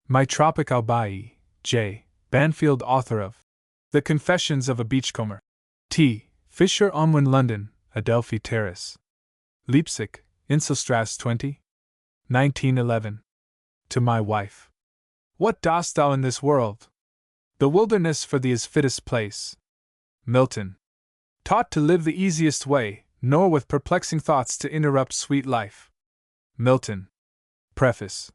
My Tropic Isle by J. Banfield, author of The Confessions of a Beachcomber. T. Fisher, Unwin, London, Adelphi Terrace. Leipzig, Inselstrasse 20. 1911. To my wife. What dost thou in this world? The wilderness for thee is fittest place. Milton. Taught to live the easiest way, nor with perplexing thoughts to interrupt sweet life. Milton. Preface.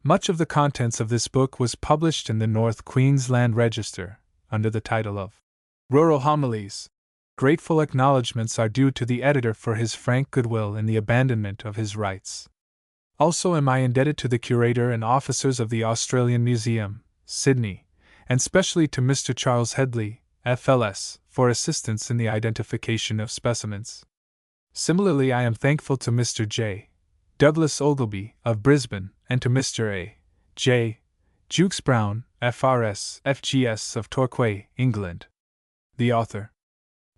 Much of the contents of this book was published in the North Queensland Register, under the title of Rural Homilies. Grateful acknowledgments are due to the editor for his frank goodwill in the abandonment of his rights. Also am I indebted to the curator and officers of the Australian Museum, Sydney, and specially to Mr. Charles Headley, FLS, for assistance in the identification of specimens. Similarly, I am thankful to Mr. J. Douglas Ogilby, of Brisbane, and to Mr. A. J. Jukes Brown, FRS, FGS, of Torquay, England. The author.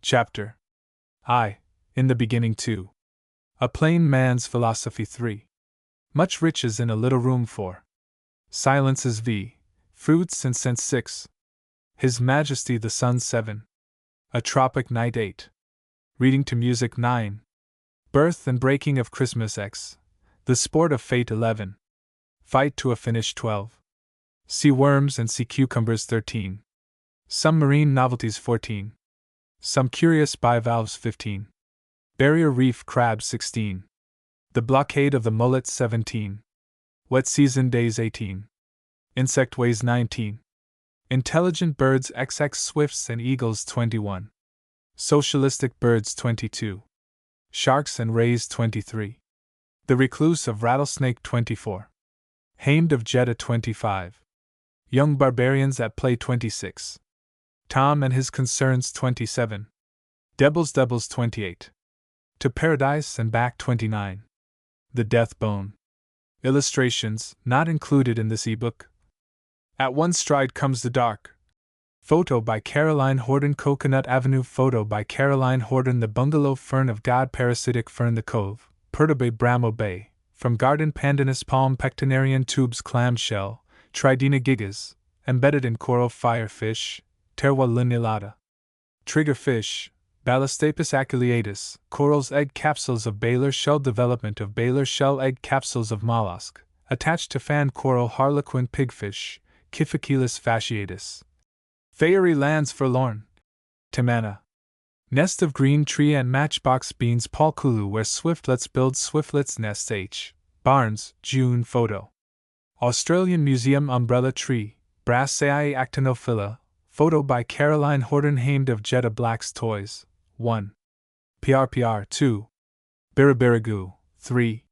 Chapter I. In the Beginning 2. A Plain Man's Philosophy 3. Much riches in a little room 4. Silences v. Fruits and Scents 6. His Majesty the Sun 7. A Tropic Night 8. Reading to Music 9. Birth and Breaking of Christmas X. The Sport of Fate 11. Fight to a Finish 12. Sea Worms and Sea Cucumbers 13. Some Marine Novelties 14. Some Curious Bivalves 15. Barrier Reef Crabs 16. The Blockade of the Mullet 17. Wet Season Days 18. Insect Ways 19. Intelligent Birds XX Swifts and Eagles 21. Socialistic Birds 22. Sharks and Rays 23. The Recluse of Rattlesnake 24. Hamed of Jeddah 25. Young Barbarians at Play 26. Tom and His Concerns 27. Debbles 28. To Paradise and Back 29. The Death Bone. Illustrations, not included in this ebook. At One Stride Comes the Dark. Photo by Caroline Horton. Coconut Avenue. Photo by Caroline Horton. The Bungalow Fern of God. Parasitic Fern. The Cove. Perturbe Bramo Bay. From Garden Pandanus Palm. Pectinarian Tubes. Clamshell. Tridina gigas. Embedded in Coral. Firefish. Terwa lineata. Triggerfish. Ballistapis aculeatus. Corals. Egg capsules of Baylor shell. Development of Baylor shell. Egg capsules of mollusk. Attached to fan coral. Harlequin pigfish. Kiphichelis fasciatus. Fairy Lands Forlorn. Timana. Nest of Green Tree and Matchbox Beans. Paul Kulu. Where Swiftlets Build Swiftlets Nest. H. Barnes, June. Photo. Australian Museum Umbrella Tree. Brasseae actinophila. Photo by Caroline Horton. Hamed of Jeddah. Black's Toys. 1. PRPR 2. Biribirigu 3.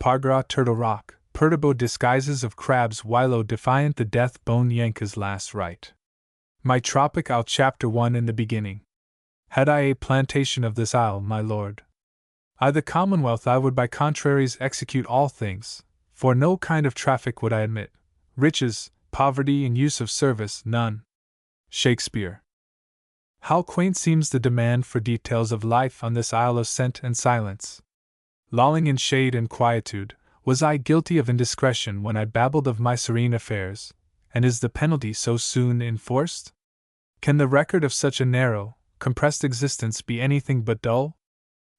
Pargra Turtle Rock. Perturbo Disguises of Crabs. Wilo Defiant. The Death Bone. Yanka's Last Rite. My Tropic Isle. Chapter 1. In the Beginning. Had I a plantation of this isle, my lord, I the Commonwealth, I would by contraries execute all things, for no kind of traffic would I admit, riches, poverty, and use of service, none. Shakespeare. How quaint seems the demand for details of life on this isle of scent and silence. Lolling in shade and quietude, was I guilty of indiscretion when I babbled of my serene affairs, and is the penalty so soon enforced? Can the record of such a narrow, compressed existence be anything but dull?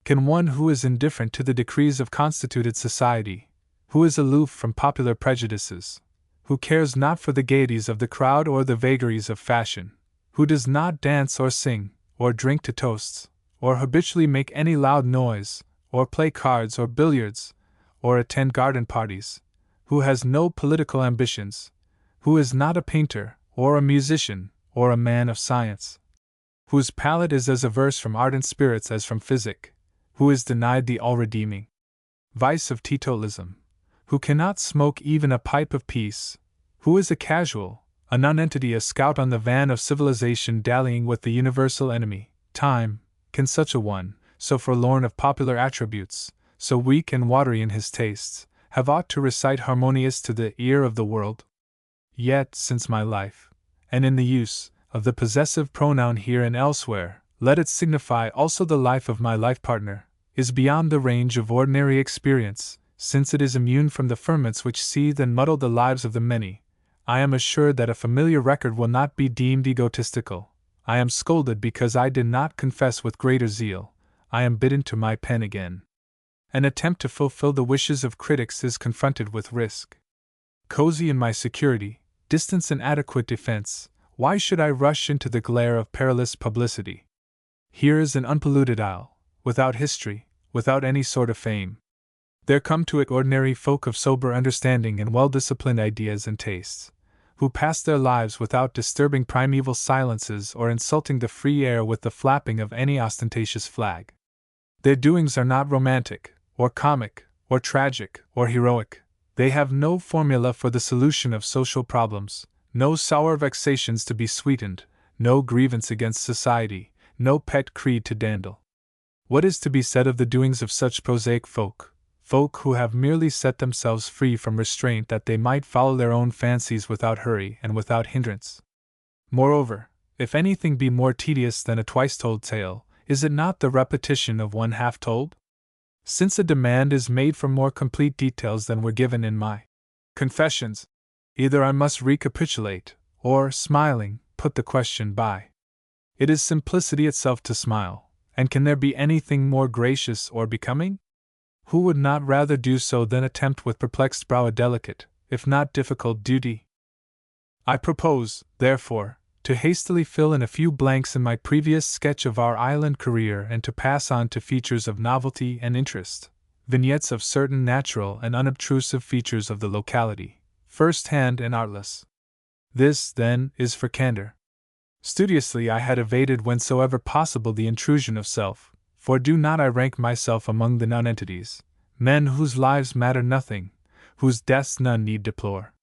Can one who is indifferent to the decrees of constituted society, who is aloof from popular prejudices, who cares not for the gaieties of the crowd or the vagaries of fashion, who does not dance or sing, or drink to toasts, or habitually make any loud noise, or play cards or billiards, or attend garden parties, who has no political ambitions, who is not a painter, or a musician, or a man of science, whose palate is as averse from ardent spirits as from physic, who is denied the all-redeeming vice of teetotalism, who cannot smoke even a pipe of peace, who is a casual, a nonentity, a scout on the van of civilization dallying with the universal enemy, time, can such a one, so forlorn of popular attributes, so weak and watery in his tastes, have aught to recite harmonious to the ear of the world? Yet, since my life, and in the use of the possessive pronoun here and elsewhere, let it signify also the life of my life partner, is beyond the range of ordinary experience, since it is immune from the ferments which seethe and muddle the lives of the many, I am assured that a familiar record will not be deemed egotistical. I am scolded because I did not confess with greater zeal. I am bidden to my pen again. An attempt to fulfill the wishes of critics is confronted with risk. Cozy in my security, distance and adequate defense, why should I rush into the glare of perilous publicity? Here is an unpolluted isle, without history, without any sort of fame. There come to it ordinary folk of sober understanding and well-disciplined ideas and tastes, who pass their lives without disturbing primeval silences or insulting the free air with the flapping of any ostentatious flag. Their doings are not romantic, or comic, or tragic, or heroic. They have no formula for the solution of social problems, no sour vexations to be sweetened, no grievance against society, no pet creed to dandle. What is to be said of the doings of such prosaic folk who have merely set themselves free from restraint that they might follow their own fancies without hurry and without hindrance? Moreover, if anything be more tedious than a twice-told tale, is it not the repetition of one half-told? Since a demand is made for more complete details than were given in my Confessions, either I must recapitulate, or, smiling, put the question by. It is simplicity itself to smile, and can there be anything more gracious or becoming? Who would not rather do so than attempt with perplexed brow a delicate, if not difficult, duty? I propose, therefore, to hastily fill in a few blanks in my previous sketch of our island career and to pass on to features of novelty and interest, vignettes of certain natural and unobtrusive features of the locality, first-hand and artless. This, then, is for candor. Studiously I had evaded whensoever possible the intrusion of self, for do not I rank myself among the nonentities, men whose lives matter nothing, whose deaths none need deplore.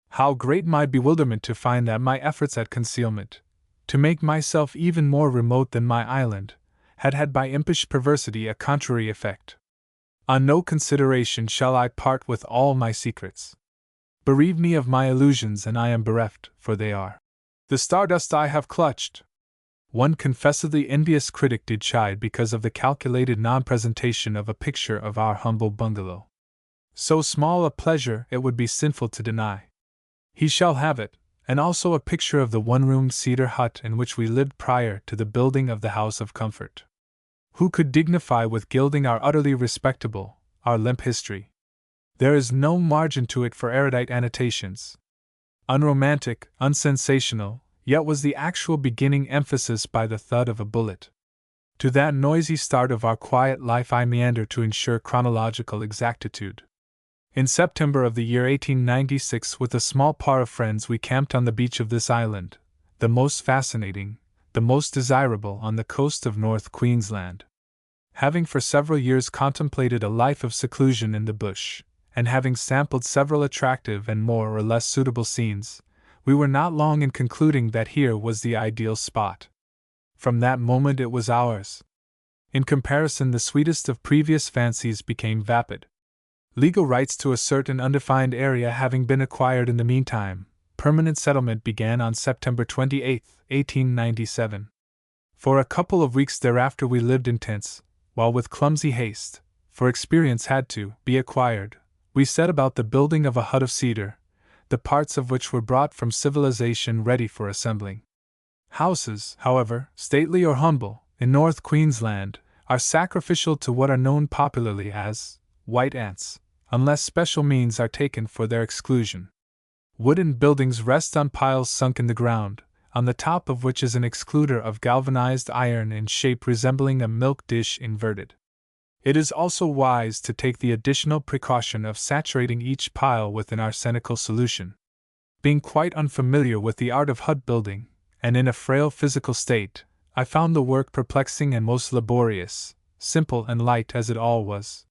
How great my bewilderment to find that my efforts at concealment, to make myself even more remote than my island, had had by impish perversity a contrary effect. On no consideration shall I part with all my secrets. Bereave me of my illusions and I am bereft, for they are the stardust I have clutched. One confessedly envious critic did chide because of the calculated non-presentation of a picture of our humble bungalow. So small a pleasure it would be sinful to deny. He shall have it, and also a picture of the one-roomed cedar hut in which we lived prior to the building of the House of Comfort. Who could dignify with gilding our utterly respectable, our limp history? There is no margin to it for erudite annotations. Unromantic, unsensational, yet was the actual beginning emphasis by the thud of a bullet. To that noisy start of our quiet life I meander to ensure chronological exactitude. In September of the year 1896, with a small par of friends, we camped on the beach of this island, the most fascinating, the most desirable on the coast of North Queensland. Having for several years contemplated a life of seclusion in the bush, and having sampled several attractive and more or less suitable scenes, we were not long in concluding that here was the ideal spot. From that moment it was ours. In comparison, the sweetest of previous fancies became vapid. Legal rights to a certain undefined area having been acquired in the meantime, permanent settlement began on September 28, 1897. For a couple of weeks thereafter we lived in tents, while with clumsy haste, for experience had to be acquired, we set about the building of a hut of cedar, the parts of which were brought from civilization ready for assembling. Houses, however, stately or humble, in North Queensland, are sacrificial to what are known popularly as white ants, unless special means are taken for their exclusion. Wooden buildings rest on piles sunk in the ground, on the top of which is an excluder of galvanized iron in shape resembling a milk dish inverted. It is also wise to take the additional precaution of saturating each pile with an arsenical solution. Being quite unfamiliar with the art of hut building, and in a frail physical state, I found the work perplexing and most laborious, simple and light as it all was.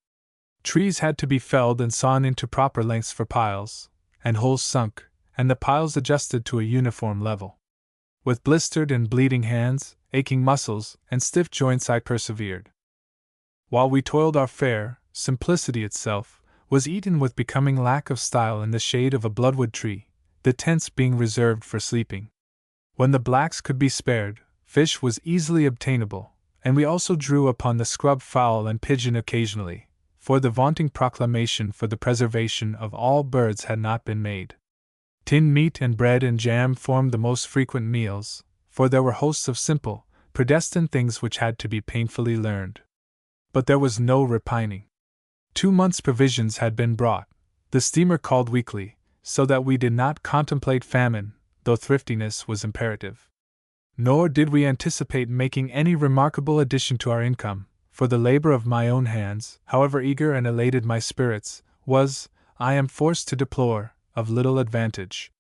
Trees had to be felled and sawn into proper lengths for piles, and holes sunk, and the piles adjusted to a uniform level. With blistered and bleeding hands, aching muscles, and stiff joints I persevered. While we toiled, our fare, simplicity itself, was eaten with becoming lack of style in the shade of a bloodwood tree, the tents being reserved for sleeping. When the blacks could be spared, fish was easily obtainable, and we also drew upon the scrub fowl and pigeon occasionally, for the vaunting proclamation for the preservation of all birds had not been made. Tinned meat and bread and jam formed the most frequent meals, for there were hosts of simple, predestined things which had to be painfully learned. But there was no repining. 2 months' provisions had been brought, the steamer called weekly, so that we did not contemplate famine, though thriftiness was imperative. Nor did we anticipate making any remarkable addition to our income, for the labor of my own hands, however eager and elated my spirits, was, I am forced to deplore, of little advantage.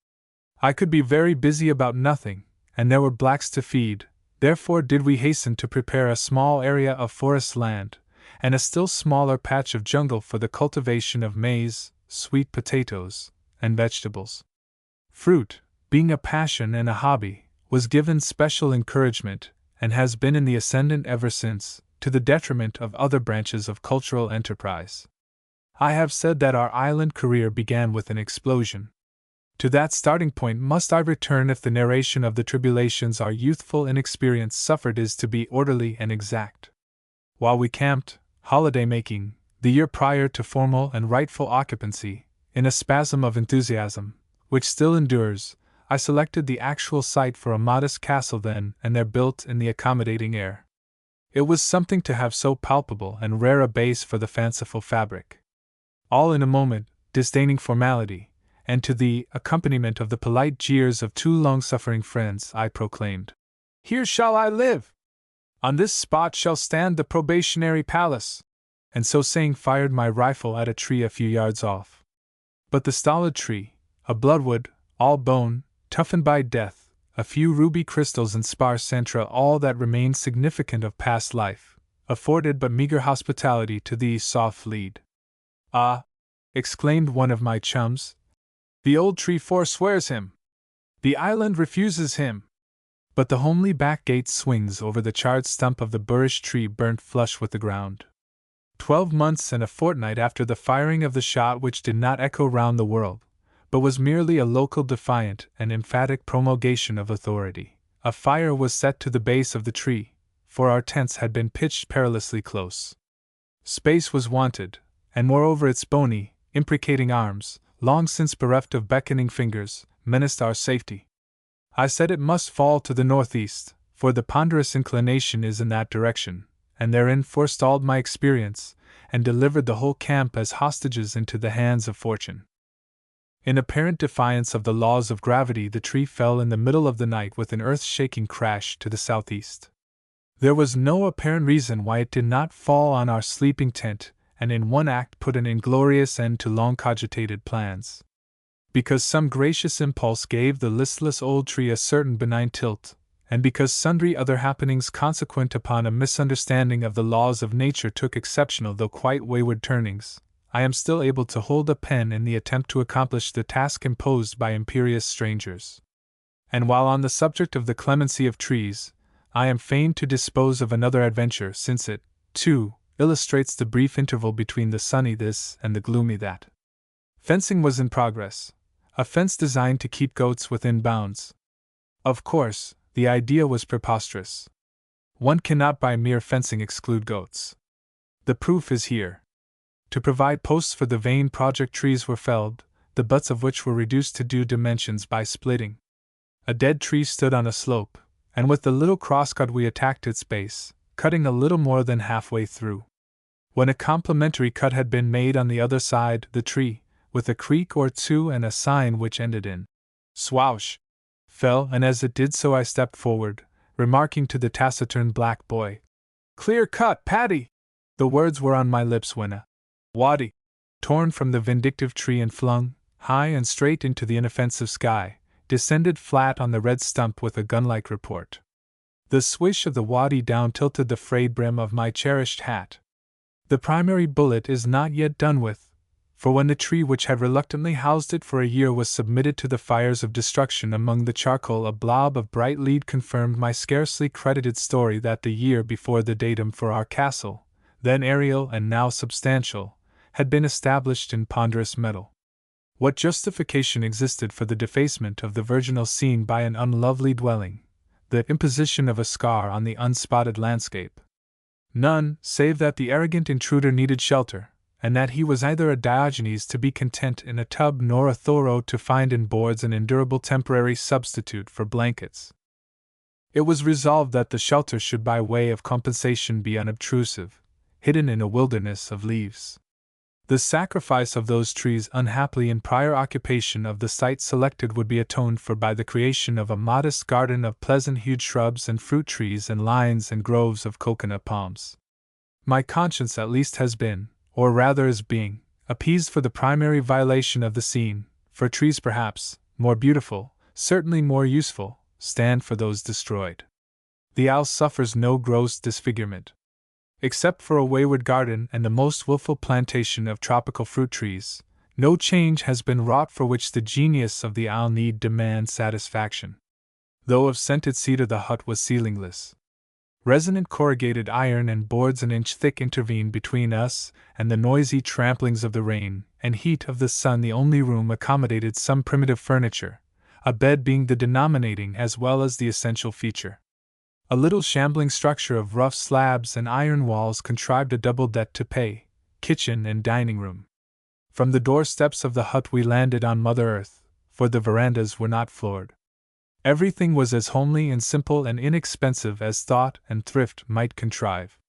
I could be very busy about nothing, and there were blacks to feed, therefore did we hasten to prepare a small area of forest land, and a still smaller patch of jungle for the cultivation of maize, sweet potatoes, and vegetables. Fruit, being a passion and a hobby, was given special encouragement, and has been in the ascendant ever since, to the detriment of other branches of cultural enterprise. I have said that our island career began with an explosion. To that starting point must I return if the narration of the tribulations our youthful inexperience suffered is to be orderly and exact. While we camped, holiday-making, the year prior to formal and rightful occupancy, in a spasm of enthusiasm, which still endures, I selected the actual site for a modest castle then and there built in the accommodating air. It was something to have so palpable and rare a base for the fanciful fabric. All in a moment, disdaining formality, and to the accompaniment of the polite jeers of 2 long-suffering friends, I proclaimed, "Here shall I live! On this spot shall stand the probationary palace!" And so saying fired my rifle at a tree a few yards off. But the stolid tree, a bloodwood, all bone, toughened by death, a few ruby crystals and sparse centra, all that remained significant of past life, afforded but meager hospitality to these soft-lead. "Ah!" exclaimed one of my chums, "the old tree forswears him! The island refuses him!" But the homely back gate swings over the charred stump of the boorish tree burnt flush with the ground. 12 months and a fortnight after the firing of the shot which did not echo round the world, but was merely a local defiant and emphatic promulgation of authority, a fire was set to the base of the tree, for our tents had been pitched perilously close. Space was wanted, and moreover its bony, imprecating arms, long since bereft of beckoning fingers, menaced our safety. I said it must fall to the northeast, for the ponderous inclination is in that direction, and therein forestalled my experience, and delivered the whole camp as hostages into the hands of fortune. In apparent defiance of the laws of gravity, the tree fell in the middle of the night with an earth-shaking crash to the southeast. There was no apparent reason why it did not fall on our sleeping tent, and in one act put an inglorious end to long cogitated plans. Because some gracious impulse gave the listless old tree a certain benign tilt, and because sundry other happenings consequent upon a misunderstanding of the laws of nature took exceptional though quite wayward turnings, I am still able to hold a pen in the attempt to accomplish the task imposed by imperious strangers. And while on the subject of the clemency of trees, I am fain to dispose of another adventure, since it, too, illustrates the brief interval between the sunny this and the gloomy that. Fencing was in progress, a fence designed to keep goats within bounds. Of course, the idea was preposterous. One cannot by mere fencing exclude goats. The proof is here. To provide posts for the vain project, trees were felled, the butts of which were reduced to due dimensions by splitting. A dead tree stood on a slope, and with the little crosscut we attacked its base, cutting a little more than halfway through. When a complementary cut had been made on the other side, the tree, with a creak or two and a sign which ended in swoosh, fell, and as it did so I stepped forward, remarking to the taciturn black boy, "Clear cut, Paddy!" The words were on my lips when a waddy, torn from the vindictive tree and flung, high and straight into the inoffensive sky, descended flat on the red stump with a gun-like report. The swish of the waddy down tilted the frayed brim of my cherished hat. The primary bullet is not yet done with, for when the tree which had reluctantly housed it for a year was submitted to the fires of destruction among the charcoal, a blob of bright lead confirmed my scarcely credited story that the year before the datum for our castle, then aerial and now substantial, had been established in ponderous metal. What justification existed for the defacement of the virginal scene by an unlovely dwelling, the imposition of a scar on the unspotted landscape? None, save that the arrogant intruder needed shelter, and that he was neither a Diogenes to be content in a tub nor a Thoreau to find in boards an endurable temporary substitute for blankets. It was resolved that the shelter should by way of compensation be unobtrusive, hidden in a wilderness of leaves. The sacrifice of those trees unhappily in prior occupation of the site selected would be atoned for by the creation of a modest garden of pleasant-hued shrubs and fruit trees and lines and groves of coconut palms. My conscience at least has been, or rather is being, appeased for the primary violation of the scene, for trees perhaps, more beautiful, certainly more useful, stand for those destroyed. The Isle suffers no gross disfigurement. Except for a wayward garden and the most wilful plantation of tropical fruit trees, no change has been wrought for which the genius of the Isle need demand satisfaction. Though of scented cedar the hut was ceilingless. Resonant corrugated iron and boards an inch thick intervened between us and the noisy tramplings of the rain and heat of the sun. The only room accommodated some primitive furniture, a bed being the denominating as well as the essential feature. A little shambling structure of rough slabs and iron walls contrived a double debt to pay, kitchen and dining room. From the doorsteps of the hut we landed on Mother Earth, for the verandas were not floored. Everything was as homely and simple and inexpensive as thought and thrift might contrive.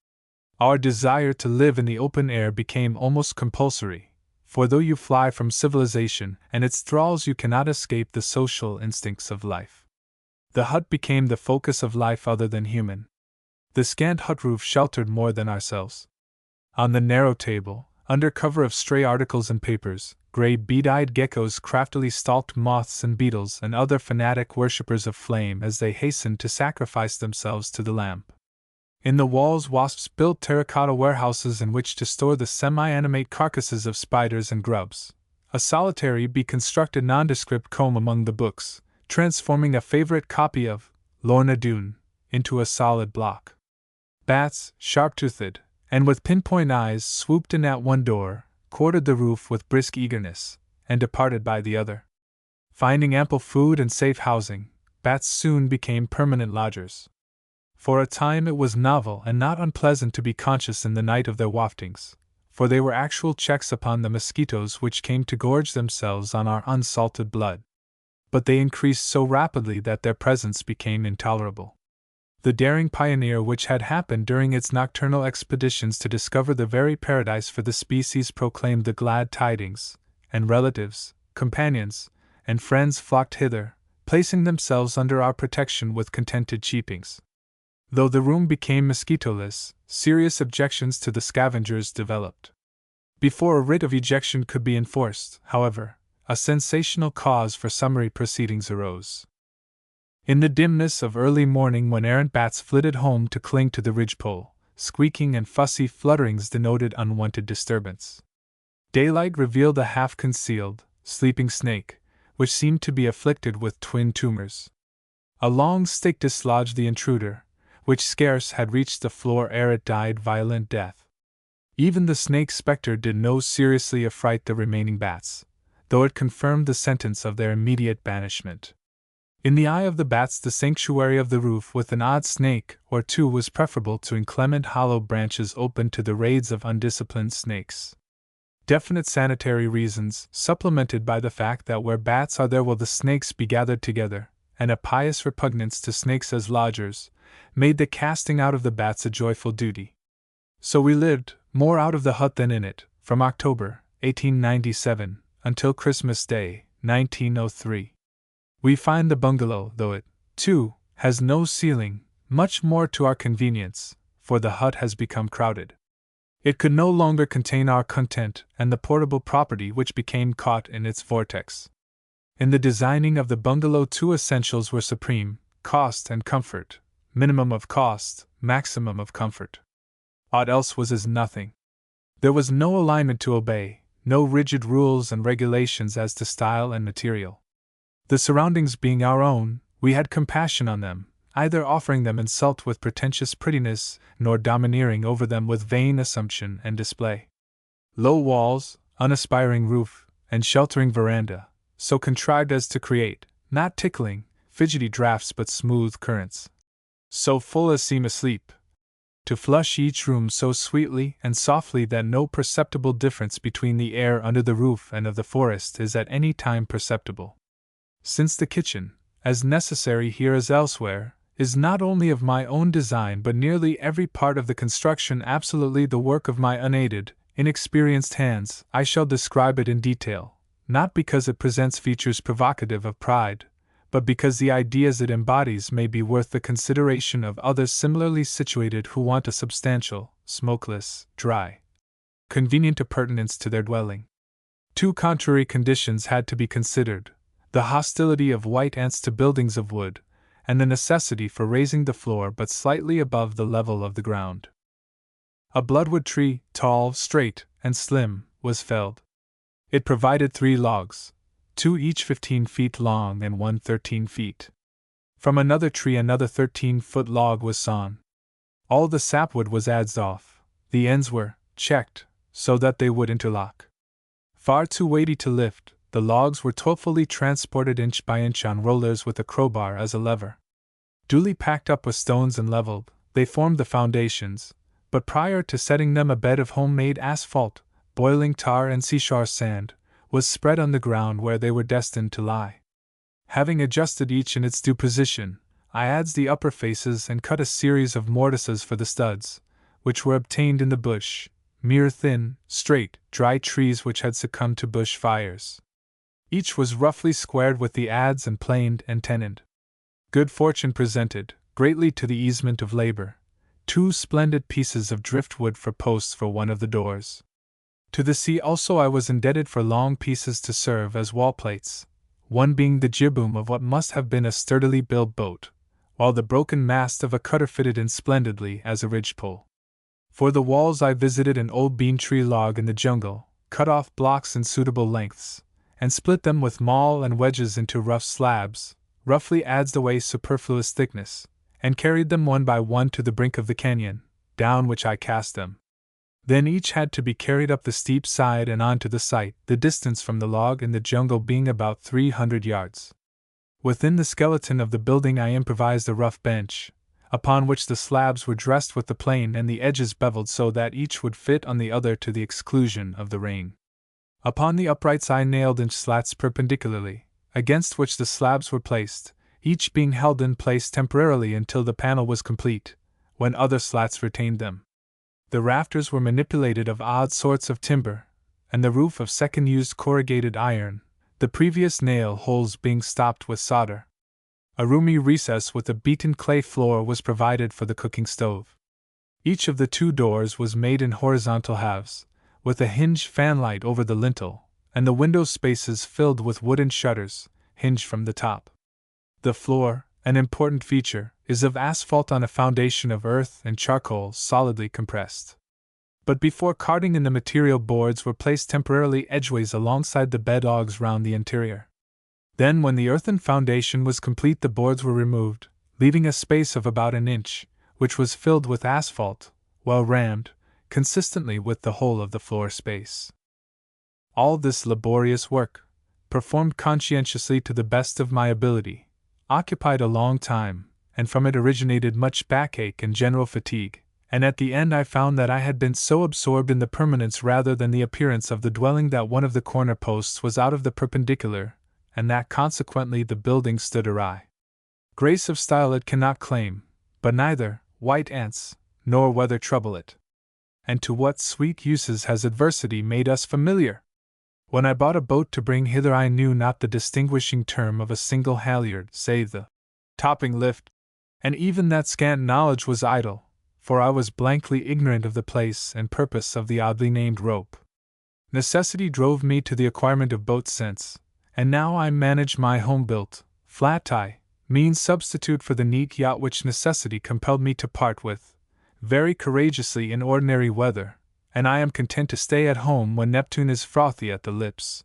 Our desire to live in the open air became almost compulsory, for though you fly from civilization and its thralls you cannot escape the social instincts of life. The hut became the focus of life other than human. The scant hut roof sheltered more than ourselves. On the narrow table, under cover of stray articles and papers, gray bead-eyed geckos craftily stalked moths and beetles and other fanatic worshippers of flame as they hastened to sacrifice themselves to the lamp. In the walls wasps built terracotta warehouses in which to store the semi-animate carcasses of spiders and grubs. A solitary bee-constructed nondescript comb among the books, transforming a favorite copy of Lorna Doone into a solid block. Bats, sharp-toothed, and with pinpoint eyes, swooped in at one door, courted the roof with brisk eagerness, and departed by the other. Finding ample food and safe housing, bats soon became permanent lodgers. For a time it was novel and not unpleasant to be conscious in the night of their waftings, for they were actual checks upon the mosquitoes which came to gorge themselves on our unsalted blood. But they increased so rapidly that their presence became intolerable. The daring pioneer which had happened during its nocturnal expeditions to discover the very paradise for the species proclaimed the glad tidings, and relatives, companions, and friends flocked hither, placing themselves under our protection with contented cheepings. Though the room became mosquitoless, serious objections to the scavengers developed. Before a writ of ejection could be enforced, however, a sensational cause for summary proceedings arose. In the dimness of early morning, when errant bats flitted home to cling to the ridgepole, squeaking and fussy flutterings denoted unwanted disturbance. Daylight revealed a half-concealed, sleeping snake, which seemed to be afflicted with twin tumors. A long stick dislodged the intruder, which scarce had reached the floor ere it died violent death. Even the snake spectre did no seriously affright the remaining bats, though it confirmed the sentence of their immediate banishment. In the eye of the bats, the sanctuary of the roof with an odd snake or two was preferable to inclement hollow branches open to the raids of undisciplined snakes. Definite sanitary reasons, supplemented by the fact that where bats are there will the snakes be gathered together, and a pious repugnance to snakes as lodgers, made the casting out of the bats a joyful duty. So we lived, more out of the hut than in it, from October, 1897, until Christmas Day, 1903. We find the bungalow, though it, too, has no ceiling, much more to our convenience, for the hut has become crowded. It could no longer contain our content and the portable property which became caught in its vortex. In the designing of the bungalow, two essentials were supreme: cost and comfort. Minimum of cost, maximum of comfort. Aught else was as nothing. There was no alignment to obey, no rigid rules and regulations as to style and material. The surroundings being our own, we had compassion on them, either offering them insult with pretentious prettiness, nor domineering over them with vain assumption and display. Low walls, unaspiring roof, and sheltering veranda, so contrived as to create, not tickling, fidgety draughts but smooth currents. So full as seem asleep. to flush each room so sweetly and softly that no perceptible difference between the air under the roof and of the forest is at any time perceptible. Since the kitchen, as necessary here as elsewhere, is not only of my own design but nearly every part of the construction absolutely the work of my unaided, inexperienced hands, I shall describe it in detail, not because it presents features provocative of pride, but because the ideas it embodies may be worth the consideration of others similarly situated who want a substantial, smokeless, dry, convenient appurtenance to their dwelling. Two contrary conditions had to be considered: the hostility of white ants to buildings of wood, and the necessity for raising the floor but slightly above the level of the ground. A bloodwood tree, tall, straight, and slim, was felled. It provided 3 logs, 2 each 15 feet long and 1 13 feet. From another tree another 13-foot log was sawn. All the sapwood was adzed off, the ends were checked, so that they would interlock. Far too weighty to lift, the logs were toilfully transported inch by inch on rollers with a crowbar as a lever. Duly packed up with stones and leveled, they formed the foundations, but prior to setting them a bed of homemade asphalt, boiling tar and seashore sand, was spread on the ground where they were destined to lie. Having adjusted each in its due position, I adds the upper faces and cut a series of mortises for the studs, which were obtained in the bush, mere thin, straight, dry trees which had succumbed to bush fires. Each was roughly squared with the adze and planed and tenoned. Good fortune presented, greatly to the easement of labor, 2 splendid pieces of driftwood for posts for one of the doors. To the sea also I was indebted for long pieces to serve as wall plates, one being the jibboom of what must have been a sturdily built boat, while the broken mast of a cutter fitted in splendidly as a ridgepole. For the walls I visited an old bean tree log in the jungle, cut off blocks in suitable lengths, and split them with maul and wedges into rough slabs, roughly adzed away superfluous thickness, and carried them one by one to the brink of the canyon, down which I cast them. Then each had to be carried up the steep side and on to the site, the distance from the log in the jungle being about 300 yards. Within the skeleton of the building I improvised a rough bench, upon which the slabs were dressed with the plane and the edges beveled so that each would fit on the other to the exclusion of the rain. Upon the uprights I nailed inch slats perpendicularly, against which the slabs were placed, each being held in place temporarily until the panel was complete, when other slats retained them. The rafters were manipulated of odd sorts of timber, and the roof of second-used corrugated iron, the previous nail holes being stopped with solder. A roomy recess with a beaten clay floor was provided for the cooking stove. Each of the 2 doors was made in horizontal halves, with a hinged fanlight over the lintel, and the window spaces filled with wooden shutters, hinged from the top. The floor, an important feature, is of asphalt on a foundation of earth and charcoal solidly compressed. But before carting in the material, boards were placed temporarily edgeways alongside the bed logs round the interior. Then, when the earthen foundation was complete, the boards were removed, leaving a space of about an inch, which was filled with asphalt, well rammed, consistently with the whole of the floor space. All this laborious work, performed conscientiously to the best of my ability, occupied a long time, and from it originated much backache and general fatigue, and at the end I found that I had been so absorbed in the permanence rather than the appearance of the dwelling that one of the corner posts was out of the perpendicular, and that consequently the building stood awry. Grace of style it cannot claim, but neither white ants nor weather trouble it. And to what sweet uses has adversity made us familiar! When I bought a boat to bring hither, I knew not the distinguishing term of a single halyard, save the topping lift, and even that scant knowledge was idle, for I was blankly ignorant of the place and purpose of the oddly named rope. Necessity drove me to the acquirement of boat sense, and now I manage my home-built, flat-tie, mean substitute for the neat yacht which necessity compelled me to part with, very courageously in ordinary weather, and I am content to stay at home when Neptune is frothy at the lips.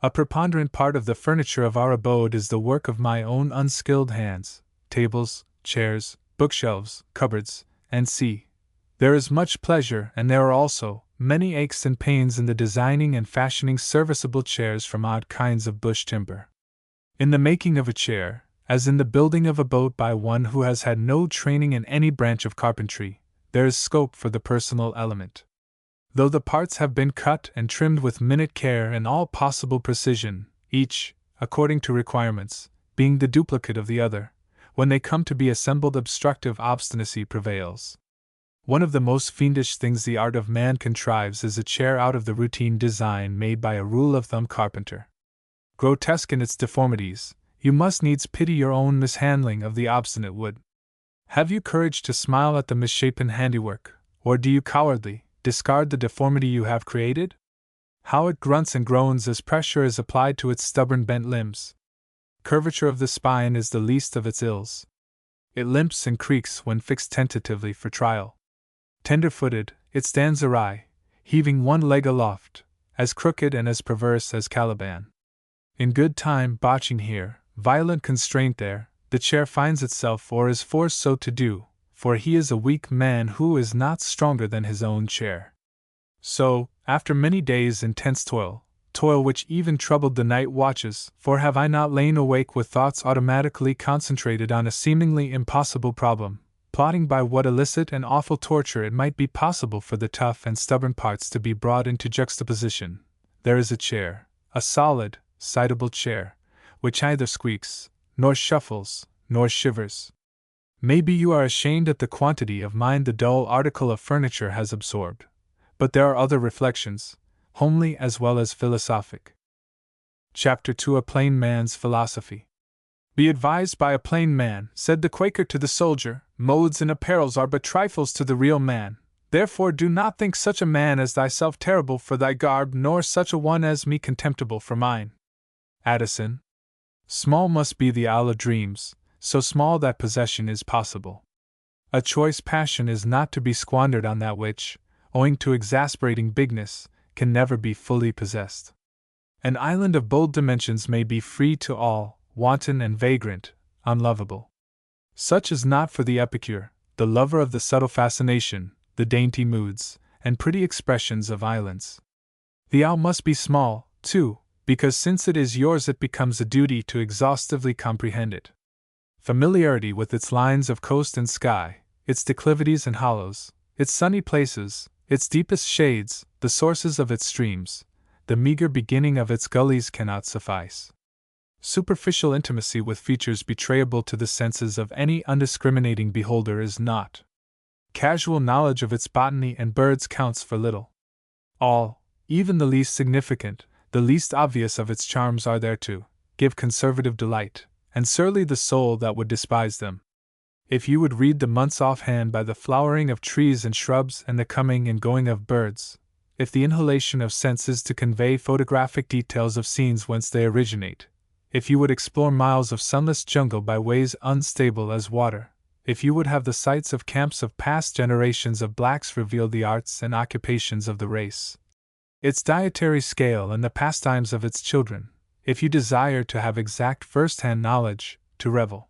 A preponderant part of the furniture of our abode is the work of my own unskilled hands: tables, chairs, bookshelves, cupboards, and see. There is much pleasure, and there are also many aches and pains in the designing and fashioning serviceable chairs from odd kinds of bush timber. In the making of a chair, as in the building of a boat by one who has had no training in any branch of carpentry, there is scope for the personal element. Though the parts have been cut and trimmed with minute care and all possible precision, each, according to requirements, being the duplicate of the other, when they come to be assembled, obstructive obstinacy prevails. One of the most fiendish things the art of man contrives is a chair out of the routine design made by a rule-of-thumb carpenter. Grotesque in its deformities, you must needs pity your own mishandling of the obstinate wood. Have you courage to smile at the misshapen handiwork, or do you cowardly discard the deformity you have created? How it grunts and groans as pressure is applied to its stubborn bent limbs. Curvature of the spine is the least of its ills. It limps and creaks when fixed tentatively for trial. Tender-footed, it stands awry, heaving one leg aloft, as crooked and as perverse as Caliban. In good time, botching here, violent constraint there, the chair finds itself or is forced so to do, for he is a weak man who is not stronger than his own chair. So, after many days' intense toil which even troubled the night watches, for have I not lain awake with thoughts automatically concentrated on a seemingly impossible problem, plotting by what illicit and awful torture it might be possible for the tough and stubborn parts to be brought into juxtaposition, there is a chair, a solid, citable chair, which neither squeaks, nor shuffles, nor shivers. Maybe you are ashamed at the quantity of mind the dull article of furniture has absorbed, but there are other reflections, homely as well as philosophic. Chapter 2: A Plain Man's Philosophy. Be advised by a plain man, said the Quaker to the soldier, modes and apparels are but trifles to the real man, therefore do not think such a man as thyself terrible for thy garb, nor such a one as me contemptible for mine. Addison. Small must be the isle of dreams, so small that possession is possible. A choice passion is not to be squandered on that which, owing to exasperating bigness, can never be fully possessed. An island of bold dimensions may be free to all, wanton and vagrant, unlovable. Such is not for the epicure, the lover of the subtle fascination, the dainty moods, and pretty expressions of islands. The isle must be small, too, because since it is yours it becomes a duty to exhaustively comprehend it. Familiarity with its lines of coast and sky, its declivities and hollows, its sunny places, its deepest shades, the sources of its streams, the meager beginning of its gullies cannot suffice. Superficial intimacy with features betrayable to the senses of any undiscriminating beholder is not. Casual knowledge of its botany and birds counts for little. All, even the least significant, the least obvious of its charms are there to give conservative delight, and surely the soul that would despise them. If you would read the months offhand by the flowering of trees and shrubs and the coming and going of birds, if the inhalation of sense is to convey photographic details of scenes whence they originate, if you would explore miles of sunless jungle by ways unstable as water, if you would have the sites of camps of past generations of blacks reveal the arts and occupations of the race, its dietary scale and the pastimes of its children, if you desire to have exact first-hand knowledge, to revel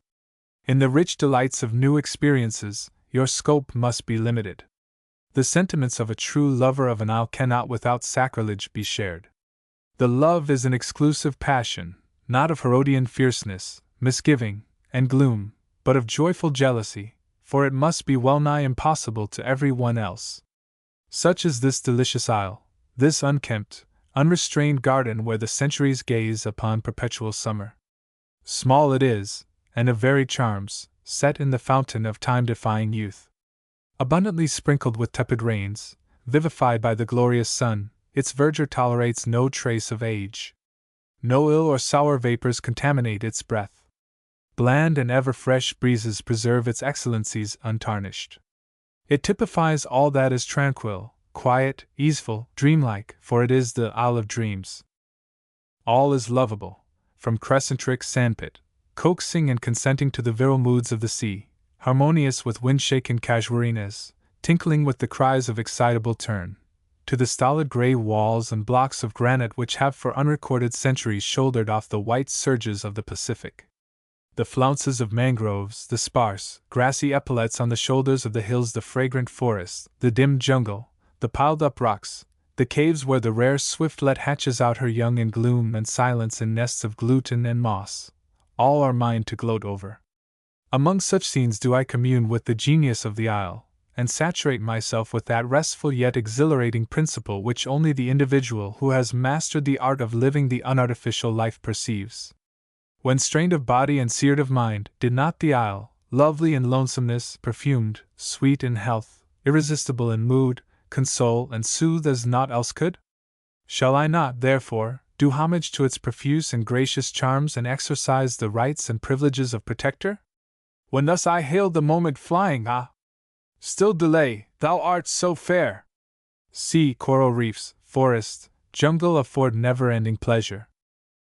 in the rich delights of new experiences, your scope must be limited. The sentiments of a true lover of an isle cannot without sacrilege be shared. The love is an exclusive passion, not of Herodian fierceness, misgiving, and gloom, but of joyful jealousy, for it must be well nigh impossible to every one else. Such is this delicious isle, this unkempt, unrestrained garden where the centuries gaze upon perpetual summer. Small it is, and of varied charms, set in the fountain of time-defying youth. Abundantly sprinkled with tepid rains, vivified by the glorious sun, its verdure tolerates no trace of age. No ill or sour vapors contaminate its breath. Bland and ever-fresh breezes preserve its excellencies untarnished. It typifies all that is tranquil, quiet, easeful, dreamlike, for it is the Isle of Dreams. All is lovable, from crescentric sandpit, coaxing and consenting to the virile moods of the sea, harmonious with wind-shaken casuarinas, tinkling with the cries of excitable tern, to the stolid gray walls and blocks of granite which have for unrecorded centuries shouldered off the white surges of the Pacific. The flounces of mangroves, the sparse, grassy epaulets on the shoulders of the hills, the fragrant forest, the dim jungle, the piled-up rocks, the caves where the rare swiftlet hatches out her young in gloom and silence in nests of gluten and moss, all are mine to gloat over. Among such scenes do I commune with the genius of the isle, and saturate myself with that restful yet exhilarating principle which only the individual who has mastered the art of living the unartificial life perceives. When strained of body and seared of mind, did not the isle, lovely in lonesomeness, perfumed, sweet in health, irresistible in mood, console and soothe as naught else could? Shall I not, therefore, do homage to its profuse and gracious charms and exercise the rights and privileges of protector? When thus I hailed the moment flying, still delay, thou art so fair! Sea, coral reefs, forest, jungle afford never-ending pleasure.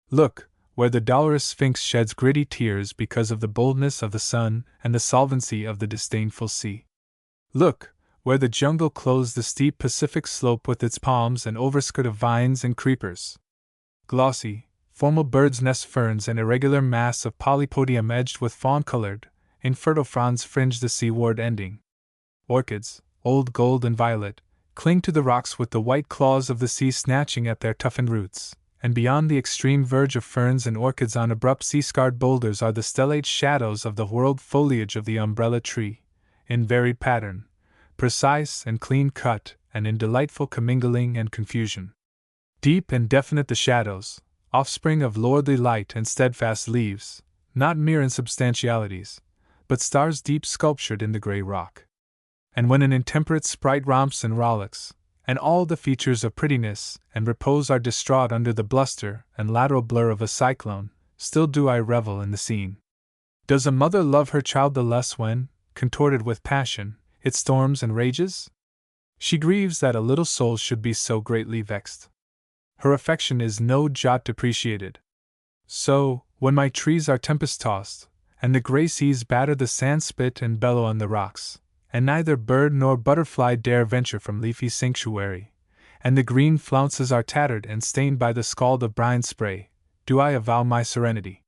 Look, where the dolorous sphinx sheds gritty tears because of the boldness of the sun and the solvency of the disdainful sea. Look, where the jungle clothes the steep Pacific slope with its palms and overskirt of vines and creepers. Glossy, formal bird's nest ferns and irregular mass of polypodium edged with fawn-colored, infertile fronds fringe the seaward ending. Orchids, old gold and violet, cling to the rocks with the white claws of the sea snatching at their toughened roots, and beyond the extreme verge of ferns and orchids on abrupt sea-scarred boulders are the stellate shadows of the whorled foliage of the umbrella tree, in varied pattern, precise and clean-cut, and in delightful commingling and confusion. Deep and definite the shadows, offspring of lordly light and steadfast leaves, not mere insubstantialities, but stars deep sculptured in the grey rock. And when an intemperate sprite romps and rollicks, and all the features of prettiness and repose are distraught under the bluster and lateral blur of a cyclone, still do I revel in the scene. Does a mother love her child the less when, contorted with passion, it storms and rages? She grieves that a little soul should be so greatly vexed. Her affection is no jot depreciated. So, when my trees are tempest-tossed, and the grey seas batter the sand-spit and bellow on the rocks, and neither bird nor butterfly dare venture from leafy sanctuary, and the green flounces are tattered and stained by the scald of brine spray, do I avow my serenity.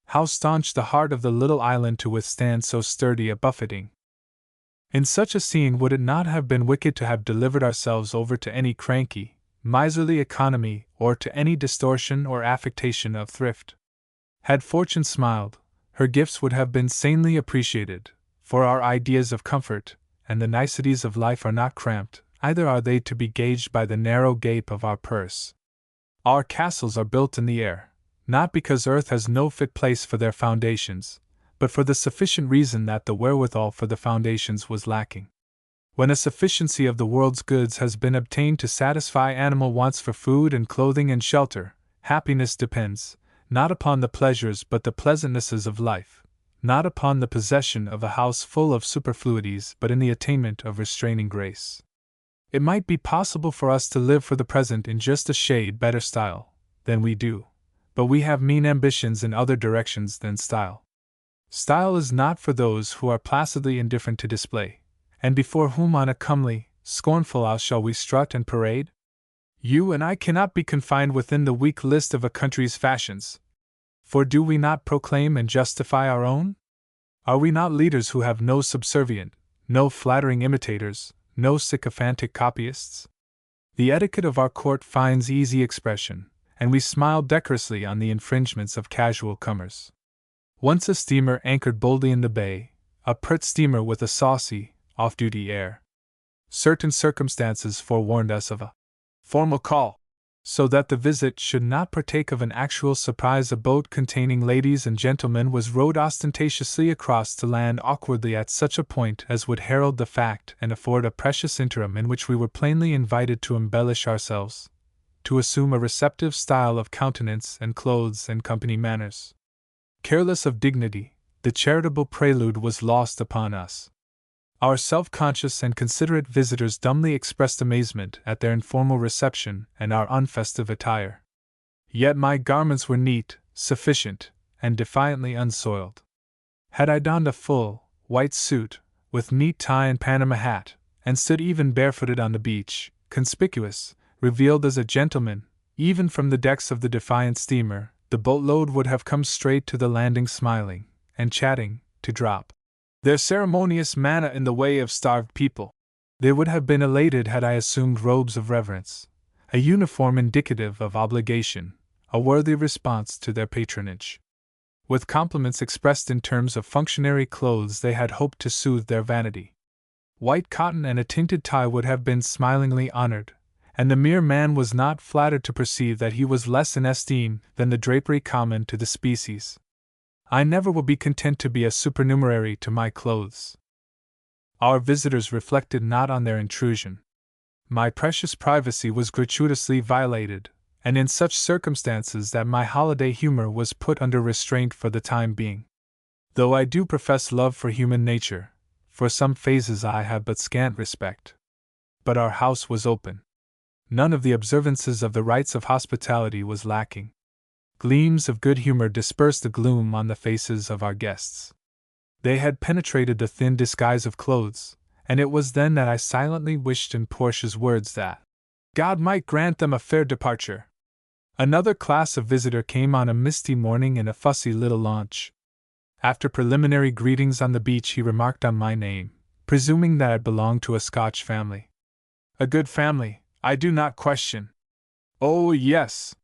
How staunch the heart of the little island to withstand so sturdy a buffeting! In such a scene would it not have been wicked to have delivered ourselves over to any cranky, miserly economy or to any distortion or affectation of thrift? Had fortune smiled, her gifts would have been sanely appreciated, for our ideas of comfort and the niceties of life are not cramped, either are they to be gauged by the narrow gape of our purse. Our castles are built in the air, not because earth has no fit place for their foundations, but for the sufficient reason that the wherewithal for the foundations was lacking. When a sufficiency of the world's goods has been obtained to satisfy animal wants for food and clothing and shelter, happiness depends, not upon the pleasures but the pleasantnesses of life, not upon the possession of a house full of superfluities but in the attainment of restraining grace. It might be possible for us to live for the present in just a shade better style than we do, but we have mean ambitions in other directions than style. Style is not for those who are placidly indifferent to display, and before whom on a comely, scornful house shall we strut and parade? You and I cannot be confined within the weak list of a country's fashions. For do we not proclaim and justify our own? Are we not leaders who have no subservient, no flattering imitators, no sycophantic copyists? The etiquette of our court finds easy expression, and we smile decorously on the infringements of casual comers. Once a steamer anchored boldly in the bay, a pert steamer with a saucy, off-duty air. Certain circumstances forewarned us of a formal call, so that the visit should not partake of an actual surprise. A boat containing ladies and gentlemen was rowed ostentatiously across to land awkwardly at such a point as would herald the fact and afford a precious interim in which we were plainly invited to embellish ourselves, to assume a receptive style of countenance and clothes and company manners. Careless of dignity, the charitable prelude was lost upon us. Our self-conscious and considerate visitors dumbly expressed amazement at their informal reception and our unfestive attire. Yet my garments were neat, sufficient, and defiantly unsoiled. Had I donned a full, white suit, with neat tie and Panama hat, and stood even barefooted on the beach, conspicuous, revealed as a gentleman, even from the decks of the defiant steamer, the boatload would have come straight to the landing smiling, and chatting, to drop their ceremonious manna in the way of starved people. They would have been elated had I assumed robes of reverence, a uniform indicative of obligation, a worthy response to their patronage. With compliments expressed in terms of functionary clothes they had hoped to soothe their vanity. White cotton and a tinted tie would have been smilingly honored, and the mere man was not flattered to perceive that he was less in esteem than the drapery common to the species. I never will be content to be a supernumerary to my clothes. Our visitors reflected not on their intrusion. My precious privacy was gratuitously violated, and in such circumstances that my holiday humor was put under restraint for the time being. Though I do profess love for human nature, for some phases I have but scant respect. But our house was open. None of the observances of the rites of hospitality was lacking. Gleams of good humor dispersed the gloom on the faces of our guests. They had penetrated the thin disguise of clothes, and it was then that I silently wished in Portia's words that God might grant them a fair departure. Another class of visitor came on a misty morning in a fussy little launch. After preliminary greetings on the beach, he remarked on my name, presuming that it belonged to a Scotch family. A good family, I do not question. Oh, yes.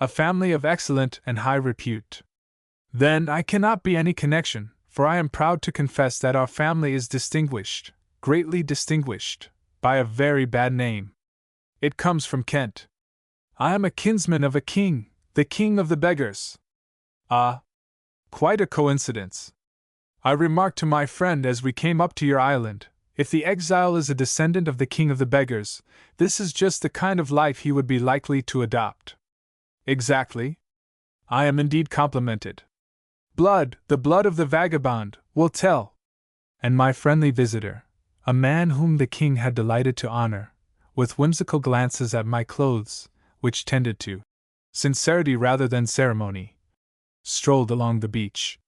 A family of excellent and high repute. Then I cannot be any connection, for I am proud to confess that our family is distinguished, greatly distinguished, by a very bad name. It comes from Kent. I am a kinsman of a king, the king of the beggars. Ah! Quite a coincidence. I remarked to my friend as we came up to your island, if the exile is a descendant of the king of the beggars, this is just the kind of life he would be likely to adopt. Exactly. I am indeed complimented. Blood, the blood of the vagabond, will tell. And my friendly visitor, a man whom the king had delighted to honor, with whimsical glances at my clothes, which tended to sincerity rather than ceremony, strolled along the beach.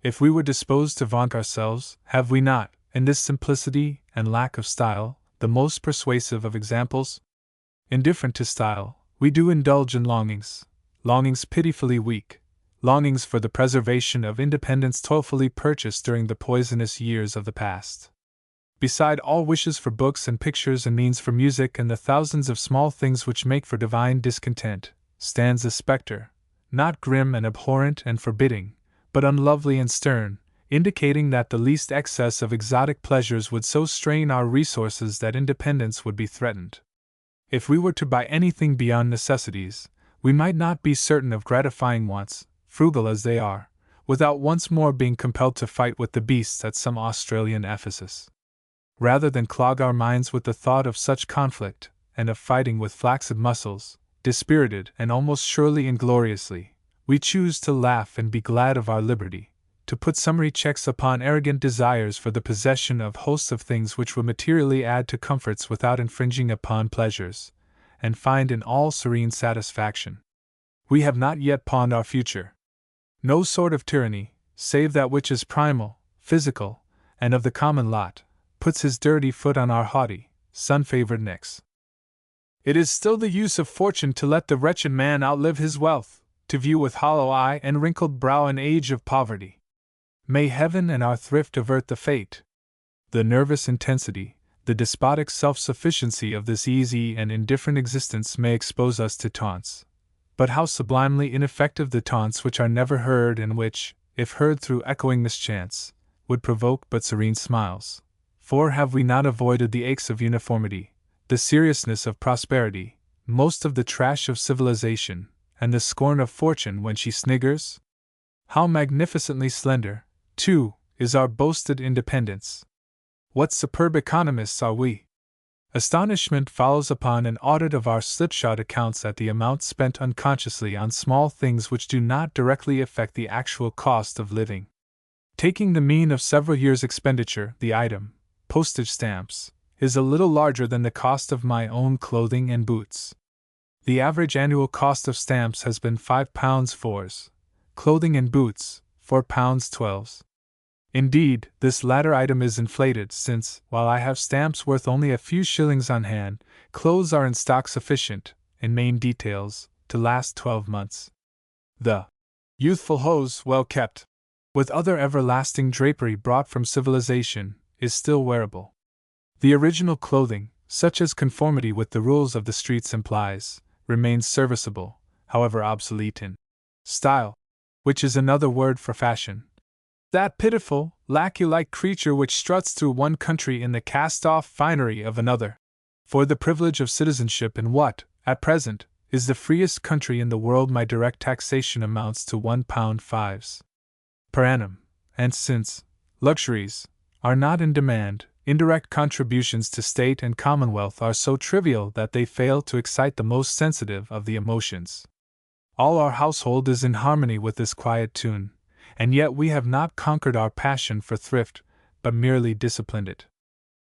If we were disposed to vaunt ourselves, have we not, in this simplicity and lack of style, the most persuasive of examples? Indifferent to style, we do indulge in longings pitifully weak, longings for the preservation of independence toilfully purchased during the poisonous years of the past. Beside all wishes for books and pictures and means for music and the thousands of small things which make for divine discontent, stands a spectre, not grim and abhorrent and forbidding, but unlovely and stern, indicating that the least excess of exotic pleasures would so strain our resources that independence would be threatened. If we were to buy anything beyond necessities, we might not be certain of gratifying wants, frugal as they are, without once more being compelled to fight with the beasts at some Australian Ephesus. Rather than clog our minds with the thought of such conflict, and of fighting with flaccid muscles, dispirited and almost surely ingloriously, we choose to laugh and be glad of our liberty, to put summary checks upon arrogant desires for the possession of hosts of things which will materially add to comforts without infringing upon pleasures, and find in all serene satisfaction. We have not yet pawned our future. No sort of tyranny, save that which is primal, physical, and of the common lot, puts his dirty foot on our haughty, sun-favored necks. It is still the use of fortune to let the wretched man outlive his wealth, to view with hollow eye and wrinkled brow an age of poverty. May heaven and our thrift avert the fate. The nervous intensity, the despotic self-sufficiency of this easy and indifferent existence may expose us to taunts. But how sublimely ineffective the taunts which are never heard and which, if heard through echoing mischance, would provoke but serene smiles. For have we not avoided the aches of uniformity, the seriousness of prosperity, most of the trash of civilization, and the scorn of fortune when she sniggers? How magnificently slender, too, is our boasted independence! What superb economists are we! Astonishment follows upon an audit of our slipshod accounts at the amount spent unconsciously on small things which do not directly affect the actual cost of living. Taking the mean of several years' expenditure, the item, postage stamps, is a little larger than the cost of my own clothing and boots. The average annual cost of stamps has been £5 clothing and boots, £4 Indeed, this latter item is inflated since, while I have stamps worth only a few shillings on hand, clothes are in stock sufficient, in main details, to last 12 months. The youthful hose, well kept, with other everlasting drapery brought from civilization, is still wearable. The original clothing, such as conformity with the rules of the streets implies, remains serviceable, however obsolete in style, which is another word for fashion. That pitiful, lackey-like creature which struts through one country in the cast-off finery of another, for the privilege of citizenship in what, at present, is the freest country in the world. My direct taxation amounts to £1 per annum, and since luxuries are not in demand, indirect contributions to state and commonwealth are so trivial that they fail to excite the most sensitive of the emotions. All our household is in harmony with this quiet tune, and yet we have not conquered our passion for thrift, but merely disciplined it.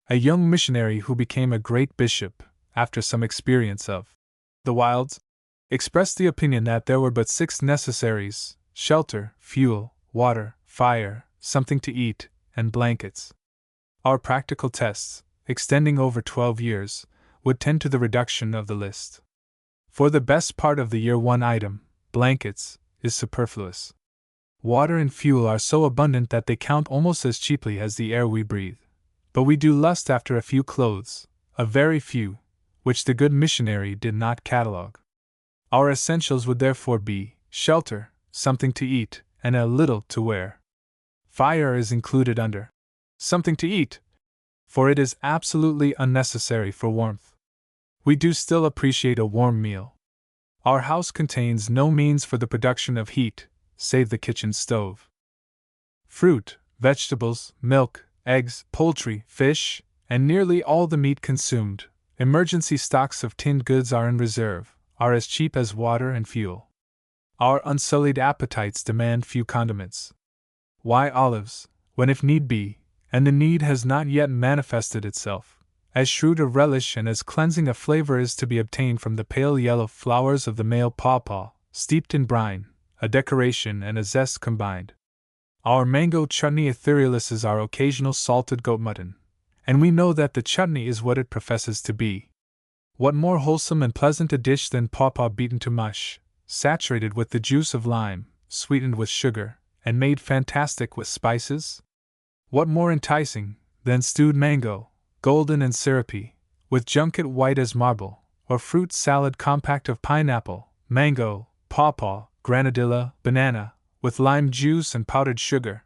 A young missionary who became a great bishop, after some experience of the wilds, expressed the opinion that there were but 6 necessaries: shelter, fuel, water, fire, something to eat, and blankets. Our practical tests, extending over 12 years, would tend to the reduction of the list. For the best part of the year one item, blankets, is superfluous. Water and fuel are so abundant that they count almost as cheaply as the air we breathe. But we do lust after a few clothes, a very few, which the good missionary did not catalogue. Our essentials would therefore be shelter, something to eat, and a little to wear. Fire is included under something to eat, for it is absolutely unnecessary for warmth. We do still appreciate a warm meal. Our house contains no means for the production of heat, save the kitchen stove. Fruit, vegetables, milk, eggs, poultry, fish, and nearly all the meat consumed, emergency stocks of tinned goods are in reserve, are as cheap as water and fuel. Our unsullied appetites demand few condiments. Why olives, when if need be, and the need has not yet manifested itself, as shrewd a relish and as cleansing a flavor is to be obtained from the pale yellow flowers of the male pawpaw, steeped in brine, a decoration and a zest combined. Our mango chutney etherealizes our occasional salted goat mutton, and we know that the chutney is what it professes to be. What more wholesome and pleasant a dish than pawpaw beaten to mush, saturated with the juice of lime, sweetened with sugar, and made fantastic with spices? What more enticing than stewed mango, golden and syrupy, with junket white as marble, or fruit salad compact of pineapple, mango, pawpaw, granadilla, banana, with lime juice and powdered sugar?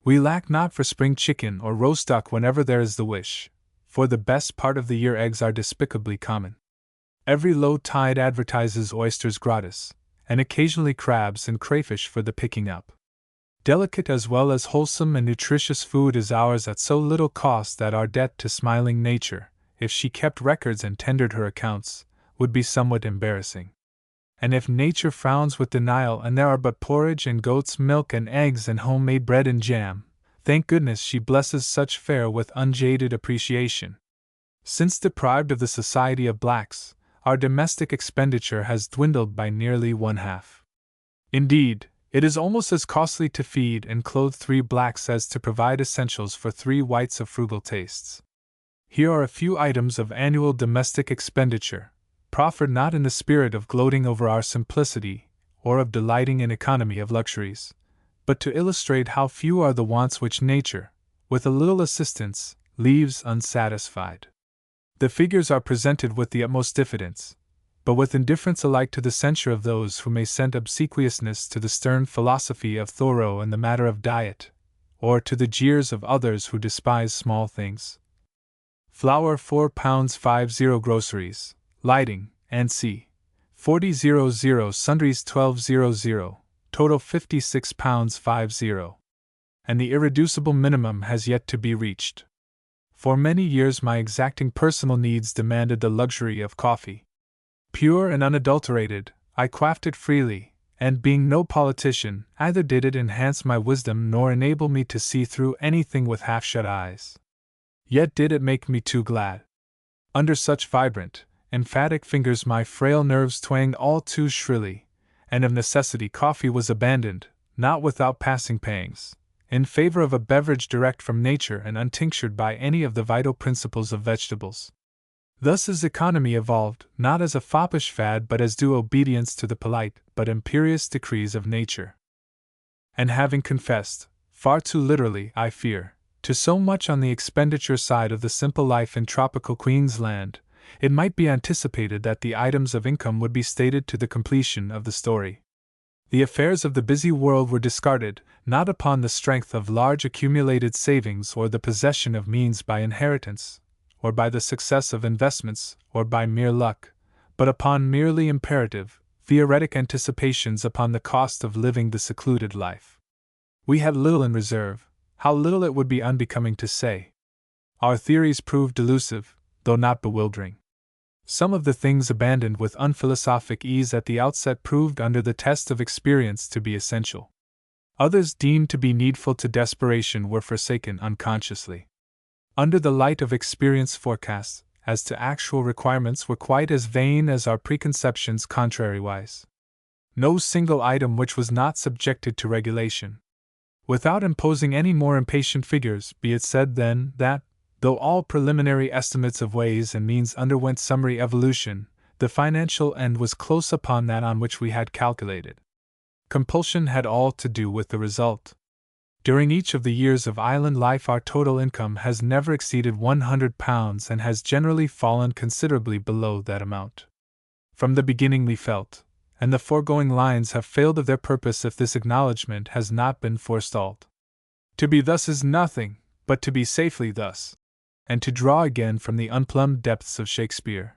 We lack not for spring chicken or roast duck whenever there is the wish. For the best part of the year eggs are despicably common. Every low tide advertises oysters gratis, and occasionally crabs and crayfish for the picking up. Delicate as well as wholesome and nutritious food is ours at so little cost that our debt to smiling nature, if she kept records and tendered her accounts, would be somewhat embarrassing. And if nature frowns with denial and there are but porridge and goat's milk and eggs and homemade bread and jam, thank goodness she blesses such fare with unjaded appreciation. Since deprived of the society of blacks, our domestic expenditure has dwindled by nearly 1/2. Indeed, it is almost as costly to feed and clothe 3 blacks as to provide essentials for 3 whites of frugal tastes. Here are a few items of annual domestic expenditure, proffered not in the spirit of gloating over our simplicity, or of delighting in economy of luxuries, but to illustrate how few are the wants which nature, with a little assistance, leaves unsatisfied. The figures are presented with the utmost diffidence, but with indifference alike to the censure of those who may send obsequiousness to the stern philosophy of Thoreau in the matter of diet, or to the jeers of others who despise small things. Flour £4.50 groceries, lighting, &c. 40.00 sundries 12.00, total £56.50. And the irreducible minimum has yet to be reached. For many years my exacting personal needs demanded the luxury of coffee. Pure and unadulterated, I quaffed it freely, and being no politician, neither did it enhance my wisdom nor enable me to see through anything with half-shut eyes. Yet did it make me too glad. Under such vibrant, emphatic fingers my frail nerves twanged all too shrilly, and of necessity coffee was abandoned, not without passing pangs, in favor of a beverage direct from nature and untinctured by any of the vital principles of vegetables. Thus is economy evolved, not as a foppish fad but as due obedience to the polite but imperious decrees of nature. And having confessed, far too literally, I fear, to so much on the expenditure side of the simple life in tropical Queensland, it might be anticipated that the items of income would be stated to the completion of the story. The affairs of the busy world were discarded, not upon the strength of large accumulated savings or the possession of means by inheritance, or by the success of investments, or by mere luck, but upon merely imperative, theoretic anticipations upon the cost of living the secluded life. We had little in reserve, how little it would be unbecoming to say. Our theories proved delusive, though not bewildering. Some of the things abandoned with unphilosophic ease at the outset proved under the test of experience to be essential. Others deemed to be needful to desperation were forsaken unconsciously. Under the light of experience forecasts, as to actual requirements were quite as vain as our preconceptions contrariwise. No single item which was not subjected to regulation. Without imposing any more impatient figures, be it said then that, though all preliminary estimates of ways and means underwent summary evolution, the financial end was close upon that on which we had calculated. Compulsion had all to do with the result. During each of the years of island life our total income has never exceeded £100 and has generally fallen considerably below that amount. From the beginning we felt, and the foregoing lines have failed of their purpose if this acknowledgment has not been forestalled. To be thus is nothing, but to be safely thus, and to draw again from the unplumbed depths of Shakespeare.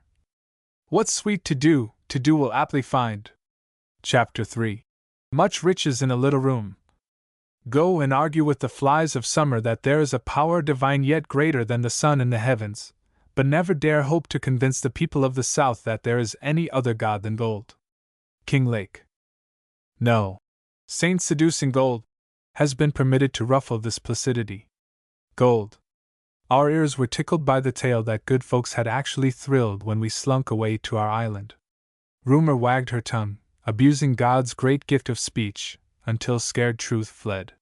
What's sweet to do will aptly find. Chapter 3. Much riches in a little room. Go and argue with the flies of summer that there is a power divine yet greater than the sun in the heavens, but never dare hope to convince the people of the South that there is any other god than gold. King Lake. No. Saints seducing gold has been permitted to ruffle this placidity. Gold. Our ears were tickled by the tale that good folks had actually thrilled when we slunk away to our island. Rumor wagged her tongue, abusing God's great gift of speech, until scared truth fled.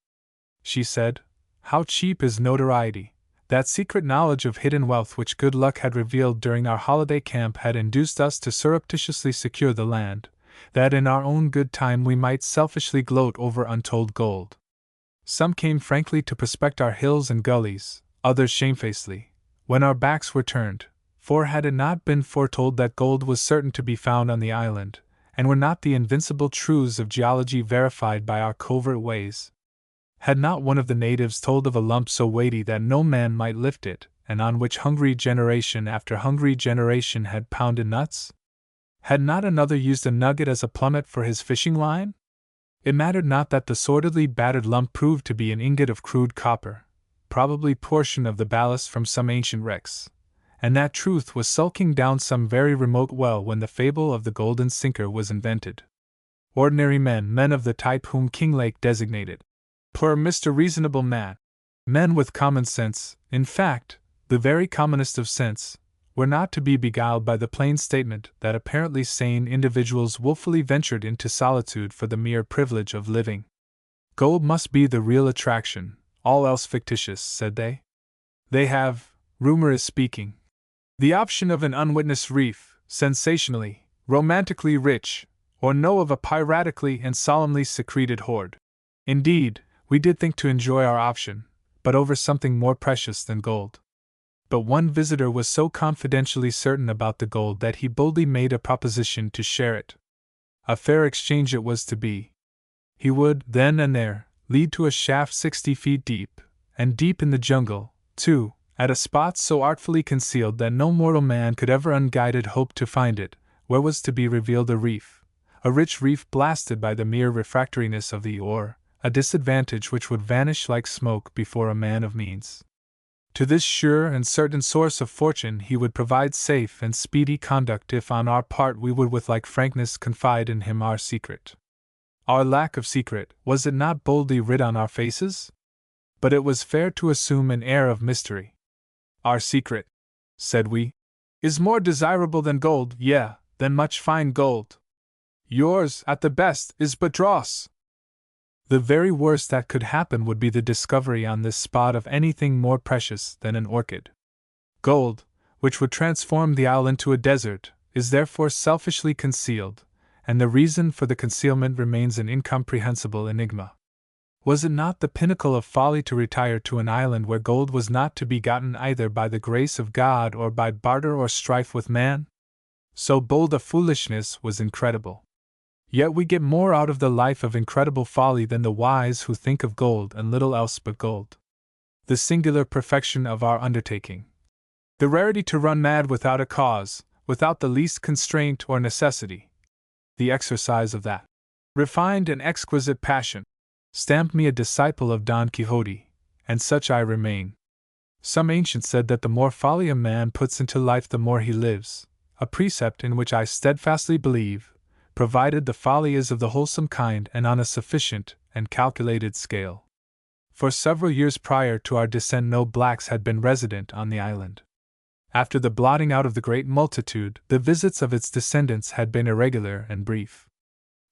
She said, "How cheap is notoriety!" That secret knowledge of hidden wealth which good luck had revealed during our holiday camp had induced us to surreptitiously secure the land, that in our own good time we might selfishly gloat over untold gold. Some came frankly to prospect our hills and gullies, others shamefacedly, when our backs were turned, for had it not been foretold that gold was certain to be found on the island, and were not the invincible truths of geology verified by our covert ways? Had not one of the natives told of a lump so weighty that no man might lift it, and on which hungry generation after hungry generation had pounded nuts? Had not another used a nugget as a plummet for his fishing line? It mattered not that the sordidly battered lump proved to be an ingot of crude copper, probably portion of the ballast from some ancient wrecks, and that truth was sulking down some very remote well when the fable of the golden sinker was invented. Ordinary men, men of the type whom Kinglake designated, poor Mr. Reasonable Man, men with common sense, in fact, the very commonest of sense, were not to be beguiled by the plain statement that apparently sane individuals willfully ventured into solitude for the mere privilege of living. Gold must be the real attraction, all else fictitious, said they. They have, rumor is speaking, the option of an unwitnessed reef, sensationally, romantically rich, or know of a piratically and solemnly secreted hoard. Indeed, we did think to enjoy our option, but over something more precious than gold. But one visitor was so confidentially certain about the gold that he boldly made a proposition to share it. A fair exchange it was to be. He would, then and there, lead to a shaft 60 feet deep, and deep in the jungle, too, at a spot so artfully concealed that no mortal man could ever unguided hope to find it, where was to be revealed a reef, a rich reef blasted by the mere refractoriness of the ore, a disadvantage which would vanish like smoke before a man of means. To this sure and certain source of fortune he would provide safe and speedy conduct if on our part we would with like frankness confide in him our secret. Our lack of secret, was it not boldly writ on our faces? But it was fair to assume an air of mystery. Our secret, said we, is more desirable than gold, yea, than much fine gold. Yours, at the best, is but dross. The very worst that could happen would be the discovery on this spot of anything more precious than an orchid. Gold, which would transform the isle into a desert, is therefore selfishly concealed, and the reason for the concealment remains an incomprehensible enigma. Was it not the pinnacle of folly to retire to an island where gold was not to be gotten either by the grace of God or by barter or strife with man? So bold a foolishness was incredible. Yet we get more out of the life of incredible folly than the wise who think of gold and little else but gold. The singular perfection of our undertaking. The rarity to run mad without a cause, without the least constraint or necessity. The exercise of that refined and exquisite passion stamped me a disciple of Don Quixote, and such I remain. Some ancient said that the more folly a man puts into life the more he lives, a precept in which I steadfastly believe, provided the folly is of the wholesome kind and on a sufficient and calculated scale. For several years prior to our descent no blacks had been resident on the island. After the blotting out of the great multitude, the visits of its descendants had been irregular and brief.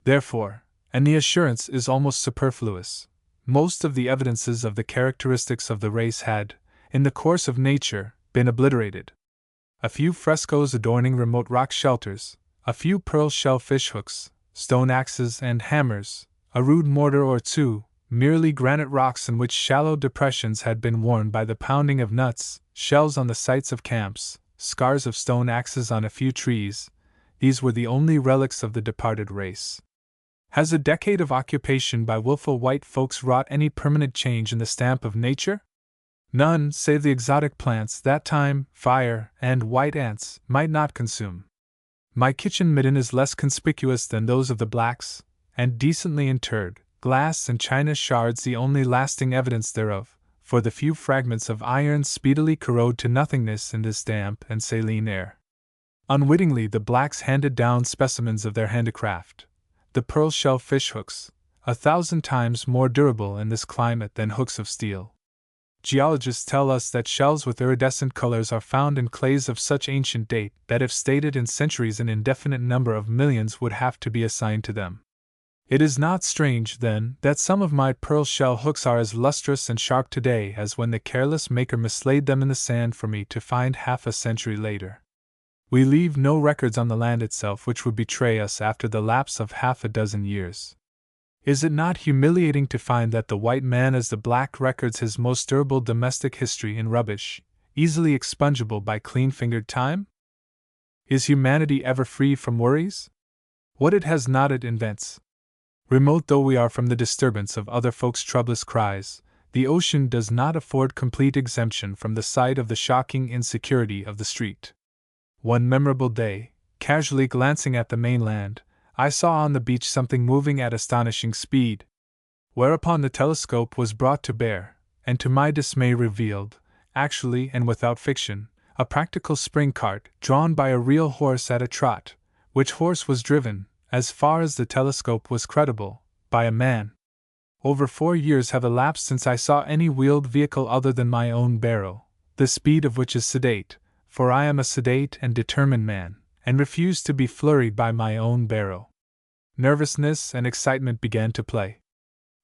Therefore, and the assurance is almost superfluous, most of the evidences of the characteristics of the race had, in the course of nature, been obliterated. A few frescoes adorning remote rock shelters, a few pearl shell fishhooks, stone axes and hammers, a rude mortar or two, merely granite rocks in which shallow depressions had been worn by the pounding of nuts, shells on the sites of camps, scars of stone axes on a few trees, these were the only relics of the departed race. Has a decade of occupation by willful white folks wrought any permanent change in the stamp of nature? None, save the exotic plants that time, fire, and white ants might not consume. My kitchen midden is less conspicuous than those of the blacks, and decently interred, glass and china shards the only lasting evidence thereof, for the few fragments of iron speedily corrode to nothingness in this damp and saline air. Unwittingly the blacks handed down specimens of their handicraft, the pearl shell fishhooks, 1,000 times more durable in this climate than hooks of steel. Geologists tell us that shells with iridescent colors are found in clays of such ancient date that if stated in centuries an indefinite number of millions would have to be assigned to them. It is not strange, then, that some of my pearl shell hooks are as lustrous and sharp today as when the careless maker mislaid them in the sand for me to find half a century later. We leave no records on the land itself which would betray us after the lapse of half a dozen years. Is it not humiliating to find that the white man as the black records his most durable domestic history in rubbish, easily expungible by clean-fingered time? Is humanity ever free from worries? What it has not it invents. Remote though we are from the disturbance of other folks' troublous cries, the ocean does not afford complete exemption from the sight of the shocking insecurity of the street. One memorable day, casually glancing at the mainland, I saw on the beach something moving at astonishing speed. Whereupon the telescope was brought to bear, and to my dismay revealed, actually and without fiction, a practical spring cart drawn by a real horse at a trot, which horse was driven, as far as the telescope was credible, by a man. Over 4 years have elapsed since I saw any wheeled vehicle other than my own barrow, the speed of which is sedate, for I am a sedate and determined man, and refuse to be flurried by my own barrow. Nervousness and excitement began to play.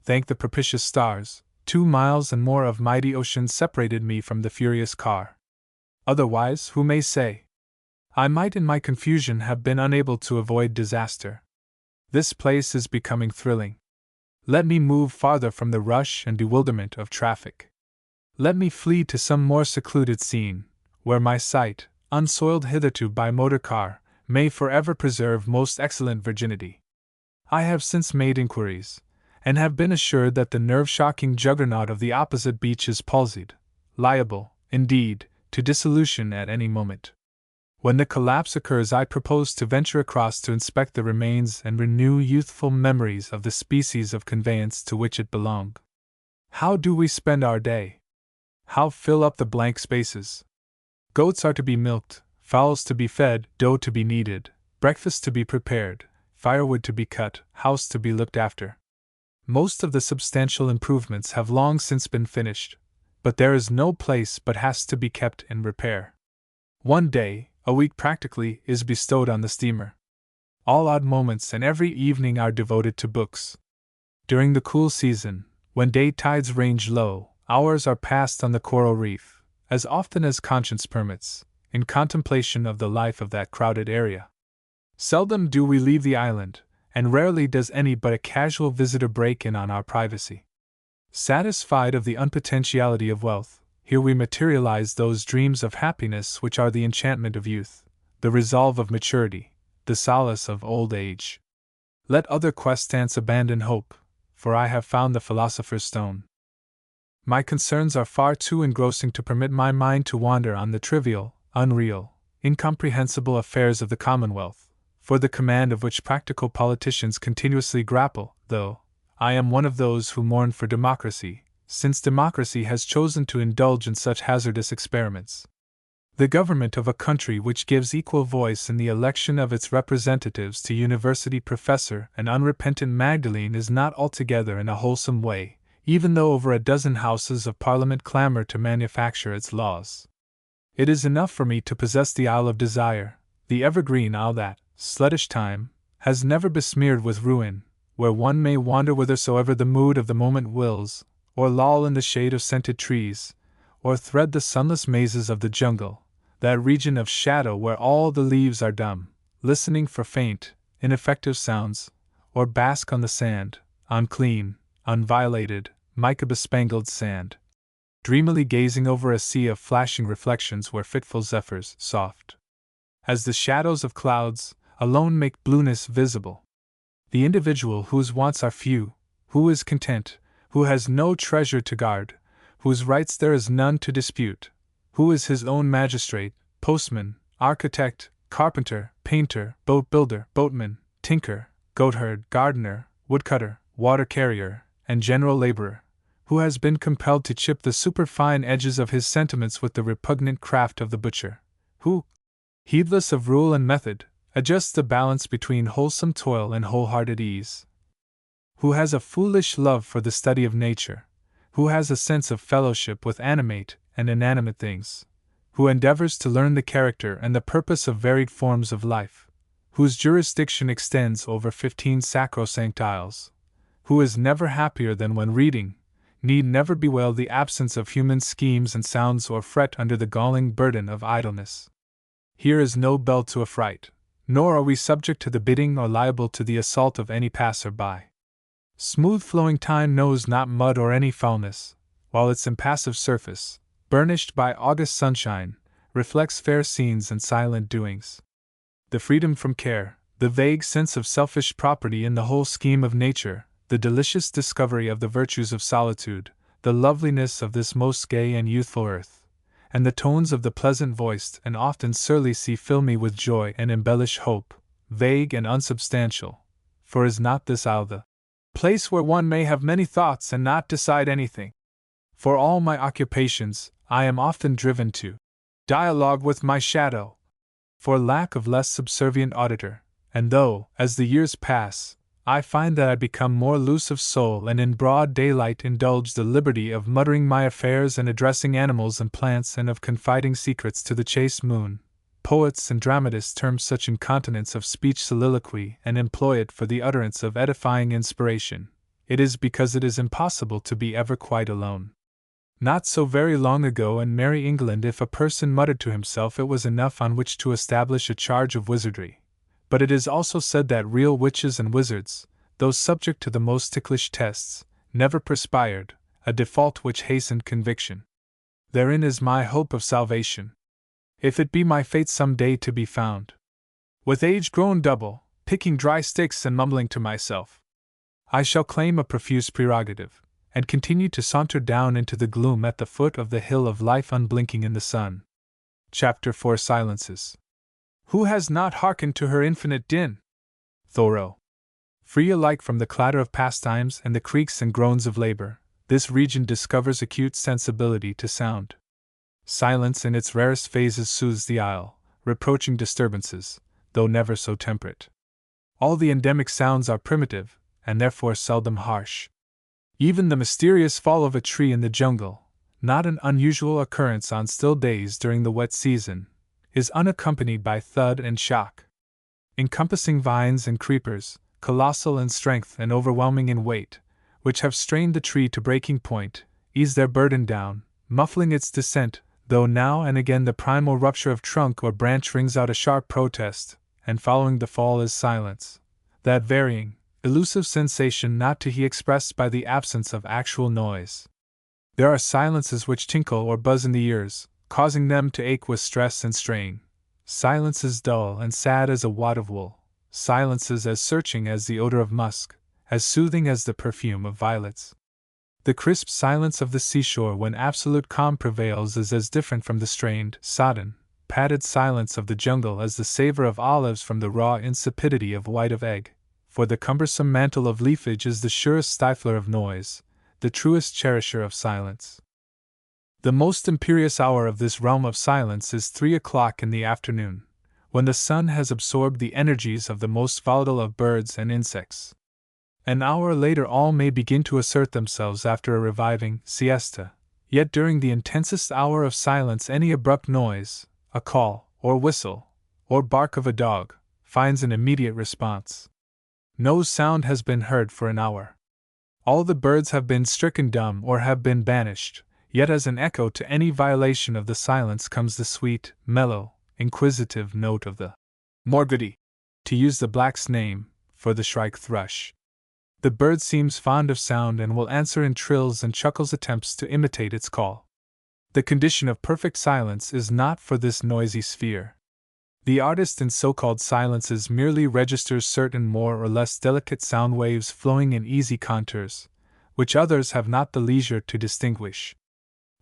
Thank the propitious stars, 2 miles and more of mighty ocean separated me from the furious car. Otherwise, who may say? I might in my confusion have been unable to avoid disaster. This place is becoming thrilling. Let me move farther from the rush and bewilderment of traffic. Let me flee to some more secluded scene, where my sight, unsoiled hitherto by motor car, may forever preserve most excellent virginity. I have since made inquiries, and have been assured that the nerve-shocking juggernaut of the opposite beach is palsied, liable, indeed, to dissolution at any moment. When the collapse occurs, I propose to venture across to inspect the remains and renew youthful memories of the species of conveyance to which it belonged. How do we spend our day? How fill up the blank spaces? Goats are to be milked, fowls to be fed, dough to be kneaded, breakfast to be prepared, firewood to be cut, house to be looked after. Most of the substantial improvements have long since been finished, but there is no place but has to be kept in repair. One day, a week practically, is bestowed on the steamer. All odd moments and every evening are devoted to books. During the cool season, when day tides range low, hours are passed on the coral reef, as often as conscience permits, in contemplation of the life of that crowded area. Seldom do we leave the island, and rarely does any but a casual visitor break in on our privacy. Satisfied of the unpotentiality of wealth, here we materialize those dreams of happiness which are the enchantment of youth, the resolve of maturity, the solace of old age. Let other questants abandon hope, for I have found the philosopher's stone. My concerns are far too engrossing to permit my mind to wander on the trivial, unreal, incomprehensible affairs of the Commonwealth, for the command of which practical politicians continuously grapple, though I am one of those who mourn for democracy, since democracy has chosen to indulge in such hazardous experiments. The government of a country which gives equal voice in the election of its representatives to university professor and unrepentant Magdalene is not altogether in a wholesome way, even though over a dozen houses of Parliament clamor to manufacture its laws. It is enough for me to possess the Isle of Desire, the evergreen isle that, sluggish time, has never besmeared with ruin, where one may wander whithersoever the mood of the moment wills, or loll in the shade of scented trees, or thread the sunless mazes of the jungle, that region of shadow where all the leaves are dumb, listening for faint, ineffective sounds, or bask on the sand, on clean, unviolated, mica-bespangled sand, dreamily gazing over a sea of flashing reflections where fitful zephyrs, soft as the shadows of clouds, alone make blueness visible. The individual whose wants are few, who is content, who has no treasure to guard, whose rights there is none to dispute, who is his own magistrate, postman, architect, carpenter, painter, boat builder, boatman, tinker, goatherd, gardener, woodcutter, water carrier, and general laborer, who has been compelled to chip the superfine edges of his sentiments with the repugnant craft of the butcher, who, heedless of rule and method, adjusts the balance between wholesome toil and wholehearted ease, who has a foolish love for the study of nature, who has a sense of fellowship with animate and inanimate things, who endeavors to learn the character and the purpose of varied forms of life, whose jurisdiction extends over 15 sacrosanct isles, who is never happier than when reading, need never bewail the absence of human schemes and sounds or fret under the galling burden of idleness. Here is no bell to affright, nor are we subject to the bidding or liable to the assault of any passer-by. Smooth-flowing time knows not mud or any foulness, while its impassive surface, burnished by August sunshine, reflects fair scenes and silent doings. The freedom from care, the vague sense of selfish property in the whole scheme of nature, the delicious discovery of the virtues of solitude, the loveliness of this most gay and youthful earth, and the tones of the pleasant-voiced and often surly sea fill me with joy and embellish hope, vague and unsubstantial, for is not this isle the place where one may have many thoughts and not decide anything? For all my occupations, I am often driven to dialogue with my shadow, for lack of less subservient auditor, and though, as the years pass, I find that I become more loose of soul and in broad daylight indulge the liberty of muttering my affairs and addressing animals and plants and of confiding secrets to the chaste moon, poets and dramatists term such incontinence of speech soliloquy and employ it for the utterance of edifying inspiration, it is because it is impossible to be ever quite alone. Not so very long ago in merry England if a person muttered to himself it was enough on which to establish a charge of wizardry. But it is also said that real witches and wizards, though subject to the most ticklish tests, never perspired, a default which hastened conviction. Therein is my hope of salvation, if it be my fate some day to be found. With age grown double, picking dry sticks and mumbling to myself, I shall claim a profuse prerogative, and continue to saunter down into the gloom at the foot of the hill of life unblinking in the sun. Chapter 4 Silences. Who has not hearkened to her infinite din? Thoreau. Free alike from the clatter of pastimes and the creaks and groans of labor, this region discovers acute sensibility to sound. Silence in its rarest phases soothes the isle, reproaching disturbances, though never so temperate. All the endemic sounds are primitive, and therefore seldom harsh. Even the mysterious fall of a tree in the jungle, not an unusual occurrence on still days during the wet season, is unaccompanied by thud and shock. Encompassing vines and creepers, colossal in strength and overwhelming in weight, which have strained the tree to breaking point, ease their burden down, muffling its descent, though now and again the primal rupture of trunk or branch rings out a sharp protest, and following the fall is silence, that varying, elusive sensation not to be expressed by the absence of actual noise. There are silences which tinkle or buzz in the ears, causing them to ache with stress and strain, silences dull and sad as a wad of wool, silences as searching as the odor of musk, as soothing as the perfume of violets. The crisp silence of the seashore when absolute calm prevails is as different from the strained, sodden, padded silence of the jungle as the savor of olives from the raw insipidity of white of egg, for the cumbersome mantle of leafage is the surest stifler of noise, the truest cherisher of silence. The most imperious hour of this realm of silence is 3 o'clock in the afternoon, when the sun has absorbed the energies of the most volatile of birds and insects. An hour later all may begin to assert themselves after a reviving siesta, yet during the intensest hour of silence any abrupt noise, a call, or whistle, or bark of a dog, finds an immediate response. No sound has been heard for an hour. All the birds have been stricken dumb or have been banished, yet as an echo to any violation of the silence comes the sweet, mellow, inquisitive note of the morgody, to use the black's name, for the shrike thrush. The bird seems fond of sound and will answer in trills and chuckles attempts to imitate its call. The condition of perfect silence is not for this noisy sphere. The artist in so-called silences merely registers certain more or less delicate sound waves flowing in easy contours, which others have not the leisure to distinguish.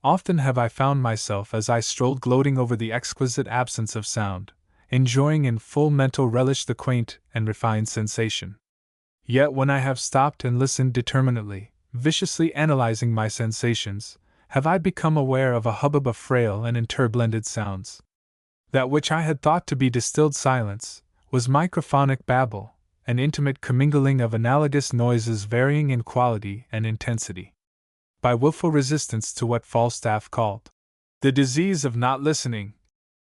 Often have I found myself as I strolled gloating over the exquisite absence of sound, enjoying in full mental relish the quaint and refined sensation. Yet when I have stopped and listened determinately, viciously analyzing my sensations, have I become aware of a hubbub of frail and interblended sounds. That which I had thought to be distilled silence was microphonic babble, an intimate commingling of analogous noises varying in quality and intensity. By willful resistance to what Falstaff called the disease of not listening,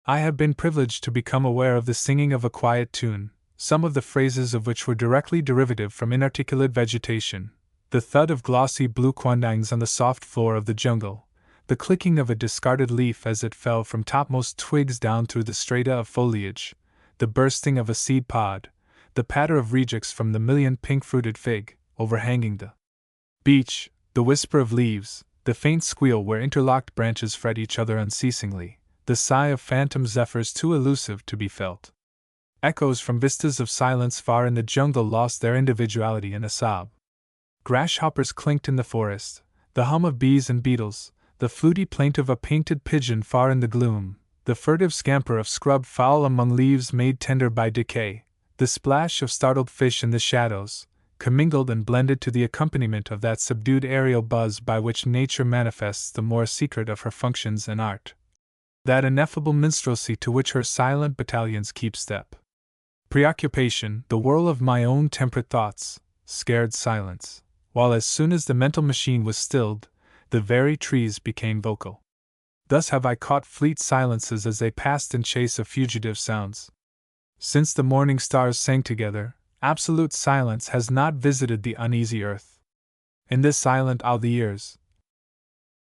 I have been privileged to become aware of the singing of a quiet tune, some of the phrases of which were directly derivative from inarticulate vegetation, the thud of glossy blue quandangs on the soft floor of the jungle, the clicking of a discarded leaf as it fell from topmost twigs down through the strata of foliage, the bursting of a seed pod, the patter of rejects from the million pink-fruited fig, overhanging the beach, the whisper of leaves, the faint squeal where interlocked branches fret each other unceasingly, the sigh of phantom zephyrs too elusive to be felt. Echoes from vistas of silence far in the jungle lost their individuality in a sob. Grasshoppers clinked in the forest, the hum of bees and beetles, the fluty plaint of a painted pigeon far in the gloom, the furtive scamper of scrubbed fowl among leaves made tender by decay, the splash of startled fish in the shadows, commingled and blended to the accompaniment of that subdued aerial buzz by which nature manifests the more secret of her functions and art, that ineffable minstrelsy to which her silent battalions keep step. Preoccupation, the whirl of my own temperate thoughts, scared silence, while as soon as the mental machine was stilled, the very trees became vocal. Thus have I caught fleet silences as they passed in chase of fugitive sounds. Since the morning stars sang together, absolute silence has not visited the uneasy earth. In this silent hour the ears,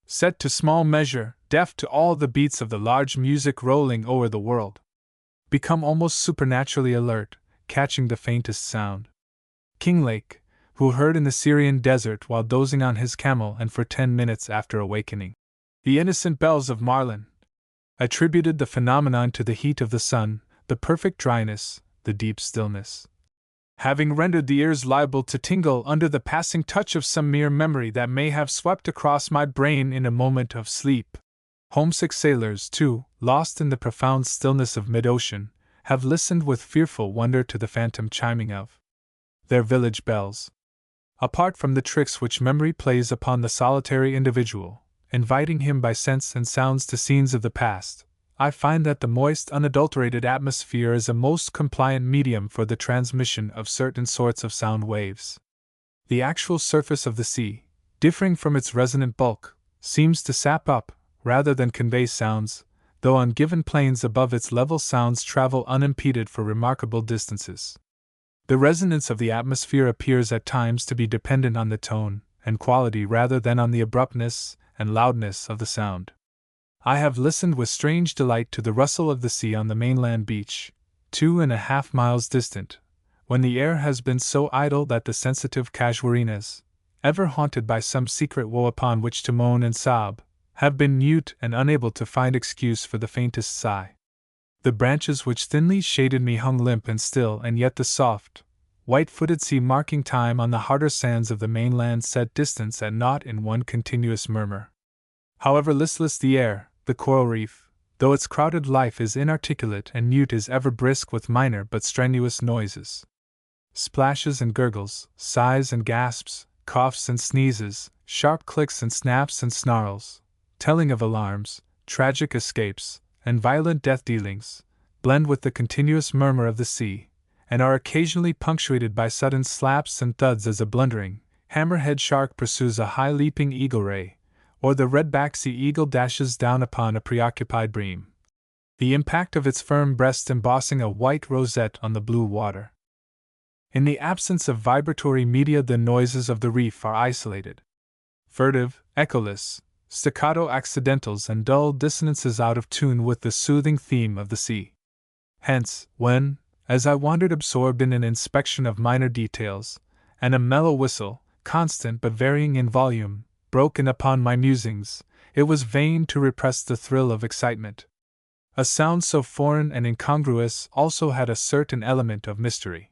set to small measure, deaf to all the beats of the large music rolling o'er the world, become almost supernaturally alert, catching the faintest sound. Kinglake, who heard in the Syrian desert while dozing on his camel and for 10 minutes after awakening the innocent bells of Marlin, attributed the phenomenon to the heat of the sun, the perfect dryness, the deep stillness, having rendered the ears liable to tingle under the passing touch of some mere memory that may have swept across my brain in a moment of sleep. Homesick sailors, too, lost in the profound stillness of mid-ocean, have listened with fearful wonder to the phantom chiming of their village bells. Apart from the tricks which memory plays upon the solitary individual, inviting him by scents and sounds to scenes of the past, I find that the moist, unadulterated atmosphere is a most compliant medium for the transmission of certain sorts of sound waves. The actual surface of the sea, differing from its resonant bulk, seems to sap up, rather than convey sounds, though on given plains above its level sounds travel unimpeded for remarkable distances. The resonance of the atmosphere appears at times to be dependent on the tone and quality rather than on the abruptness and loudness of the sound. I have listened with strange delight to the rustle of the sea on the mainland beach, 2.5 miles distant, when the air has been so idle that the sensitive casuarinas, ever haunted by some secret woe upon which to moan and sob, have been mute and unable to find excuse for the faintest sigh. The branches which thinly shaded me hung limp and still, and yet the soft, white-footed sea marking time on the harder sands of the mainland set distance at naught in one continuous murmur. However listless the air, the coral reef, though its crowded life is inarticulate and mute, is ever brisk with minor but strenuous noises. Splashes and gurgles, sighs and gasps, coughs and sneezes, sharp clicks and snaps and snarls, telling of alarms, tragic escapes, and violent death-dealings, blend with the continuous murmur of the sea, and are occasionally punctuated by sudden slaps and thuds as a blundering, hammerhead shark pursues a high-leaping eagle ray, or the red-backed sea eagle dashes down upon a preoccupied bream, the impact of its firm breast embossing a white rosette on the blue water. In the absence of vibratory media, the noises of the reef are isolated, furtive, echoless, staccato accidentals and dull dissonances out of tune with the soothing theme of the sea. Hence, when, as I wandered absorbed in an inspection of minor details, and a mellow whistle, constant but varying in volume, broke in upon my musings, it was vain to repress the thrill of excitement. A sound so foreign and incongruous also had a certain element of mystery.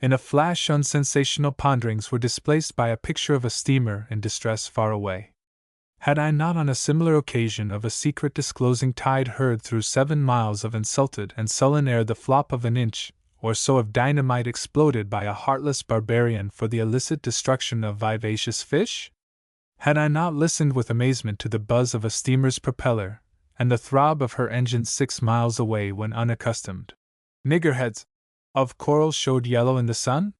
In a flash, unsensational ponderings were displaced by a picture of a steamer in distress far away. Had I not on a similar occasion of a secret disclosing tide heard through 7 miles of insulted and sullen air the flop of an inch or so of dynamite exploded by a heartless barbarian for the illicit destruction of vivacious fish? Had I not listened with amazement to the buzz of a steamer's propeller and the throb of her engines 6 miles away when unaccustomed niggerheads of coral showed yellow in the sun?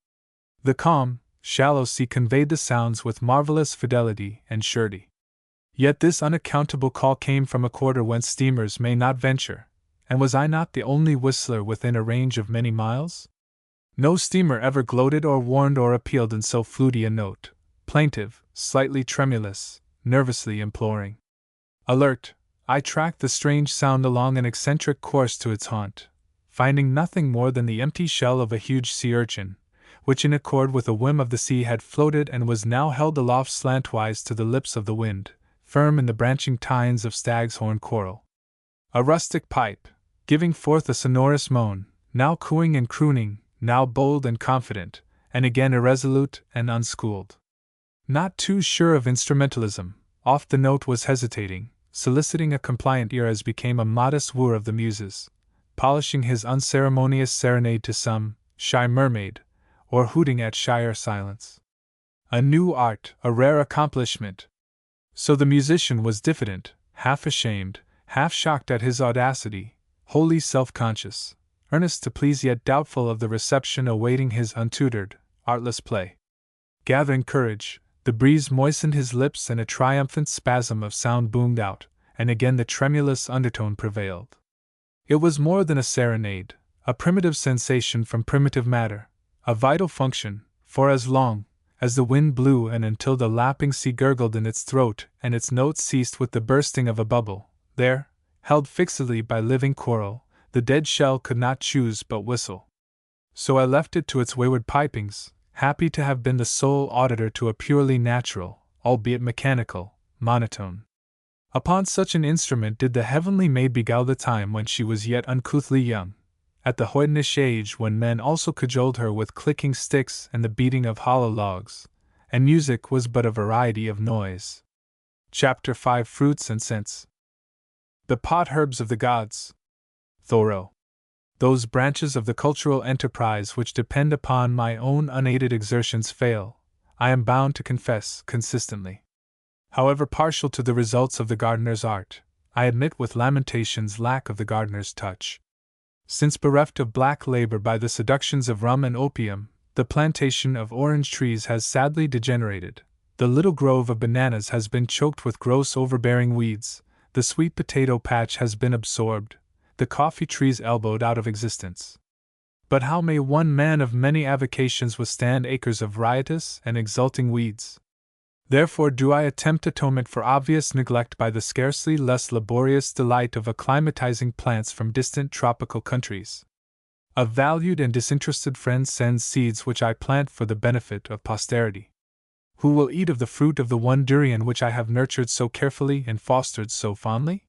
The calm, shallow sea conveyed the sounds with marvelous fidelity and surety. Yet this unaccountable call came from a quarter whence steamers may not venture, and was I not the only whistler within a range of many miles? No steamer ever gloated or warned or appealed in so fluty a note, plaintive, slightly tremulous, nervously imploring. Alert, I tracked the strange sound along an eccentric course to its haunt, finding nothing more than the empty shell of a huge sea urchin, which in accord with a whim of the sea had floated and was now held aloft slantwise to the lips of the wind, firm in the branching tines of stag's horn coral. A rustic pipe, giving forth a sonorous moan, now cooing and crooning, now bold and confident, and again irresolute and unschooled. Not too sure of instrumentalism, oft the note was hesitating, soliciting a compliant ear as became a modest wooer of the muses, polishing his unceremonious serenade to some shy mermaid, or hooting at shyer silence. A new art, a rare accomplishment. So the musician was diffident, half ashamed, half shocked at his audacity, wholly self-conscious, earnest to please yet doubtful of the reception awaiting his untutored, artless play. Gathering courage, the breeze moistened his lips and a triumphant spasm of sound boomed out, and again the tremulous undertone prevailed. It was more than a serenade, a primitive sensation from primitive matter, a vital function, for as long as the wind blew and until the lapping sea gurgled in its throat and its notes ceased with the bursting of a bubble, there, held fixedly by living coral, the dead shell could not choose but whistle. So I left it to its wayward pipings, happy to have been the sole auditor to a purely natural, albeit mechanical, monotone. Upon such an instrument did the heavenly maid beguile the time when she was yet uncouthly young, at the hoydenish age when men also cajoled her with clicking sticks and the beating of hollow logs, and music was but a variety of noise. Chapter 5 Fruits and Scents. The pot herbs of the gods. Thoreau. Those branches of the cultural enterprise which depend upon my own unaided exertions fail, I am bound to confess, consistently. However partial to the results of the gardener's art, I admit with lamentations lack of the gardener's touch. Since bereft of black labor by the seductions of rum and opium, the plantation of orange trees has sadly degenerated, the little grove of bananas has been choked with gross overbearing weeds, the sweet potato patch has been absorbed, the coffee trees elbowed out of existence. But how may one man of many avocations withstand acres of riotous and exulting weeds? Therefore do I attempt atonement for obvious neglect by the scarcely less laborious delight of acclimatizing plants from distant tropical countries. A valued and disinterested friend sends seeds which I plant for the benefit of posterity. Who will eat of the fruit of the one durian which I have nurtured so carefully and fostered so fondly?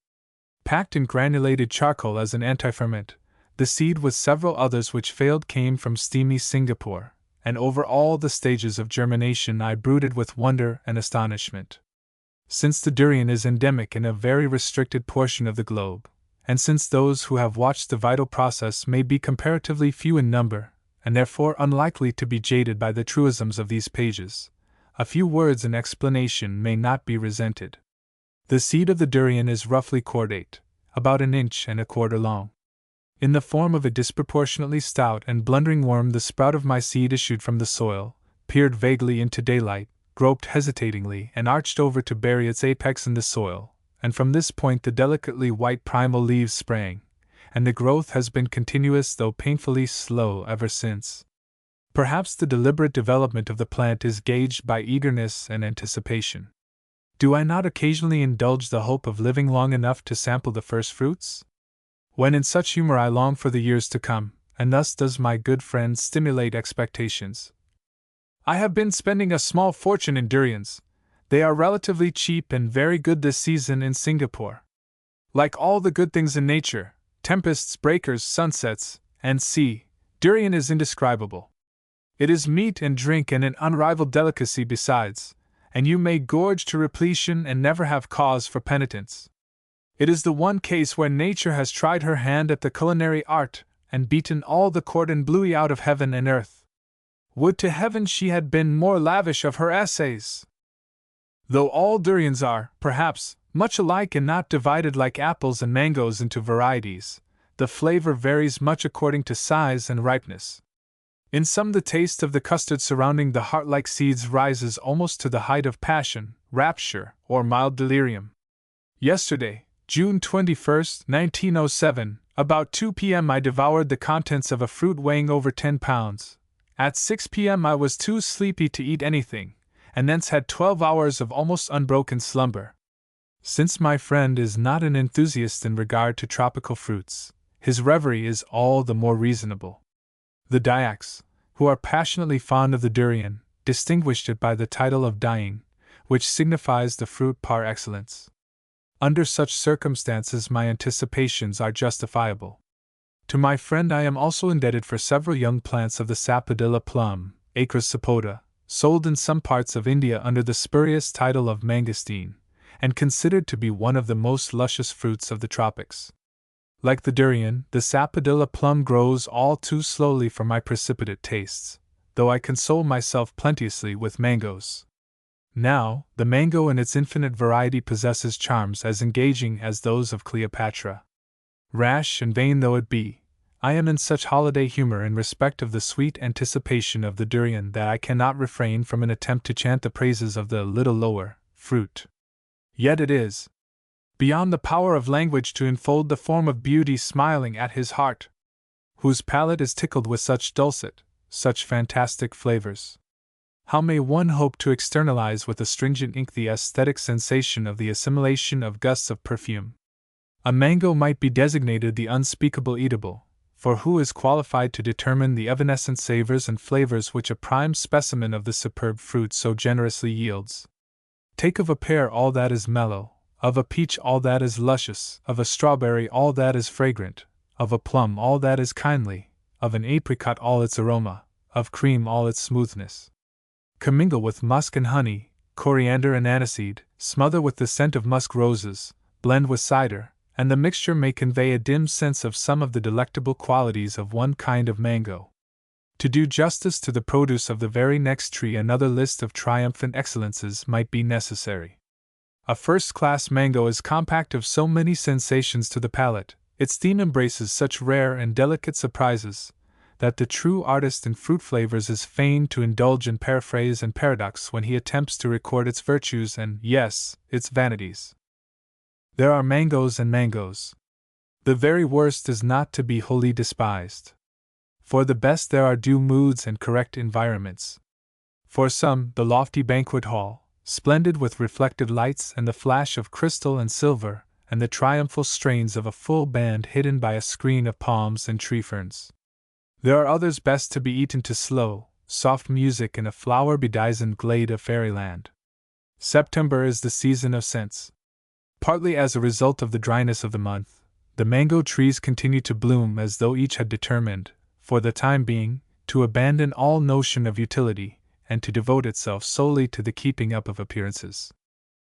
packed in granulated charcoal as an antiferment. The seed with several others which failed came from steamy Singapore, and over all the stages of germination I brooded with wonder and astonishment. Since the durian is endemic in a very restricted portion of the globe, and since those who have watched the vital process may be comparatively few in number, and therefore unlikely to be jaded by the truisms of these pages, a few words in explanation may not be resented. The seed of the durian is roughly cordate, about 1.25 inches long. In the form of a disproportionately stout and blundering worm, the sprout of my seed issued from the soil, peered vaguely into daylight, groped hesitatingly, and arched over to bury its apex in the soil, and from this point the delicately white primal leaves sprang, and the growth has been continuous though painfully slow ever since. Perhaps the deliberate development of the plant is gauged by eagerness and anticipation. Do I not occasionally indulge the hope of living long enough to sample the first fruits? When in such humor I long for the years to come, and thus does my good friend stimulate expectations. I have been spending a small fortune in durians. They are relatively cheap and very good this season in Singapore. Like all the good things in nature, tempests, breakers, sunsets, and sea, durian is indescribable. It is meat and drink and an unrivaled delicacy besides, and you may gorge to repletion and never have cause for penitence. It is the one case where nature has tried her hand at the culinary art and beaten all the cordon bleu out of heaven and earth. Would to heaven she had been more lavish of her essays! Though all durians are, perhaps, much alike and not divided like apples and mangoes into varieties, the flavor varies much according to size and ripeness. In some the taste of the custard surrounding the heart-like seeds rises almost to the height of passion, rapture, or mild delirium. Yesterday, June 21, 1907, about 2 p.m. I devoured the contents of a fruit weighing over 10 pounds. At 6 p.m. I was too sleepy to eat anything, and thence had 12 hours of almost unbroken slumber. Since my friend is not an enthusiast in regard to tropical fruits, his reverie is all the more reasonable. The Dyaks, who are passionately fond of the durian, distinguished it by the title of dying, which signifies the fruit par excellence. Under such circumstances my anticipations are justifiable. To my friend I am also indebted for several young plants of the sapodilla plum, Acres sapoda, sold in some parts of India under the spurious title of mangosteen, and considered to be one of the most luscious fruits of the tropics. Like the durian, the sapodilla plum grows all too slowly for my precipitate tastes, though I console myself plenteously with mangoes. Now, the mango in its infinite variety possesses charms as engaging as those of Cleopatra. Rash and vain though it be, I am in such holiday humor in respect of the sweet anticipation of the durian that I cannot refrain from an attempt to chant the praises of the little lower fruit. Yet it is beyond the power of language to enfold the form of beauty smiling at his heart, whose palate is tickled with such dulcet, such fantastic flavors. How may one hope to externalize with astringent ink the aesthetic sensation of the assimilation of gusts of perfume? A mango might be designated the unspeakable eatable, for who is qualified to determine the evanescent savors and flavors which a prime specimen of the superb fruit so generously yields? Take of a pear all that is mellow, of a peach all that is luscious, of a strawberry all that is fragrant, of a plum all that is kindly, of an apricot all its aroma, of cream all its smoothness. Commingle with musk and honey, coriander and aniseed, smother with the scent of musk roses, blend with cider, and the mixture may convey a dim sense of some of the delectable qualities of one kind of mango. To do justice to the produce of the very next tree, another list of triumphant excellences might be necessary. A first-class mango is compact of so many sensations to the palate, its theme embraces such rare and delicate surprises, that the true artist in fruit flavors is fain to indulge in paraphrase and paradox when he attempts to record its virtues and, yes, its vanities. There are mangoes and mangoes. The very worst is not to be wholly despised. For the best there are due moods and correct environments. For some, the lofty banquet hall, splendid with reflected lights and the flash of crystal and silver, and the triumphal strains of a full band hidden by a screen of palms and tree ferns. There are others best to be eaten to slow, soft music in a flower-bedizened glade of fairyland. September is the season of scents. Partly as a result of the dryness of the month, the mango trees continued to bloom as though each had determined, for the time being, to abandon all notion of utility, and to devote itself solely to the keeping up of appearances.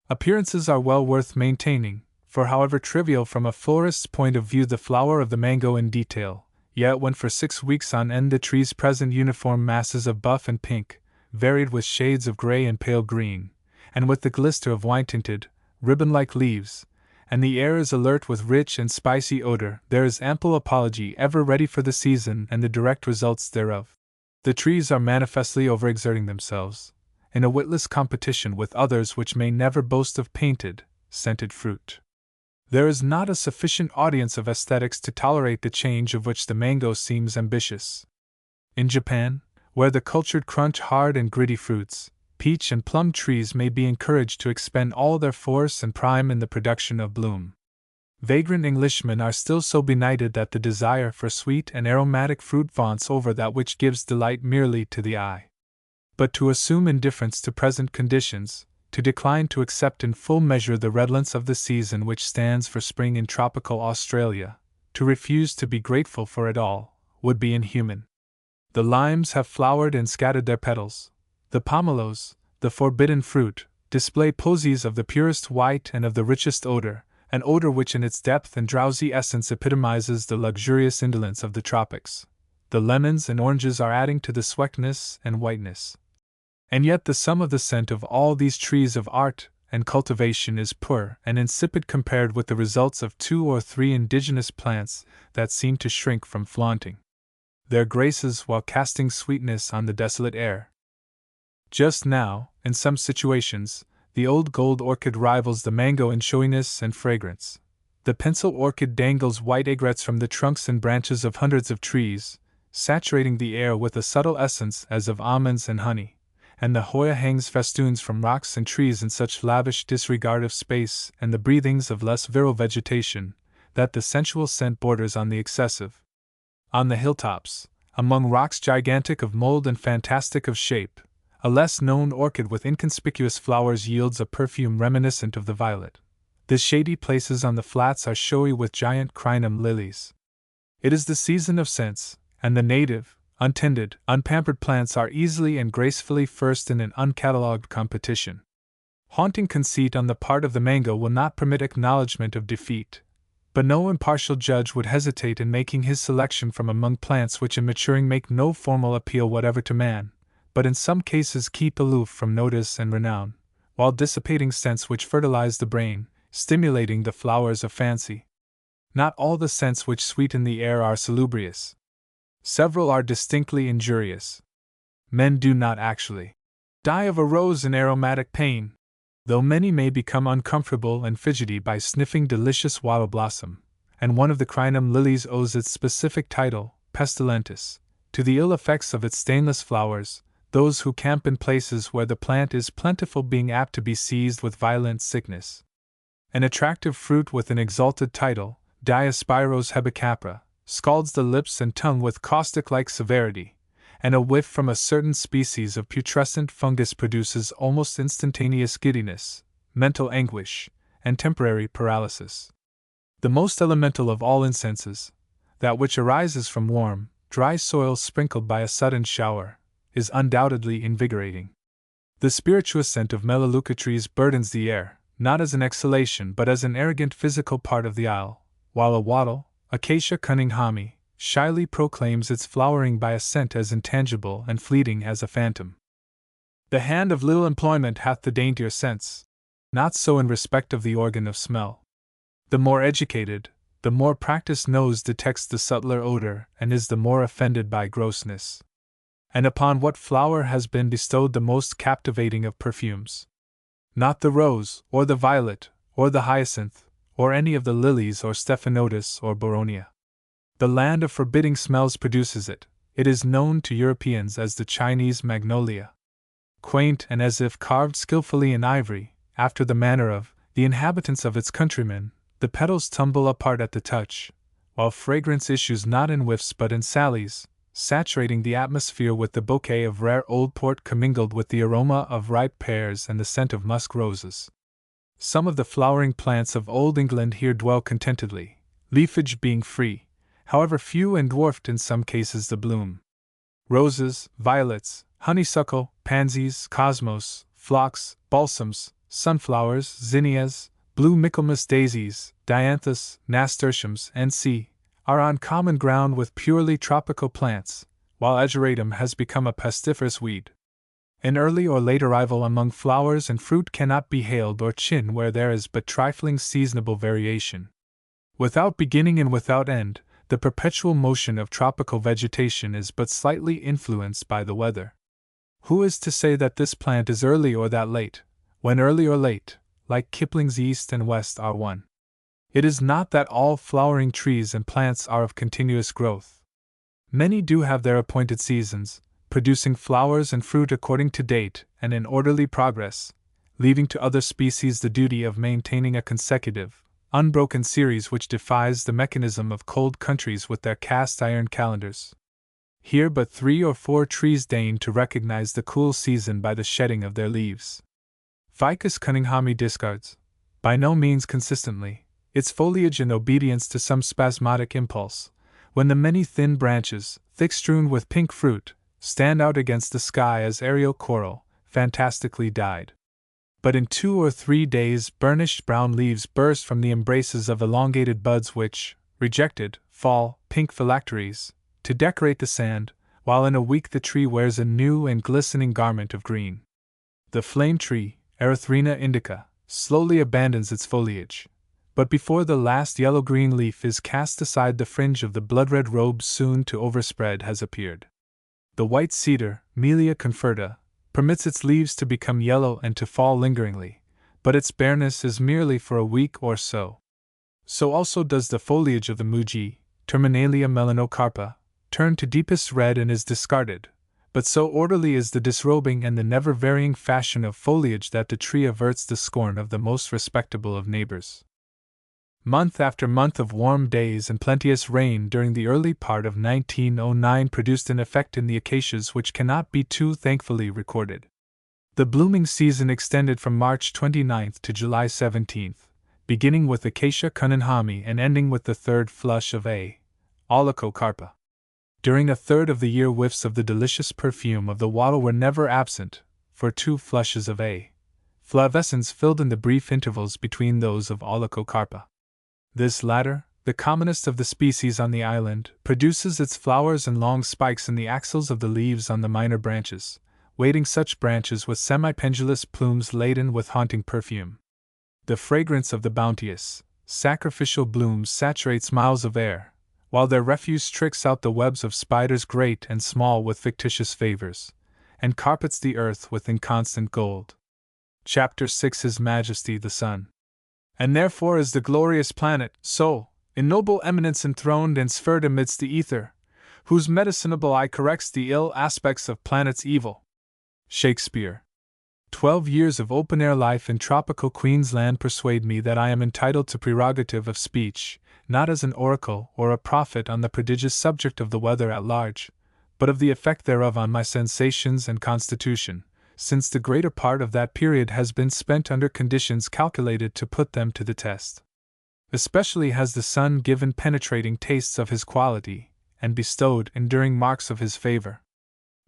Appearances are well worth maintaining, for however trivial from a florist's point of view the flower of the mango in detail, yet when for 6 weeks on end the trees present uniform masses of buff and pink, varied with shades of gray and pale green, and with the glister of wine-tinted, ribbon-like leaves, and the air is alert with rich and spicy odor, there is ample apology ever ready for the season and the direct results thereof. The trees are manifestly overexerting themselves, in a witless competition with others which may never boast of painted, scented fruit. There is not a sufficient audience of aesthetics to tolerate the change of which the mango seems ambitious. In Japan, where the cultured crunch hard and gritty fruits, peach and plum trees may be encouraged to expend all their force and prime in the production of bloom. Vagrant Englishmen are still so benighted that the desire for sweet and aromatic fruit vaunts over that which gives delight merely to the eye. But to assume indifference to present conditions, to decline to accept in full measure the redolence of the season which stands for spring in tropical Australia, to refuse to be grateful for it all, would be inhuman. The limes have flowered and scattered their petals. The pomelos, the forbidden fruit, display posies of the purest white and of the richest odor, an odor which in its depth and drowsy essence epitomizes the luxurious indolence of the tropics. The lemons and oranges are adding to the sweetness and whiteness. And yet the sum of the scent of all these trees of art and cultivation is poor and insipid compared with the results of 2 or 3 indigenous plants that seem to shrink from flaunting their graces while casting sweetness on the desolate air. Just now, in some situations, the old gold orchid rivals the mango in showiness and fragrance. The pencil orchid dangles white aigrettes from the trunks and branches of hundreds of trees, saturating the air with a subtle essence as of almonds and honey, and the Hoya hangs festoons from rocks and trees in such lavish disregard of space and the breathings of less virile vegetation, that the sensual scent borders on the excessive. On the hilltops, among rocks gigantic of mold and fantastic of shape, a less known orchid with inconspicuous flowers yields a perfume reminiscent of the violet. The shady places on the flats are showy with giant crinum lilies. It is the season of scents, and the native, untended, unpampered plants are easily and gracefully first in an uncatalogued competition. Haunting conceit on the part of the mango will not permit acknowledgment of defeat, but no impartial judge would hesitate in making his selection from among plants which in maturing make no formal appeal whatever to man, but in some cases keep aloof from notice and renown, while dissipating scents which fertilize the brain, stimulating the flowers of fancy. Not all the scents which sweeten the air are salubrious. Several are distinctly injurious. Men do not actually die of a rose in aromatic pain, though many may become uncomfortable and fidgety by sniffing delicious wattle blossom, and one of the crinum lilies owes its specific title, pestilentis, to the ill effects of its stainless flowers, those who camp in places where the plant is plentiful being apt to be seized with violent sickness. An attractive fruit with an exalted title, Diospyros hebecapra, scalds the lips and tongue with caustic-like severity, and a whiff from a certain species of putrescent fungus produces almost instantaneous giddiness, mental anguish, and temporary paralysis. The most elemental of all incenses, that which arises from warm, dry soil sprinkled by a sudden shower, is undoubtedly invigorating. The spirituous scent of melaleuca trees burdens the air, not as an exhalation but as an arrogant physical part of the isle, while a wattle, Acacia cunninghami, shyly proclaims its flowering by a scent as intangible and fleeting as a phantom. The hand of little employment hath the daintier sense. Not so in respect of the organ of smell. The more educated, the more practiced nose detects the subtler odor and is the more offended by grossness. And upon what flower has been bestowed the most captivating of perfumes? Not the rose, or the violet, or the hyacinth, or any of the lilies or stephanotis or boronia. The land of forbidding smells produces it. It is known to Europeans as the Chinese magnolia. Quaint and as if carved skillfully in ivory, after the manner of the inhabitants of its countrymen, the petals tumble apart at the touch, while fragrance issues not in whiffs but in sallies, saturating the atmosphere with the bouquet of rare old port commingled with the aroma of ripe pears and the scent of musk roses. Some of the flowering plants of Old England here dwell contentedly, leafage being free, however few and dwarfed in some cases the bloom. Roses, violets, honeysuckle, pansies, cosmos, phlox, balsams, sunflowers, zinnias, blue Michaelmas daisies, dianthus, nasturtiums, and c. are on common ground with purely tropical plants, while ageratum has become a pestiferous weed. An early or late arrival among flowers and fruit cannot be hailed or chin where there is but trifling seasonable variation. Without beginning and without end, the perpetual motion of tropical vegetation is but slightly influenced by the weather. Who is to say that this plant is early or that late, when early or late, like Kipling's East and West, are one? It is not that all flowering trees and plants are of continuous growth. Many do have their appointed seasons, producing flowers and fruit according to date and in orderly progress, leaving to other species the duty of maintaining a consecutive, unbroken series which defies the mechanism of cold countries with their cast-iron calendars. Here but 3 or 4 trees deign to recognize the cool season by the shedding of their leaves. Ficus Cunninghami discards, by no means consistently, its foliage in obedience to some spasmodic impulse, when the many thin branches, thick strewn with pink fruit, stand out against the sky as aerial coral, fantastically dyed. But in 2 or 3 days burnished brown leaves burst from the embraces of elongated buds which, rejected, fall, pink phylacteries, to decorate the sand, while in a week the tree wears a new and glistening garment of green. The flame tree, Erythrina indica, slowly abandons its foliage, but before the last yellow-green leaf is cast aside the fringe of the blood-red robe soon to overspread has appeared. The white cedar, Melia conferta, permits its leaves to become yellow and to fall lingeringly, but its bareness is merely for a week or so. So also does the foliage of the muji, Terminalia melanocarpa, turn to deepest red and is discarded, but so orderly is the disrobing and the never-varying fashion of foliage that the tree averts the scorn of the most respectable of neighbors. Month after month of warm days and plenteous rain during the early part of 1909 produced an effect in the acacias which cannot be too thankfully recorded. The blooming season extended from March 29 to July 17, beginning with Acacia Cunninghami and ending with the third flush of A. Aulicocarpa. During a third of the year whiffs of the delicious perfume of the wattle were never absent, for 2 flushes of A. flavescens filled in the brief intervals between those of Aulicocarpa. This latter, the commonest of the species on the island, produces its flowers and long spikes in the axils of the leaves on the minor branches, weighting such branches with semi-pendulous plumes laden with haunting perfume. The fragrance of the bounteous, sacrificial blooms saturates miles of air, while their refuse tricks out the webs of spiders great and small with fictitious favors, and carpets the earth with inconstant gold. Chapter 6 His Majesty the Sun. And therefore is the glorious planet, so, in noble eminence enthroned and sphered amidst the ether, whose medicinable eye corrects the ill aspects of planets evil. Shakespeare. 12 years of open-air life in tropical Queensland persuade me that I am entitled to prerogative of speech, not as an oracle or a prophet on the prodigious subject of the weather at large, but of the effect thereof on my sensations and constitution, since the greater part of that period has been spent under conditions calculated to put them to the test. Especially has the sun given penetrating tastes of his quality, and bestowed enduring marks of his favor.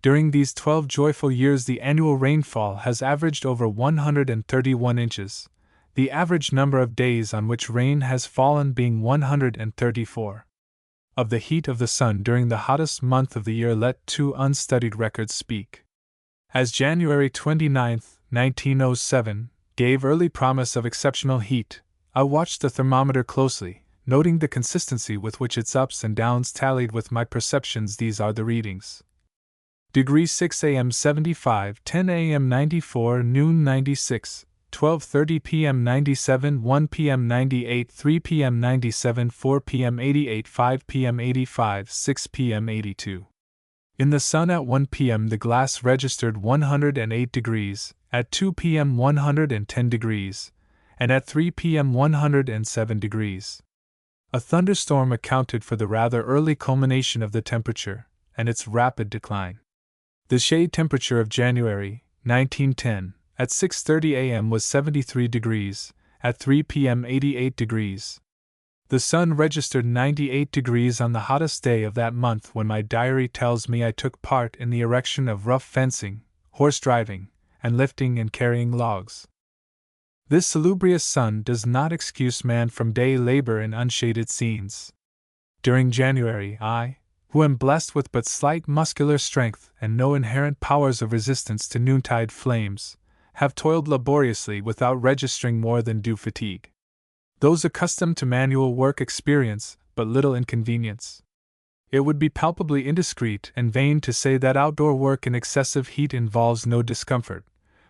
During these 12 joyful years the annual rainfall has averaged over 131 inches, the average number of days on which rain has fallen being 134. Of the heat of the sun during the hottest month of the year let 2 unstudied records speak. As January 29, 1907, gave early promise of exceptional heat, I watched the thermometer closely, noting the consistency with which its ups and downs tallied with my perceptions. These are the readings. Degree 6 a.m. 75, 10 a.m. 94, noon 96, 12:30 p.m. 97, 1 p.m. 98, 3 p.m. 97, 4 p.m. 88, 5 p.m. 85, 6 p.m. 82. In the sun at 1 p.m. the glass registered 108 degrees, at 2 p.m. 110 degrees, and at 3 p.m. 107 degrees. A thunderstorm accounted for the rather early culmination of the temperature, and its rapid decline. The shade temperature of January, 1910, at 6:30 a.m. was 73 degrees, at 3 p.m. 88 degrees. The sun registered 98 degrees on the hottest day of that month when my diary tells me I took part in the erection of rough fencing, horse driving, and lifting and carrying logs. This salubrious sun does not excuse man from day labor in unshaded scenes. During January, I, who am blessed with but slight muscular strength and no inherent powers of resistance to noontide flames, have toiled laboriously without registering more than due fatigue. Those accustomed to manual work experience but little inconvenience. It would be palpably indiscreet and vain to say that outdoor work in excessive heat involves no discomfort,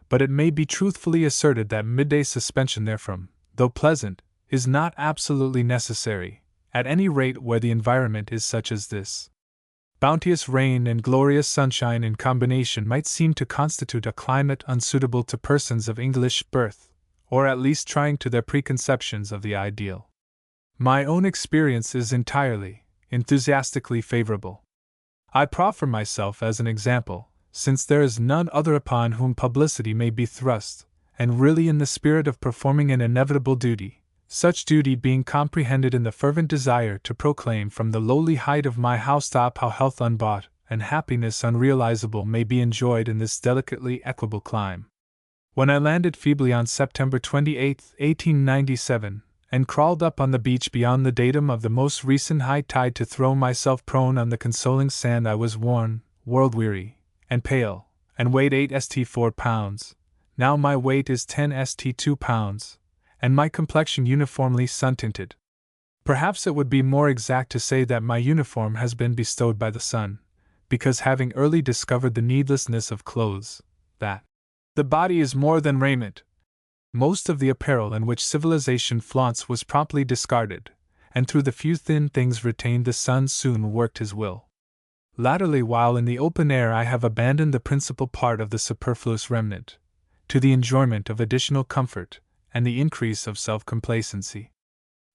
but it may be truthfully asserted that midday suspension therefrom, though pleasant, is not absolutely necessary, at any rate where the environment is such as this. Bounteous rain and glorious sunshine in combination might seem to constitute a climate unsuitable to persons of English birth, or at least trying to their preconceptions of the ideal. My own experience is entirely, enthusiastically favorable. I proffer myself as an example, since there is none other upon whom publicity may be thrust, and really in the spirit of performing an inevitable duty, such duty being comprehended in the fervent desire to proclaim from the lowly height of my housetop how health unbought and happiness unrealizable may be enjoyed in this delicately equable clime. When I landed feebly on September 28, 1897, and crawled up on the beach beyond the datum of the most recent high tide to throw myself prone on the consoling sand, I was worn, world-weary, and pale, and weighed 8 st 4 pounds. Now my weight is 10 st 2 pounds, and my complexion uniformly sun-tinted. Perhaps it would be more exact to say that my uniform has been bestowed by the sun, because having early discovered the needlessness of clothes, that the body is more than raiment, most of the apparel in which civilization flaunts was promptly discarded, and through the few thin things retained the sun soon worked his will. Latterly, while in the open air, I have abandoned the principal part of the superfluous remnant, to the enjoyment of additional comfort and the increase of self-complacency.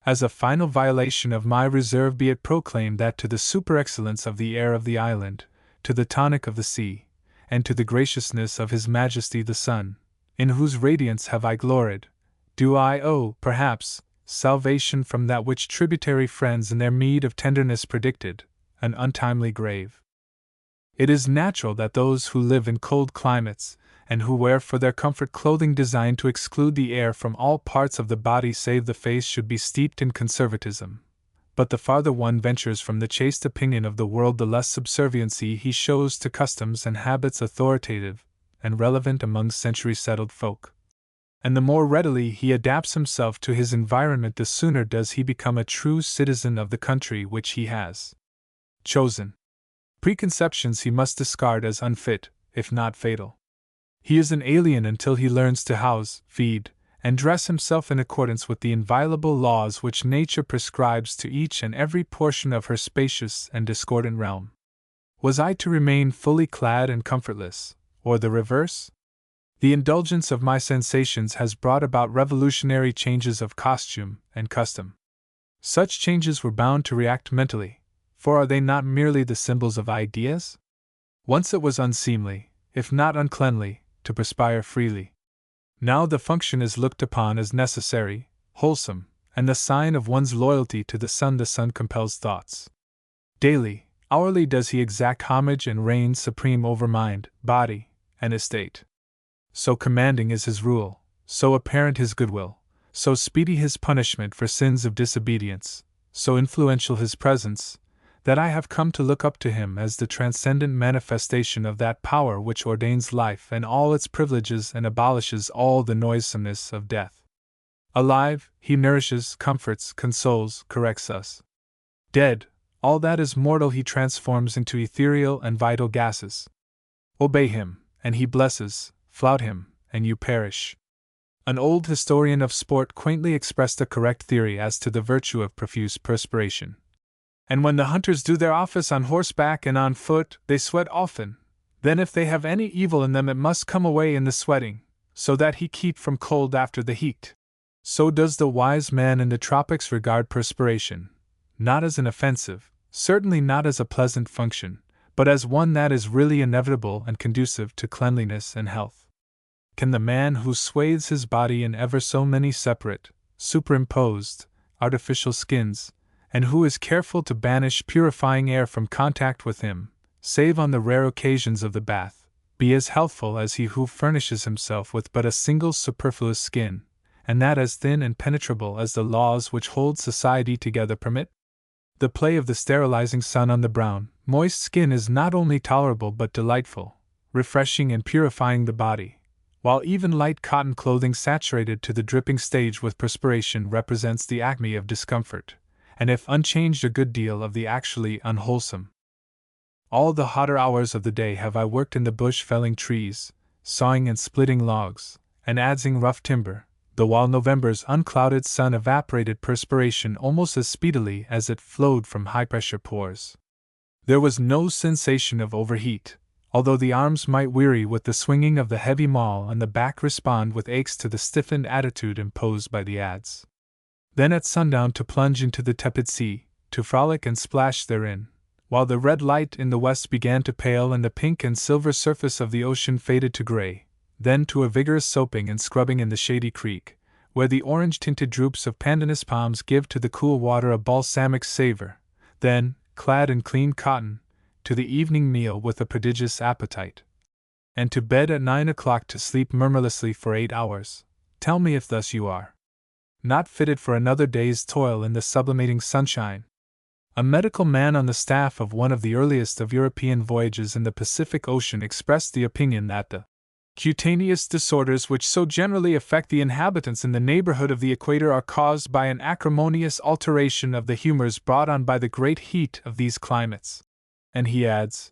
As a final violation of my reserve be it proclaimed that to the super-excellence of the air of the island, to the tonic of the sea, and to the graciousness of His Majesty the Sun, in whose radiance have I gloried, do I owe, perhaps, salvation from that which tributary friends in their meed of tenderness predicted, an untimely grave. It is natural that those who live in cold climates, and who wear for their comfort clothing designed to exclude the air from all parts of the body save the face, should be steeped in conservatism. But the farther one ventures from the chaste opinion of the world, the less subserviency he shows to customs and habits authoritative and relevant among century-settled folk. And the more readily he adapts himself to his environment, the sooner does he become a true citizen of the country which he has chosen. Preconceptions he must discard as unfit, if not fatal. He is an alien until he learns to house, feed, and dress himself in accordance with the inviolable laws which nature prescribes to each and every portion of her spacious and discordant realm. Was I to remain fully clad and comfortless, or the reverse? The indulgence of my sensations has brought about revolutionary changes of costume and custom. Such changes were bound to react mentally, for are they not merely the symbols of ideas? Once it was unseemly, if not uncleanly, to perspire freely. Now the function is looked upon as necessary, wholesome, and the sign of one's loyalty to the sun. The sun compels thoughts. Daily, hourly does he exact homage and reign supreme over mind, body, and estate. So commanding is his rule, so apparent his goodwill, so speedy his punishment for sins of disobedience, so influential his presence, that I have come to look up to him as the transcendent manifestation of that power which ordains life and all its privileges and abolishes all the noisomeness of death. Alive, he nourishes, comforts, consoles, corrects us. Dead, all that is mortal he transforms into ethereal and vital gases. Obey him, and he blesses; flout him, and you perish. An old historian of sport quaintly expressed a correct theory as to the virtue of profuse perspiration. And when the hunters do their office on horseback and on foot, they sweat often. Then if they have any evil in them, it must come away in the sweating, so that he keep from cold after the heat. So does the wise man in the tropics regard perspiration, not as an offensive, certainly not as a pleasant function, but as one that is really inevitable and conducive to cleanliness and health. can the man who swathes his body in ever so many separate, superimposed, artificial skins, and who is careful to banish purifying air from contact with him, save on the rare occasions of the bath, be as healthful as he who furnishes himself with but a single superfluous skin, and that as thin and penetrable as the laws which hold society together permit? The play of the sterilizing sun on the brown, moist skin is not only tolerable but delightful, refreshing and purifying the body, while even light cotton clothing saturated to the dripping stage with perspiration represents the acme of discomfort, and if unchanged a good deal of the actually unwholesome. All the hotter hours of the day have I worked in the bush felling trees, sawing and splitting logs, and adzing rough timber, though while November's unclouded sun evaporated perspiration almost as speedily as it flowed from high-pressure pores. There was no sensation of overheat, although the arms might weary with the swinging of the heavy maul and the back respond with aches to the stiffened attitude imposed by the adze. Then at sundown to plunge into the tepid sea, to frolic and splash therein, while the red light in the west began to pale and the pink and silver surface of the ocean faded to gray, then to a vigorous soaping and scrubbing in the shady creek, where the orange-tinted droops of pandanus palms give to the cool water a balsamic savor, then, clad in clean cotton, to the evening meal with a prodigious appetite, and to bed at 9 o'clock to sleep murmurlessly for 8 hours. Tell me if thus you are not fitted for another day's toil in the sublimating sunshine. A medical man on the staff of one of the earliest of European voyages in the Pacific Ocean expressed the opinion that the cutaneous disorders which so generally affect the inhabitants in the neighborhood of the equator are caused by an acrimonious alteration of the humors brought on by the great heat of these climates. And he adds,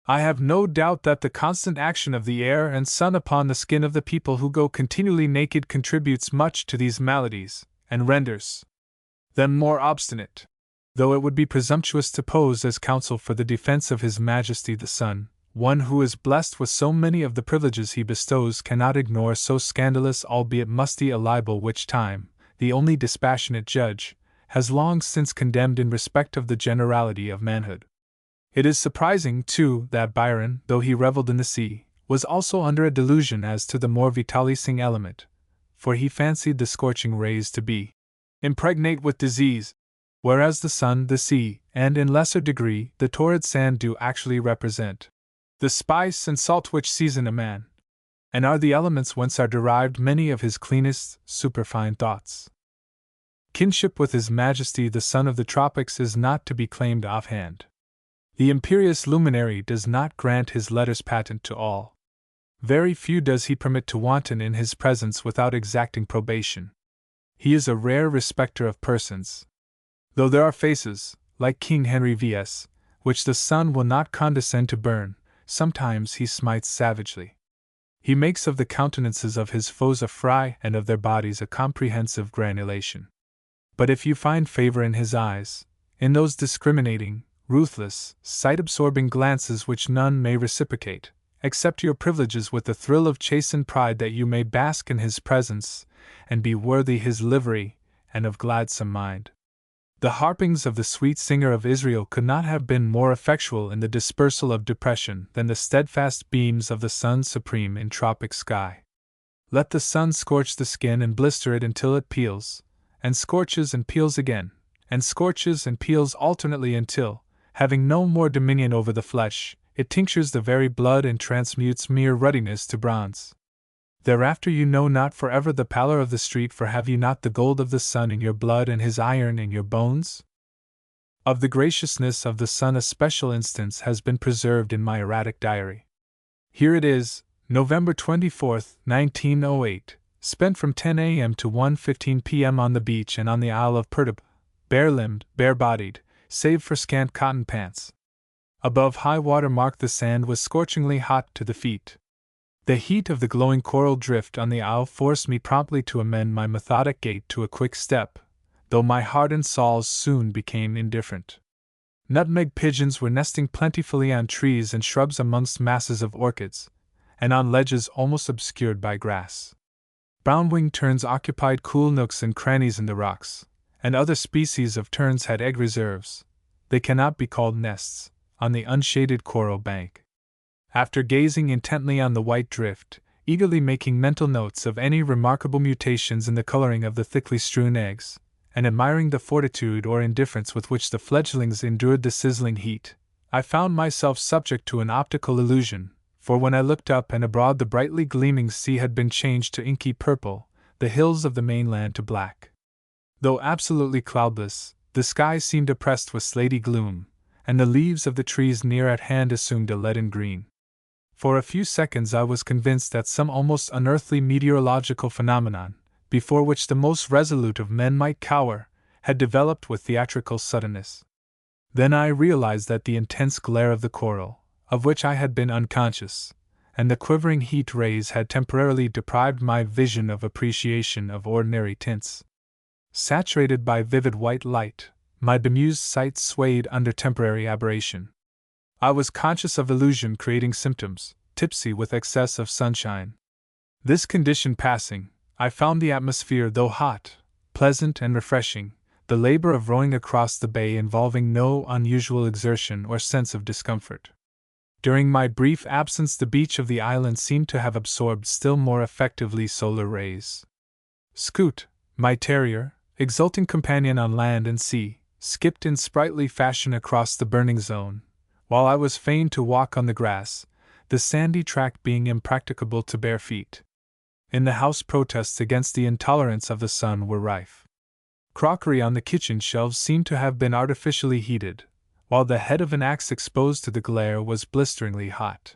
I have no doubt that the constant action of the air and sun upon the skin of the people who go continually naked contributes much to these maladies, and renders them more obstinate. Though it would be presumptuous to pose as counsel for the defense of His Majesty the Sun, one who is blessed with so many of the privileges he bestows cannot ignore so scandalous albeit musty a libel which time, the only dispassionate judge, has long since condemned in respect of the generality of manhood. It is surprising, too, that Byron, though he revelled in the sea, was also under a delusion as to the more vitalising element, for he fancied the scorching rays to be impregnate with disease, whereas the sun, the sea, and in lesser degree the torrid sand do actually represent the spice and salt which season a man, and are the elements whence are derived many of his cleanest, superfine thoughts. Kinship with His Majesty the Sun of the Tropics is not to be claimed offhand. The imperious luminary does not grant his letters patent to all. Very few does he permit to wanton in his presence without exacting probation. He is a rare respecter of persons. Though there are faces, like King Henry V.S., which the sun will not condescend to burn, sometimes he smites savagely. He makes of the countenances of his foes a fry and of their bodies a comprehensive granulation. But if you find favor in his eyes, in those discriminating, ruthless, sight-absorbing glances which none may reciprocate, accept your privileges with the thrill of chastened pride that you may bask in his presence, and be worthy his livery, and of gladsome mind. The harpings of the sweet singer of Israel could not have been more effectual in the dispersal of depression than the steadfast beams of the sun supreme in tropic sky. Let the sun scorch the skin and blister it until it peels, and scorches and peels again, and scorches and peels alternately until, having no more dominion over the flesh, it tinctures the very blood and transmutes mere ruddiness to bronze. Thereafter you know not forever the pallor of the street, for have you not the gold of the sun in your blood and his iron in your bones? Of the graciousness of the sun a special instance has been preserved in my erratic diary. Here it is, November 24, 1908, spent from 10 a.m. to 1:15 p.m. on the beach and on the Isle of Pertub, bare-limbed, bare-bodied, save for scant cotton pants. Above high water mark the sand was scorchingly hot to the feet. The heat of the glowing coral drift on the isle forced me promptly to amend my methodic gait to a quick step, though my hardened soles soon became indifferent. Nutmeg pigeons were nesting plentifully on trees and shrubs amongst masses of orchids, and on ledges almost obscured by grass. Brown-winged terns occupied cool nooks and crannies in the rocks, and other species of terns had egg reserves, they cannot be called nests, on the unshaded coral bank. After gazing intently on the white drift, eagerly making mental notes of any remarkable mutations in the coloring of the thickly strewn eggs, and admiring the fortitude or indifference with which the fledglings endured the sizzling heat, I found myself subject to an optical illusion, for when I looked up and abroad the brightly gleaming sea had been changed to inky purple, the hills of the mainland to black. Though absolutely cloudless, the sky seemed oppressed with slaty gloom, and the leaves of the trees near at hand assumed a leaden green. For a few seconds I was convinced that some almost unearthly meteorological phenomenon, before which the most resolute of men might cower, had developed with theatrical suddenness. Then I realized that the intense glare of the coral, of which I had been unconscious, and the quivering heat rays had temporarily deprived my vision of appreciation of ordinary tints. Saturated by vivid white light, my bemused sight swayed under temporary aberration. I was conscious of illusion-creating symptoms, tipsy with excess of sunshine. This condition passing, I found the atmosphere, though hot, pleasant and refreshing, the labor of rowing across the bay involving no unusual exertion or sense of discomfort. During my brief absence the beach of the island seemed to have absorbed still more effectively solar rays. Scoot, my terrier, exulting companion on land and sea, skipped in sprightly fashion across the burning zone, while I was fain to walk on the grass, the sandy track being impracticable to bare feet. In the house protests against the intolerance of the sun were rife. Crockery on the kitchen shelves seemed to have been artificially heated, while the head of an axe exposed to the glare was blisteringly hot.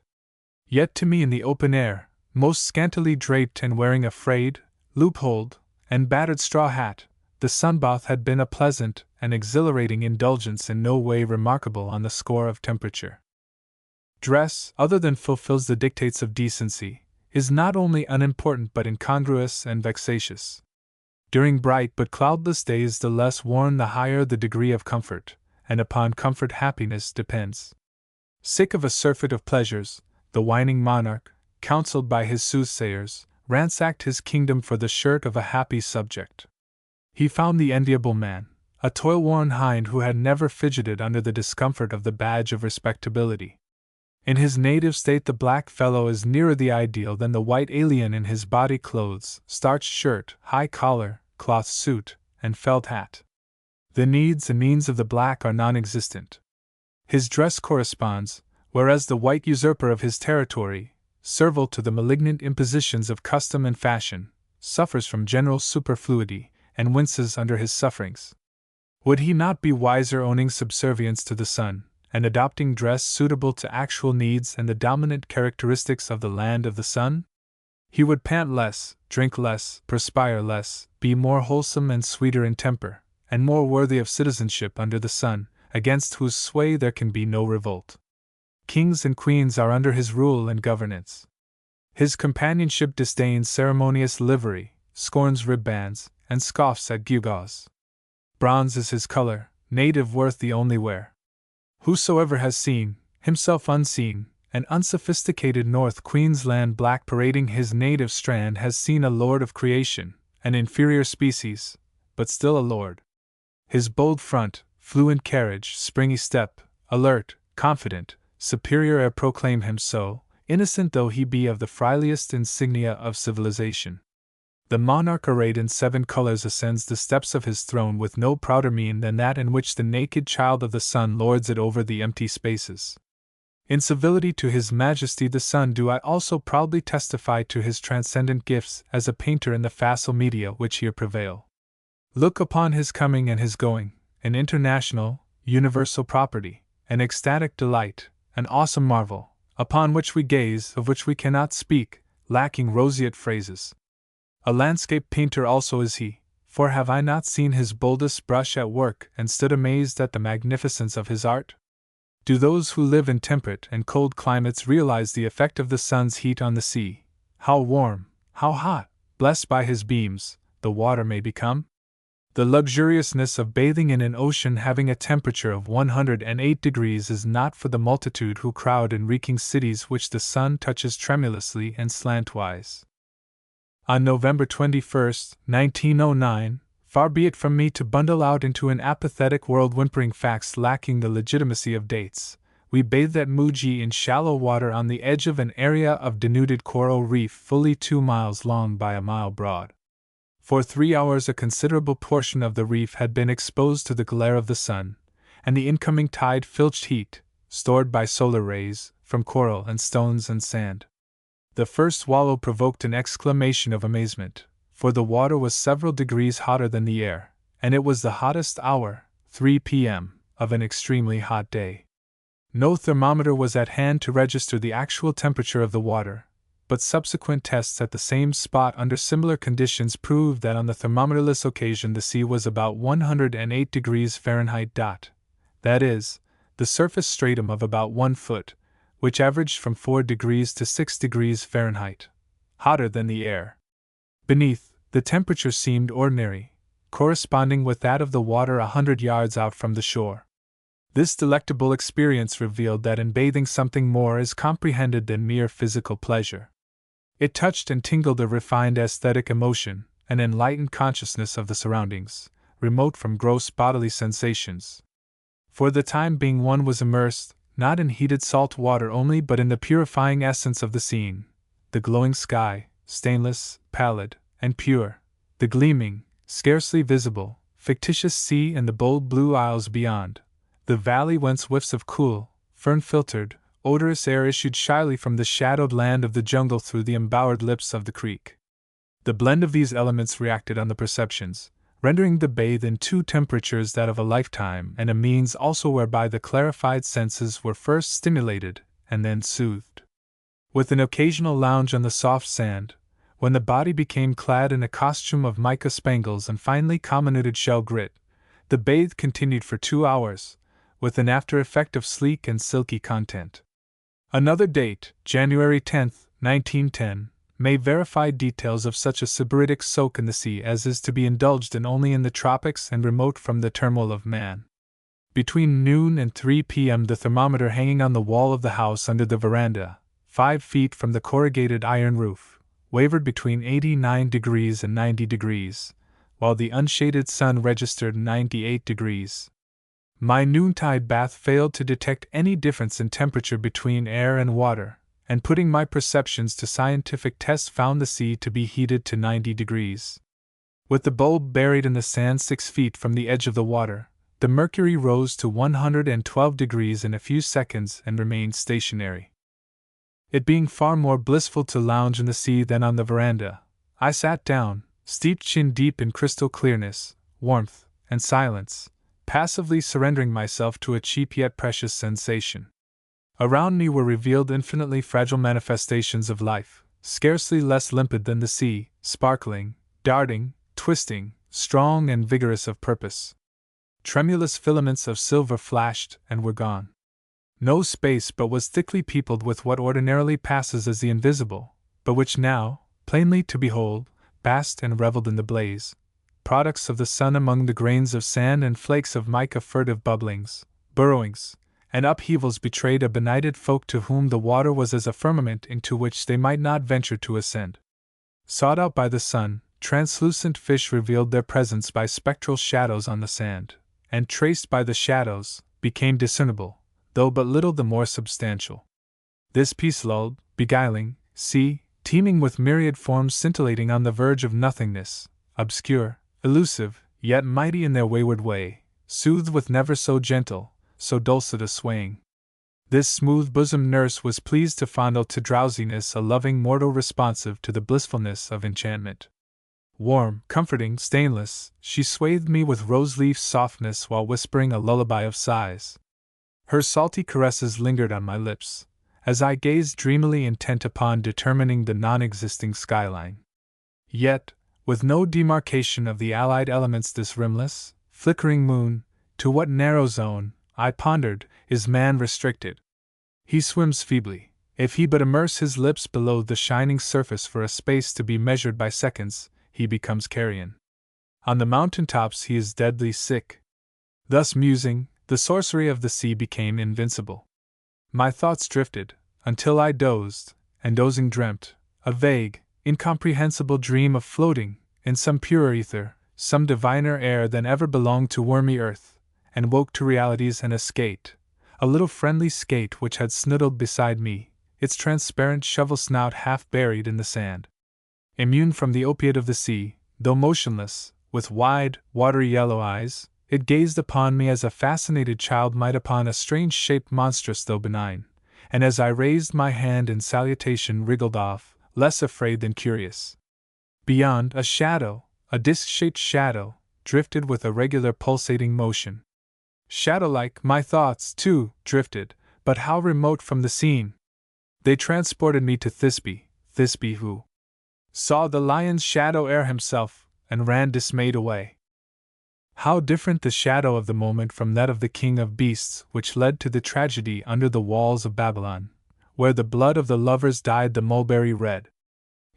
Yet to me in the open air, most scantily draped and wearing a frayed, loopholed, and battered straw hat, the sunbath had been a pleasant and exhilarating indulgence in no way remarkable on the score of temperature. Dress, other than fulfills the dictates of decency, is not only unimportant but incongruous and vexatious. During bright but cloudless days the less worn the higher the degree of comfort, and upon comfort happiness depends. Sick of a surfeit of pleasures, the whining monarch, counseled by his soothsayers, ransacked his kingdom for the shirt of a happy subject. He found the enviable man, a toil-worn hind who had never fidgeted under the discomfort of the badge of respectability. In his native state the black fellow is nearer the ideal than the white alien in his body clothes, starched shirt, high collar, cloth suit, and felt hat. The needs and means of the black are non-existent. His dress corresponds, whereas the white usurper of his territory, servile to the malignant impositions of custom and fashion, suffers from general superfluity, and winces under his sufferings. Would he not be wiser owning subservience to the sun, and adopting dress suitable to actual needs and the dominant characteristics of the land of the sun? He would pant less, drink less, perspire less, be more wholesome and sweeter in temper, and more worthy of citizenship under the sun, against whose sway there can be no revolt. Kings and queens are under his rule and governance. His companionship disdains ceremonious livery, scorns ribbands, and scoffs at gewgaws. Bronze is his color, native worth the only wear. Whosoever has seen, himself unseen, an unsophisticated North Queensland black parading his native strand has seen a lord of creation, an inferior species, but still a lord. His bold front, fluent carriage, springy step, alert, confident, superior air proclaim him so, innocent though he be of the friliest insignia of civilization. The monarch arrayed in 7 colors ascends the steps of his throne with no prouder mien than that in which the naked child of the sun lords it over the empty spaces. In civility to his majesty the sun do I also proudly testify to his transcendent gifts as a painter in the facile media which here prevail. Look upon his coming and his going, an international, universal property, an ecstatic delight, an awesome marvel, upon which we gaze, of which we cannot speak, lacking roseate phrases. A landscape painter also is he, for have I not seen his boldest brush at work and stood amazed at the magnificence of his art? Do those who live in temperate and cold climates realize the effect of the sun's heat on the sea, how warm, how hot, blessed by his beams, the water may become? The luxuriousness of bathing in an ocean having a temperature of 108 degrees is not for the multitude who crowd in reeking cities which the sun touches tremulously and slantwise. On November 21, 1909, far be it from me to bundle out into an apathetic world whimpering facts lacking the legitimacy of dates, We bathed at Muji in shallow water on the edge of an area of denuded coral reef fully 2 miles long by a mile broad. For 3 hours a considerable portion of the reef had been exposed to the glare of the sun, and the incoming tide filched heat, stored by solar rays, from coral and stones and sand. The first swallow provoked an exclamation of amazement, for the water was several degrees hotter than the air, and it was the hottest hour, 3 p.m., of an extremely hot day. No thermometer was at hand to register the actual temperature of the water, but subsequent tests at the same spot under similar conditions proved that on the thermometerless occasion the sea was about 108 degrees Fahrenheit. That is, the surface stratum of about 1 foot, which averaged from 4 degrees to 6 degrees Fahrenheit, hotter than the air. Beneath, the temperature seemed ordinary, corresponding with that of the water 100 yards out from the shore. This delectable experience revealed that in bathing something more is comprehended than mere physical pleasure. It touched and tingled a refined aesthetic emotion, an enlightened consciousness of the surroundings, remote from gross bodily sensations. For the time being one was immersed, not in heated salt water only but in the purifying essence of the scene, the glowing sky, stainless, pallid, and pure, the gleaming, scarcely visible, fictitious sea and the bold blue isles beyond, the valley whence whiffs of cool, fern-filtered, odorous air issued shyly from the shadowed land of the jungle through the embowered lips of the creek. The blend of these elements reacted on the perceptions, rendering the bathe in 2 temperatures that of a lifetime and a means also whereby the clarified senses were first stimulated and then soothed. With an occasional lounge on the soft sand, when the body became clad in a costume of mica spangles and finely comminuted shell grit, the bathe continued for 2 hours, with an after effect of sleek and silky content. Another date, January 10, 1910, may verify details of such a sybaritic soak in the sea as is to be indulged in only in the tropics and remote from the turmoil of man. Between noon and 3 p.m. the thermometer hanging on the wall of the house under the veranda, 5 feet from the corrugated iron roof, wavered between 89 degrees and 90 degrees, while the unshaded sun registered 98 degrees. My noontide bath failed to detect any difference in temperature between air and water, and putting my perceptions to scientific tests found the sea to be heated to 90 degrees. With the bulb buried in the sand 6 feet from the edge of the water, the mercury rose to 112 degrees in a few seconds and remained stationary. It being far more blissful to lounge in the sea than on the veranda, I sat down, steeped chin deep in crystal clearness, warmth, and silence, passively surrendering myself to a cheap yet precious sensation. Around me were revealed infinitely fragile manifestations of life, scarcely less limpid than the sea, sparkling, darting, twisting, strong and vigorous of purpose. Tremulous filaments of silver flashed and were gone. No space but was thickly peopled with what ordinarily passes as the invisible, but which now, plainly to behold, basked and revelled in the blaze. Products of the sun among the grains of sand and flakes of mica, furtive bubblings, burrowings, and upheavals betrayed a benighted folk to whom the water was as a firmament into which they might not venture to ascend. Sought out by the sun, translucent fish revealed their presence by spectral shadows on the sand, and traced by the shadows, became discernible, though but little the more substantial. This peace-lulled, beguiling, sea, teeming with myriad forms scintillating on the verge of nothingness, obscure, elusive, yet mighty in their wayward way, soothed with never so gentle, so dulcet a swaying. This smooth-bosomed nurse was pleased to fondle to drowsiness a loving mortal responsive to the blissfulness of enchantment. Warm, comforting, stainless, she swathed me with rose-leaf softness while whispering a lullaby of sighs. Her salty caresses lingered on my lips, as I gazed dreamily intent upon determining the non-existing skyline. Yet, with no demarcation of the allied elements, this rimless, flickering moon, to what narrow zone, I pondered, is man restricted? He swims feebly, if he but immerse his lips below the shining surface for a space to be measured by seconds, he becomes carrion. On the mountain tops he is deadly sick. Thus musing, the sorcery of the sea became invincible. My thoughts drifted, until I dozed, and dozing dreamt, a vague, incomprehensible dream of floating, in some purer ether, some diviner air than ever belonged to wormy earth, and woke to realities and escaped, a little friendly skate which had snoodled beside me, its transparent shovel snout half buried in the sand. Immune from the opiate of the sea, though motionless, with wide, watery yellow eyes, it gazed upon me as a fascinated child might upon a strange-shaped monstrous though benign, and as I raised my hand in salutation wriggled off, less afraid than curious. Beyond, a shadow, a disc-shaped shadow, drifted with a regular pulsating motion. Shadow-like, my thoughts, too, drifted, but how remote from the scene! They transported me to Thisbe who saw the lion's shadow ere himself, and ran dismayed away. How different the shadow of the moment from that of the king of beasts which led to the tragedy under the walls of Babylon, where the blood of the lovers dyed the mulberry red.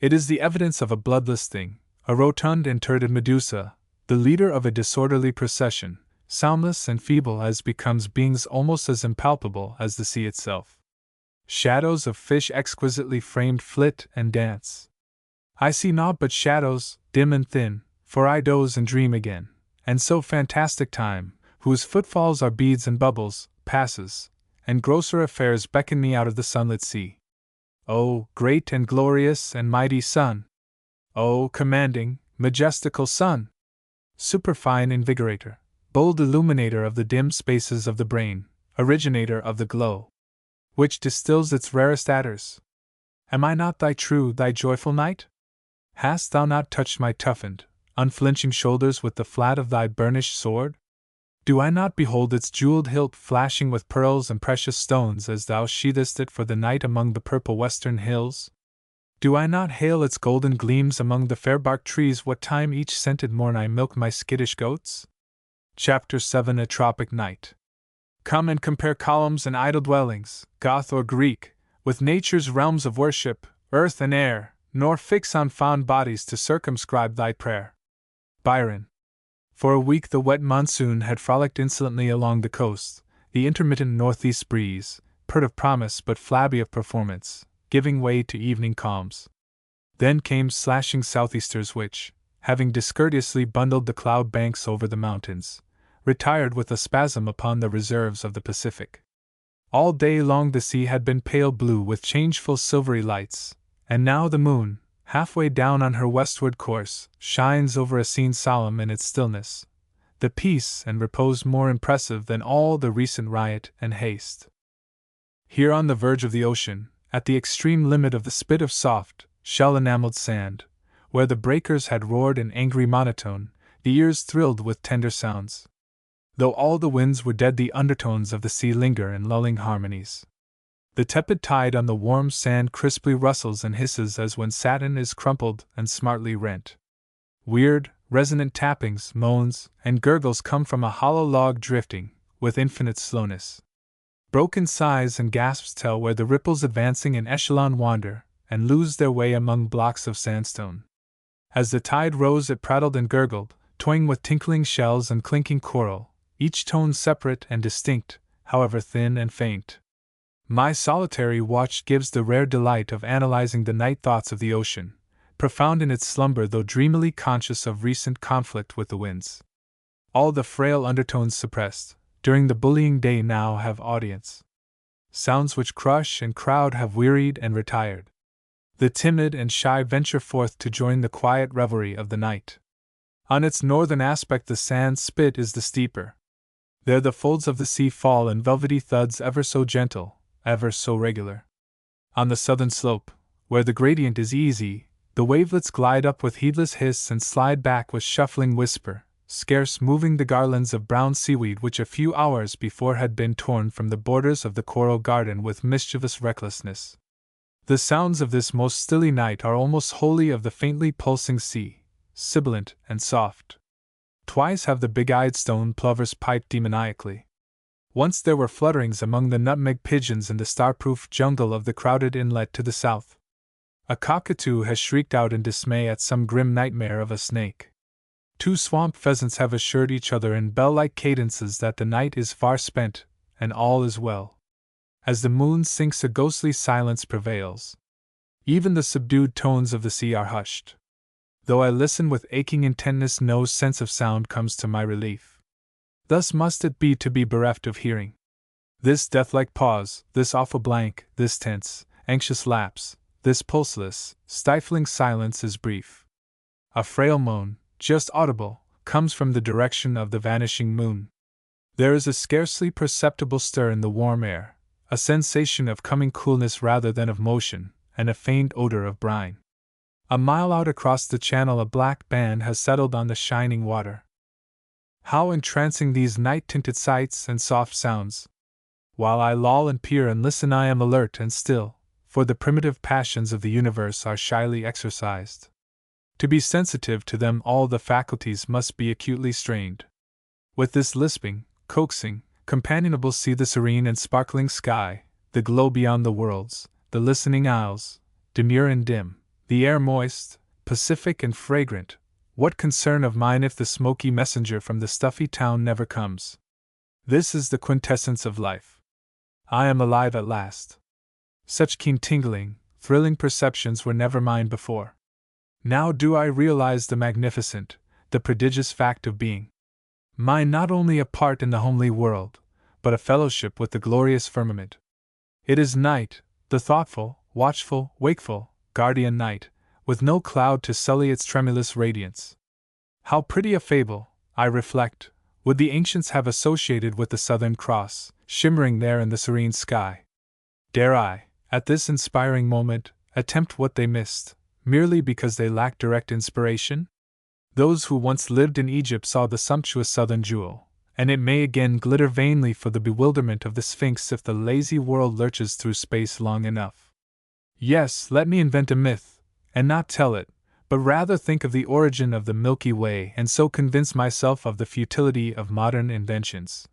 It is the evidence of a bloodless thing, a rotund and turreted Medusa, the leader of a disorderly procession, soundless and feeble as becomes beings almost as impalpable as the sea itself. Shadows of fish exquisitely framed flit and dance. I see naught but shadows, dim and thin, for I doze and dream again, and so fantastic time, whose footfalls are beads and bubbles, passes, and grosser affairs beckon me out of the sunlit sea. O great and glorious and mighty sun! O commanding, majestical sun! Superfine invigorator, bold illuminator of the dim spaces of the brain, originator of the glow which distills its rarest ators. Am I not thy true, thy joyful knight? Hast thou not touched my toughened, unflinching shoulders with the flat of thy burnished sword? Do I not behold its jeweled hilt flashing with pearls and precious stones as thou sheathest it for the night among the purple western hills? Do I not hail its golden gleams among the fair barked trees what time each scented morn I milk my skittish goats? Chapter 7 A Tropic Night. Come and compare columns and idol dwellings, Goth or Greek, with nature's realms of worship, earth and air, nor fix on fond bodies to circumscribe thy prayer. Byron. For a week the wet monsoon had frolicked insolently along the coast, the intermittent northeast breeze, pert of promise but flabby of performance, giving way to evening calms. Then came slashing southeasters which, having discourteously bundled the cloud banks over the mountains, retired with a spasm upon the reserves of the Pacific. All day long the sea had been pale blue with changeful silvery lights, and now the moon, halfway down on her westward course, shines over a scene solemn in its stillness, the peace and repose more impressive than all the recent riot and haste. Here on the verge of the ocean, at the extreme limit of the spit of soft, shell-enameled sand, where the breakers had roared in angry monotone, the ears thrilled with tender sounds. Though all the winds were dead, the undertones of the sea linger in lulling harmonies. The tepid tide on the warm sand crisply rustles and hisses as when satin is crumpled and smartly rent. Weird, resonant tappings, moans, and gurgles come from a hollow log drifting, with infinite slowness. Broken sighs and gasps tell where the ripples advancing in echelon wander, and lose their way among blocks of sandstone. As the tide rose it prattled and gurgled, toying with tinkling shells and clinking coral, each tone separate and distinct, however thin and faint. My solitary watch gives the rare delight of analyzing the night thoughts of the ocean, profound in its slumber though dreamily conscious of recent conflict with the winds. All the frail undertones suppressed, during the bullying day now have audience. Sounds which crush and crowd have wearied and retired. The timid and shy venture forth to join the quiet revelry of the night. On its northern aspect the sand spit is the steeper. There the folds of the sea fall in velvety thuds ever so gentle, ever so regular. On the southern slope, where the gradient is easy, the wavelets glide up with heedless hiss and slide back with shuffling whisper, scarce moving the garlands of brown seaweed which a few hours before had been torn from the borders of the coral garden with mischievous recklessness. The sounds of this most stilly night are almost wholly of the faintly pulsing sea, sibilant and soft. Twice have the big-eyed stone plovers piped demoniacally. Once there were flutterings among the nutmeg pigeons in the star-proof jungle of the crowded inlet to the south. A cockatoo has shrieked out in dismay at some grim nightmare of a snake. 2 swamp pheasants have assured each other in bell-like cadences that the night is far spent, and all is well. As the moon sinks a ghostly silence prevails. Even the subdued tones of the sea are hushed. Though I listen with aching intentness, no sense of sound comes to my relief. Thus must it be to be bereft of hearing. This death-like pause, this awful blank, this tense, anxious lapse, this pulseless, stifling silence is brief. A frail moan, just audible, comes from the direction of the vanishing moon. There is a scarcely perceptible stir in the warm air, a sensation of coming coolness rather than of motion, and a faint odor of brine. A mile out across the channel a black band has settled on the shining water. How entrancing these night-tinted sights and soft sounds! While I loll and peer and listen I am alert and still, for the primitive passions of the universe are shyly exercised. To be sensitive to them all the faculties must be acutely strained. With this lisping, coaxing, companionable see the serene and sparkling sky, the glow beyond the worlds, the listening isles, demure and dim, the air moist, pacific and fragrant. What concern of mine if the smoky messenger from the stuffy town never comes? This is the quintessence of life. I am alive at last. Such keen tingling, thrilling perceptions were never mine before. Now do I realize the magnificent, the prodigious fact of being mine not only a part in the homely world, but a fellowship with the glorious firmament. It is night, the thoughtful, watchful, wakeful, guardian night, with no cloud to sully its tremulous radiance. How pretty a fable, I reflect, would the ancients have associated with the Southern Cross, shimmering there in the serene sky. Dare I, at this inspiring moment, attempt what they missed, merely because they lacked direct inspiration? Those who once lived in Egypt saw the sumptuous southern jewel, and it may again glitter vainly for the bewilderment of the Sphinx if the lazy world lurches through space long enough. Yes, let me invent a myth, and not tell it, but rather think of the origin of the Milky Way and so convince myself of the futility of modern inventions.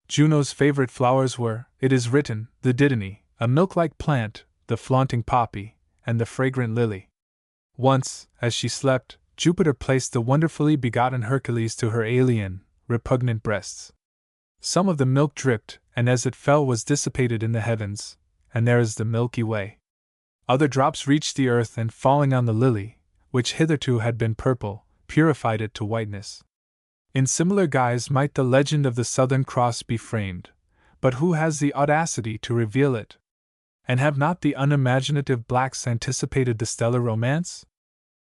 Juno's favorite flowers were, it is written, the dittany, a milk-like plant, the flaunting poppy, and the fragrant lily. Once, as she slept, Jupiter placed the wonderfully begotten Hercules to her alien, repugnant breasts. Some of the milk dripped, and as it fell was dissipated in the heavens, and there is the Milky Way. Other drops reached the earth and falling on the lily, which hitherto had been purple, purified it to whiteness. In similar guise might the legend of the Southern Cross be framed, but who has the audacity to reveal it? And have not the unimaginative blacks anticipated the stellar romance?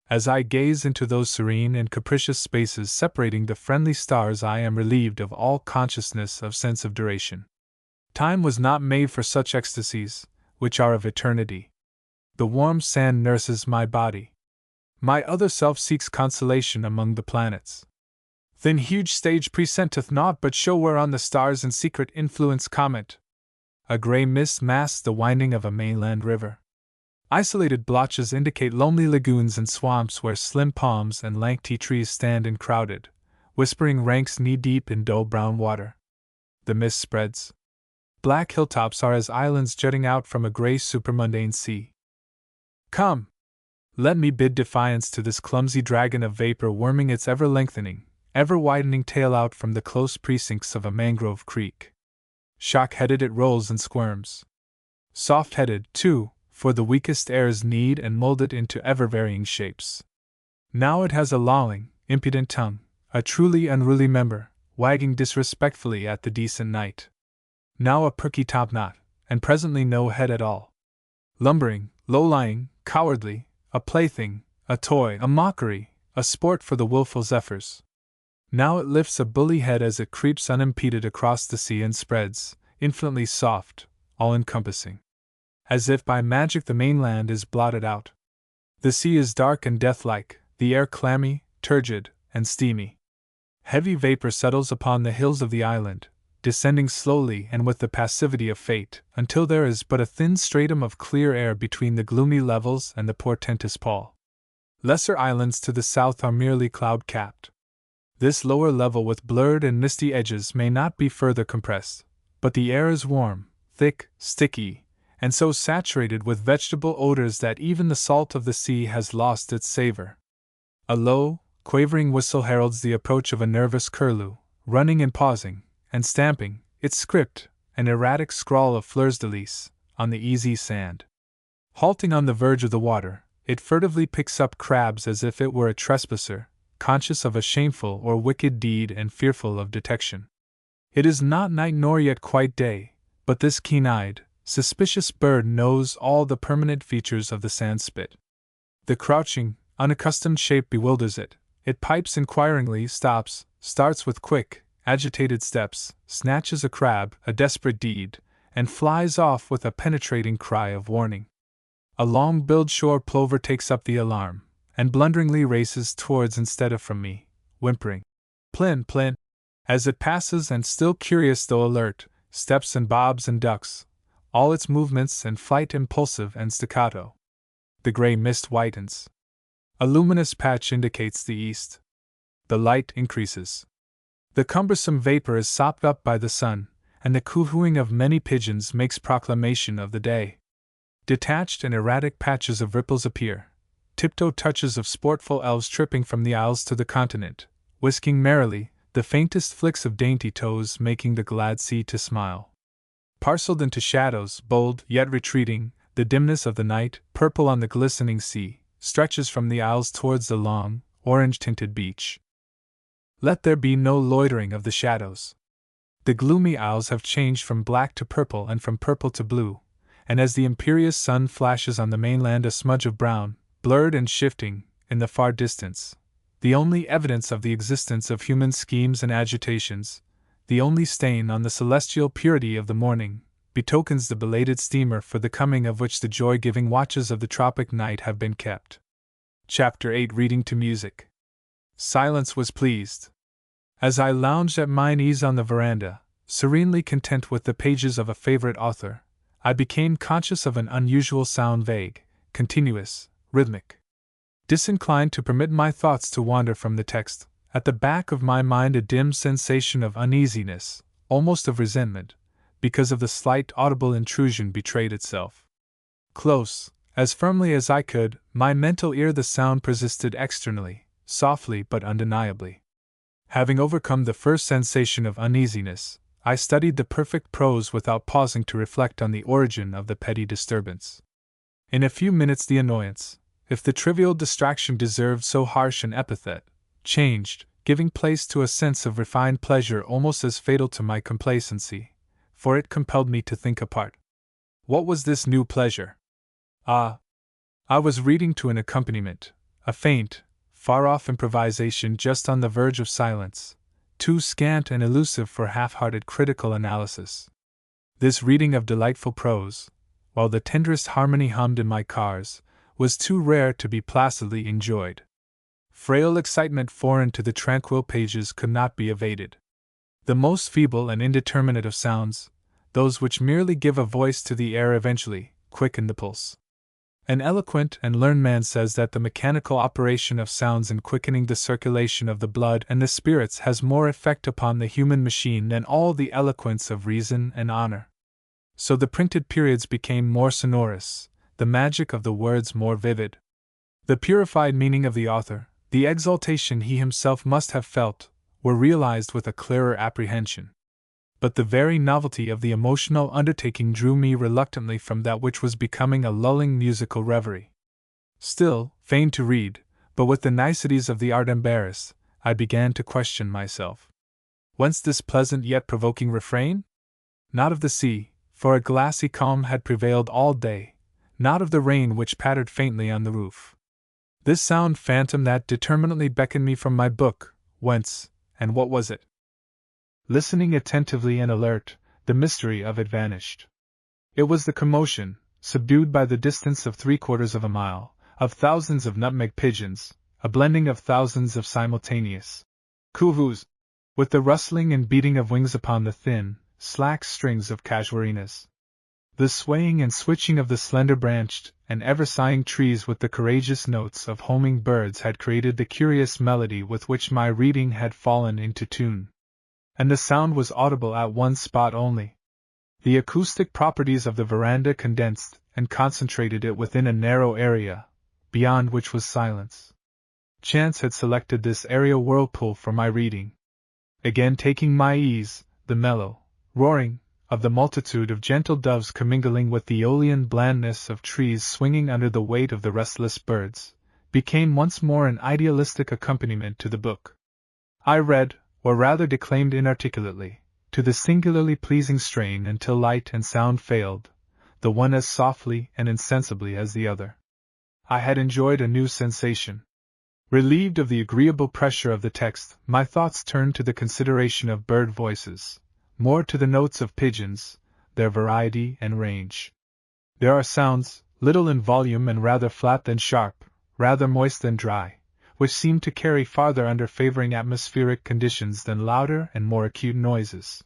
As I gaze into those serene and capricious spaces separating the friendly stars I am relieved of all consciousness of sense of duration. Time was not made for such ecstasies, which are of eternity. The warm sand nurses my body. My other self seeks consolation among the planets. Thin huge stage presenteth naught but show whereon the stars in secret influence comment. A grey mist masks the winding of a mainland river. Isolated blotches indicate lonely lagoons and swamps where slim palms and lank tea trees stand in crowded, whispering ranks knee-deep in dull brown water. The mist spreads. Black hilltops are as islands jutting out from a grey supermundane sea. Come! Let me bid defiance to this clumsy dragon of vapor worming its ever-lengthening, ever-widening tail out from the close precincts of a mangrove creek. Shock-headed it rolls and squirms. Soft-headed, too, for the weakest airs knead and mold it into ever-varying shapes. Now it has a lolling, impudent tongue, a truly unruly member, wagging disrespectfully at the decent night. Now a perky top-knot, and presently no head at all. Lumbering, low-lying, cowardly, a plaything, a toy, a mockery, a sport for the wilful zephyrs. Now it lifts a bully head as it creeps unimpeded across the sea and spreads, infinitely soft, all-encompassing. As if by magic the mainland is blotted out. The sea is dark and death-like, the air clammy, turgid, and steamy. Heavy vapor settles upon the hills of the island, descending slowly and with the passivity of fate, until there is but a thin stratum of clear air between the gloomy levels and the portentous pall. Lesser islands to the south are merely cloud-capped. This lower level with blurred and misty edges may not be further compressed, but the air is warm, thick, sticky, and so saturated with vegetable odors that even the salt of the sea has lost its savor. A low, quavering whistle heralds the approach of a nervous curlew, running and pausing, and stamping, its script, an erratic scrawl of fleurs-de-lis, on the easy sand. Halting on the verge of the water, it furtively picks up crabs as if it were a trespasser, conscious of a shameful or wicked deed and fearful of detection. It is not night nor yet quite day, but this keen-eyed, suspicious bird knows all the permanent features of the sandspit. The crouching, unaccustomed shape bewilders it. It pipes inquiringly, stops, starts with quick, agitated steps, snatches a crab, a desperate deed, and flies off with a penetrating cry of warning. A long-billed shore plover takes up the alarm, and blunderingly races towards instead of from me, whimpering, "Plin, plin," as it passes, and still curious though alert, steps and bobs and ducks, all its movements and flight impulsive and staccato. The gray mist whitens. A luminous patch indicates the east. The light increases. The cumbersome vapor is sopped up by the sun, and the coo-hooing of many pigeons makes proclamation of the day. Detached and erratic patches of ripples appear, tiptoe touches of sportful elves tripping from the isles to the continent, whisking merrily, the faintest flicks of dainty toes making the glad sea to smile. Parceled into shadows, bold yet retreating, the dimness of the night, purple on the glistening sea, stretches from the isles towards the long, orange-tinted beach. Let there be no loitering of the shadows. The gloomy isles have changed from black to purple and from purple to blue, and as the imperious sun flashes on the mainland a smudge of brown, blurred and shifting, in the far distance, the only evidence of the existence of human schemes and agitations, the only stain on the celestial purity of the morning, betokens the belated steamer for the coming of which the joy-giving watches of the tropic night have been kept. Chapter 8. Reading to Music. Silence was pleased. As I lounged at mine ease on the veranda, serenely content with the pages of a favorite author, I became conscious of an unusual sound, vague, continuous, rhythmic. Disinclined to permit my thoughts to wander from the text, at the back of my mind a dim sensation of uneasiness, almost of resentment, because of the slight audible intrusion betrayed itself. Close, as firmly as I could, my mental ear the sound persisted externally, softly but undeniably. Having overcome the first sensation of uneasiness, I studied the perfect prose without pausing to reflect on the origin of the petty disturbance. In a few minutes the annoyance, if the trivial distraction deserved so harsh an epithet, changed, giving place to a sense of refined pleasure almost as fatal to my complacency, for it compelled me to think apart. What was this new pleasure? I was reading to an accompaniment, a faint, far-off improvisation just on the verge of silence, too scant and elusive for half-hearted critical analysis. This reading of delightful prose, while the tenderest harmony hummed in my cars, was too rare to be placidly enjoyed. Frail excitement foreign to the tranquil pages could not be evaded. The most feeble and indeterminate of sounds, those which merely give a voice to the air, eventually quicken the pulse. An eloquent and learned man says that the mechanical operation of sounds in quickening the circulation of the blood and the spirits has more effect upon the human machine than all the eloquence of reason and honor. So the printed periods became more sonorous, the magic of the words more vivid. The purified meaning of the author, the exaltation he himself must have felt, were realized with a clearer apprehension. But the very novelty of the emotional undertaking drew me reluctantly from that which was becoming a lulling musical reverie. Still, fain to read, but with the niceties of the art embarrassed, I began to question myself. Whence this pleasant yet provoking refrain? Not of the sea, for a glassy calm had prevailed all day, not of the rain which pattered faintly on the roof. This sound phantom that determinately beckoned me from my book, whence, and what was it? Listening attentively and alert, the mystery of it vanished. It was the commotion, subdued by the distance of 3/4 of a mile, of thousands of nutmeg pigeons, a blending of thousands of simultaneous coo-hoos, with the rustling and beating of wings upon the thin, slack strings of casuarinas. The swaying and switching of the slender-branched and ever-sighing trees with the courageous notes of homing birds had created the curious melody with which my reading had fallen into tune. And the sound was audible at one spot only. The acoustic properties of the veranda condensed and concentrated it within a narrow area, beyond which was silence. Chance had selected this aerial whirlpool for my reading. Again taking my ease, the mellow roaring of the multitude of gentle doves commingling with the Aeolian blandness of trees swinging under the weight of the restless birds, became once more an idealistic accompaniment to the book. I read, or rather declaimed inarticulately, to the singularly pleasing strain until light and sound failed, the one as softly and insensibly as the other. I had enjoyed a new sensation. Relieved of the agreeable pressure of the text, my thoughts turned to the consideration of bird voices, more to the notes of pigeons, their variety and range. There are sounds, little in volume and rather flat than sharp, rather moist than dry, which seem to carry farther under favoring atmospheric conditions than louder and more acute noises.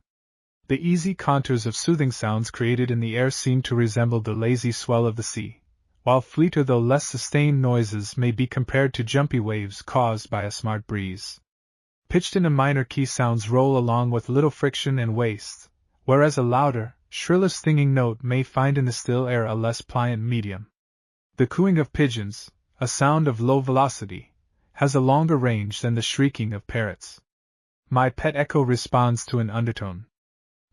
The easy contours of soothing sounds created in the air seem to resemble the lazy swell of the sea, while fleeter though less sustained noises may be compared to jumpy waves caused by a smart breeze. Pitched in a minor key sounds roll along with little friction and waste, whereas a louder, shriller stinging note may find in the still air a less pliant medium. The cooing of pigeons, a sound of low velocity, has a longer range than the shrieking of parrots. My pet echo responds to an undertone.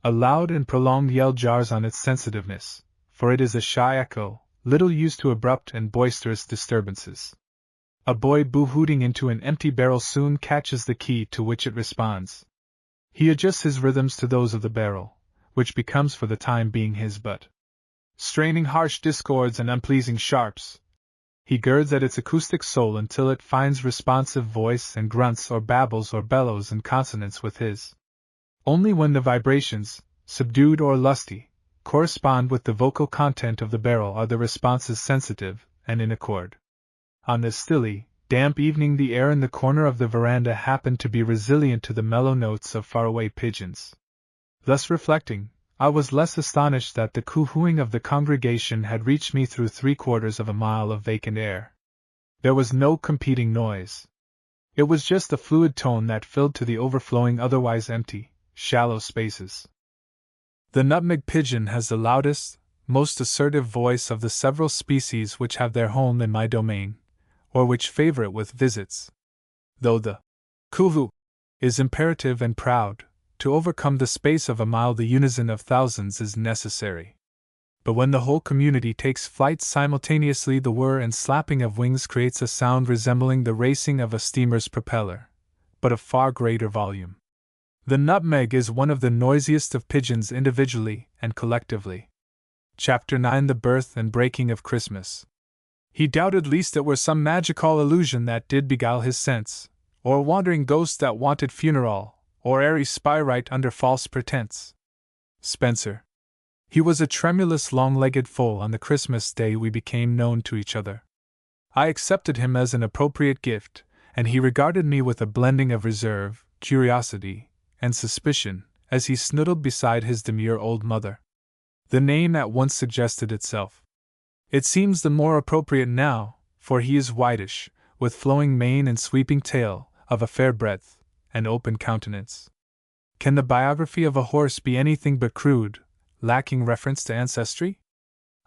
A loud and prolonged yell jars on its sensitiveness, for it is a shy echo, little used to abrupt and boisterous disturbances. A boy boo-hooting into an empty barrel soon catches the key to which it responds. He adjusts his rhythms to those of the barrel, which becomes for the time being his butt. Straining harsh discords and unpleasing sharps, he girds at its acoustic soul until it finds responsive voice and grunts or babbles or bellows in consonance with his. Only when the vibrations, subdued or lusty, correspond with the vocal content of the barrel are the responses sensitive and in accord. On this stilly, damp evening the air in the corner of the veranda happened to be resilient to the mellow notes of faraway pigeons. Thus reflecting, I was less astonished that the coo-hooing of the congregation had reached me through 3/4 of a mile of vacant air. There was no competing noise. It was just a fluid tone that filled to the overflowing otherwise empty, shallow spaces. The nutmeg pigeon has the loudest, most assertive voice of the several species which have their home in my domain, or which favor it with visits. Though the coo-hoo is imperative and proud, to overcome the space of a mile the unison of thousands is necessary. But when the whole community takes flight simultaneously, the whir and slapping of wings creates a sound resembling the racing of a steamer's propeller, but of far greater volume. The nutmeg is one of the noisiest of pigeons individually and collectively. Chapter 9: The Birth and Breaking of Christmas. He doubted lest it were some magical illusion that did beguile his sense, or a wandering ghost that wanted funeral, or airy spyrite under false pretense. Spencer. He was a tremulous long-legged foal on the Christmas day we became known to each other. I accepted him as an appropriate gift, and he regarded me with a blending of reserve, curiosity, and suspicion, as he snoodled beside his demure old mother. The name at once suggested itself. It seems the more appropriate now, for he is whitish, with flowing mane and sweeping tail, of a fair breadth, and open countenance. Can the biography of a horse be anything but crude, lacking reference to ancestry?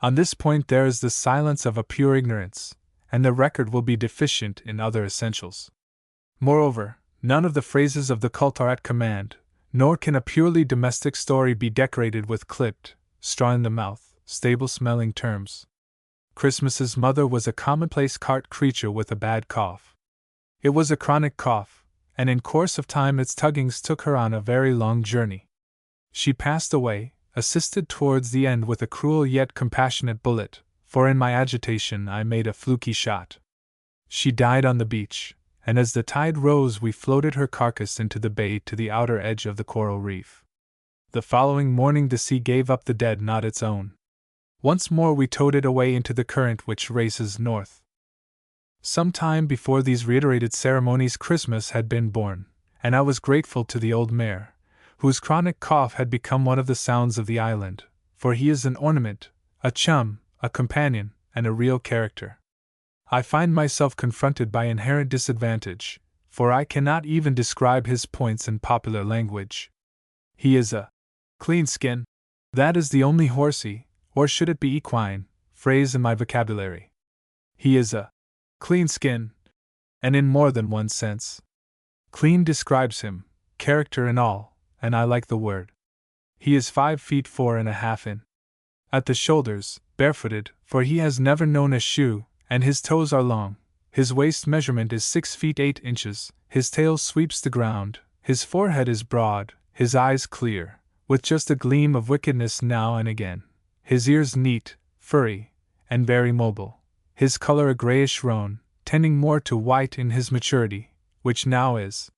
On this point there is the silence of a pure ignorance, and the record will be deficient in other essentials. Moreover, none of the phrases of the cult are at command, nor can a purely domestic story be decorated with clipped, straw-in-the-mouth, stable-smelling terms. Christmas's mother was a commonplace cart creature with a bad cough. It was a chronic cough, and in course of time its tuggings took her on a very long journey. She passed away, assisted towards the end with a cruel yet compassionate bullet, for in my agitation I made a fluky shot. She died on the beach, and as the tide rose we floated her carcass into the bay to the outer edge of the coral reef. The following morning the sea gave up the dead, not its own. Once more we towed it away into the current which races north. Some time before these reiterated ceremonies Christmas had been born, and I was grateful to the old mare, whose chronic cough had become one of the sounds of the island, for he is an ornament, a chum, a companion, and a real character. I find myself confronted by inherent disadvantage, for I cannot even describe his points in popular language. He is a clean skin. That is the only horsey, or should it be equine, phrase in my vocabulary. He is a clean skin, and in more than one sense. Clean describes him, character and all, and I like the word. He is 5 feet 4.5 in. At the shoulders, barefooted, for he has never known a shoe, and his toes are long. His waist measurement is 6 feet 8 inches, his tail sweeps the ground, his forehead is broad, his eyes clear, with just a gleam of wickedness now and again, his ears neat, furry, and very mobile, his color a grayish roan, tending more to white in his maturity, which now is.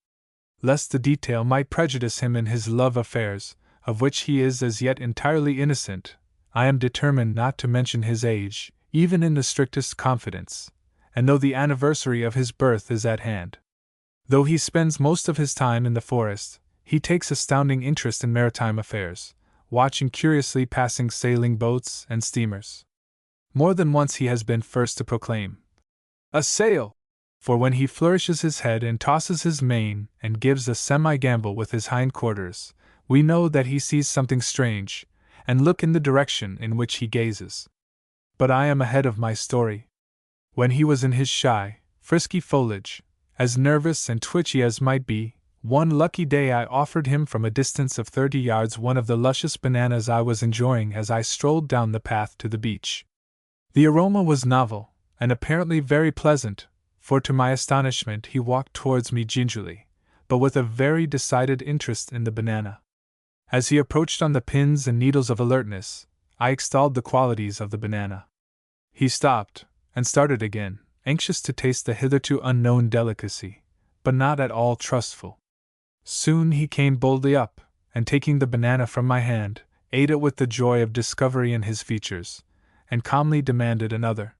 Lest the detail might prejudice him in his love affairs, of which he is as yet entirely innocent, I am determined not to mention his age, even in the strictest confidence, and though the anniversary of his birth is at hand. Though he spends most of his time in the forest, he takes astounding interest in maritime affairs, watching curiously passing sailing boats and steamers. More than once he has been first to proclaim, "A sail!" For when he flourishes his head and tosses his mane and gives a semi-gambol with his hindquarters, we know that he sees something strange, and look in the direction in which he gazes. But I am ahead of my story. When he was in his shy, frisky foliage, as nervous and twitchy as might be, one lucky day I offered him from a distance of 30 yards one of the luscious bananas I was enjoying as I strolled down the path to the beach. The aroma was novel, and apparently very pleasant, for to my astonishment he walked towards me gingerly, but with a very decided interest in the banana. As he approached on the pins and needles of alertness, I extolled the qualities of the banana. He stopped, and started again, anxious to taste the hitherto unknown delicacy, but not at all trustful. Soon he came boldly up, and taking the banana from my hand, ate it with the joy of discovery in his features, and calmly demanded another.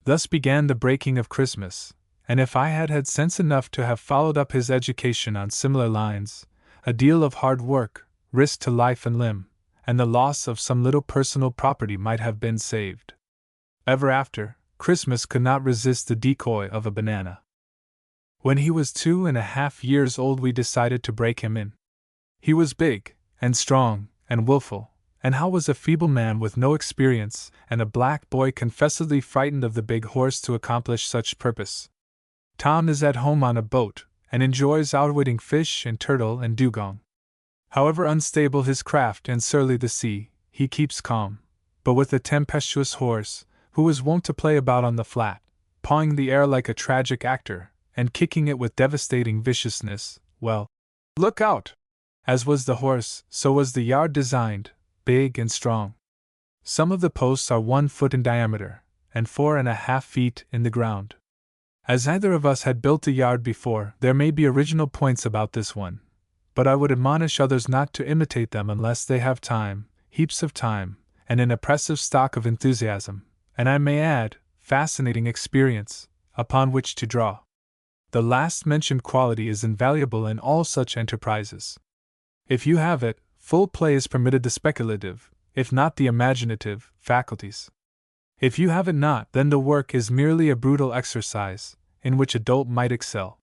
Thus began the breaking of Christmas, and if I had had sense enough to have followed up his education on similar lines, a deal of hard work, risk to life and limb, and the loss of some little personal property might have been saved. Ever after, Christmas could not resist the decoy of a banana. When he was 2.5 years old we decided to break him in. He was big, and strong, and willful, and Hal was a feeble man with no experience, and a black boy confessedly frightened of the big horse to accomplish such purpose. Tom is at home on a boat, and enjoys outwitting fish and turtle and dugong. However unstable his craft and surly the sea, he keeps calm, but with a tempestuous horse, who is wont to play about on the flat, pawing the air like a tragic actor, and kicking it with devastating viciousness, well, look out! As was the horse, so was the yard designed, big and strong. Some of the posts are 1 foot in diameter, and 4.5 feet in the ground. As neither of us had built a yard before, there may be original points about this one, but I would admonish others not to imitate them unless they have time, heaps of time, and an oppressive stock of enthusiasm, and I may add, fascinating experience, upon which to draw. The last mentioned quality is invaluable in all such enterprises. If you have it, full play is permitted the speculative, if not the imaginative, faculties. If you have it not, then the work is merely a brutal exercise, in which a dolt might excel.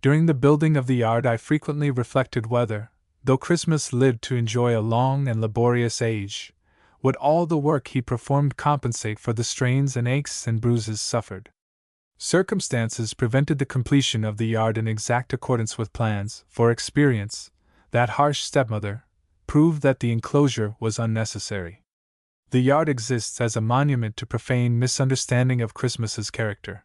During the building of the yard I frequently reflected whether, though Christmas lived to enjoy a long and laborious age, would all the work he performed compensate for the strains and aches and bruises suffered. Circumstances prevented the completion of the yard in exact accordance with plans, for experience, that harsh stepmother, proved that the enclosure was unnecessary. The yard exists as a monument to profane misunderstanding of Christmas's character.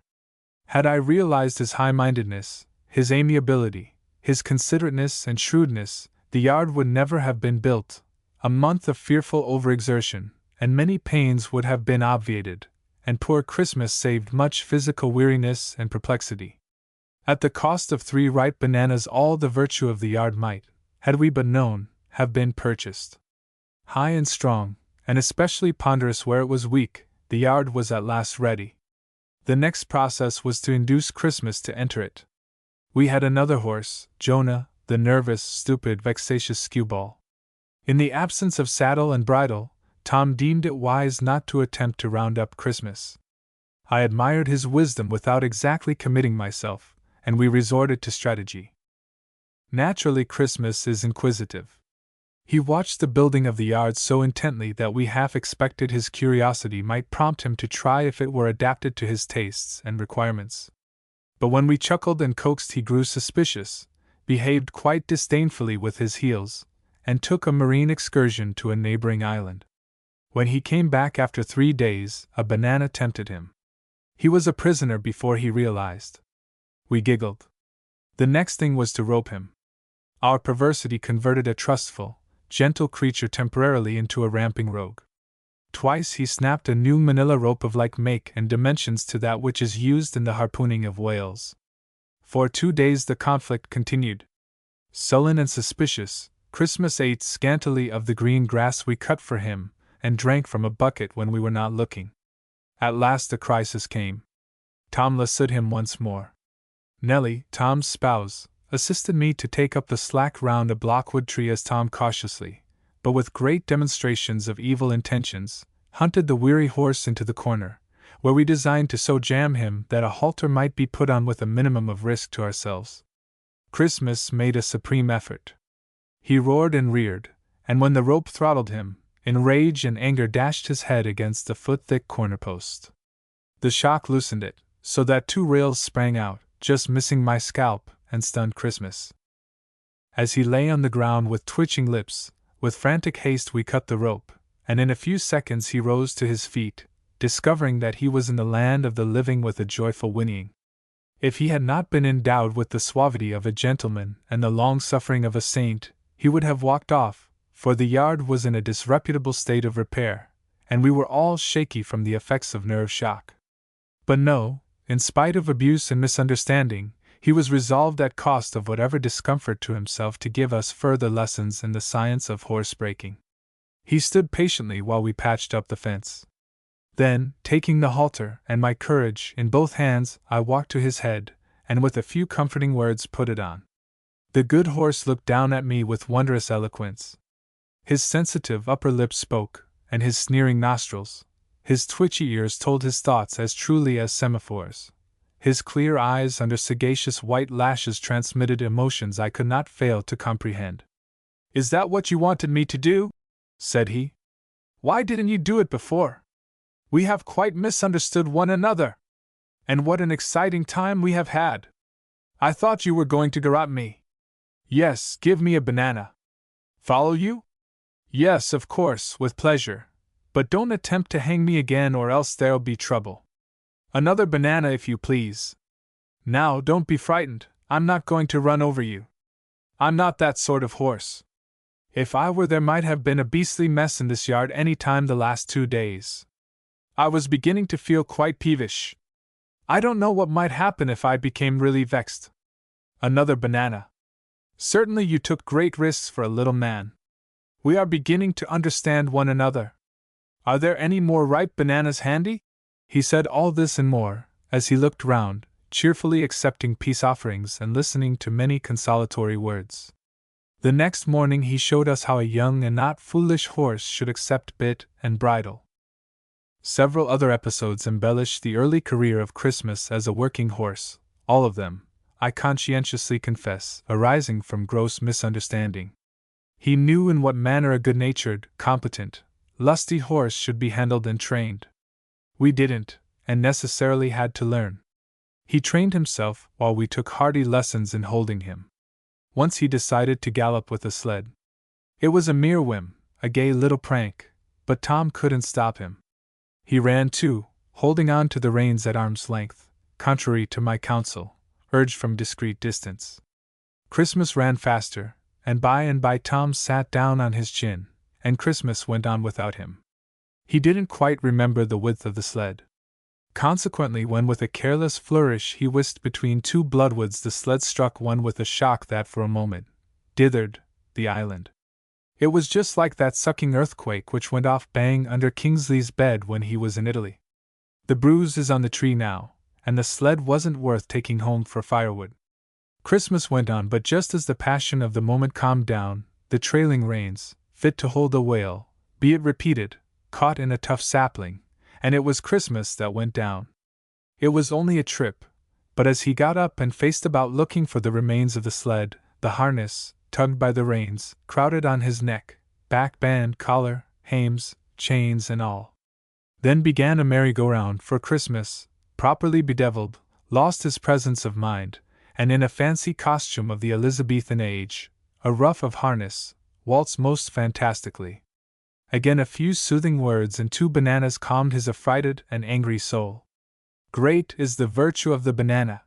Had I realized his high-mindedness, his amiability, his considerateness and shrewdness, the yard would never have been built. A month of fearful overexertion, and many pains would have been obviated, and poor Christmas saved much physical weariness and perplexity. At the cost of 3 ripe bananas all the virtue of the yard might, had we but known, have been purchased. High and strong, and especially ponderous where it was weak, the yard was at last ready. The next process was to induce Christmas to enter it. We had another horse, Jonah, the nervous, stupid, vexatious skewball. In the absence of saddle and bridle, Tom deemed it wise not to attempt to round up Christmas. I admired his wisdom without exactly committing myself, and we resorted to strategy. Naturally, Christmas is inquisitive. He watched the building of the yard so intently that we half expected his curiosity might prompt him to try if it were adapted to his tastes and requirements. But when we chuckled and coaxed, he grew suspicious, behaved quite disdainfully with his heels, and took a marine excursion to a neighboring island. When he came back after 3 days, a banana tempted him. He was a prisoner before he realized. We giggled. The next thing was to rope him. Our perversity converted a trustful, gentle creature temporarily into a ramping rogue. Twice he snapped a new manila rope of like make and dimensions to that which is used in the harpooning of whales. For 2 days the conflict continued. Sullen and suspicious, Christmas ate scantily of the green grass we cut for him, and drank from a bucket when we were not looking. At last the crisis came. Tom lassoed him once more. Nellie, Tom's spouse, assisted me to take up the slack round a blockwood tree as Tom cautiously, but with great demonstrations of evil intentions, hunted the weary horse into the corner, where we designed to so jam him that a halter might be put on with a minimum of risk to ourselves. Christmas made a supreme effort. He roared and reared, and when the rope throttled him, in rage and anger dashed his head against the foot-thick corner post. The shock loosened it, so that 2 rails sprang out, just missing my scalp, and stunned Christmas. As he lay on the ground with twitching lips, with frantic haste we cut the rope, and in a few seconds he rose to his feet, discovering that he was in the land of the living with a joyful whinnying. If he had not been endowed with the suavity of a gentleman and the long-suffering of a saint, he would have walked off, for the yard was in a disreputable state of repair, and we were all shaky from the effects of nerve shock. But no, in spite of abuse and misunderstanding, he was resolved at cost of whatever discomfort to himself to give us further lessons in the science of horse-breaking. He stood patiently while we patched up the fence. Then, taking the halter and my courage in both hands, I walked to his head, and with a few comforting words put it on. The good horse looked down at me with wondrous eloquence. His sensitive upper lip spoke, and his sneering nostrils, his twitchy ears told his thoughts as truly as semaphores. His clear eyes under sagacious white lashes transmitted emotions I could not fail to comprehend. "Is that what you wanted me to do?" said he. "Why didn't you do it before? We have quite misunderstood one another. And what an exciting time we have had! I thought you were going to garrote me." "Yes, give me a banana." "Follow you?" "Yes, of course, with pleasure. But don't attempt to hang me again or else there'll be trouble." "Another banana if you please." "Now, don't be frightened, I'm not going to run over you. I'm not that sort of horse. If I were, there might have been a beastly mess in this yard any time the last 2 days. I was beginning to feel quite peevish. I don't know what might happen if I became really vexed." "Another banana." "Certainly you took great risks for a little man. We are beginning to understand one another. Are there any more ripe bananas handy?" He said all this and more, as he looked round, cheerfully accepting peace offerings and listening to many consolatory words. The next morning he showed us how a young and not foolish horse should accept bit and bridle. Several other episodes embellished the early career of Christmas as a working horse, all of them, I conscientiously confess, arising from gross misunderstanding. He knew in what manner a good-natured, competent, lusty horse should be handled and trained. We didn't, and necessarily had to learn. He trained himself while we took hearty lessons in holding him. Once he decided to gallop with a sled. It was a mere whim, a gay little prank, but Tom couldn't stop him. He ran too, holding on to the reins at arm's length, contrary to my counsel, urged from discreet distance. Christmas ran faster, and by Tom sat down on his chin, and Christmas went on without him. He didn't quite remember the width of the sled. Consequently, when with a careless flourish he whisked between 2 bloodwoods, the sled struck one with a shock that for a moment dithered the island. It was just like that sucking earthquake which went off bang under Kingsley's bed when he was in Italy. The bruise is on the tree now, and the sled wasn't worth taking home for firewood. Christmas went on, but just as the passion of the moment calmed down, the trailing reins, fit to hold a whale, be it repeated, caught in a tough sapling, and it was Christmas that went down. It was only a trip, but as he got up and faced about looking for the remains of the sled, the harness, tugged by the reins, crowded on his neck, back band, collar, hames, chains and all. Then began a merry-go-round, for Christmas, properly bedeviled, lost his presence of mind, and in a fancy costume of the Elizabethan age, a ruff of harness, waltzed most fantastically. Again a few soothing words and 2 bananas calmed his affrighted and angry soul. Great is the virtue of the banana.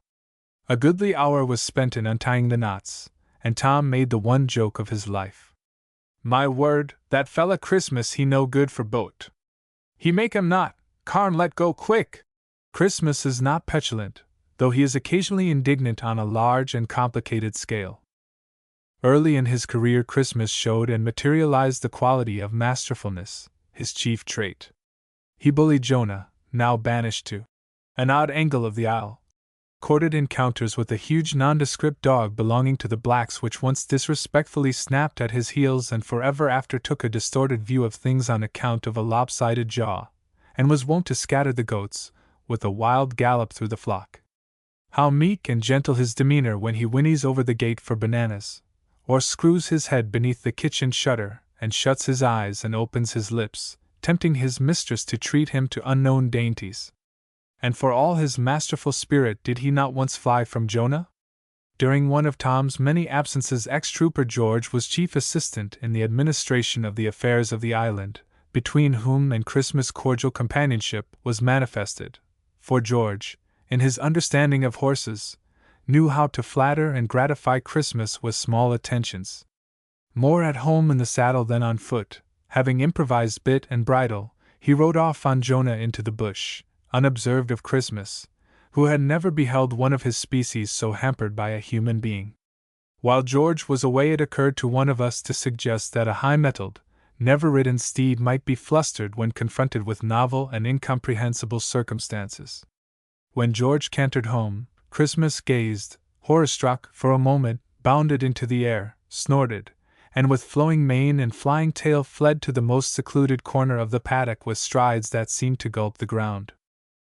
A goodly hour was spent in untying the knots, and Tom made the one joke of his life. My word, that fella Christmas he no good for boat. He make him not, carn let go quick. Christmas is not petulant, though he is occasionally indignant on a large and complicated scale. Early in his career Christmas showed and materialized the quality of masterfulness, his chief trait. He bullied Jonah, now banished to an odd angle of the isle, courted encounters with a huge nondescript dog belonging to the blacks which once disrespectfully snapped at his heels and forever after took a distorted view of things on account of a lopsided jaw, and was wont to scatter the goats, with a wild gallop through the flock. How meek and gentle his demeanor when he whinnies over the gate for bananas, or screws his head beneath the kitchen shutter, and shuts his eyes and opens his lips, tempting his mistress to treat him to unknown dainties. And for all his masterful spirit did he not once fly from Jonah? During one of Tom's many absences ex-trooper George was chief assistant in the administration of the affairs of the island, between whom and Christmas cordial companionship was manifested, for George, in his understanding of horses, knew how to flatter and gratify Christmas with small attentions. More at home in the saddle than on foot, having improvised bit and bridle, he rode off on Jonah into the bush, unobserved of Christmas, who had never beheld one of his species so hampered by a human being. While George was away it occurred to one of us to suggest that a high-mettled, never-ridden steed might be flustered when confronted with novel and incomprehensible circumstances. When George cantered home, Christmas gazed, horror-struck, for a moment, bounded into the air, snorted, and with flowing mane and flying tail fled to the most secluded corner of the paddock with strides that seemed to gulp the ground.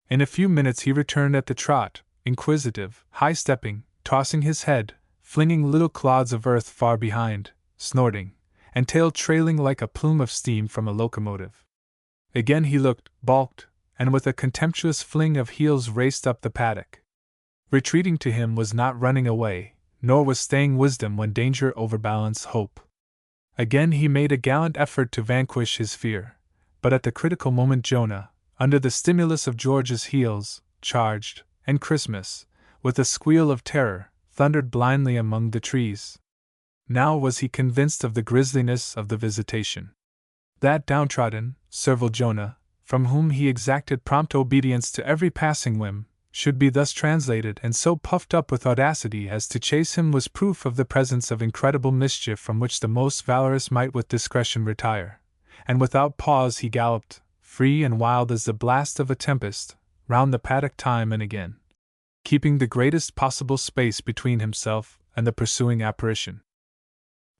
In a few minutes he returned at the trot, inquisitive, high-stepping, tossing his head, flinging little clods of earth far behind, snorting, and tail trailing like a plume of steam from a locomotive. Again he looked, balked, and with a contemptuous fling of heels raced up the paddock. Retreating to him was not running away, nor was staying wisdom when danger overbalanced hope. Again he made a gallant effort to vanquish his fear, but at the critical moment Jonah, under the stimulus of George's heels, charged, and Christmas, with a squeal of terror, thundered blindly among the trees. Now was he convinced of the grisliness of the visitation. That downtrodden, servile Jonah, from whom he exacted prompt obedience to every passing whim, should be thus translated and so puffed up with audacity as to chase him was proof of the presence of incredible mischief from which the most valorous might with discretion retire, and without pause he galloped, free and wild as the blast of a tempest, round the paddock time and again, keeping the greatest possible space between himself and the pursuing apparition.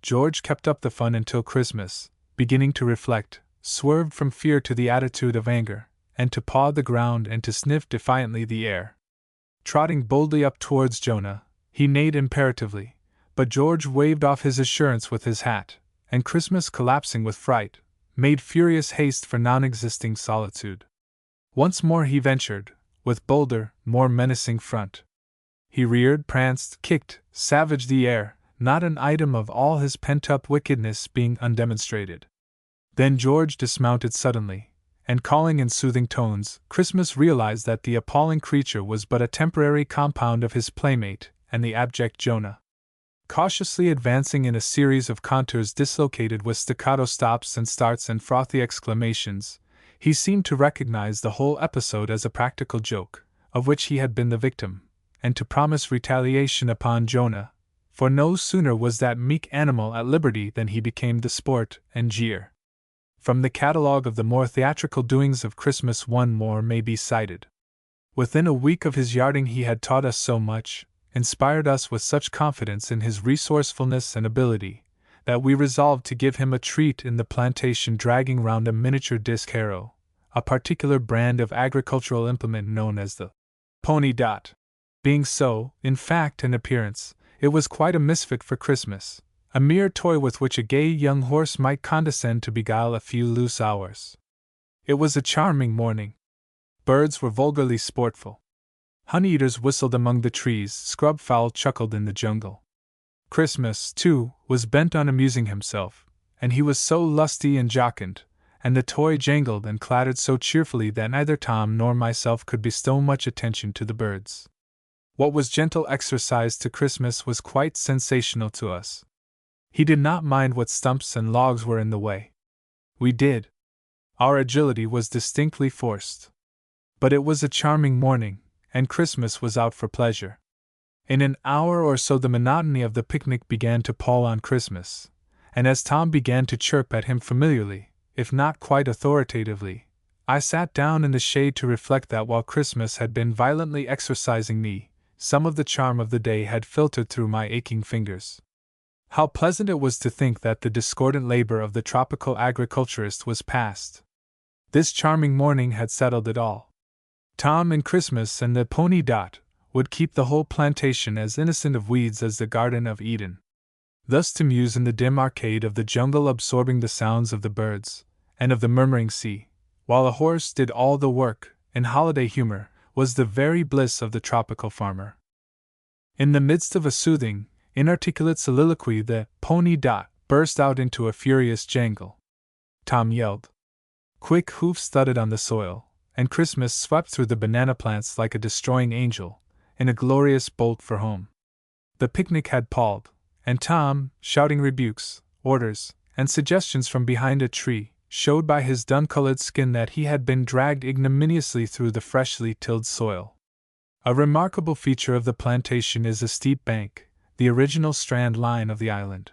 George kept up the fun until Christmas, beginning to reflect, swerved from fear to the attitude of anger, and to paw the ground and to sniff defiantly the air. Trotting boldly up towards Jonah, he neighed imperatively, but George waved off his assurance with his hat, and Christmas, collapsing with fright, made furious haste for non-existing solitude. Once more he ventured, with bolder, more menacing front. He reared, pranced, kicked, savaged the air, not an item of all his pent-up wickedness being undemonstrated. Then George dismounted suddenly, and calling in soothing tones, Christmas realized that the appalling creature was but a temporary compound of his playmate and the abject Jonah. Cautiously advancing in a series of contours dislocated with staccato stops and starts and frothy exclamations, he seemed to recognize the whole episode as a practical joke, of which he had been the victim, and to promise retaliation upon Jonah, for no sooner was that meek animal at liberty than he became the sport and jeer. From the catalogue of the more theatrical doings of Christmas one more may be cited. Within a week of his yarding he had taught us so much, inspired us with such confidence in his resourcefulness and ability, that we resolved to give him a treat in the plantation dragging round a miniature disc harrow, a particular brand of agricultural implement known as the pony dot. Being so, in fact and appearance, it was quite a misfit for Christmas, a mere toy with which a gay young horse might condescend to beguile a few loose hours. It was a charming morning. Birds were vulgarly sportful. Honey-eaters whistled among the trees, scrub-fowl chuckled in the jungle. Christmas, too, was bent on amusing himself, and he was so lusty and jocund, and the toy jangled and clattered so cheerfully that neither Tom nor myself could bestow much attention to the birds. What was gentle exercise to Christmas was quite sensational to us. He did not mind what stumps and logs were in the way. We did. Our agility was distinctly forced. But it was a charming morning, and Christmas was out for pleasure. In an hour or so the monotony of the picnic began to pall on Christmas, and as Tom began to chirp at him familiarly, if not quite authoritatively, I sat down in the shade to reflect that while Christmas had been violently exercising me, some of the charm of the day had filtered through my aching fingers. How pleasant it was to think that the discordant labor of the tropical agriculturist was past. This charming morning had settled it all. Tom and Christmas and the pony Dot would keep the whole plantation as innocent of weeds as the Garden of Eden. Thus to muse in the dim arcade of the jungle, absorbing the sounds of the birds and of the murmuring sea, while a horse did all the work, in holiday humor, was the very bliss of the tropical farmer. In the midst of a soothing, inarticulate soliloquy, the pony Dot burst out into a furious jangle. Tom yelled. Quick hoofs thudded on the soil, and Christmas swept through the banana plants like a destroying angel, in a glorious bolt for home. The picnic had palled, and Tom, shouting rebukes, orders, and suggestions from behind a tree, showed by his dun-colored skin that he had been dragged ignominiously through the freshly tilled soil. A remarkable feature of the plantation is a steep bank, the original strand line of the island.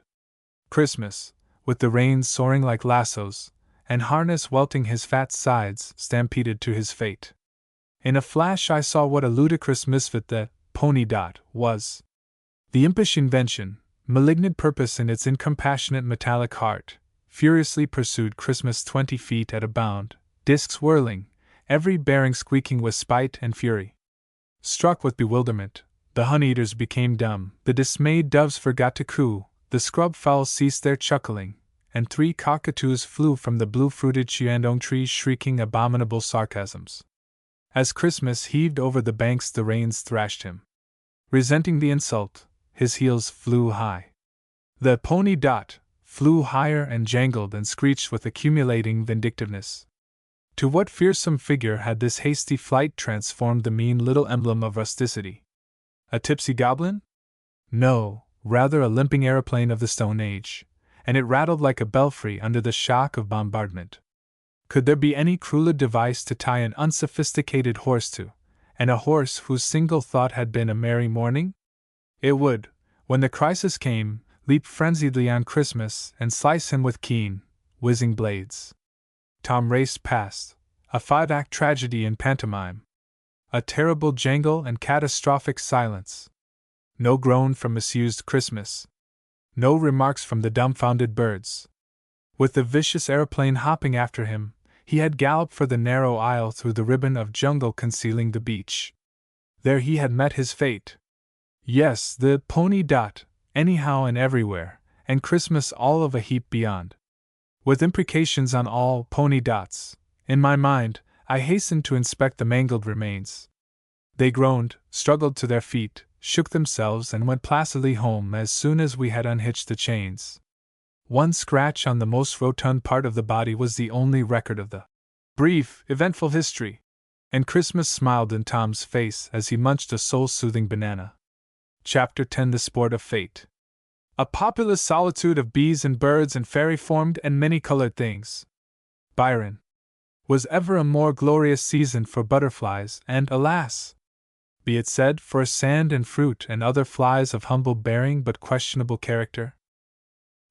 Christmas, with the reins soaring like lassos, and harness welting his fat sides, stampeded to his fate. In a flash I saw what a ludicrous misfit the pony Dot was. The impish invention, malignant purpose in its incompassionate metallic heart, furiously pursued Christmas 20 feet at a bound, discs whirling, every bearing squeaking with spite and fury. Struck with bewilderment, the honey-eaters became dumb, the dismayed doves forgot to coo, the scrub fowls ceased their chuckling, and 3 cockatoos flew from the blue-fruited cheandong trees shrieking abominable sarcasms. As Christmas heaved over the banks the reins thrashed him. Resenting the insult, his heels flew high. The pony Dot flew higher and jangled and screeched with accumulating vindictiveness. To what fearsome figure had this hasty flight transformed the mean little emblem of rusticity? A tipsy goblin? No, rather a limping aeroplane of the Stone Age, and it rattled like a belfry under the shock of bombardment. Could there be any crueler device to tie an unsophisticated horse to, and a horse whose single thought had been a merry morning? It would, when the crisis came, leap frenziedly on Christmas and slice him with keen, whizzing blades. Tom raced past, a 5-act tragedy in pantomime. A terrible jangle and catastrophic silence. No groan from misused Christmas. No remarks from the dumbfounded birds. With the vicious aeroplane hopping after him, he had galloped for the narrow aisle through the ribbon of jungle concealing the beach. There he had met his fate. Yes, the pony Dot, anyhow and everywhere, and Christmas all of a heap beyond. With imprecations on all pony Dots, in my mind, I hastened to inspect the mangled remains. They groaned, struggled to their feet, shook themselves, and went placidly home as soon as we had unhitched the chains. One scratch on the most rotund part of the body was the only record of the brief, eventful history, and Christmas smiled in Tom's face as he munched a soul-soothing banana. Chapter 10: The Sport of Fate. A populous solitude of bees and birds and fairy-formed and many-colored things. Byron. Was ever a more glorious season for butterflies, and, alas! Be it said, for sand and fruit and other flies of humble bearing but questionable character?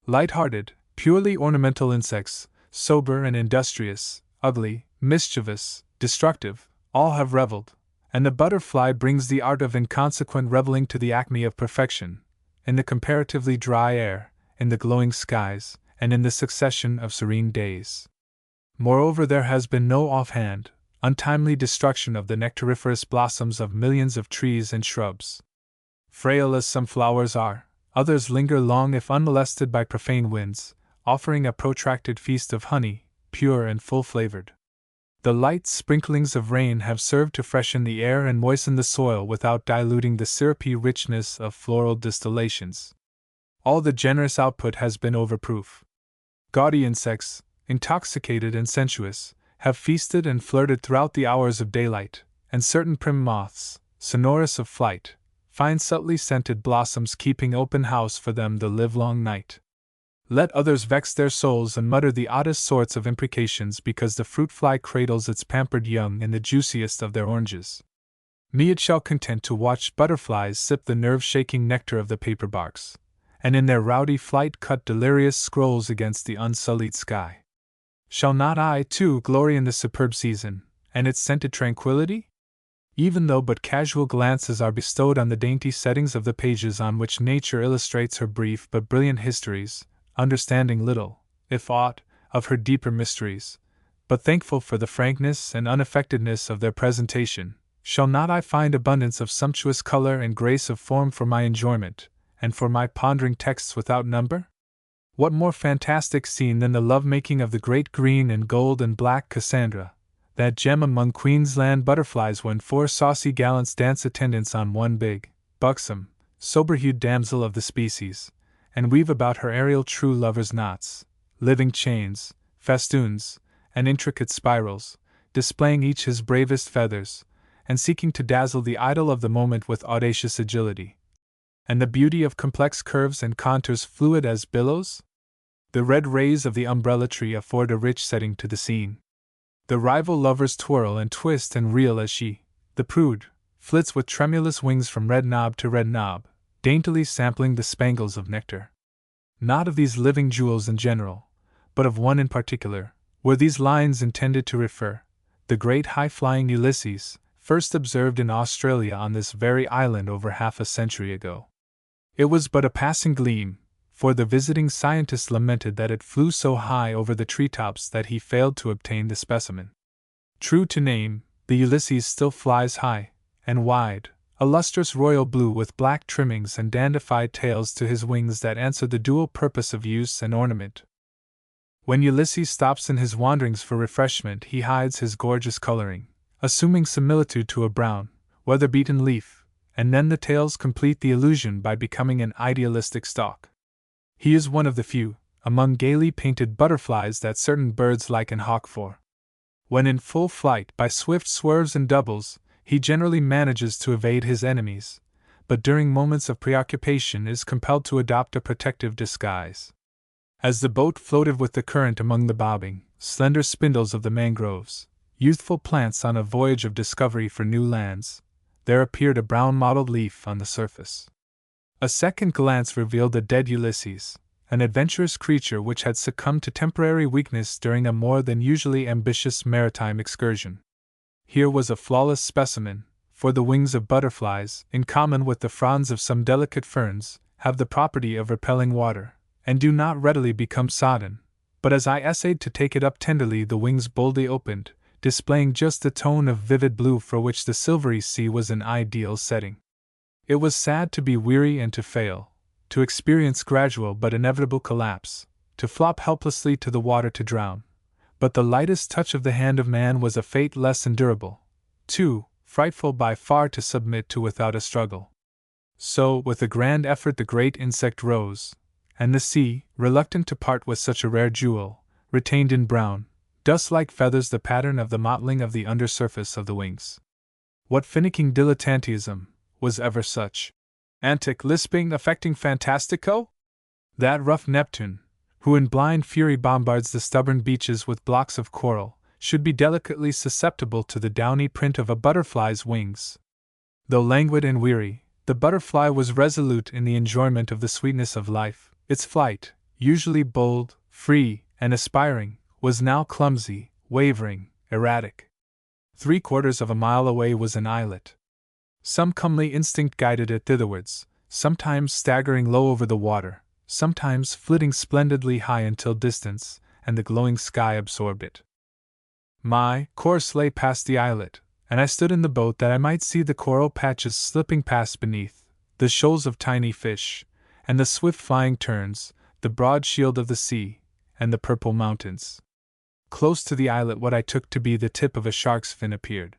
Light-hearted, purely ornamental insects, sober and industrious, ugly, mischievous, destructive, all have reveled, and the butterfly brings the art of inconsequent reveling to the acme of perfection, in the comparatively dry air, in the glowing skies, and in the succession of serene days. Moreover, there has been no offhand, untimely destruction of the nectariferous blossoms of millions of trees and shrubs. Frail as some flowers are, others linger long if unmolested by profane winds, offering a protracted feast of honey, pure and full-flavored. The light sprinklings of rain have served to freshen the air and moisten the soil without diluting the syrupy richness of floral distillations. All the generous output has been overproof. Gaudy insects, intoxicated and sensuous, have feasted and flirted throughout the hours of daylight, and certain prim moths, sonorous of flight, find subtly scented blossoms keeping open house for them the livelong night. Let others vex their souls and mutter the oddest sorts of imprecations because the fruit fly cradles its pampered young in the juiciest of their oranges. Me it shall content to watch butterflies sip the nerve-shaking nectar of the paper barks, and in their rowdy flight cut delirious scrolls against the unsullied sky. Shall not I, too, glory in this superb season, and its scented tranquillity? Even though but casual glances are bestowed on the dainty settings of the pages on which nature illustrates her brief but brilliant histories, understanding little, if aught, of her deeper mysteries, but thankful for the frankness and unaffectedness of their presentation, shall not I find abundance of sumptuous color and grace of form for my enjoyment, and for my pondering texts without number? What more fantastic scene than the love-making of the great green and gold and black Cassandra, that gem among Queensland butterflies when four saucy gallants dance attendance on one big, buxom, sober-hued damsel of the species, and weave about her aerial true lovers knots, living chains, festoons, and intricate spirals, displaying each his bravest feathers, and seeking to dazzle the idol of the moment with audacious agility. And the beauty of complex curves and contours fluid as billows? The red rays of the umbrella tree afford a rich setting to the scene. The rival lovers twirl and twist and reel as she, the prude, flits with tremulous wings from red knob to red knob, daintily sampling the spangles of nectar. Not of these living jewels in general, but of one in particular, were these lines intended to refer, the great high-flying Ulysses, first observed in Australia on this very island over half a century ago. It was but a passing gleam, for the visiting scientist lamented that it flew so high over the treetops that he failed to obtain the specimen. True to name, the Ulysses still flies high and wide, a lustrous royal blue with black trimmings and dandified tails to his wings that answer the dual purpose of use and ornament. When Ulysses stops in his wanderings for refreshment, he hides his gorgeous coloring, assuming similitude to a brown, weather-beaten leaf, and then the tails complete the illusion by becoming an idealistic stalk. He is one of the few, among gaily painted butterflies that certain birds like and hawk for. When in full flight, by swift swerves and doubles, he generally manages to evade his enemies, but during moments of preoccupation is compelled to adopt a protective disguise. As the boat floated with the current among the bobbing, slender spindles of the mangroves, youthful plants on a voyage of discovery for new lands, there appeared a brown mottled leaf on the surface. A second glance revealed the dead Ulysses, an adventurous creature which had succumbed to temporary weakness during a more than usually ambitious maritime excursion. Here was a flawless specimen, for the wings of butterflies, in common with the fronds of some delicate ferns, have the property of repelling water, and do not readily become sodden, but as I essayed to take it up tenderly, the wings boldly opened, displaying just the tone of vivid blue for which the silvery sea was an ideal setting. It was sad to be weary and to fail, to experience gradual but inevitable collapse, to flop helplessly to the water to drown, but the lightest touch of the hand of man was a fate less endurable, too frightful by far to submit to without a struggle. So, with a grand effort the great insect rose, and the sea, reluctant to part with such a rare jewel, retained in brown, dust-like feathers the pattern of the mottling of the undersurface of the wings. What finicking dilettantism was ever such antic lisping affecting fantastico? That rough Neptune, who in blind fury bombards the stubborn beaches with blocks of coral, should be delicately susceptible to the downy print of a butterfly's wings. Though languid and weary, the butterfly was resolute in the enjoyment of the sweetness of life. Its flight, usually bold, free, and aspiring, was now clumsy, wavering, erratic. 3/4 of a mile away was an islet. Some comely instinct guided it thitherwards, sometimes staggering low over the water, sometimes flitting splendidly high until distance and the glowing sky absorbed it. My course lay past the islet, and I stood in the boat that I might see the coral patches slipping past beneath, the shoals of tiny fish, and the swift flying terns, the broad shield of the sea, and the purple mountains. Close to the islet, what I took to be the tip of a shark's fin appeared.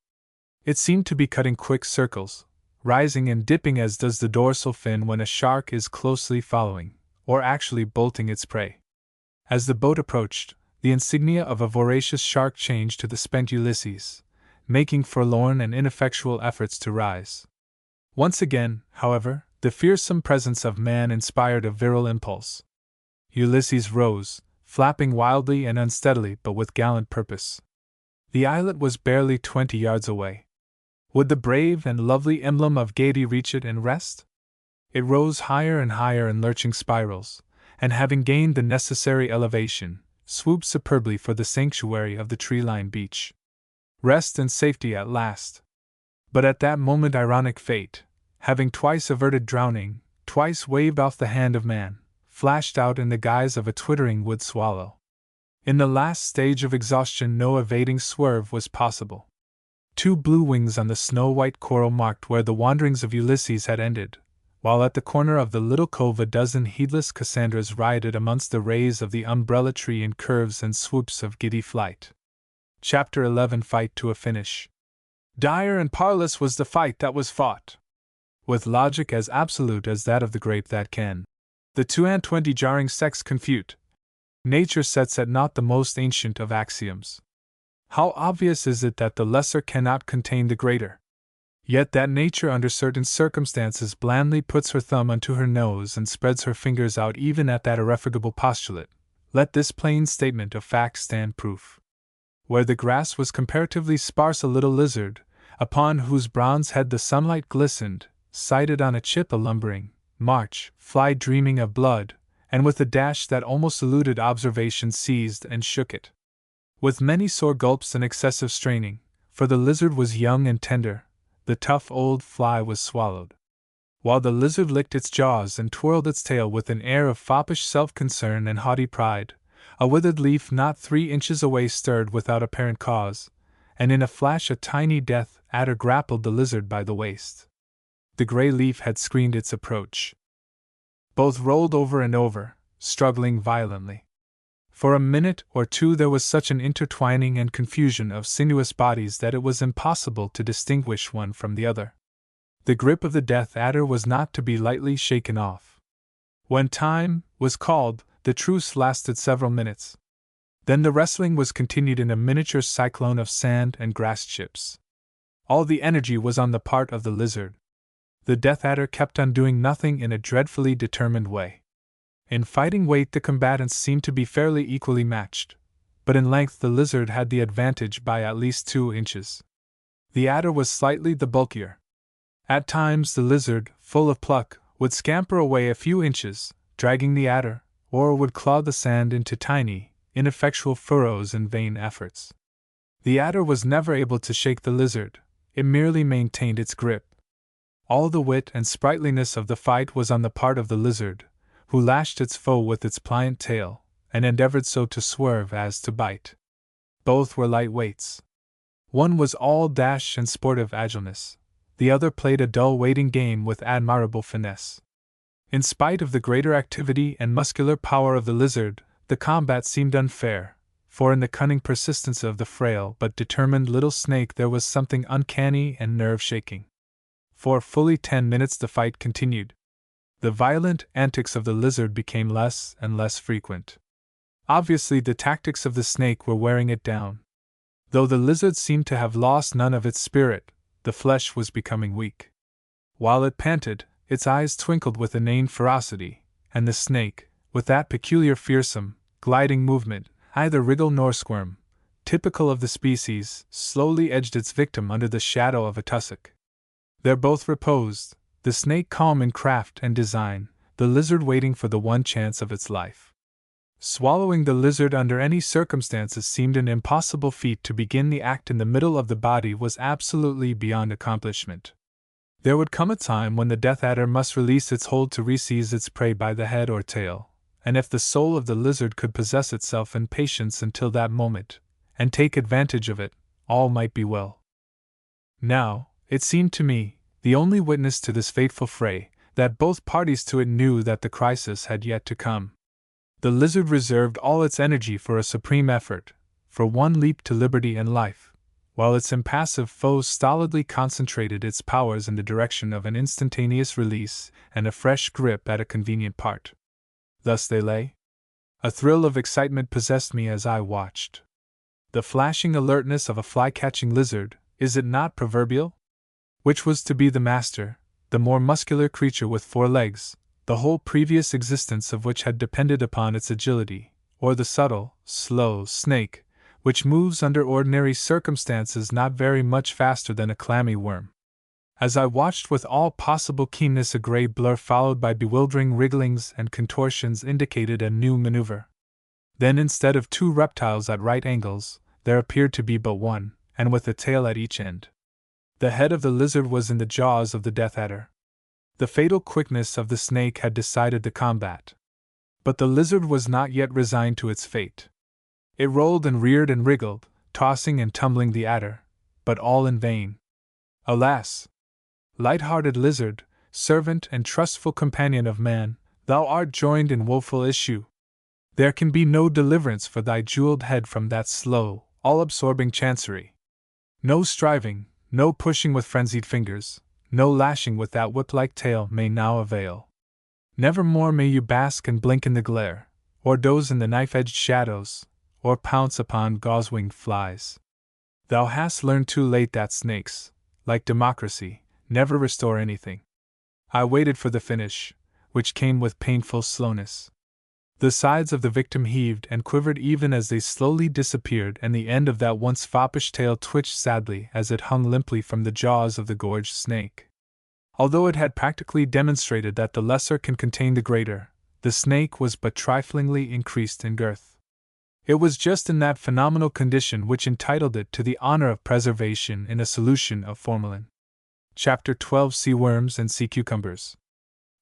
It seemed to be cutting quick circles, rising and dipping as does the dorsal fin when a shark is closely following, or actually bolting its prey. As the boat approached, the insignia of a voracious shark changed to the spent Ulysses, making forlorn and ineffectual efforts to rise. Once again, however, the fearsome presence of man inspired a virile impulse. Ulysses rose, flapping wildly and unsteadily but with gallant purpose. The islet was barely 20 yards away. Would the brave and lovely emblem of gaiety reach it and rest? It rose higher and higher in lurching spirals, and having gained the necessary elevation, swooped superbly for the sanctuary of the tree-lined beach. Rest and safety at last. But at that moment ironic fate, having twice averted drowning, twice waved off the hand of man, flashed out in the guise of a twittering wood swallow. In the last stage of exhaustion no evading swerve was possible. 2 blue wings on the snow-white coral marked where the wanderings of Ulysses had ended, while at the corner of the little cove a dozen heedless Cassandras rioted amongst the rays of the umbrella tree in curves and swoops of giddy flight. Chapter 11. Fight to a finish. Dire and parlous was the fight that was fought, with logic as absolute as that of the grape that can the 2 and 20 jarring sects confute. Nature sets at naught the most ancient of axioms. How obvious is it that the lesser cannot contain the greater? Yet that nature under certain circumstances blandly puts her thumb unto her nose and spreads her fingers out even at that irrefragable postulate. Let this plain statement of fact stand proof. Where the grass was comparatively sparse, a little lizard, upon whose bronze head the sunlight glistened, sighted on a chip a lumbering March fly dreaming of blood, and with a dash that almost eluded observation seized and shook it. With many sore gulps and excessive straining, for the lizard was young and tender, the tough old fly was swallowed. While the lizard licked its jaws and twirled its tail with an air of foppish self-concern and haughty pride, a withered leaf not 3 inches away stirred without apparent cause, and in a flash a tiny death adder grappled the lizard by the waist. The gray leaf had screened its approach. Both rolled over and over, struggling violently. For a minute or two there was such an intertwining and confusion of sinuous bodies that it was impossible to distinguish one from the other. The grip of the death adder was not to be lightly shaken off. When time was called, the truce lasted several minutes. Then the wrestling was continued in a miniature cyclone of sand and grass chips. All the energy was on the part of the lizard. The death adder kept on doing nothing in a dreadfully determined way. In fighting weight the combatants seemed to be fairly equally matched, but in length the lizard had the advantage by at least 2 inches. The adder was slightly the bulkier. At times the lizard, full of pluck, would scamper away a few inches, dragging the adder, or would claw the sand into tiny, ineffectual furrows in vain efforts. The adder was never able to shake the lizard, it merely maintained its grip. All the wit and sprightliness of the fight was on the part of the lizard, who lashed its foe with its pliant tail, and endeavored so to swerve as to bite. Both were light weights. One was all dash and sportive agileness, the other played a dull waiting game with admirable finesse. In spite of the greater activity and muscular power of the lizard, the combat seemed unfair, for in the cunning persistence of the frail but determined little snake there was something uncanny and nerve-shaking. For fully 10 minutes the fight continued. The violent antics of the lizard became less and less frequent. Obviously the tactics of the snake were wearing it down. Though the lizard seemed to have lost none of its spirit, the flesh was becoming weak. While it panted, its eyes twinkled with inane ferocity, and the snake, with that peculiar fearsome, gliding movement, neither wriggle nor squirm, typical of the species, slowly edged its victim under the shadow of a tussock. There both reposed, the snake calm in craft and design, the lizard waiting for the one chance of its life. Swallowing the lizard under any circumstances seemed an impossible feat. To begin the act in the middle of the body was absolutely beyond accomplishment. There would come a time when the death adder must release its hold to reseize its prey by the head or tail, and if the soul of the lizard could possess itself in patience until that moment, and take advantage of it, all might be well. Now, it seemed to me, the only witness to this fateful fray, that both parties to it knew that the crisis had yet to come. The lizard reserved all its energy for a supreme effort, for one leap to liberty and life, while its impassive foe stolidly concentrated its powers in the direction of an instantaneous release and a fresh grip at a convenient part. Thus they lay. A thrill of excitement possessed me as I watched. The flashing alertness of a fly-catching lizard, is it not proverbial? Which was to be the master, the more muscular creature with 4 legs, the whole previous existence of which had depended upon its agility, or the subtle, slow snake, which moves under ordinary circumstances not very much faster than a clammy worm. As I watched with all possible keenness, a gray blur followed by bewildering wrigglings and contortions indicated a new maneuver. Then, instead of two reptiles at right angles, there appeared to be but one, and with a tail at each end. The head of the lizard was in the jaws of the death adder. The fatal quickness of the snake had decided the combat. But the lizard was not yet resigned to its fate. It rolled and reared and wriggled, tossing and tumbling the adder, but all in vain. Alas! Light-hearted lizard, servant and trustful companion of man, thou art joined in woeful issue. There can be no deliverance for thy jeweled head from that slow, all-absorbing chancery. No striving, no pushing with frenzied fingers, no lashing with that whip-like tail may now avail. Never more may you bask and blink in the glare, or doze in the knife-edged shadows, or pounce upon gauze-winged flies. Thou hast learned too late that snakes, like democracy, never restore anything. I waited for the finish, which came with painful slowness. The sides of the victim heaved and quivered even as they slowly disappeared, and the end of that once foppish tail twitched sadly as it hung limply from the jaws of the gorged snake. Although it had practically demonstrated that the lesser can contain the greater, the snake was but triflingly increased in girth. It was just in that phenomenal condition which entitled it to the honor of preservation in a solution of formalin. Chapter 12: Sea Worms and Sea Cucumbers.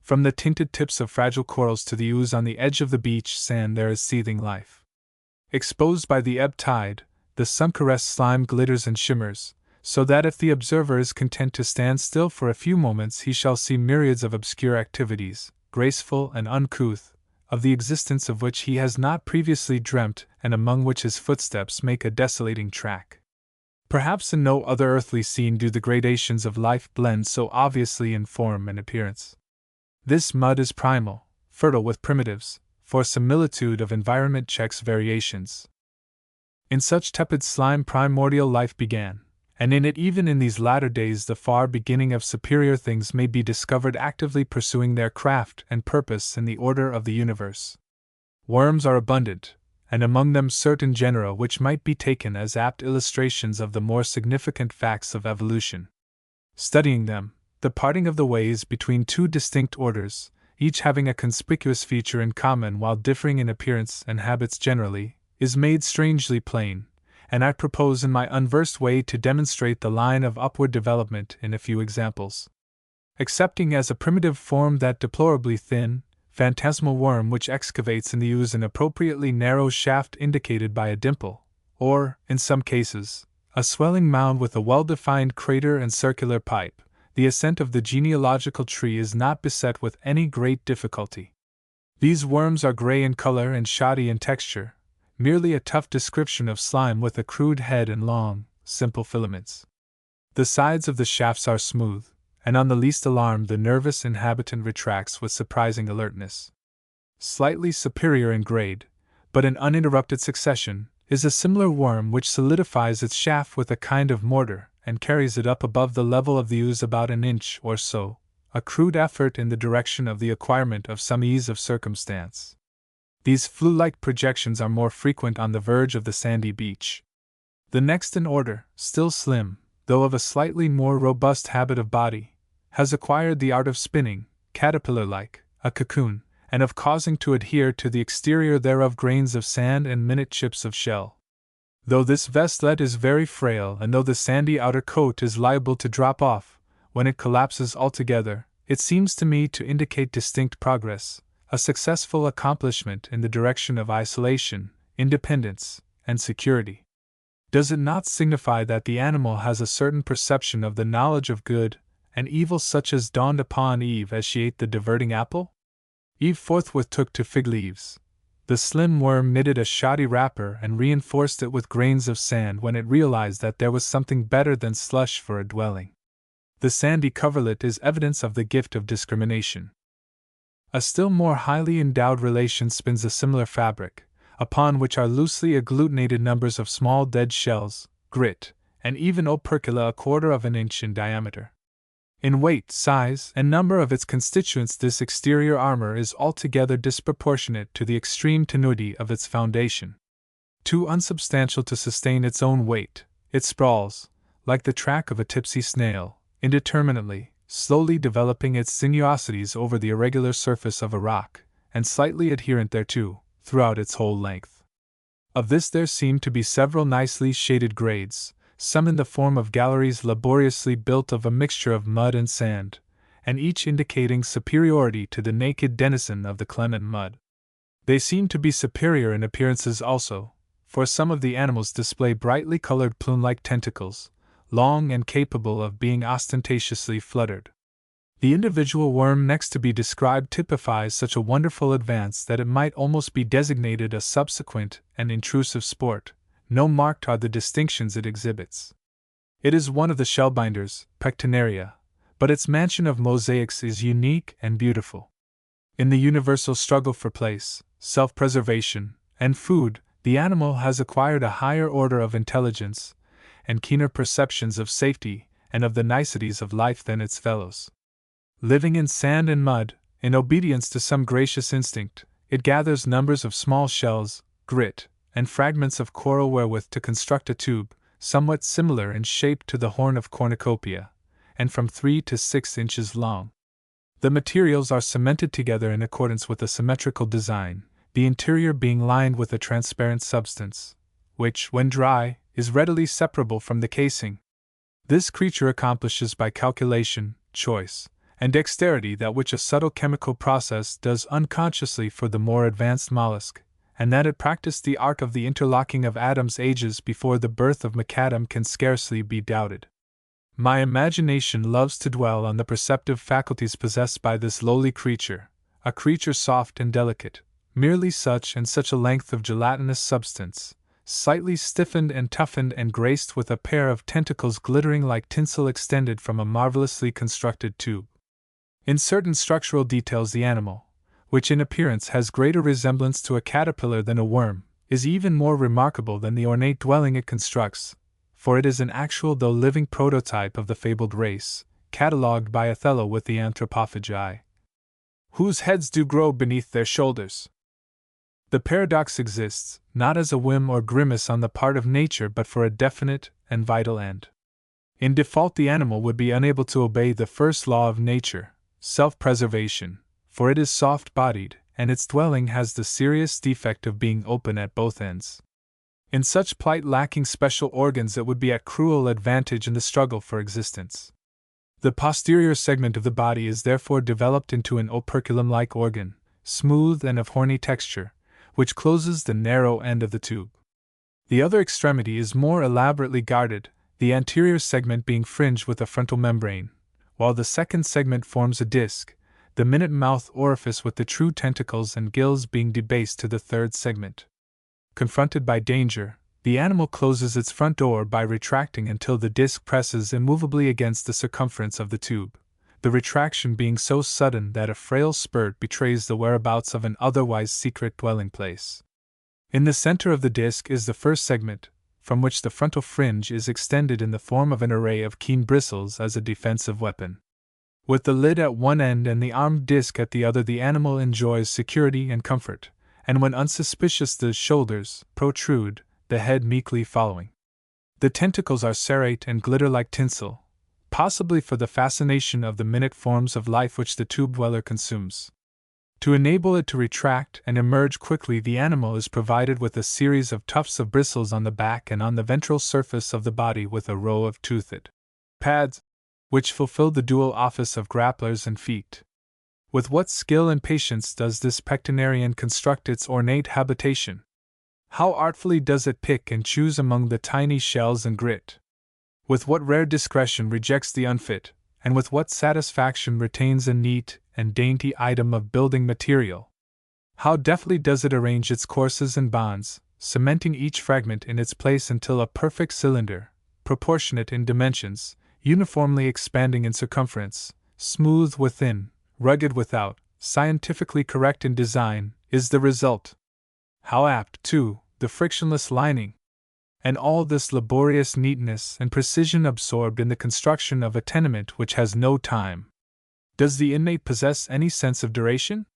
From the tinted tips of fragile corals to the ooze on the edge of the beach sand there is seething life. Exposed by the ebb tide, the sun-caressed slime glitters and shimmers, so that if the observer is content to stand still for a few moments he shall see myriads of obscure activities, graceful and uncouth, of the existence of which he has not previously dreamt, and among which his footsteps make a desolating track. Perhaps in no other earthly scene do the gradations of life blend so obviously in form and appearance. This mud is primal, fertile with primitives, for similitude of environment checks variations. In such tepid slime primordial life began, and in it even in these latter days the far beginning of superior things may be discovered actively pursuing their craft and purpose in the order of the universe. Worms are abundant, and among them certain genera which might be taken as apt illustrations of the more significant facts of evolution. Studying them, the parting of the ways between two distinct orders, each having a conspicuous feature in common while differing in appearance and habits generally, is made strangely plain, and I propose in my unversed way to demonstrate the line of upward development in a few examples. Accepting as a primitive form that deplorably thin, phantasmal worm which excavates in the ooze an appropriately narrow shaft indicated by a dimple, or, in some cases, a swelling mound with a well-defined crater and circular pipe, the ascent of the genealogical tree is not beset with any great difficulty. These worms are gray in color and shoddy in texture, merely a tough description of slime with a crude head and long, simple filaments. The sides of the shafts are smooth, and on the least alarm the nervous inhabitant retracts with surprising alertness. Slightly superior in grade, but in uninterrupted succession, is a similar worm which solidifies its shaft with a kind of mortar and carries it up above the level of the ooze about an inch or so, a crude effort in the direction of the acquirement of some ease of circumstance. These flue-like projections are more frequent on the verge of the sandy beach. The next in order, still slim, though of a slightly more robust habit of body, has acquired the art of spinning, caterpillar-like, a cocoon, and of causing to adhere to the exterior thereof grains of sand and minute chips of shell. Though this vestlet is very frail, and though the sandy outer coat is liable to drop off when it collapses altogether, it seems to me to indicate distinct progress, a successful accomplishment in the direction of isolation, independence, and security. Does it not signify that the animal has a certain perception of the knowledge of good and evil such as dawned upon Eve as she ate the diverting apple? Eve forthwith took to fig leaves. The slim worm knitted a shoddy wrapper and reinforced it with grains of sand when it realized that there was something better than slush for a dwelling. The sandy coverlet is evidence of the gift of discrimination. A still more highly endowed relation spins a similar fabric, upon which are loosely agglutinated numbers of small dead shells, grit, and even opercula a quarter of an inch in diameter. In weight, size, and number of its constituents, this exterior armor is altogether disproportionate to the extreme tenuity of its foundation. Too unsubstantial to sustain its own weight, it sprawls, like the track of a tipsy snail, indeterminately, slowly developing its sinuosities over the irregular surface of a rock, and slightly adherent thereto, throughout its whole length. Of this there seem to be several nicely shaded grades, some in the form of galleries laboriously built of a mixture of mud and sand, and each indicating superiority to the naked denizen of the clement mud. They seem to be superior in appearances also, for some of the animals display brightly colored plume-like tentacles, long and capable of being ostentatiously fluttered. The individual worm next to be described typifies such a wonderful advance that it might almost be designated a subsequent and intrusive sport. No marked are the distinctions it exhibits. It is one of the shellbinders, Pectinaria, but its mansion of mosaics is unique and beautiful. In the universal struggle for place, self-preservation, and food, the animal has acquired a higher order of intelligence and keener perceptions of safety and of the niceties of life than its fellows. Living in sand and mud, in obedience to some gracious instinct, it gathers numbers of small shells, grit, and fragments of coral wherewith to construct a tube, somewhat similar in shape to the horn of cornucopia, and from 3 to 6 inches long. The materials are cemented together in accordance with a symmetrical design, the interior being lined with a transparent substance, which, when dry, is readily separable from the casing. This creature accomplishes by calculation, choice, and dexterity that which a subtle chemical process does unconsciously for the more advanced mollusk, and that it practiced the art of the interlocking of atoms ages before the birth of macadam can scarcely be doubted. My imagination loves to dwell on the perceptive faculties possessed by this lowly creature, a creature soft and delicate, merely such and such a length of gelatinous substance, slightly stiffened and toughened and graced with a pair of tentacles glittering like tinsel extended from a marvelously constructed tube. In certain structural details the animal, which in appearance has greater resemblance to a caterpillar than a worm, is even more remarkable than the ornate dwelling it constructs, for it is an actual though living prototype of the fabled race, catalogued by Othello with the anthropophagi, whose heads do grow beneath their shoulders. The paradox exists, not as a whim or grimace on the part of nature but for a definite and vital end. In default the animal would be unable to obey the first law of nature, self-preservation, for it is soft-bodied, and its dwelling has the serious defect of being open at both ends. In such plight lacking special organs it would be at cruel advantage in the struggle for existence. The posterior segment of the body is therefore developed into an operculum-like organ, smooth and of horny texture, which closes the narrow end of the tube. The other extremity is more elaborately guarded, the anterior segment being fringed with a frontal membrane, while the second segment forms a disc, the minute mouth orifice with the true tentacles and gills being debased to the third segment. Confronted by danger, the animal closes its front door by retracting until the disc presses immovably against the circumference of the tube, the retraction being so sudden that a frail spurt betrays the whereabouts of an otherwise secret dwelling place. In the center of the disc is the first segment, from which the frontal fringe is extended in the form of an array of keen bristles as a defensive weapon. With the lid at one end and the armed disc at the other, the animal enjoys security and comfort, and when unsuspicious the shoulders protrude, the head meekly following. The tentacles are serrate and glitter like tinsel, possibly for the fascination of the minute forms of life which the tube dweller consumes. To enable it to retract and emerge quickly, the animal is provided with a series of tufts of bristles on the back and on the ventral surface of the body, with a row of toothed pads, which fulfill the dual office of grapplers and feet. With what skill and patience does this pectinarian construct its ornate habitation! How artfully does it pick and choose among the tiny shells and grit! With what rare discretion rejects the unfit, and with what satisfaction retains a neat and dainty item of building material! How deftly does it arrange its courses and bonds, cementing each fragment in its place until a perfect cylinder, proportionate in dimensions, uniformly expanding in circumference, smooth within, rugged without, scientifically correct in design, is the result! How apt, too, the frictionless lining! and all this laborious neatness and precision absorbed in the construction of a tenement which has no time. Does the inmate possess any sense of duration?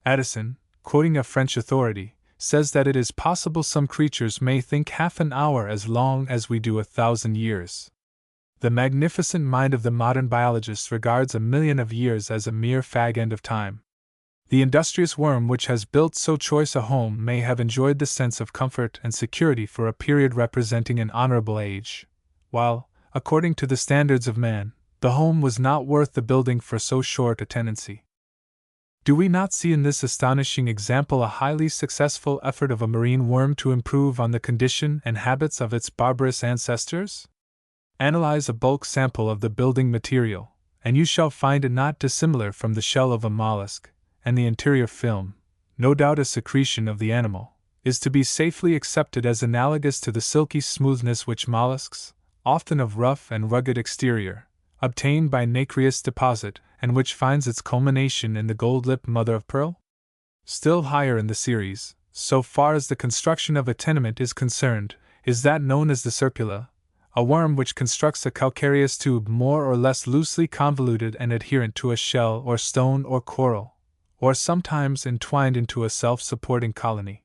Addison, quoting a French authority, says that it is possible some creatures may think half an hour as long as we do 1,000 years. The magnificent mind of the modern biologist regards 1,000,000 of years as a mere fag end of time. The industrious worm which has built so choice a home may have enjoyed the sense of comfort and security for a period representing an honorable age, while, according to the standards of man, the home was not worth the building for so short a tenancy. Do we not see in this astonishing example a highly successful effort of a marine worm to improve on the condition and habits of its barbarous ancestors? Analyze a bulk sample of the building material, and you shall find it not dissimilar from the shell of a mollusk, and the interior film, no doubt a secretion of the animal, is to be safely accepted as analogous to the silky smoothness which mollusks, often of rough and rugged exterior, obtain by nacreous deposit, and which finds its culmination in the gold-lipped mother of pearl? Still higher in the series, so far as the construction of a tenement is concerned, is that known as the serpula, a worm which constructs a calcareous tube more or less loosely convoluted and adherent to a shell or stone or coral, or sometimes entwined into a self-supporting colony.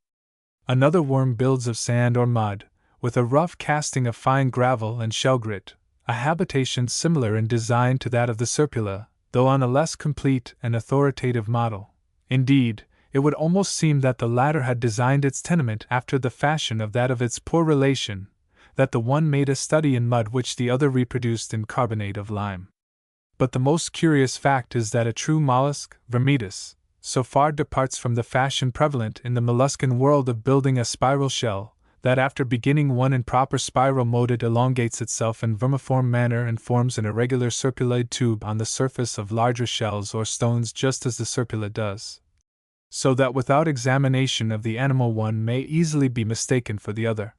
Another worm builds of sand or mud, with a rough casting of fine gravel and shell grit, a habitation similar in design to that of the serpula, though on a less complete and authoritative model. Indeed, it would almost seem that the latter had designed its tenement after the fashion of that of its poor relation, that the one made a study in mud which the other reproduced in carbonate of lime. But the most curious fact is that a true mollusk, Vermetus, so far departs from the fashion prevalent in the molluscan world of building a spiral shell, that after beginning one in proper spiral mode it elongates itself in vermiform manner and forms an irregular serpuloid tube on the surface of larger shells or stones just as the serpula does, so that without examination of the animal one may easily be mistaken for the other.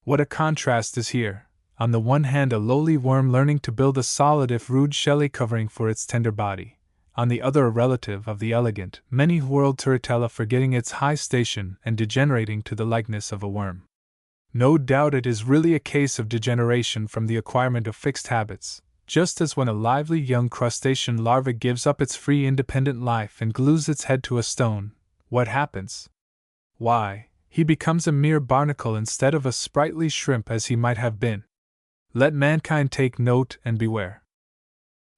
What a contrast is here! On the one hand a lowly worm learning to build a solid if rude shelly covering for its tender body, on the other a relative of the elegant, many-whorled turritella forgetting its high station and degenerating to the likeness of a worm. No doubt it is really a case of degeneration from the acquirement of fixed habits, just as when a lively young crustacean larva gives up its free independent life and glues its head to a stone. What happens? Why, he becomes a mere barnacle instead of a sprightly shrimp as he might have been. Let mankind take note and beware.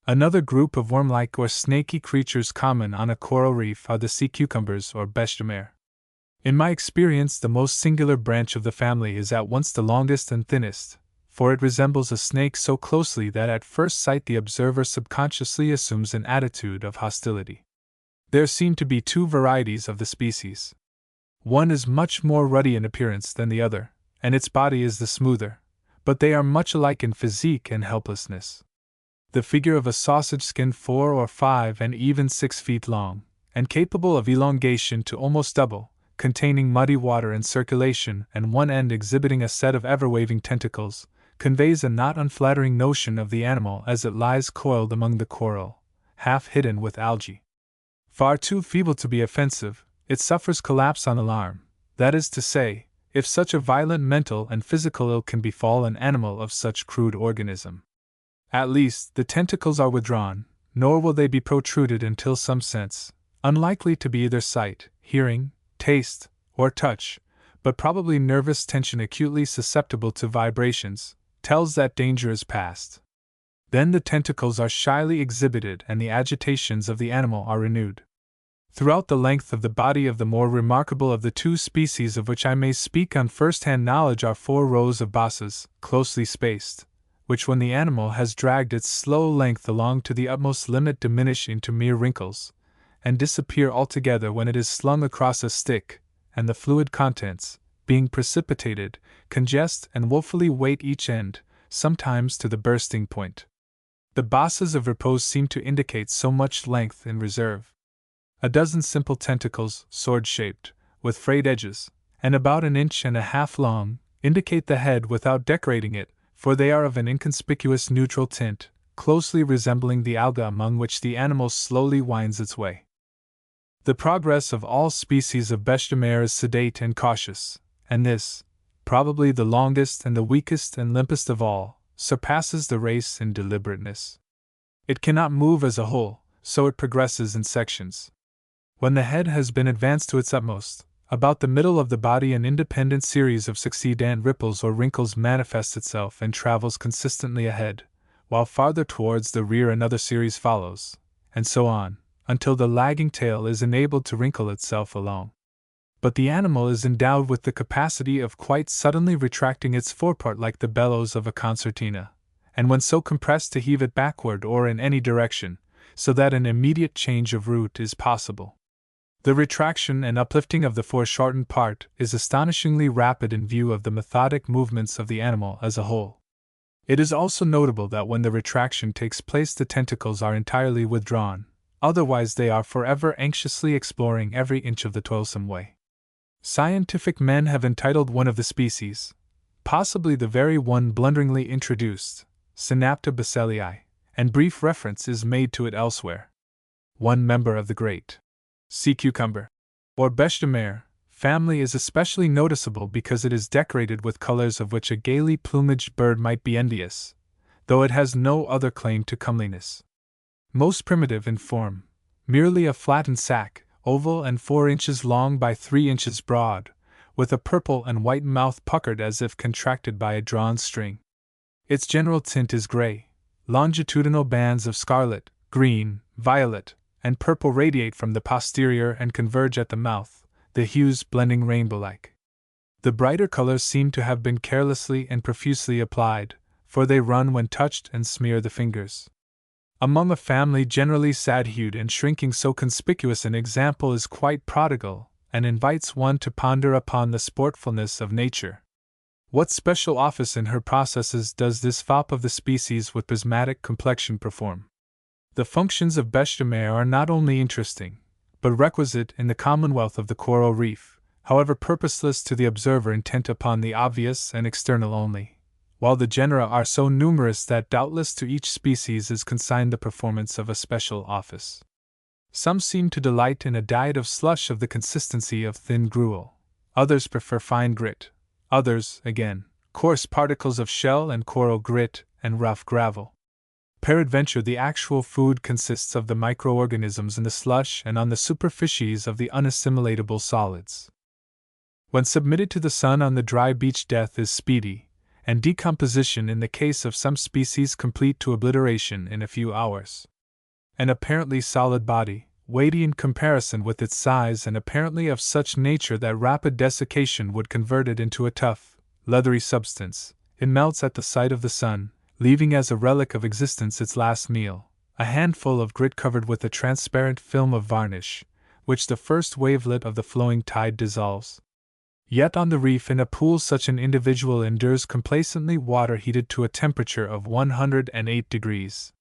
Another group of worm-like or snaky creatures common on a coral reef are the sea cucumbers or bêches de mer. In my experience the most singular branch of the family is at once the longest and thinnest, for it resembles a snake so closely that at first sight the observer subconsciously assumes an attitude of hostility. There seem to be two varieties of the species. One is much more ruddy in appearance than the other, and its body is the smoother, but they are much alike in physique and helplessness. The figure of a sausage skin 4 or 5 and even 6 feet long, and capable of elongation to almost double, containing muddy water in circulation and one end exhibiting a set of ever-waving tentacles, conveys a not unflattering notion of the animal as it lies coiled among the coral, half hidden with algae. Far too feeble to be offensive, it suffers collapse on alarm, that is to say, if such a violent mental and physical ill can befall an animal of such crude organism. At least, the tentacles are withdrawn, nor will they be protruded until some sense, unlikely to be either sight, hearing, taste, or touch, but probably nervous tension acutely susceptible to vibrations, tells that danger is past. Then the tentacles are shyly exhibited and the agitations of the animal are renewed. Throughout the length of the body of the more remarkable of the two species of which I may speak on first-hand knowledge are 4 rows of bosses, closely spaced, which when the animal has dragged its slow length along to the utmost limit diminish into mere wrinkles, and disappear altogether when it is slung across a stick, and the fluid contents, being precipitated, congest and woefully weight each end, sometimes to the bursting point. The bosses of repose seem to indicate so much length in reserve. A dozen simple tentacles, sword-shaped, with frayed edges, and about 1.5 inches long, indicate the head without decorating it, for they are of an inconspicuous neutral tint, closely resembling the alga among which the animal slowly winds its way. The progress of all species of bêches de mer is sedate and cautious, and this, probably the longest and the weakest and limpest of all, surpasses the race in deliberateness. It cannot move as a whole, so it progresses in sections. When the head has been advanced to its utmost, about the middle of the body an independent series of succeedant ripples or wrinkles manifests itself and travels consistently ahead, while farther towards the rear another series follows, and so on, until the lagging tail is enabled to wrinkle itself along. But the animal is endowed with the capacity of quite suddenly retracting its forepart like the bellows of a concertina, and when so compressed to heave it backward or in any direction, so that an immediate change of route is possible. The retraction and uplifting of the foreshortened part is astonishingly rapid in view of the methodic movements of the animal as a whole. It is also notable that when the retraction takes place the tentacles are entirely withdrawn, otherwise they are forever anxiously exploring every inch of the toilsome way. Scientific men have entitled one of the species, possibly the very one blunderingly introduced, Synapta bacillii, and brief reference is made to it elsewhere. One member of the great sea cucumber, or bêche de mer, family is especially noticeable because it is decorated with colors of which a gaily plumaged bird might be envious, though it has no other claim to comeliness. Most primitive in form, merely a flattened sac, oval and 4 inches long by 3 inches broad, with a purple and white mouth puckered as if contracted by a drawn string. Its general tint is gray. Longitudinal bands of scarlet, green, violet, and purple radiate from the posterior and converge at the mouth, the hues blending rainbow-like. The brighter colors seem to have been carelessly and profusely applied, for they run when touched and smear the fingers. Among a family generally sad-hued and shrinking, so conspicuous an example is quite prodigal, and invites one to ponder upon the sportfulness of nature. What special office in her processes does this fop of the species with prismatic complexion perform? The functions of bêche de mer are not only interesting, but requisite in the commonwealth of the coral reef, however purposeless to the observer intent upon the obvious and external only, while the genera are so numerous that doubtless to each species is consigned the performance of a special office. Some seem to delight in a diet of slush of the consistency of thin gruel, others prefer fine grit, others, again, coarse particles of shell and coral grit and rough gravel. Peradventure the actual food consists of the microorganisms in the slush and on the superficies of the unassimilatable solids. When submitted to the sun on the dry beach, death is speedy, and decomposition in the case of some species complete to obliteration in a few hours. An apparently solid body, weighty in comparison with its size and apparently of such nature that rapid desiccation would convert it into a tough, leathery substance, it melts at the sight of the sun, leaving as a relic of existence its last meal, a handful of grit covered with a transparent film of varnish, which the first wavelet of the flowing tide dissolves. Yet on the reef in a pool such an individual endures complacently water heated to a temperature of 108 degrees.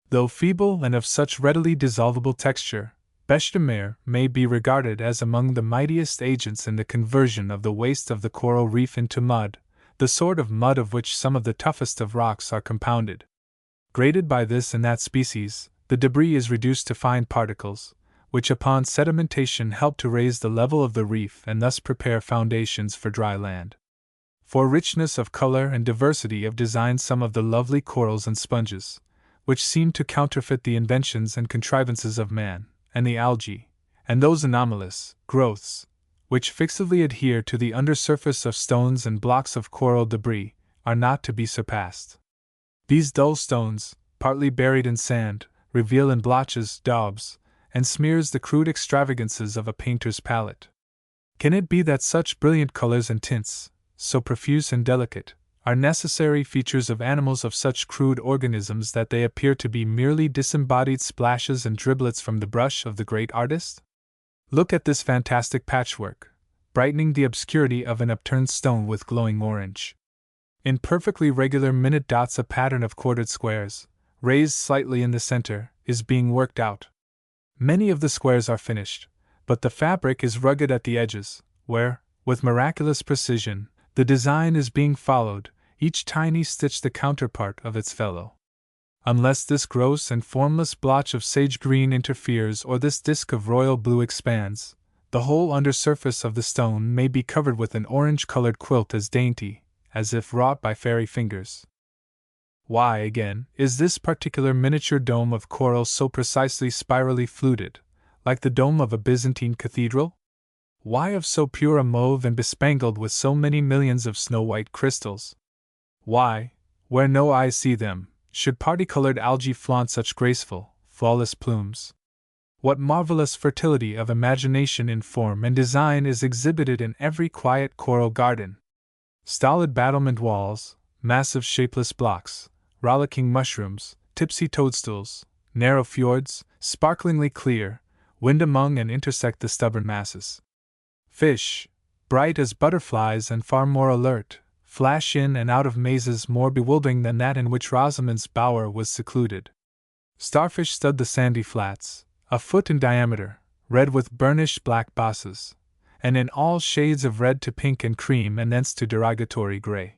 Though feeble and of such readily dissolvable texture, bêche de mer may be regarded as among the mightiest agents in the conversion of the waste of the coral reef into mud, the sort of mud of which some of the toughest of rocks are compounded. Grated by this and that species, the debris is reduced to fine particles, which upon sedimentation help to raise the level of the reef and thus prepare foundations for dry land. For richness of color and diversity of design, some of the lovely corals and sponges, which seem to counterfeit the inventions and contrivances of man, and the algae, and those anomalous growths, which fixedly adhere to the undersurface of stones and blocks of coral debris, are not to be surpassed. These dull stones, partly buried in sand, reveal in blotches, daubs, and smears the crude extravagances of a painter's palette. Can it be that such brilliant colors and tints, so profuse and delicate, are necessary features of animals of such crude organisms that they appear to be merely disembodied splashes and driblets from the brush of the great artist? Look at this fantastic patchwork, brightening the obscurity of an upturned stone with glowing orange. In perfectly regular minute dots a pattern of quartered squares, raised slightly in the center, is being worked out. Many of the squares are finished, but the fabric is rugged at the edges, where, with miraculous precision, the design is being followed, each tiny stitch the counterpart of its fellow. Unless this gross and formless blotch of sage green interferes or this disk of royal blue expands, The whole undersurface of the stone may be covered with an orange-colored quilt as dainty, as if wrought by fairy fingers. Why, again, is this particular miniature dome of coral so precisely spirally fluted, like the dome of a Byzantine cathedral? Why of so pure a mauve and bespangled with so many millions of snow-white crystals? Why, where no eyes see them, should party-colored algae flaunt such graceful, flawless plumes? What marvelous fertility of imagination in form and design is exhibited in every quiet coral garden! Stolid battlement walls, massive shapeless blocks, rollicking mushrooms, tipsy toadstools, narrow fjords, sparklingly clear, wind among and intersect the stubborn masses. Fish, bright as butterflies and far more alert, flash in and out of mazes more bewildering than that in which Rosamond's bower was secluded. Starfish stud the sandy flats, a foot in diameter, red with burnished black bosses, and in all shades of red to pink and cream and thence to derogatory gray.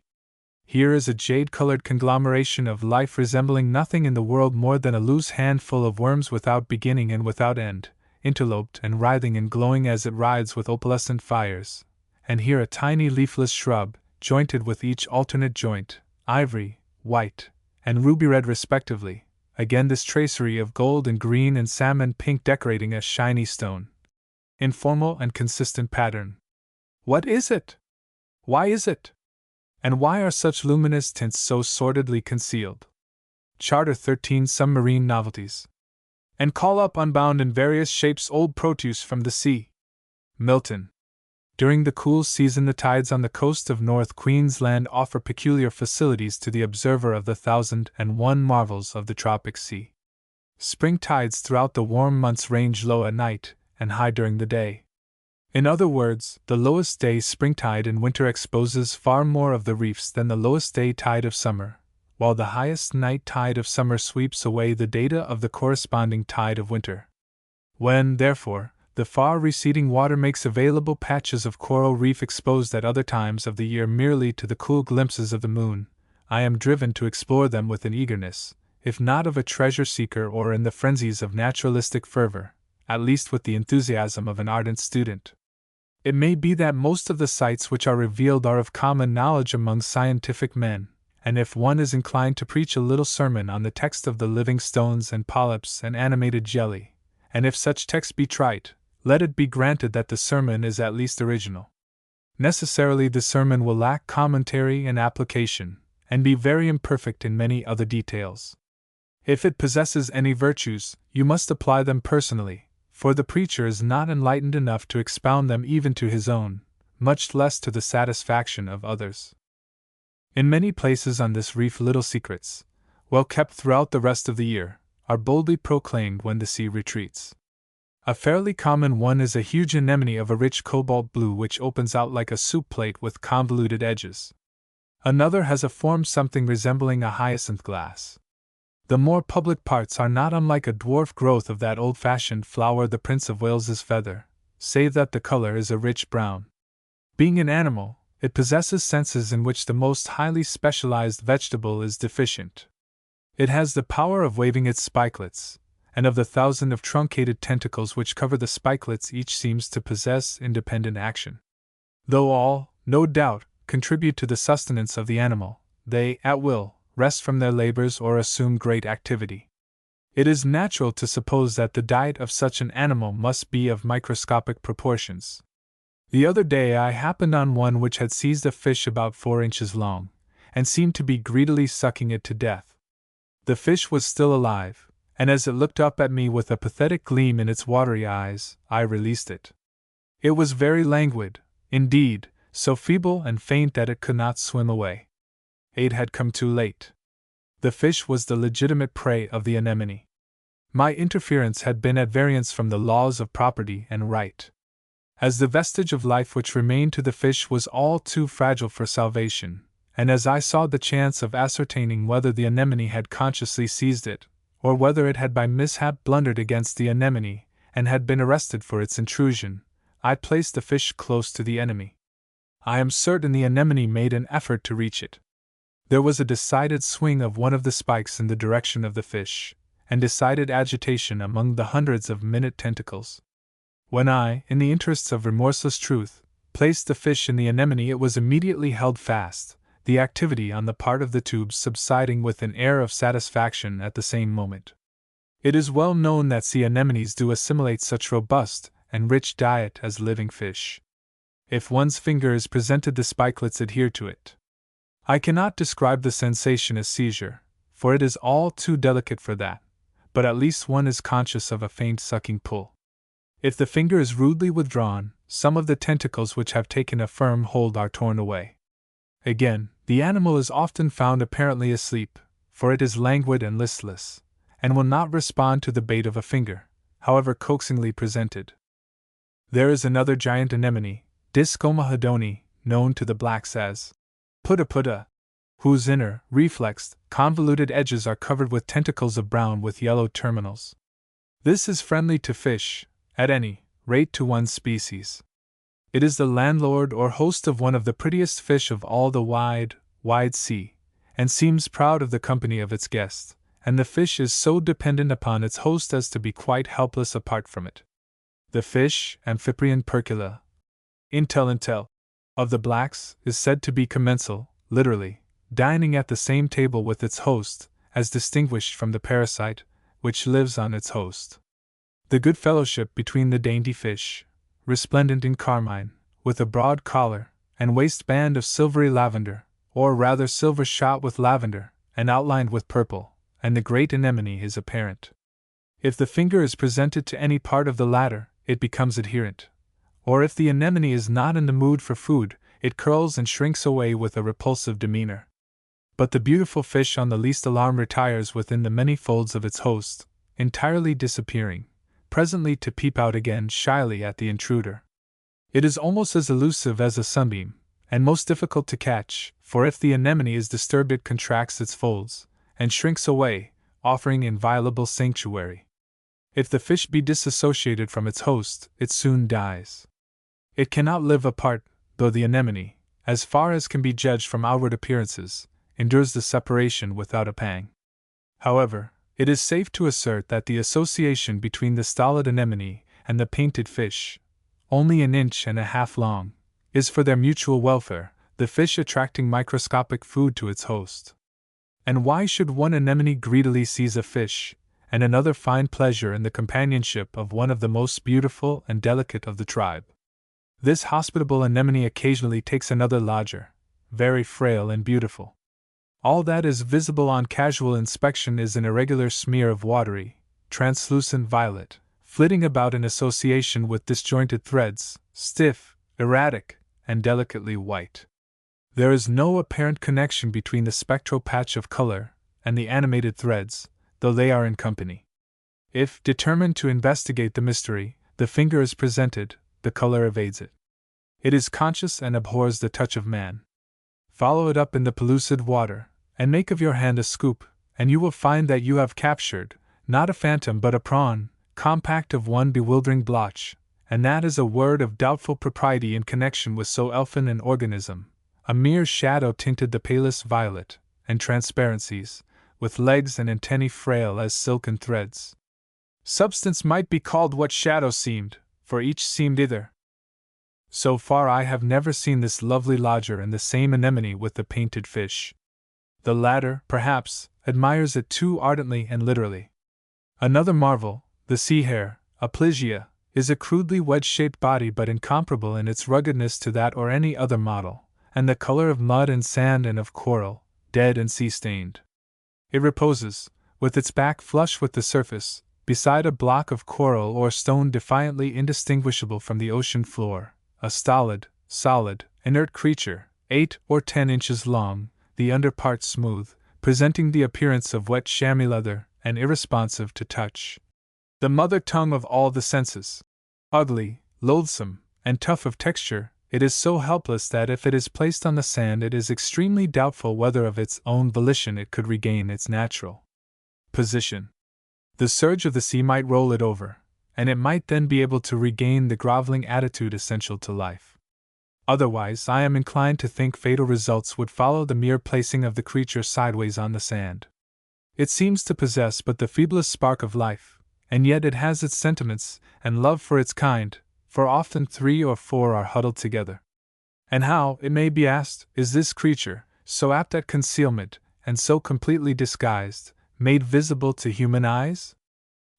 Here is a jade-colored conglomeration of life resembling nothing in the world more than a loose handful of worms without beginning and without end, interloped and writhing and glowing as it rides with opalescent fires, and here a tiny leafless shrub, jointed with each alternate joint, ivory, white, and ruby red respectively, again this tracery of gold and green and salmon pink decorating a shiny stone. Informal and consistent pattern. What is it? Why is it? And why are such luminous tints so sordidly concealed? Charter 13 Submarine Novelties. And call up unbound in various shapes old produce from the sea. Milton. During the cool season the tides on the coast of North Queensland offer peculiar facilities to the observer of the 1,001 marvels of the tropic sea. Spring tides throughout the warm months range low at night and high during the day. In other words, the lowest day spring tide in winter exposes far more of the reefs than the lowest day tide of summer, while the highest night tide of summer sweeps away the data of the corresponding tide of winter. When, therefore, the far receding water makes available patches of coral reef exposed at other times of the year merely to the cool glimpses of the moon, I am driven to explore them with an eagerness, if not of a treasure seeker or in the frenzies of naturalistic fervor, at least with the enthusiasm of an ardent student. It may be that most of the sights which are revealed are of common knowledge among scientific men, and if one is inclined to preach a little sermon on the text of the living stones and polyps and animated jelly, and if such text be trite, let it be granted that the sermon is at least original. Necessarily the sermon will lack commentary and application, and be very imperfect in many other details. If it possesses any virtues, you must apply them personally, for the preacher is not enlightened enough to expound them even to his own, much less to the satisfaction of others. In many places on this reef little secrets, well kept throughout the rest of the year, are boldly proclaimed when the sea retreats. A fairly common one is a huge anemone of a rich cobalt blue which opens out like a soup plate with convoluted edges. Another has a form something resembling a hyacinth glass. The more public parts are not unlike a dwarf growth of that old-fashioned flower the Prince of Wales's feather, save that the color is a rich brown. Being an animal, it possesses senses in which the most highly specialized vegetable is deficient. It has the power of waving its spikelets, and of the thousand of truncated tentacles which cover the spikelets each seems to possess independent action. Though all, no doubt, contribute to the sustenance of the animal, they, at will, rest from their labors or assume great activity. It is natural to suppose that the diet of such an animal must be of microscopic proportions. The other day I happened on one which had seized a fish about 4 inches long, and seemed to be greedily sucking it to death. The fish was still alive, and as it looked up at me with a pathetic gleam in its watery eyes, I released it. It was very languid, indeed, so feeble and faint that it could not swim away. Aid had come too late. The fish was the legitimate prey of the anemone. My interference had been at variance from the laws of property and right. As the vestige of life which remained to the fish was all too fragile for salvation, and as I saw the chance of ascertaining whether the anemone had consciously seized it, or whether it had by mishap blundered against the anemone, and had been arrested for its intrusion, I placed the fish close to the enemy. I am certain the anemone made an effort to reach it. There was a decided swing of one of the spikes in the direction of the fish, and decided agitation among the hundreds of minute tentacles. When I, in the interests of remorseless truth, placed the fish in the anemone, it was immediately held fast, the activity on the part of the tubes subsiding with an air of satisfaction at the same moment. It is well known that sea anemones do assimilate such robust and rich diet as living fish. If one's finger is presented, the spikelets adhere to it. I cannot describe the sensation as seizure, for it is all too delicate for that, but at least one is conscious of a faint sucking pull. If the finger is rudely withdrawn, some of the tentacles which have taken a firm hold are torn away. Again, the animal is often found apparently asleep, for it is languid and listless, and will not respond to the bait of a finger, however coaxingly presented. There is another giant anemone, Discoma hedoni, known to the blacks as putta, whose inner, reflexed, convoluted edges are covered with tentacles of brown with yellow terminals. This is friendly to fish, at any rate to one species. It is the landlord or host of one of the prettiest fish of all the wide sea, and seems proud of the company of its guests, and the fish is so dependent upon its host as to be quite helpless apart from it. The fish, Amphiprion percula, intel, of the blacks, is said to be commensal, literally, dining at the same table with its host, as distinguished from the parasite, which lives on its host. The good fellowship between the dainty fish, resplendent in carmine, with a broad collar, and waistband of silvery lavender, or rather silver shot with lavender, and outlined with purple, and the great anemone is apparent. If the finger is presented to any part of the latter, it becomes adherent, or if the anemone is not in the mood for food, it curls and shrinks away with a repulsive demeanor. But the beautiful fish on the least alarm retires within the many folds of its host, entirely disappearing, presently to peep out again shyly at the intruder. It is almost as elusive as a sunbeam, and most difficult to catch, for if the anemone is disturbed it contracts its folds, and shrinks away, offering inviolable sanctuary. If the fish be disassociated from its host, it soon dies. It cannot live apart, though the anemone, as far as can be judged from outward appearances, endures the separation without a pang. However, it is safe to assert that the association between the stolid anemone and the painted fish, only an inch and a half long, is for their mutual welfare, the fish attracting microscopic food to its host. And why should one anemone greedily seize a fish, and another find pleasure in the companionship of one of the most beautiful and delicate of the tribe? This hospitable anemone occasionally takes another lodger, very frail and beautiful. All that is visible on casual inspection is an irregular smear of watery, translucent violet, flitting about in association with disjointed threads, stiff, erratic, and delicately white. There is no apparent connection between the spectral patch of color and the animated threads, though they are in company. If, determined to investigate the mystery, the finger is presented, the color evades it. It is conscious and abhors the touch of man. Follow it up in the pellucid water, and make of your hand a scoop, and you will find that you have captured, not a phantom but a prawn, compact of one bewildering blotch, and that is a word of doubtful propriety in connection with so elfin an organism, a mere shadow tinted the palest violet, and transparencies, with legs and antennae frail as silken threads. Substance might be called what shadow seemed, for each seemed either. So far I have never seen this lovely lodger in the same anemone with the painted fish. The latter, perhaps, admires it too ardently and literally. Another marvel, the sea hare, Aplysia, is a crudely wedge-shaped body but incomparable in its ruggedness to that or any other model, and the color of mud and sand and of coral, dead and sea-stained. It reposes, with its back flush with the surface, beside a block of coral or stone defiantly indistinguishable from the ocean floor, a stolid, solid, inert creature, 8 or 10 inches long, the under part smooth, presenting the appearance of wet chamois leather, and irresponsive to touch. The mother tongue of all the senses. Ugly, loathsome, and tough of texture, it is so helpless that if it is placed on the sand it is extremely doubtful whether of its own volition it could regain its natural position. The surge of the sea might roll it over, and it might then be able to regain the groveling attitude essential to life. Otherwise, I am inclined to think fatal results would follow the mere placing of the creature sideways on the sand. It seems to possess but the feeblest spark of life, and yet it has its sentiments and love for its kind, for often 3 or 4 are huddled together. And how, it may be asked, is this creature, so apt at concealment, and so completely disguised, made visible to human eyes?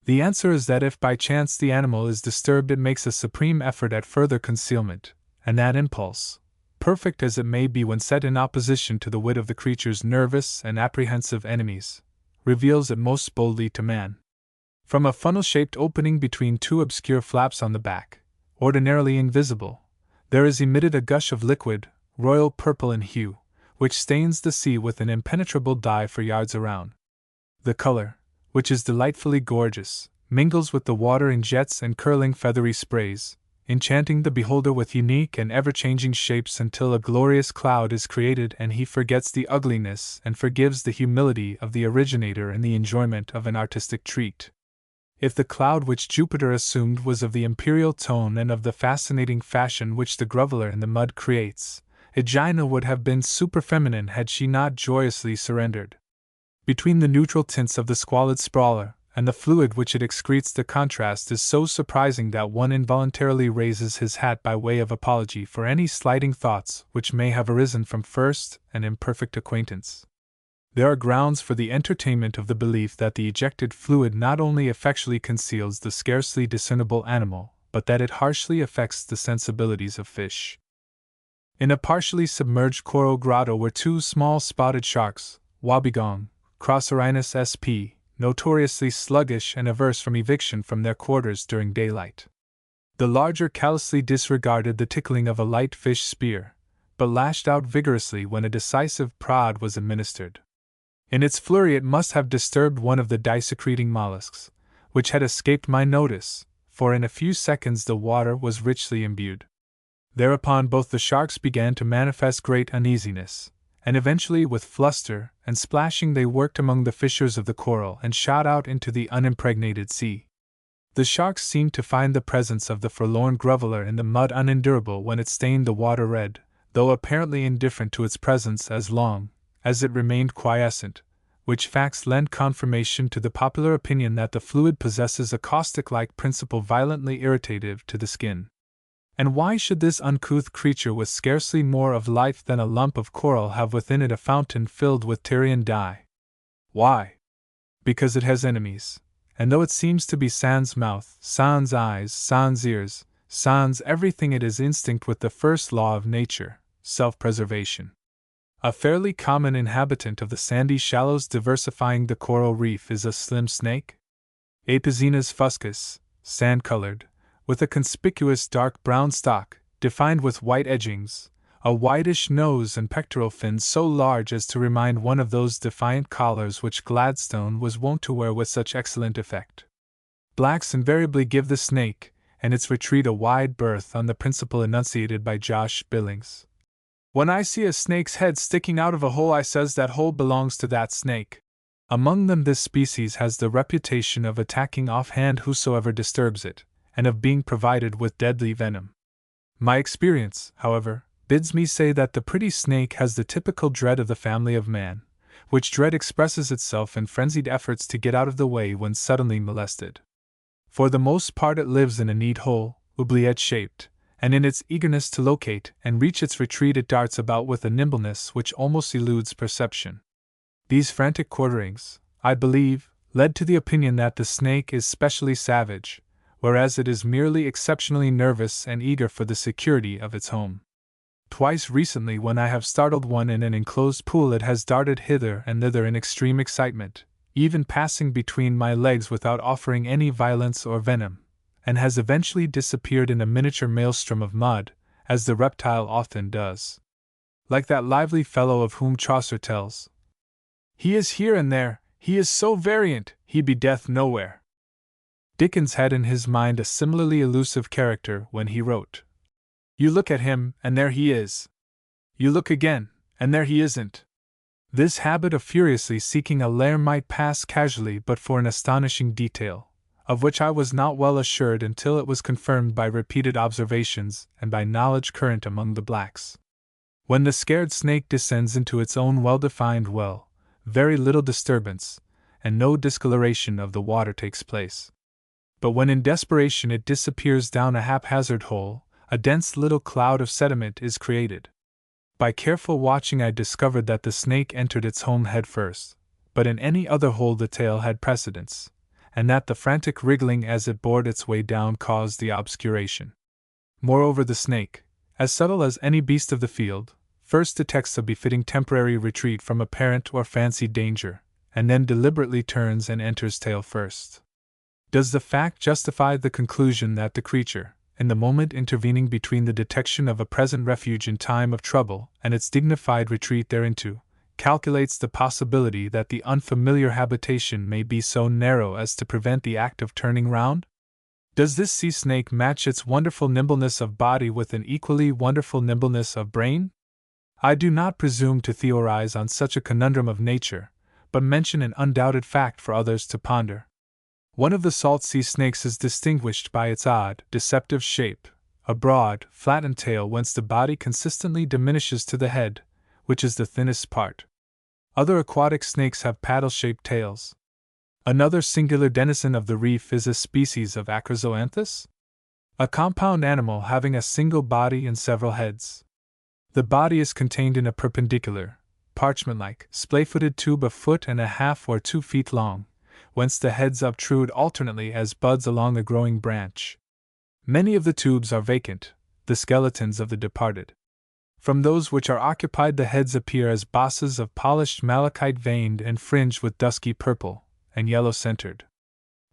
The answer is that if by chance the animal is disturbed, it makes a supreme effort at further concealment, and that impulse, perfect as it may be when set in opposition to the wit of the creature's nervous and apprehensive enemies, reveals it most boldly to man. From a funnel-shaped opening between 2 obscure flaps on the back, ordinarily invisible, there is emitted a gush of liquid, royal purple in hue, which stains the sea with an impenetrable dye for yards around. The color, which is delightfully gorgeous, mingles with the water in jets and curling feathery sprays, enchanting the beholder with unique and ever-changing shapes until a glorious cloud is created and he forgets the ugliness and forgives the humility of the originator in the enjoyment of an artistic treat. If the cloud which Jupiter assumed was of the imperial tone and of the fascinating fashion which the groveler in the mud creates, Aegina would have been superfeminine had she not joyously surrendered. Between the neutral tints of the squalid sprawler and the fluid which it excretes, the contrast is so surprising that one involuntarily raises his hat by way of apology for any slighting thoughts which may have arisen from first and imperfect acquaintance. There are grounds for the entertainment of the belief that the ejected fluid not only effectually conceals the scarcely discernible animal, but that it harshly affects the sensibilities of fish. In a partially submerged coral grotto were 2 small spotted sharks, Wobbegong, Crossorhinus sp., notoriously sluggish and averse from eviction from their quarters during daylight. The larger callously disregarded the tickling of a light fish spear, but lashed out vigorously when a decisive prod was administered. In its flurry it must have disturbed one of the dye-secreting mollusks, which had escaped my notice, for in a few seconds the water was richly imbued. Thereupon both the sharks began to manifest great uneasiness, and eventually with fluster and splashing they worked among the fissures of the coral and shot out into the unimpregnated sea. The sharks seemed to find the presence of the forlorn groveler in the mud unendurable when it stained the water red, though apparently indifferent to its presence as long as it remained quiescent, which facts lend confirmation to the popular opinion that the fluid possesses a caustic-like principle violently irritative to the skin. And why should this uncouth creature with scarcely more of life than a lump of coral have within it a fountain filled with Tyrian dye? Why? Because it has enemies, and though it seems to be sans mouth, sans eyes, sans ears, sans everything, it is instinct with the first law of nature, self-preservation. A fairly common inhabitant of the sandy shallows diversifying the coral reef is a slim snake, Apisinas fuscus, sand-colored, with a conspicuous dark brown stalk, defined with white edgings, a whitish nose and pectoral fins so large as to remind one of those defiant collars which Gladstone was wont to wear with such excellent effect. Blacks invariably give the snake and its retreat a wide berth on the principle enunciated by Josh Billings. When I see a snake's head sticking out of a hole, I says that hole belongs to that snake. Among them this species has the reputation of attacking offhand whosoever disturbs it, and of being provided with deadly venom. My experience, however, bids me say that the pretty snake has the typical dread of the family of man, which dread expresses itself in frenzied efforts to get out of the way when suddenly molested. For the most part it lives in a neat hole, oubliette-shaped, and in its eagerness to locate and reach its retreat it darts about with a nimbleness which almost eludes perception. These frantic quarterings, I believe, led to the opinion that the snake is specially savage, whereas it is merely exceptionally nervous and eager for the security of its home. Twice recently, when I have startled one in an enclosed pool, it has darted hither and thither in extreme excitement, even passing between my legs without offering any violence or venom, and has eventually disappeared in a miniature maelstrom of mud, as the reptile often does. Like that lively fellow of whom Chaucer tells, "He is here and there, he is so variant, he be death nowhere." Dickens had in his mind a similarly elusive character when he wrote, "You look at him, and there he is. You look again, and there he isn't." This habit of furiously seeking a lair might pass casually but for an astonishing detail, of which I was not well assured until it was confirmed by repeated observations and by knowledge current among the blacks. When the scared snake descends into its own well-defined well, very little disturbance, and no discoloration of the water takes place. But when in desperation it disappears down a haphazard hole, a dense little cloud of sediment is created. By careful watching I discovered that the snake entered its home head first, but in any other hole the tail had precedence, and that the frantic wriggling as it bored its way down caused the obscuration. Moreover, the snake, as subtle as any beast of the field, first detects a befitting temporary retreat from apparent or fancied danger, and then deliberately turns and enters tail first. Does the fact justify the conclusion that the creature, in the moment intervening between the detection of a present refuge in time of trouble and its dignified retreat thereinto, calculates the possibility that the unfamiliar habitation may be so narrow as to prevent the act of turning round? Does this sea snake match its wonderful nimbleness of body with an equally wonderful nimbleness of brain? I do not presume to theorize on such a conundrum of nature, but mention an undoubted fact for others to ponder. One of the salt sea snakes is distinguished by its odd, deceptive shape, a broad, flattened tail whence the body consistently diminishes to the head, which is the thinnest part. Other aquatic snakes have paddle-shaped tails. Another singular denizen of the reef is a species of Acrozoanthus, a compound animal having a single body and several heads. The body is contained in a perpendicular, parchment-like, splay-footed tube a foot and a half or 2 feet long, whence the heads obtrude alternately as buds along a growing branch. Many of the tubes are vacant, the skeletons of the departed. From those which are occupied the heads appear as bosses of polished malachite veined and fringed with dusky purple and yellow centered.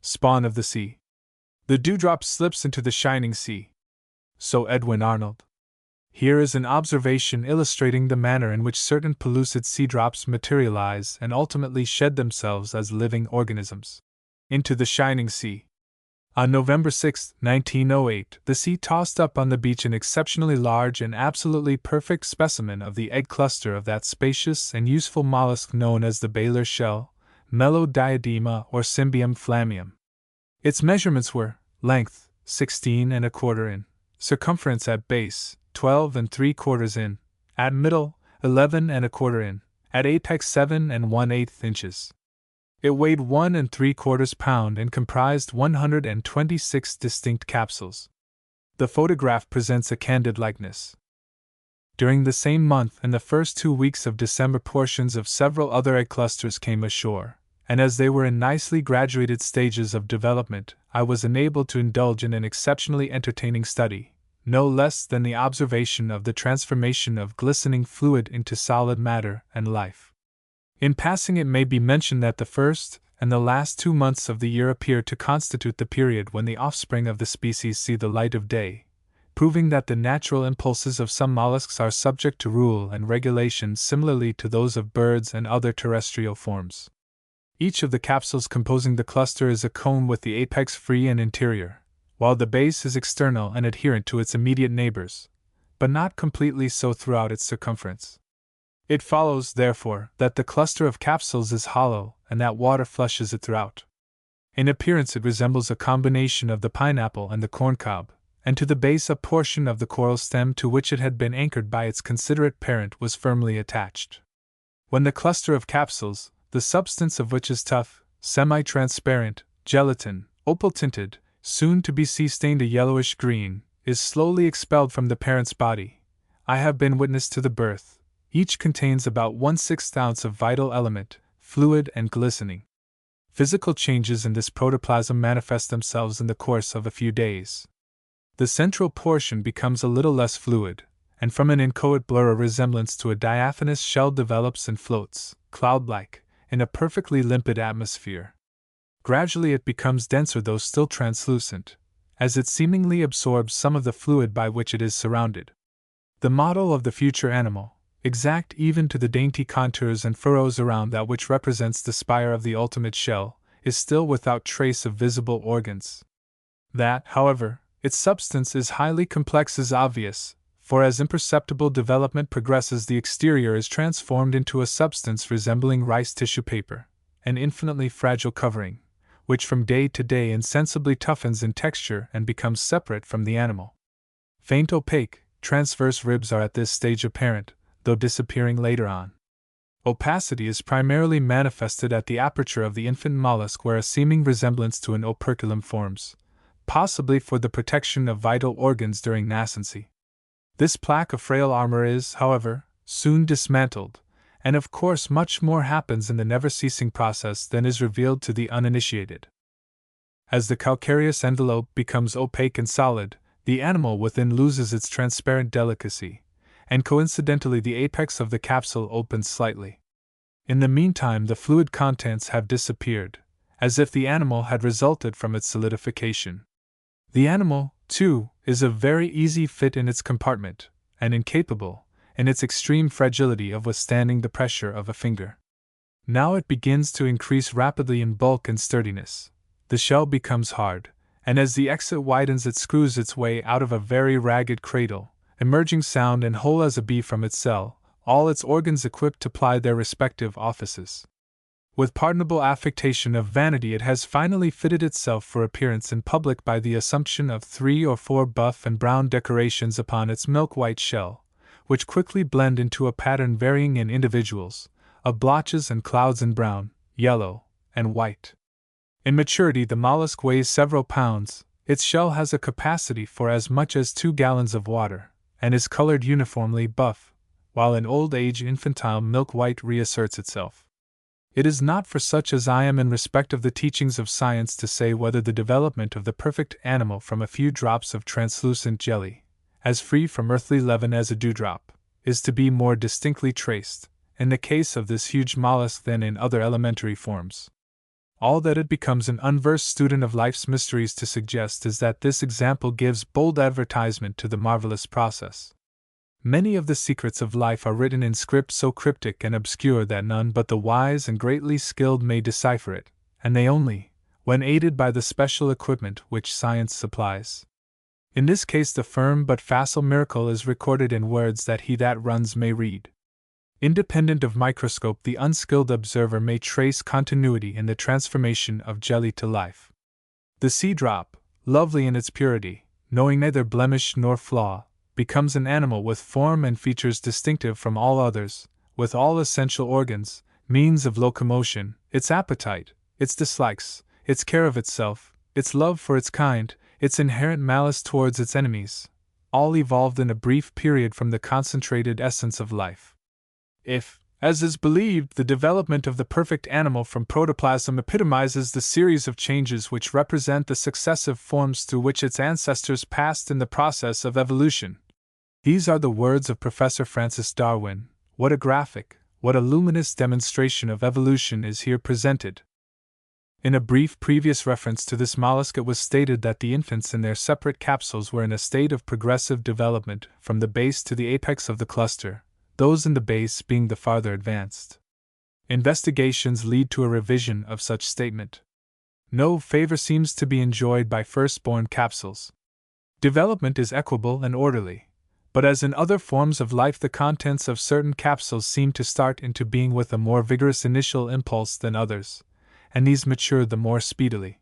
Spawn of the sea. The dewdrop slips into the shining sea. So Edwin Arnold. Here is an observation illustrating the manner in which certain pellucid sea drops materialize and ultimately shed themselves as living organisms into the shining sea. On November 6, 1908, the sea tossed up on the beach an exceptionally large and absolutely perfect specimen of the egg cluster of that spacious and useful mollusk known as the Baylor shell, Melodiadema or Cymbium flammeum. Its measurements were: length, 16 1/4 in, circumference at base, 12 3/4 in, at middle, 11 1/4 in, at apex 7 1/8 inches. It weighed 1 3/4 pounds and comprised 126 distinct capsules. The photograph presents a candid likeness. During the same month and the first 2 weeks of December, portions of several other egg clusters came ashore, and as they were in nicely graduated stages of development, I was enabled to indulge in an exceptionally entertaining study, no less than the observation of the transformation of glistening fluid into solid matter and life. In passing, it may be mentioned that the first and the last 2 months of the year appear to constitute the period when the offspring of the species see the light of day, proving that the natural impulses of some mollusks are subject to rule and regulation similarly to those of birds and other terrestrial forms. Each of the capsules composing the cluster is a cone with the apex free and interior, while the base is external and adherent to its immediate neighbors, but not completely so throughout its circumference. It follows, therefore, that the cluster of capsules is hollow and that water flushes it throughout. In appearance it resembles a combination of the pineapple and the corncob, and to the base a portion of the coral stem to which it had been anchored by its considerate parent was firmly attached. When the cluster of capsules, the substance of which is tough, semi-transparent, gelatin, opal-tinted, soon to be sea-stained a yellowish green, is slowly expelled from the parent's body, I have been witness to the birth. Each contains about 1/6 ounce of vital element, fluid and glistening. Physical changes in this protoplasm manifest themselves in the course of a few days. The central portion becomes a little less fluid, and from an inchoate blur a resemblance to a diaphanous shell develops and floats, cloud-like, in a perfectly limpid atmosphere. Gradually it becomes denser though still translucent, as it seemingly absorbs some of the fluid by which it is surrounded. The model of the future animal, exact even to the dainty contours and furrows around that which represents the spire of the ultimate shell, is still without trace of visible organs. That, however, its substance is highly complex is obvious, for as imperceptible development progresses the exterior is transformed into a substance resembling rice tissue paper, an infinitely fragile covering, which from day to day insensibly toughens in texture and becomes separate from the animal. Faint opaque, transverse ribs are at this stage apparent, though disappearing later on. Opacity is primarily manifested at the aperture of the infant mollusk where a seeming resemblance to an operculum forms, possibly for the protection of vital organs during nascency. This plaque of frail armor is, however, soon dismantled, and of course much more happens in the never-ceasing process than is revealed to the uninitiated. As the calcareous envelope becomes opaque and solid, the animal within loses its transparent delicacy, and coincidentally the apex of the capsule opens slightly. In the meantime the fluid contents have disappeared, as if the animal had resulted from its solidification. The animal, too, is a very easy fit in its compartment, and incapable, in its extreme fragility, of withstanding the pressure of a finger. Now it begins to increase rapidly in bulk and sturdiness. The shell becomes hard, and as the exit widens it screws its way out of a very ragged cradle, emerging sound and whole as a bee from its cell, all its organs equipped to ply their respective offices. With pardonable affectation of vanity it has finally fitted itself for appearance in public by the assumption of 3 or 4 buff and brown decorations upon its milk-white shell, which quickly blend into a pattern varying in individuals, of blotches and clouds in brown, yellow, and white. In maturity the mollusk weighs several pounds, its shell has a capacity for as much as 2 gallons of water, and is colored uniformly buff, while in old age infantile milk-white reasserts itself. It is not for such as I am in respect of the teachings of science to say whether the development of the perfect animal from a few drops of translucent jelly, as free from earthly leaven as a dewdrop, is to be more distinctly traced, in the case of this huge mollusk than in other elementary forms. All that it becomes an unversed student of life's mysteries to suggest is that this example gives bold advertisement to the marvelous process. Many of the secrets of life are written in script so cryptic and obscure that none but the wise and greatly skilled may decipher it, and they only, when aided by the special equipment which science supplies. In this case the firm but facile miracle is recorded in words that he that runs may read. Independent of microscope the unskilled observer may trace continuity in the transformation of jelly to life. The sea drop, lovely in its purity, knowing neither blemish nor flaw, becomes an animal with form and features distinctive from all others, with all essential organs, means of locomotion, its appetite, its dislikes, its care of itself, its love for its kind, its inherent malice towards its enemies, all evolved in a brief period from the concentrated essence of life. If, as is believed, the development of the perfect animal from protoplasm epitomizes the series of changes which represent the successive forms through which its ancestors passed in the process of evolution, these are the words of Professor Francis Darwin. What a graphic, what a luminous demonstration of evolution is here presented. In a brief previous reference to this mollusk it was stated that the infants in their separate capsules were in a state of progressive development from the base to the apex of the cluster, those in the base being the farther advanced. Investigations lead to a revision of such statement. No favor seems to be enjoyed by firstborn capsules. Development is equable and orderly. But as in other forms of life the contents of certain capsules seem to start into being with a more vigorous initial impulse than others, and these mature the more speedily.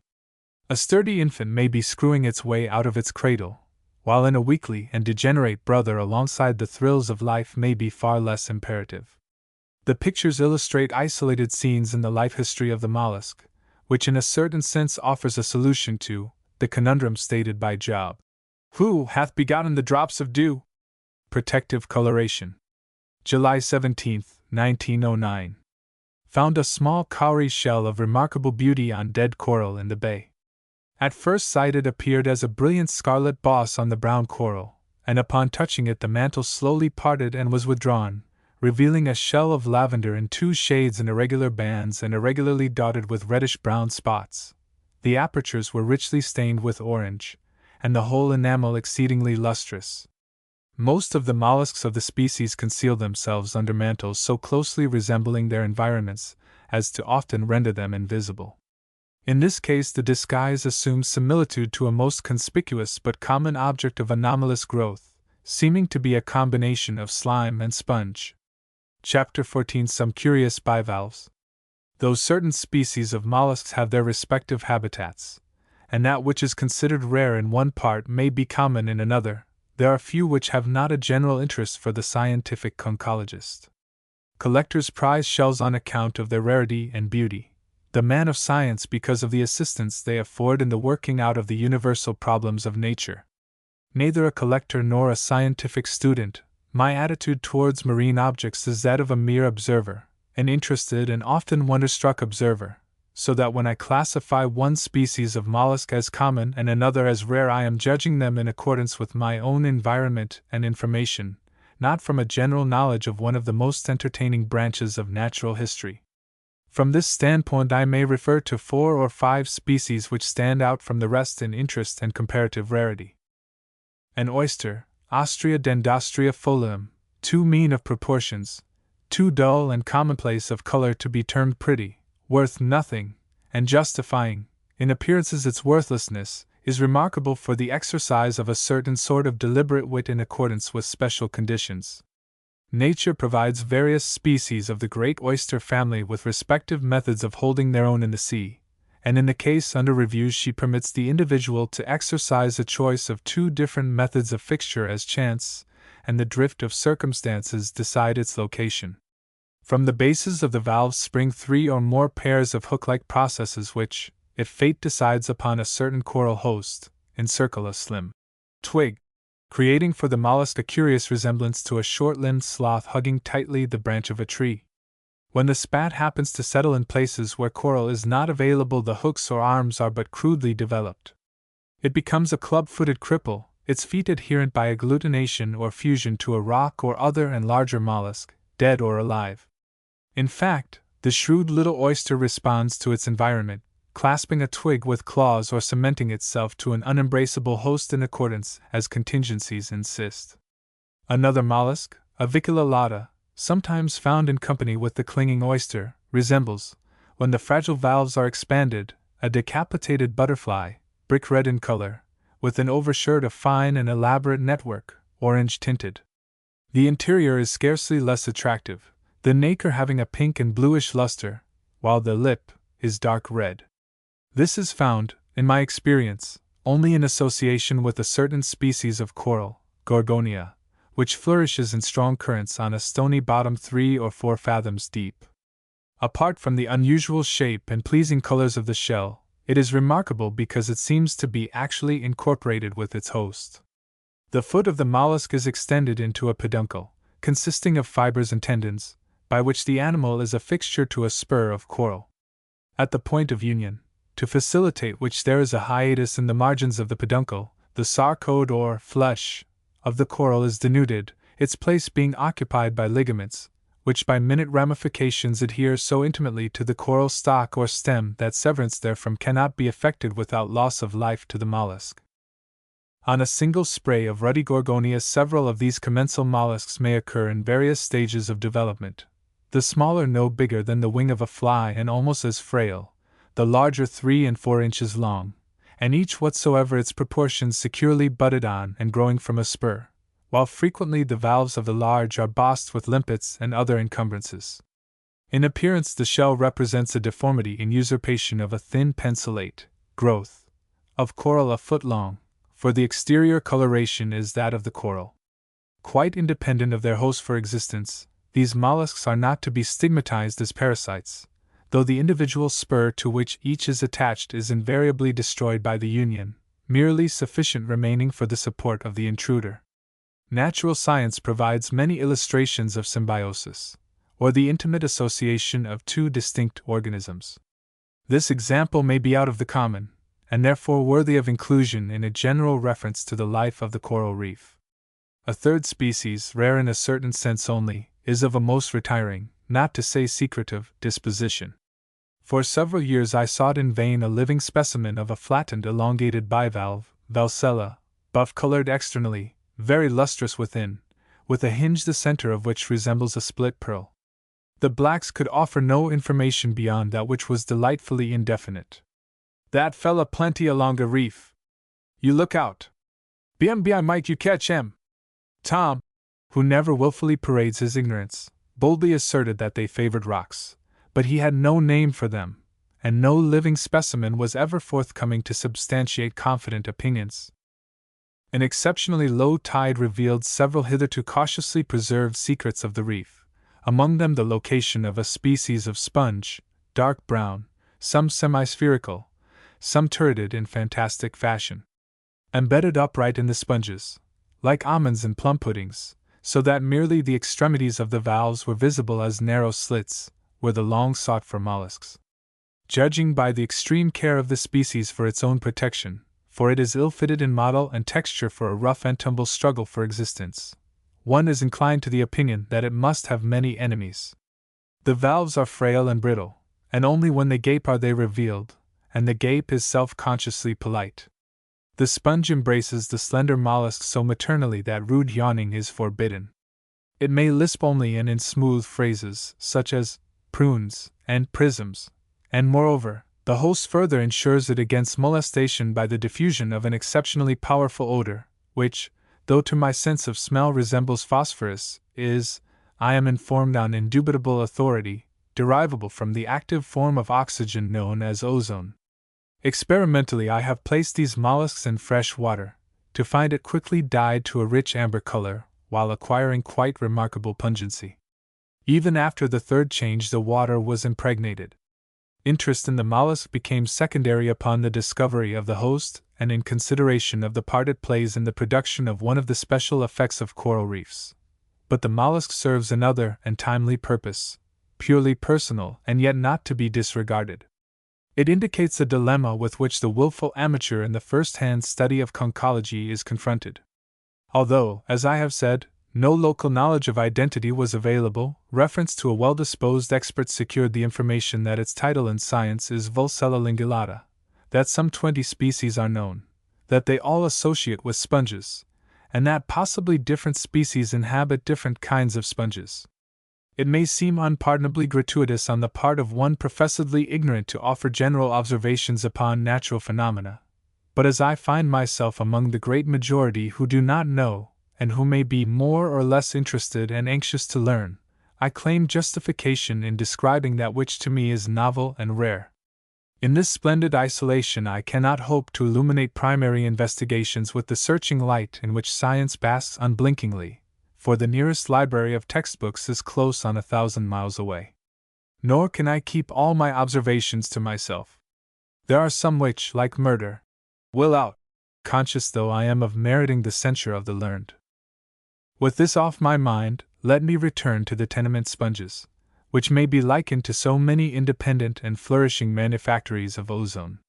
A sturdy infant may be screwing its way out of its cradle, while in a weakly and degenerate brother alongside the thrills of life may be far less imperative. The pictures illustrate isolated scenes in the life history of the mollusk, which in a certain sense offers a solution to the conundrum stated by Job. Who hath begotten the drops of dew? Protective coloration. July 17, 1909. Found a small cowrie shell of remarkable beauty on dead coral in the bay. At first sight it appeared as a brilliant scarlet boss on the brown coral, and upon touching it the mantle slowly parted and was withdrawn, revealing a shell of lavender in 2 shades in irregular bands and irregularly dotted with reddish-brown spots. The apertures were richly stained with orange, and the whole enamel exceedingly lustrous. Most of the mollusks of the species conceal themselves under mantles so closely resembling their environments as to often render them invisible. In this case the disguise assumes similitude to a most conspicuous but common object of anomalous growth, seeming to be a combination of slime and sponge. Chapter 14. Some curious bivalves. Though certain species of mollusks have their respective habitats, and that which is considered rare in one part may be common in another, there are few which have not a general interest for the scientific conchologist. collectors prize shells on account of their rarity and beauty, the man of science because of the assistance they afford in the working out of the universal problems of nature. Neither a collector nor a scientific student, my attitude towards marine objects is that of a mere observer, an interested and often wonder-struck observer, so that when I classify one species of mollusk as common and another as rare, I am judging them in accordance with my own environment and information, not from a general knowledge of one of the most entertaining branches of natural history. From this standpoint, I may refer to 4 or 5 species which stand out from the rest in interest and comparative rarity. An oyster, Ostrea dendostria folium, too mean of proportions, too dull and commonplace of color to be termed pretty, worth nothing, and justifying, in appearances its worthlessness, is remarkable for the exercise of a certain sort of deliberate wit in accordance with special conditions. Nature provides various species of the great oyster family with respective methods of holding their own in the sea, and in the case under review she permits the individual to exercise a choice of 2 different methods of fixture as chance and the drift of circumstances decide its location. From the bases of the valves spring 3 or more pairs of hook-like processes which, if fate decides upon a certain coral host, encircle a slim twig, creating for the mollusk a curious resemblance to a short-limbed sloth hugging tightly the branch of a tree. When the spat happens to settle in places where coral is not available, the hooks or arms are but crudely developed. It becomes a club-footed cripple, its feet adherent by agglutination or fusion to a rock or other and larger mollusk, dead or alive. In fact, the shrewd little oyster responds to its environment, clasping a twig with claws or cementing itself to an unembraceable host in accordance as contingencies insist. Another mollusk, Avicula lata, sometimes found in company with the clinging oyster, resembles, when the fragile valves are expanded, a decapitated butterfly, brick-red in color, with an overshirt of fine and elaborate network, orange-tinted. The interior is scarcely less attractive, the nacre having a pink and bluish luster, while the lip is dark red. This is found, in my experience, only in association with a certain species of coral, Gorgonia, which flourishes in strong currents on a stony bottom 3 or 4 fathoms deep. Apart from the unusual shape and pleasing colors of the shell, it is remarkable because it seems to be actually incorporated with its host. The foot of the mollusk is extended into a peduncle, consisting of fibers and tendons, by which the animal is a fixture to a spur of coral. At the point of union, to facilitate which there is a hiatus in the margins of the peduncle, the sarcode or flesh of the coral is denuded, its place being occupied by ligaments, which by minute ramifications adhere so intimately to the coral stalk or stem that severance therefrom cannot be effected without loss of life to the mollusk. On a single spray of ruddy Gorgonia, several of these commensal mollusks may occur in various stages of development, the smaller no bigger than the wing of a fly and almost as frail, the larger 3 and 4 inches long, and each whatsoever its proportions securely budded on and growing from a spur, while frequently the valves of the large are bossed with limpets and other encumbrances. In appearance the shell represents a deformity in usurpation of a thin pencillate growth of coral a foot long, for the exterior coloration is that of the coral. Quite independent of their host for existence, these mollusks are not to be stigmatized as parasites, though the individual spur to which each is attached is invariably destroyed by the union, merely sufficient remaining for the support of the intruder. Natural science provides many illustrations of symbiosis, or the intimate association of 2 distinct organisms. This example may be out of the common, and therefore worthy of inclusion in a general reference to the life of the coral reef. A third species, rare in a certain sense only, is of a most retiring, not to say secretive, disposition. For several years I sought in vain a living specimen of a flattened elongated bivalve, Valsella, buff-colored externally, very lustrous within, with a hinge the center of which resembles a split pearl. The blacks could offer no information beyond that which was delightfully indefinite. "That fella plenty along a reef. You look out. BMBI might you catch him." Tom, who never willfully parades his ignorance, boldly asserted that they favored rocks, but he had no name for them, and no living specimen was ever forthcoming to substantiate confident opinions. An exceptionally low tide revealed several hitherto cautiously preserved secrets of the reef, among them the location of a species of sponge, dark brown, some semi-spherical, some turreted in fantastic fashion. Embedded upright in the sponges, like almonds and plum puddings, so that merely the extremities of the valves were visible as narrow slits, were the long-sought-for mollusks. Judging by the extreme care of the species for its own protection, for it is ill-fitted in model and texture for a rough-and-tumble struggle for existence, one is inclined to the opinion that it must have many enemies. The valves are frail and brittle, and only when they gape are they revealed, and the gape is self-consciously polite. The sponge embraces the slender mollusk so maternally that rude yawning is forbidden. It may lisp only and in smooth phrases, such as prunes and prisms, and moreover, the host further ensures it against molestation by the diffusion of an exceptionally powerful odor, which, though to my sense of smell resembles phosphorus, is, I am informed on indubitable authority, derivable from the active form of oxygen known as ozone. Experimentally I have placed these mollusks in fresh water, to find it quickly dyed to a rich amber color, while acquiring quite remarkable pungency. Even after the third change the water was impregnated. Interest in the mollusk became secondary upon the discovery of the host and in consideration of the part it plays in the production of one of the special effects of coral reefs. But the mollusk serves another and timely purpose, purely personal and yet not to be disregarded. It indicates a dilemma with which the willful amateur in the first-hand study of conchology is confronted. Although, as I have said, no local knowledge of identity was available, reference to a well-disposed expert secured the information that its title in science is Vulsella lingulata, that some 20 species are known, that they all associate with sponges, and that possibly different species inhabit different kinds of sponges. It may seem unpardonably gratuitous on the part of one professedly ignorant to offer general observations upon natural phenomena, but as I find myself among the great majority who do not know, and who may be more or less interested and anxious to learn, I claim justification in describing that which to me is novel and rare. In this splendid isolation I cannot hope to illuminate primary investigations with the searching light in which science basks unblinkingly, for the nearest library of textbooks is close on 1,000 miles away. Nor can I keep all my observations to myself. There are some which, like murder, will out, conscious though I am of meriting the censure of the learned. With this off my mind, let me return to the tenement sponges, which may be likened to so many independent and flourishing manufactories of ozone.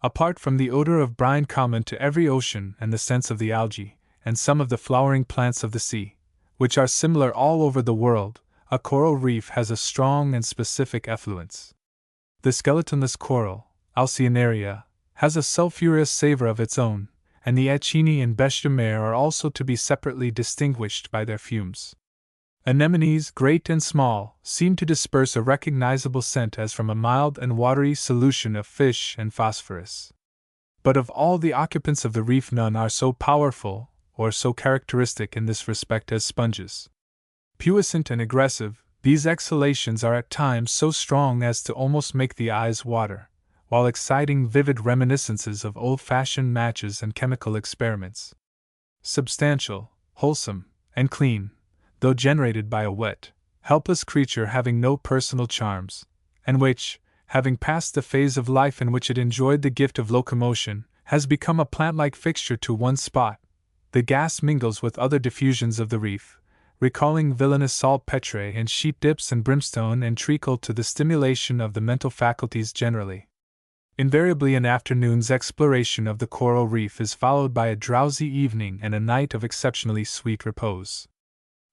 Apart from the odor of brine common to every ocean and the scents of the algae, and some of the flowering plants of the sea, which are similar all over the world, a coral reef has a strong and specific effluence. The skeletonless coral, Alcyonaria, has a sulphurous savor of its own, and the Achini and Bêche de mer are also to be separately distinguished by their fumes. Anemones, great and small, seem to disperse a recognizable scent as from a mild and watery solution of fish and phosphorus. But of all the occupants of the reef none are so powerful, or so characteristic in this respect as sponges. Puissant and aggressive, these exhalations are at times so strong as to almost make the eyes water, while exciting vivid reminiscences of old-fashioned matches and chemical experiments. Substantial, wholesome, and clean, though generated by a wet, helpless creature having no personal charms, and which, having passed the phase of life in which it enjoyed the gift of locomotion, has become a plant-like fixture to one spot, the gas mingles with other diffusions of the reef, recalling villainous saltpetre and sheep dips and brimstone and treacle to the stimulation of the mental faculties generally. Invariably an afternoon's exploration of the coral reef is followed by a drowsy evening and a night of exceptionally sweet repose.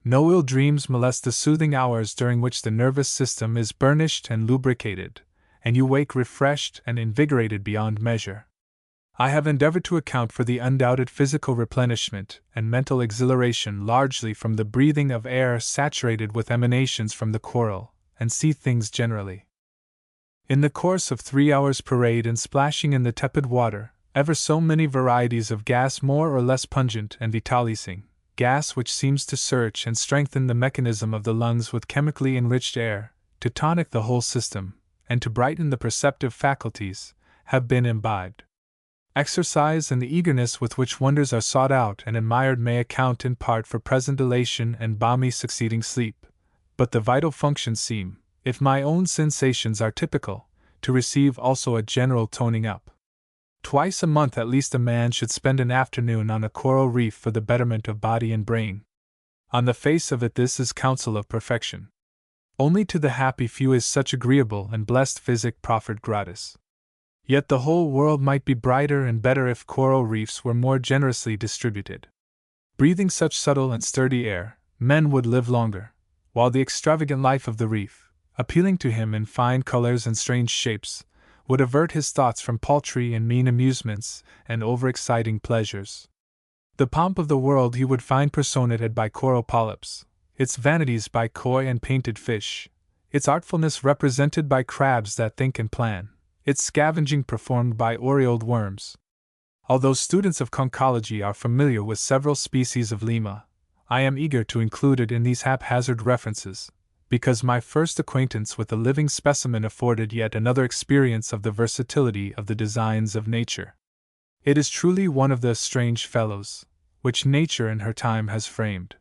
No ill dreams molest the soothing hours during which the nervous system is burnished and lubricated, and you wake refreshed and invigorated beyond measure. I have endeavored to account for the undoubted physical replenishment and mental exhilaration largely from the breathing of air saturated with emanations from the coral and sea things generally. In the course of 3 hours' parade and splashing in the tepid water, ever so many varieties of gas more or less pungent and vitalizing, gas which seems to search and strengthen the mechanism of the lungs with chemically enriched air, to tonic the whole system, and to brighten the perceptive faculties, have been imbibed. Exercise and the eagerness with which wonders are sought out and admired may account in part for present elation and balmy succeeding sleep, but the vital functions seem, if my own sensations are typical, to receive also a general toning up. Twice a month at least a man should spend an afternoon on a coral reef for the betterment of body and brain. On the face of it, this is counsel of perfection. Only to the happy few is such agreeable and blessed physic proffered gratis. Yet the whole world might be brighter and better if coral reefs were more generously distributed. Breathing such subtle and sturdy air, men would live longer, while the extravagant life of the reef, appealing to him in fine colors and strange shapes, would avert his thoughts from paltry and mean amusements and overexciting pleasures. The pomp of the world he would find personated by coral polyps, its vanities by koi and painted fish, its artfulness represented by crabs that think and plan, its scavenging performed by aureoled worms. Although students of conchology are familiar with several species of lemma, I am eager to include it in these haphazard references, because my first acquaintance with a living specimen afforded yet another experience of the versatility of the designs of nature. It is truly one of the strange fellows, which nature in her time has framed.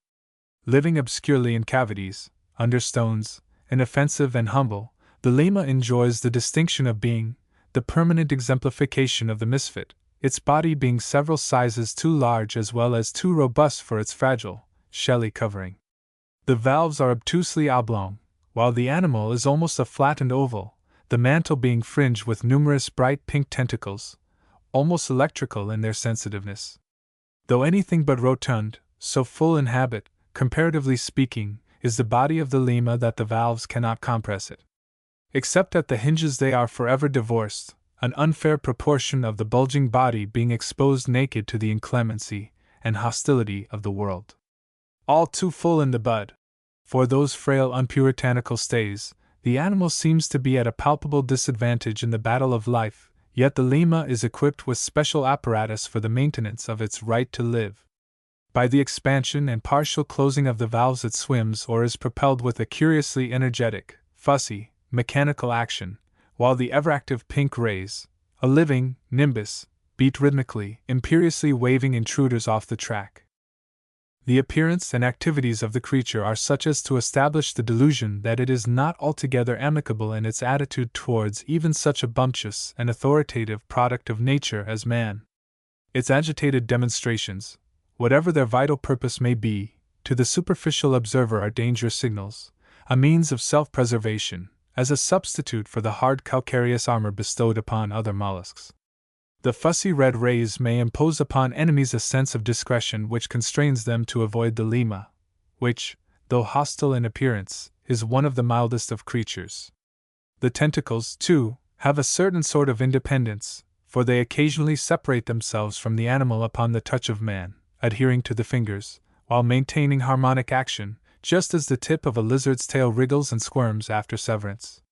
Living obscurely in cavities, under stones, inoffensive and humble, the lemma enjoys the distinction of being the permanent exemplification of the misfit, its body being several sizes too large as well as too robust for its fragile, shelly covering. The valves are obtusely oblong, while the animal is almost a flattened oval, the mantle being fringed with numerous bright pink tentacles, almost electrical in their sensitiveness. Though anything but rotund, so full in habit, comparatively speaking, is the body of the lemma that the valves cannot compress it. Except at the hinges they are forever divorced, an unfair proportion of the bulging body being exposed naked to the inclemency and hostility of the world. All too full in the bud. For those frail unpuritanical stays, the animal seems to be at a palpable disadvantage in the battle of life, yet the lemma is equipped with special apparatus for the maintenance of its right to live. By the expansion and partial closing of the valves it swims or is propelled with a curiously energetic, fussy, mechanical action, while the ever-active pink rays, a living nimbus, beat rhythmically, imperiously waving intruders off the track. The appearance and activities of the creature are such as to establish the delusion that it is not altogether amicable in its attitude towards even such a bumptious and authoritative product of nature as man. Its agitated demonstrations, whatever their vital purpose may be, to the superficial observer are danger signals, a means of self-preservation, as a substitute for the hard calcareous armor bestowed upon other mollusks. The fussy red rays may impose upon enemies a sense of discretion which constrains them to avoid the lemma, which, though hostile in appearance, is one of the mildest of creatures. The tentacles, too, have a certain sort of independence, for they occasionally separate themselves from the animal upon the touch of man, adhering to the fingers, while maintaining harmonic action, just as the tip of a lizard's tail wriggles and squirms after severance.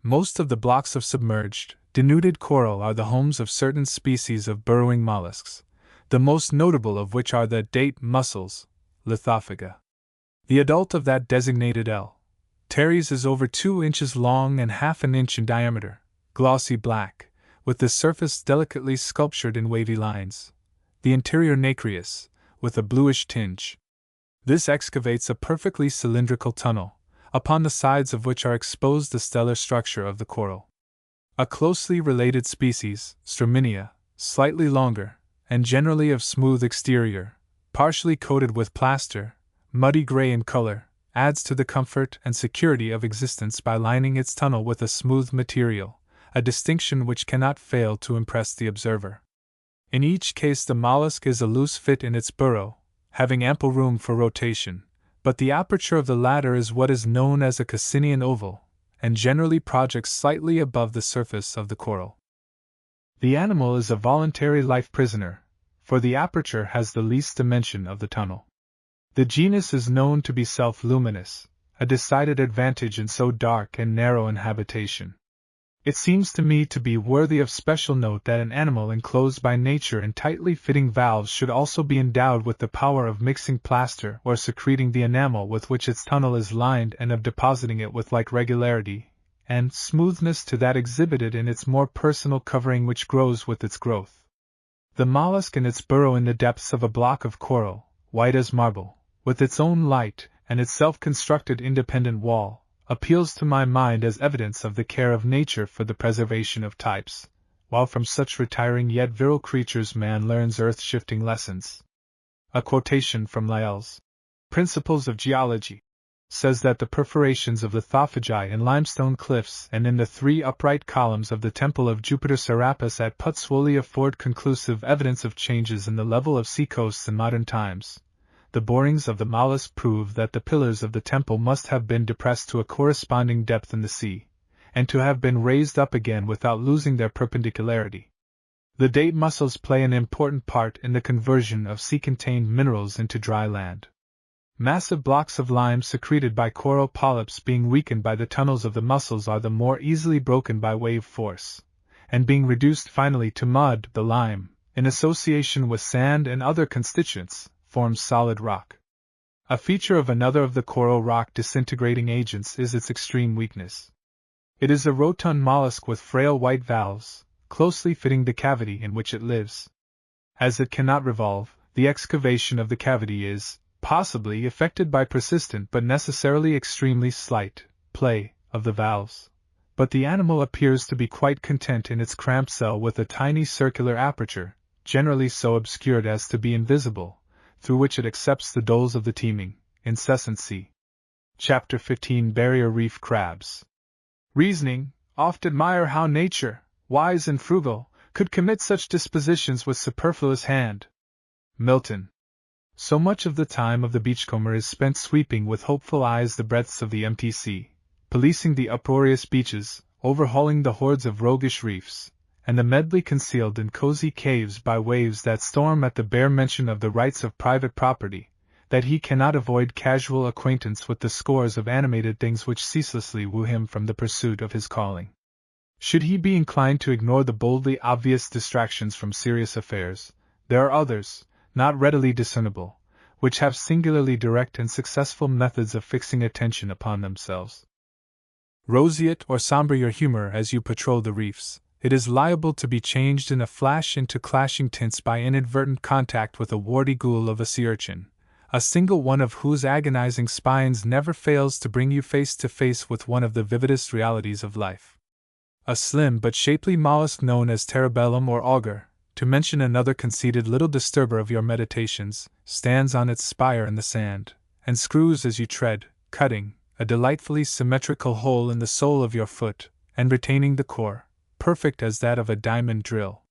Most of the blocks of submerged, denuded coral are the homes of certain species of burrowing mollusks, the most notable of which are the date mussels, Lithophaga. The adult of that designated L. teres is over 2 inches long and half an inch in diameter, glossy black, with the surface delicately sculptured in wavy lines, the interior nacreous, with a bluish tinge. This excavates a perfectly cylindrical tunnel, upon the sides of which are exposed the stellar structure of the coral. A closely related species, Straminia, slightly longer, and generally of smooth exterior, partially coated with plaster, muddy gray in color, adds to the comfort and security of existence by lining its tunnel with a smooth material, a distinction which cannot fail to impress the observer. In each case the mollusk is a loose fit in its burrow, having ample room for rotation, but the aperture of the latter is what is known as a Cassinian oval, and generally projects slightly above the surface of the coral. The animal is a voluntary life prisoner, for the aperture has the least dimension of the tunnel. The genus is known to be self-luminous, a decided advantage in so dark and narrow an habitation. It seems to me to be worthy of special note that an animal enclosed by nature in tightly fitting valves should also be endowed with the power of mixing plaster or secreting the enamel with which its tunnel is lined and of depositing it with like regularity and smoothness to that exhibited in its more personal covering which grows with its growth. The mollusk in its burrow in the depths of a block of coral, white as marble, with its own light and its self-constructed independent wall, appeals to my mind as evidence of the care of nature for the preservation of types, while from such retiring yet virile creatures man learns earth-shifting lessons. A quotation from Lyell's Principles of Geology says that the perforations of the lithophagi in limestone cliffs and in the 3 upright columns of the Temple of Jupiter Serapis at Puteoli afford conclusive evidence of changes in the level of seacoasts in modern times. The borings of the mollusk prove that the pillars of the temple must have been depressed to a corresponding depth in the sea, and to have been raised up again without losing their perpendicularity. The date mussels play an important part in the conversion of sea-contained minerals into dry land. Massive blocks of lime secreted by coral polyps being weakened by the tunnels of the mussels are the more easily broken by wave force, and being reduced finally to mud, the lime, in association with sand and other constituents, forms solid rock. A feature of another of the coral rock disintegrating agents is its extreme weakness. It is a rotund mollusk with frail white valves, closely fitting the cavity in which it lives. As it cannot revolve, the excavation of the cavity is, possibly, effected by persistent but necessarily extremely slight play of the valves. But the animal appears to be quite content in its cramped cell with a tiny circular aperture, generally so obscured as to be invisible, through which it accepts the doles of the teeming, incessant sea. Chapter 15 Barrier Reef Crabs. Reasoning, oft admire how nature, wise and frugal, could commit such dispositions with superfluous hand. Milton. So much of the time of the beachcomber is spent sweeping with hopeful eyes the breadths of the empty sea, policing the uproarious beaches, overhauling the hordes of roguish reefs, and the medley concealed in cozy caves by waves that storm at the bare mention of the rights of private property, that he cannot avoid casual acquaintance with the scores of animated things which ceaselessly woo him from the pursuit of his calling. Should he be inclined to ignore the boldly obvious distractions from serious affairs, there are others, not readily discernible, which have singularly direct and successful methods of fixing attention upon themselves. Roseate or somber your humor as you patrol the reefs, it is liable to be changed in a flash into clashing tints by inadvertent contact with a warty ghoul of a sea urchin, a single one of whose agonizing spines never fails to bring you face to face with one of the vividest realities of life. A slim but shapely mollusk known as Terebellum or auger, to mention another conceited little disturber of your meditations, stands on its spire in the sand, and screws as you tread, cutting a delightfully symmetrical hole in the sole of your foot, and retaining the core, perfect as that of a diamond drill.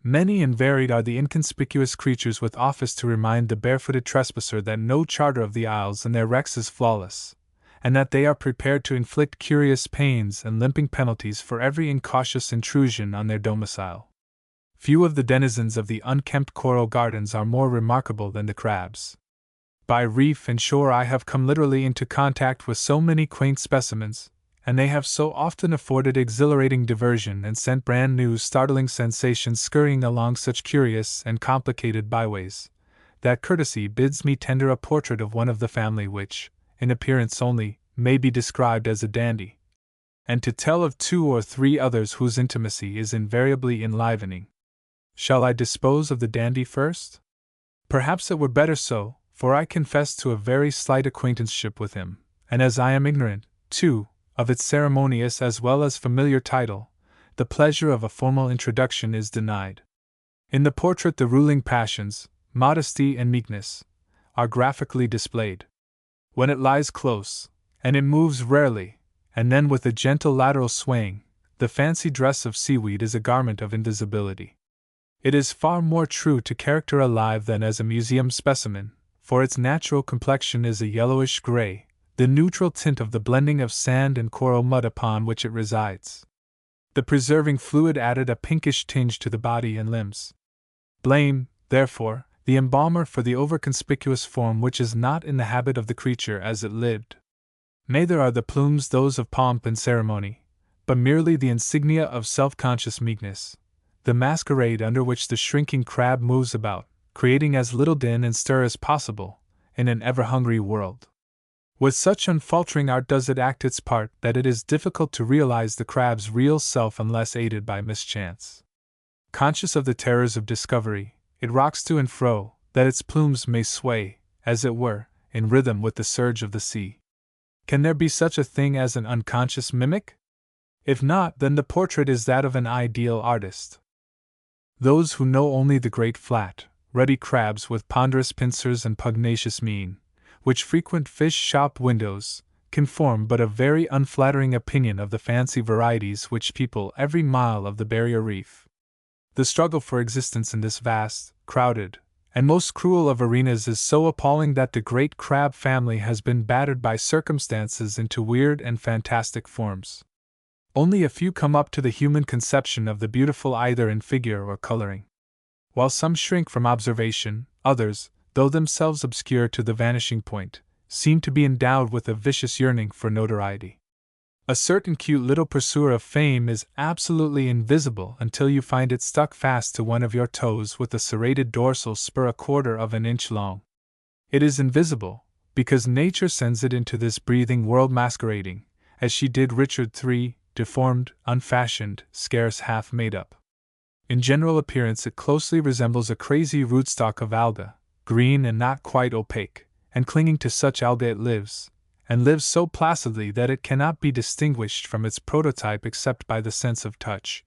Many and varied are the inconspicuous creatures with office to remind the barefooted trespasser that no charter of the Isles and their wrecks is flawless, and that they are prepared to inflict curious pains and limping penalties for every incautious intrusion on their domicile. Few of the denizens of the unkempt coral gardens are more remarkable than the crabs. By reef and shore I have come literally into contact with so many quaint specimens, and they have so often afforded exhilarating diversion and sent brand new startling sensations scurrying along such curious and complicated byways, that courtesy bids me tender a portrait of one of the family which, in appearance only, may be described as a dandy, and to tell of 2 or 3 others whose intimacy is invariably enlivening. Shall I dispose of the dandy first? Perhaps it were better so, for I confess to a very slight acquaintanceship with him, and as I am ignorant, too, of its ceremonious as well as familiar title, the pleasure of a formal introduction is denied. In the portrait the ruling passions, modesty and meekness, are graphically displayed. When it lies close, and it moves rarely, and then with a gentle lateral swaying, the fancy dress of seaweed is a garment of invisibility. It is far more true to character alive than as a museum specimen, for its natural complexion is a yellowish gray, the neutral tint of the blending of sand and coral mud upon which it resides. The preserving fluid added a pinkish tinge to the body and limbs. Blame, therefore, the embalmer for the over-conspicuous form which is not in the habit of the creature as it lived. Neither are the plumes those of pomp and ceremony, but merely the insignia of self-conscious meekness, the masquerade under which the shrinking crab moves about, creating as little din and stir as possible, in an ever-hungry world. With such unfaltering art does it act its part that it is difficult to realize the crab's real self unless aided by mischance. Conscious of the terrors of discovery, it rocks to and fro, that its plumes may sway, as it were, in rhythm with the surge of the sea. Can there be such a thing as an unconscious mimic? If not, then the portrait is that of an ideal artist. Those who know only the great flat, ruddy crabs with ponderous pincers and pugnacious mien, which frequent fish shop windows, can form but a very unflattering opinion of the fancy varieties which people every mile of the barrier reef. The struggle for existence in this vast, crowded, and most cruel of arenas is so appalling that the great crab family has been battered by circumstances into weird and fantastic forms. Only a few come up to the human conception of the beautiful either in figure or coloring. While some shrink from observation, others, though themselves obscure to the vanishing point, seem to be endowed with a vicious yearning for notoriety. A certain cute little pursuer of fame is absolutely invisible until you find it stuck fast to one of your toes with a serrated dorsal spur 1/4 of an inch long. It is invisible, because nature sends it into this breathing world masquerading, as she did Richard III, deformed, unfashioned, scarce half made up. In general appearance it closely resembles a crazy rootstock of alga, green and not quite opaque, and clinging to such alga it lives, and lives so placidly that it cannot be distinguished from its prototype except by the sense of touch.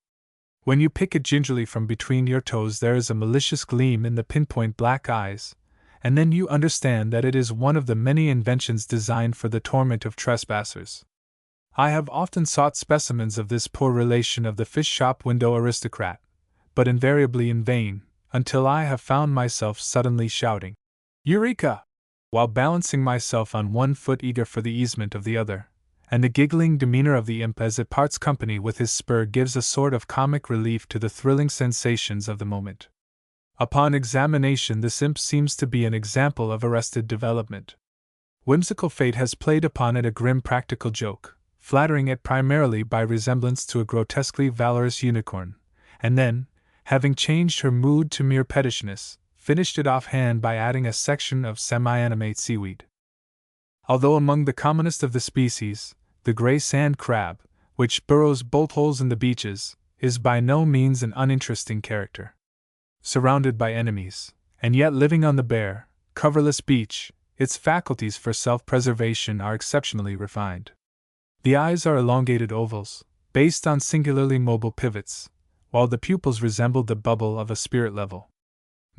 When you pick it gingerly from between your toes there is a malicious gleam in the pinpoint black eyes, and then you understand that it is one of the many inventions designed for the torment of trespassers. I have often sought specimens of this poor relation of the fish shop window aristocrat, but invariably in vain, until I have found myself suddenly shouting, "Eureka!" while balancing myself on one foot eager for the easement of the other, and the giggling demeanor of the imp as it parts company with his spur gives a sort of comic relief to the thrilling sensations of the moment. Upon examination this imp seems to be an example of arrested development. Whimsical fate has played upon it a grim practical joke, flattering it primarily by resemblance to a grotesquely valorous unicorn, and then, having changed her mood to mere pettishness, finished it offhand by adding a section of semi-animate seaweed. Although among the commonest of the species, the gray sand crab, which burrows bolt holes in the beaches, is by no means an uninteresting character. Surrounded by enemies, and yet living on the bare, coverless beach, its faculties for self-preservation are exceptionally refined. The eyes are elongated ovals, based on singularly mobile pivots, while the pupils resemble the bubble of a spirit level.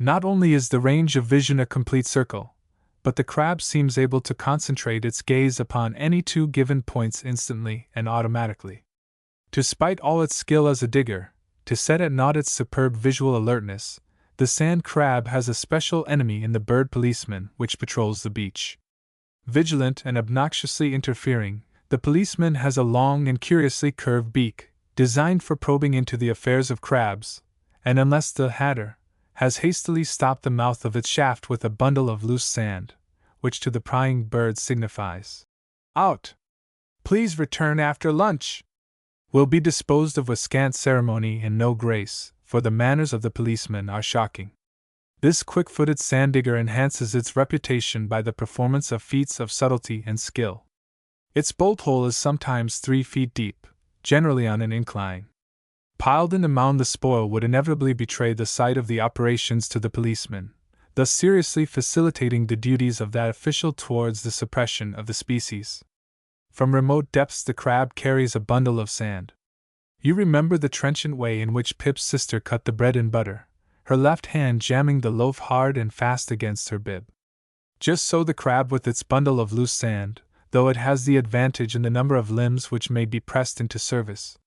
Not only is the range of vision a complete circle, but the crab seems able to concentrate its gaze upon any two given points instantly and automatically. To spite all its skill as a digger, to set at naught its superb visual alertness, the sand crab has a special enemy in the bird policeman which patrols the beach. Vigilant and obnoxiously interfering, the policeman has a long and curiously curved beak, designed for probing into the affairs of crabs, and unless the hatter has hastily stopped the mouth of its shaft with a bundle of loose sand, which to the prying bird signifies, "Out! Please return after lunch," will be disposed of with scant ceremony and no grace, for the manners of the policeman are shocking. This quick-footed sand-digger enhances its reputation by the performance of feats of subtlety and skill. Its bolt hole is sometimes 3 feet deep, generally on an incline. Piled in a mound, the spoil would inevitably betray the site of the operations to the policeman, thus seriously facilitating the duties of that official towards the suppression of the species. From remote depths the crab carries a bundle of sand. You remember the trenchant way in which Pip's sister cut the bread and butter, her left hand jamming the loaf hard and fast against her bib. Just so the crab with its bundle of loose sand, though it has the advantage in the number of limbs which may be pressed into service.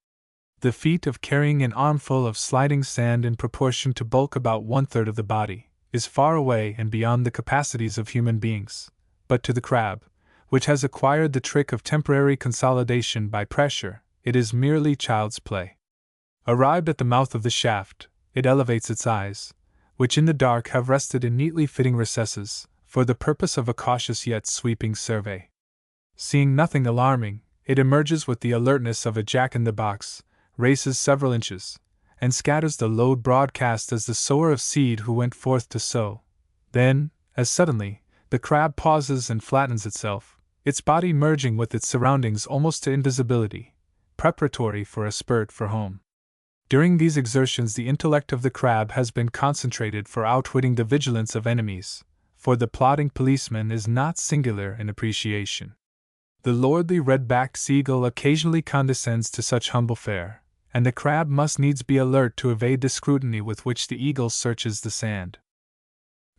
The feat of carrying an armful of sliding sand in proportion to bulk about 1/3 of the body is far away and beyond the capacities of human beings, but to the crab, which has acquired the trick of temporary consolidation by pressure, it is merely child's play. Arrived at the mouth of the shaft, it elevates its eyes, which in the dark have rested in neatly fitting recesses, for the purpose of a cautious yet sweeping survey. Seeing nothing alarming, it emerges with the alertness of a jack-in-the-box, races several inches, and scatters the load broadcast as the sower of seed who went forth to sow. Then, as suddenly, the crab pauses and flattens itself, its body merging with its surroundings almost to invisibility, preparatory for a spurt for home. During these exertions the intellect of the crab has been concentrated for outwitting the vigilance of enemies, for the plodding policeman is not singular in appreciation. The lordly red-backed seagull occasionally condescends to such humble fare, and the crab must needs be alert to evade the scrutiny with which the eagle searches the sand.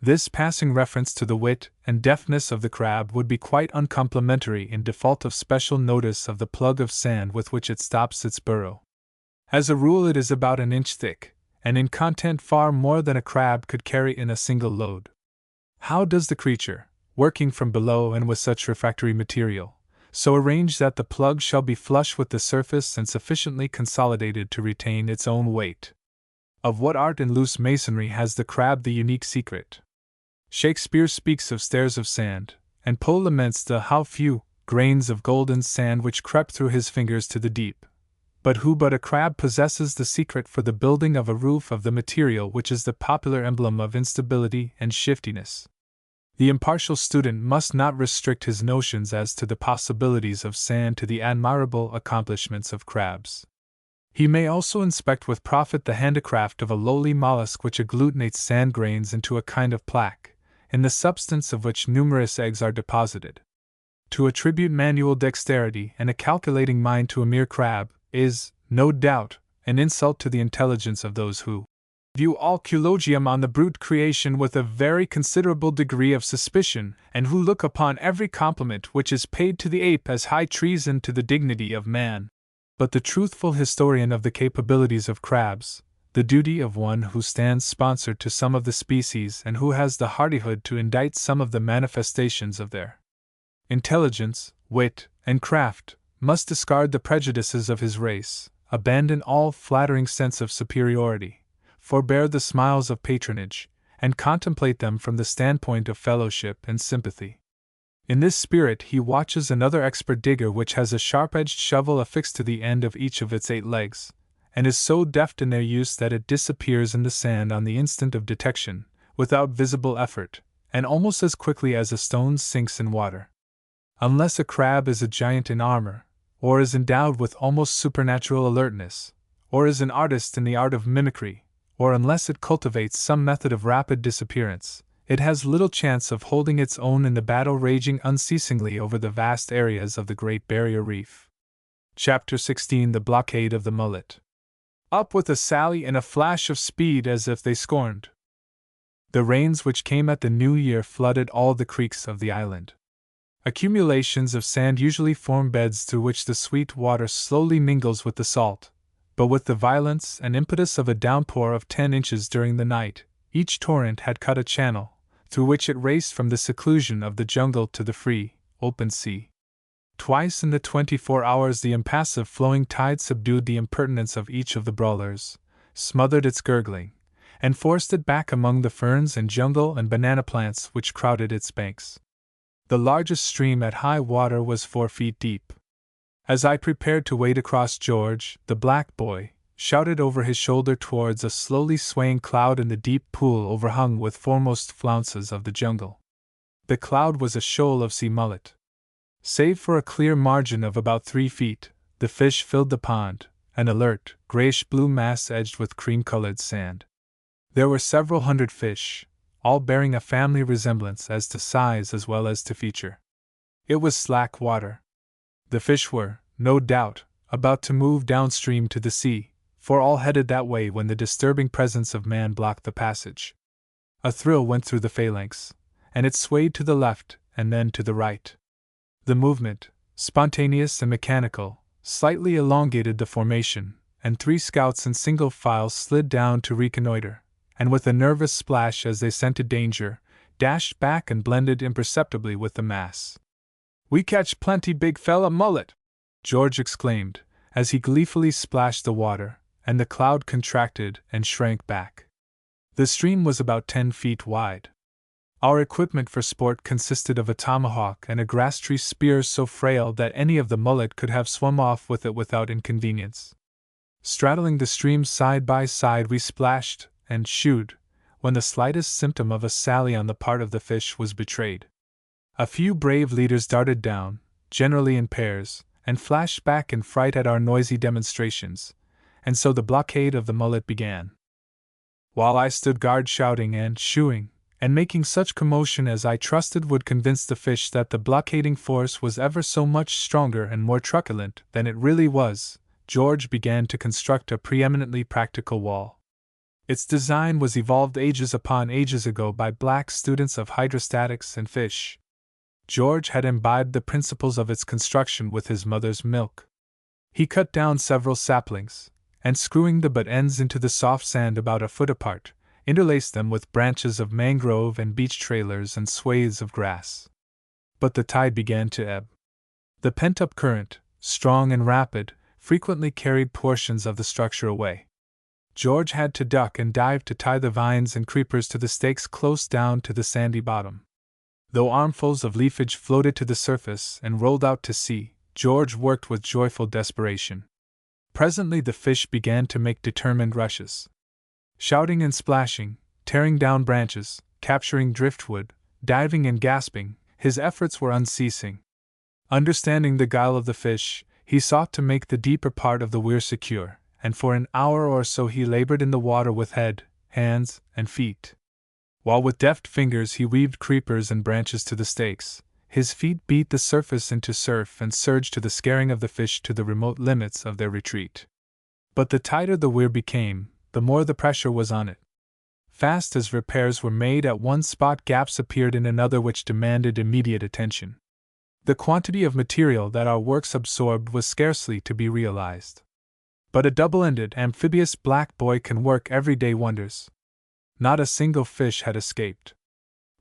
This passing reference to the wit and deftness of the crab would be quite uncomplimentary in default of special notice of the plug of sand with which it stops its burrow. As a rule, it is about an inch thick, and in content far more than a crab could carry in a single load. How does the creature, working from below and with such refractory material, so arrange that the plug shall be flush with the surface and sufficiently consolidated to retain its own weight? Of what art in loose masonry has the crab the unique secret? Shakespeare speaks of stairs of sand, and Poe laments the how few grains of golden sand which crept through his fingers to the deep. But who but a crab possesses the secret for the building of a roof of the material which is the popular emblem of instability and shiftiness? The impartial student must not restrict his notions as to the possibilities of sand to the admirable accomplishments of crabs. He may also inspect with profit the handicraft of a lowly mollusk which agglutinates sand grains into a kind of plaque, in the substance of which numerous eggs are deposited. To attribute manual dexterity and a calculating mind to a mere crab is, no doubt, an insult to the intelligence of those who view all eulogium on the brute creation with a very considerable degree of suspicion, and who look upon every compliment which is paid to the ape as high treason to the dignity of man. But the truthful historian of the capabilities of crabs, the duty of one who stands sponsored to some of the species and who has the hardihood to indite some of the manifestations of their intelligence, wit, and craft, must discard the prejudices of his race, abandon all flattering sense of superiority, forbear the smiles of patronage, and contemplate them from the standpoint of fellowship and sympathy. In this spirit he watches another expert digger which has a sharp-edged shovel affixed to the end of each of its 8 legs, and is so deft in their use that it disappears in the sand on the instant of detection, without visible effort, and almost as quickly as a stone sinks in water. Unless a crab is a giant in armor, or is endowed with almost supernatural alertness, or is an artist in the art of mimicry, or unless it cultivates some method of rapid disappearance, it has little chance of holding its own in the battle raging unceasingly over the vast areas of the Great Barrier Reef. Chapter 16: The Blockade of the Mullet. Up with a sally and a flash of speed as if they scorned. The rains which came at the new year flooded all the creeks of the island. Accumulations of sand usually form beds through which the sweet water slowly mingles with the salt, but with the violence and impetus of a downpour of 10 inches during the night, each torrent had cut a channel, through which it raced from the seclusion of the jungle to the free, open sea. Twice in the 24 hours the impassive flowing tide subdued the impertinence of each of the brawlers, smothered its gurgling, and forced it back among the ferns and jungle and banana plants which crowded its banks. The largest stream at high water was 4 feet deep. As I prepared to wade across, George, the black boy, shouted over his shoulder towards a slowly swaying cloud in the deep pool overhung with foremost flounces of the jungle. The cloud was a shoal of sea mullet. Save for a clear margin of about 3 feet, the fish filled the pond, an alert, grayish-blue mass edged with cream-colored sand. There were several hundred fish, all bearing a family resemblance as to size as well as to feature. It was slack water. The fish were, no doubt, about to move downstream to the sea, for all headed that way when the disturbing presence of man blocked the passage. A thrill went through the phalanx, and it swayed to the left and then to the right. The movement, spontaneous and mechanical, slightly elongated the formation, and 3 scouts in single file slid down to reconnoiter, and with a nervous splash as they scented danger, dashed back and blended imperceptibly with the mass. "We catch plenty big fella mullet!" George exclaimed, as he gleefully splashed the water, and the cloud contracted and shrank back. The stream was about 10 feet wide. Our equipment for sport consisted of a tomahawk and a grass-tree spear so frail that any of the mullet could have swum off with it without inconvenience. Straddling the stream side by side, we splashed and shooed, when the slightest symptom of a sally on the part of the fish was betrayed. A few brave leaders darted down, generally in pairs, and flashed back in fright at our noisy demonstrations, and so the blockade of the mullet began. While I stood guard shouting and shooing, and making such commotion as I trusted would convince the fish that the blockading force was ever so much stronger and more truculent than it really was, George began to construct a preeminently practical wall. Its design was evolved ages upon ages ago by black students of hydrostatics and fish. George had imbibed the principles of its construction with his mother's milk. He cut down several saplings, and screwing the butt ends into the soft sand about a foot apart, interlaced them with branches of mangrove and beech trailers and swathes of grass. But the tide began to ebb. The pent-up current, strong and rapid, frequently carried portions of the structure away. George had to duck and dive to tie the vines and creepers to the stakes close down to the sandy bottom. Though armfuls of leafage floated to the surface and rolled out to sea, George worked with joyful desperation. Presently the fish began to make determined rushes. Shouting and splashing, tearing down branches, capturing driftwood, diving and gasping, his efforts were unceasing. Understanding the guile of the fish, he sought to make the deeper part of the weir secure, and for an hour or so he labored in the water with head, hands, and feet. While with deft fingers he weaved creepers and branches to the stakes, his feet beat the surface into surf and surged to the scaring of the fish to the remote limits of their retreat. But the tighter the weir became, the more the pressure was on it. Fast as repairs were made at one spot, gaps appeared in another which demanded immediate attention. The quantity of material that our works absorbed was scarcely to be realized. But a double-ended, amphibious black boy can work everyday wonders. Not a single fish had escaped.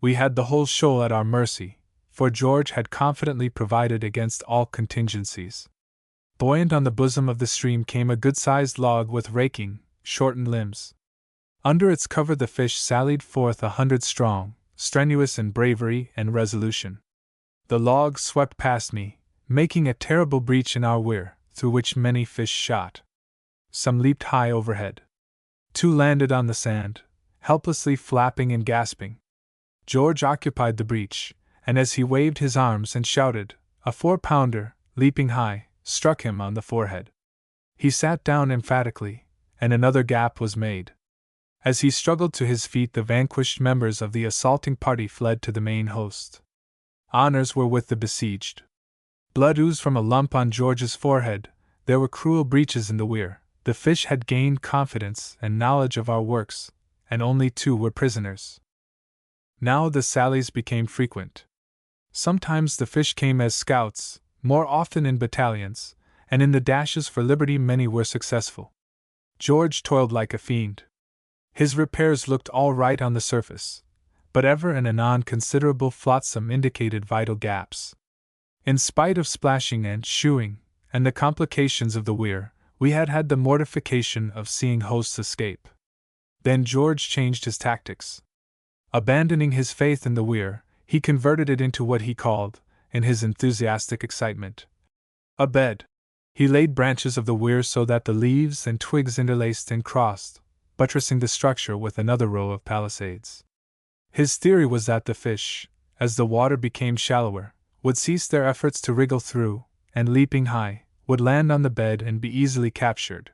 We had the whole shoal at our mercy, for George had confidently provided against all contingencies. Buoyant on the bosom of the stream came a good-sized log with raking, shortened limbs. Under its cover the fish sallied forth 100 strong, strenuous in bravery and resolution. The log swept past me, making a terrible breach in our weir, through which many fish shot. Some leaped high overhead. 2 landed on the sand, helplessly flapping and gasping. George occupied the breach, and as he waved his arms and shouted, a 4-pounder, leaping high, struck him on the forehead. He sat down emphatically, and another gap was made. As he struggled to his feet, the vanquished members of the assaulting party fled to the main host. Honors were with the besieged. Blood oozed from a lump on George's forehead. There were cruel breaches in the weir. The fish had gained confidence and knowledge of our works, and only 2 were prisoners. Now the sallies became frequent. Sometimes the fish came as scouts, more often in battalions, and in the dashes for liberty many were successful. George toiled like a fiend. His repairs looked all right on the surface, but ever and anon considerable flotsam indicated vital gaps. In spite of splashing and shooing, and the complications of the weir, we had the mortification of seeing hosts escape. Then George changed his tactics. Abandoning his faith in the weir, he converted it into what he called, in his enthusiastic excitement, a bed. He laid branches of the weir so that the leaves and twigs interlaced and crossed, buttressing the structure with another row of palisades. His theory was that the fish, as the water became shallower, would cease their efforts to wriggle through, and leaping high, would land on the bed and be easily captured.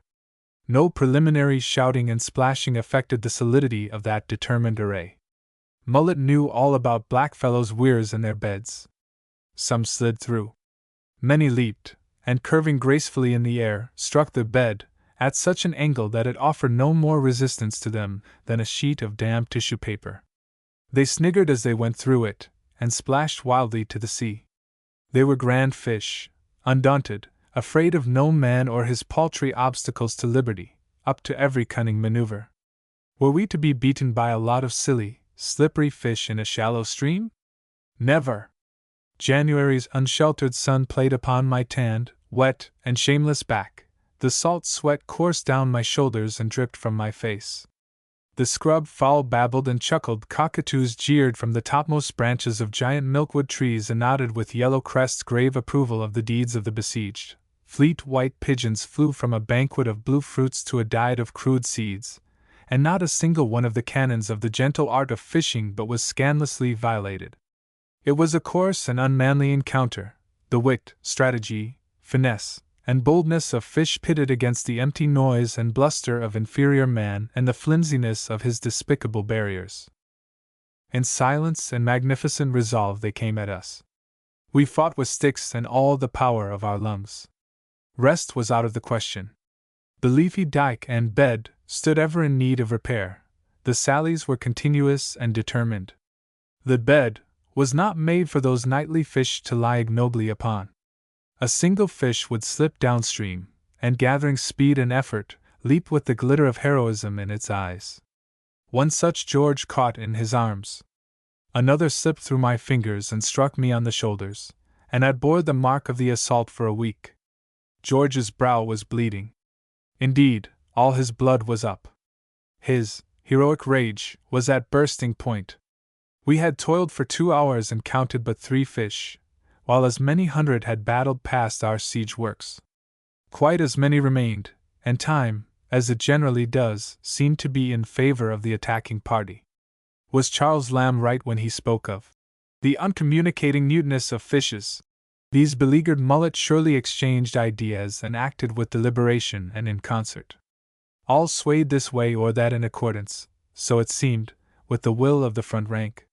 No preliminary shouting and splashing affected the solidity of that determined array. Mullet knew all about blackfellows' weirs and their beds. Some slid through. Many leaped, and curving gracefully in the air, struck the bed, at such an angle that it offered no more resistance to them than a sheet of damp tissue paper. They sniggered as they went through it, and splashed wildly to the sea. They were grand fish, undaunted, afraid of no man or his paltry obstacles to liberty, up to every cunning maneuver. Were we to be beaten by a lot of silly, slippery fish in a shallow stream? Never! January's unsheltered sun played upon my tanned, wet, and shameless back. The salt sweat coursed down my shoulders and dripped from my face. The scrub fowl babbled and chuckled, cockatoos jeered from the topmost branches of giant milkwood trees and nodded with yellow crests grave approval of the deeds of the besieged. Fleet white pigeons flew from a banquet of blue fruits to a diet of crude seeds, and not a single one of the canons of the gentle art of fishing but was scandalously violated. It was a coarse and unmanly encounter, the wit, strategy, finesse, and boldness of fish pitted against the empty noise and bluster of inferior man and the flimsiness of his despicable barriers. In silence and magnificent resolve they came at us. We fought with sticks and all the power of our lungs. Rest was out of the question. The leafy dyke and bed stood ever in need of repair. The sallies were continuous and determined. The bed was not made for those nightly fish to lie ignobly upon. A single fish would slip downstream, and gathering speed and effort, leap with the glitter of heroism in its eyes. One such George caught in his arms. Another slipped through my fingers and struck me on the shoulders, and I bore the mark of the assault for a week. George's brow was bleeding. Indeed, all his blood was up. His heroic rage was at bursting point. We had toiled for 2 hours and counted but 3 fish, while as many hundred had battled past our siege works. Quite as many remained, and time, as it generally does, seemed to be in favor of the attacking party. Was Charles Lamb right when he spoke of the uncommunicating muteness of fishes? These beleaguered mullet surely exchanged ideas and acted with deliberation and in concert. All swayed this way or that in accordance, so it seemed, with the will of the front rank.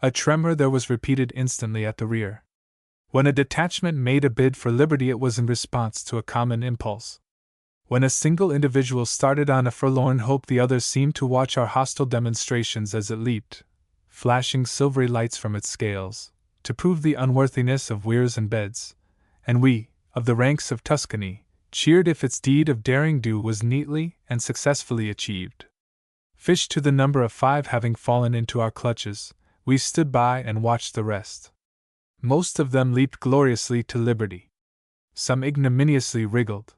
A tremor there was repeated instantly at the rear. When a detachment made a bid for liberty, it was in response to a common impulse. When a single individual started on a forlorn hope, the others seemed to watch our hostile demonstrations as it leaped, flashing silvery lights from its scales, to prove the unworthiness of weirs and beds, and we, of the ranks of Tuscany, cheered if its deed of daring do was neatly and successfully achieved. Fish to the number of 5 having fallen into our clutches, we stood by and watched the rest. Most of them leaped gloriously to liberty. Some ignominiously wriggled.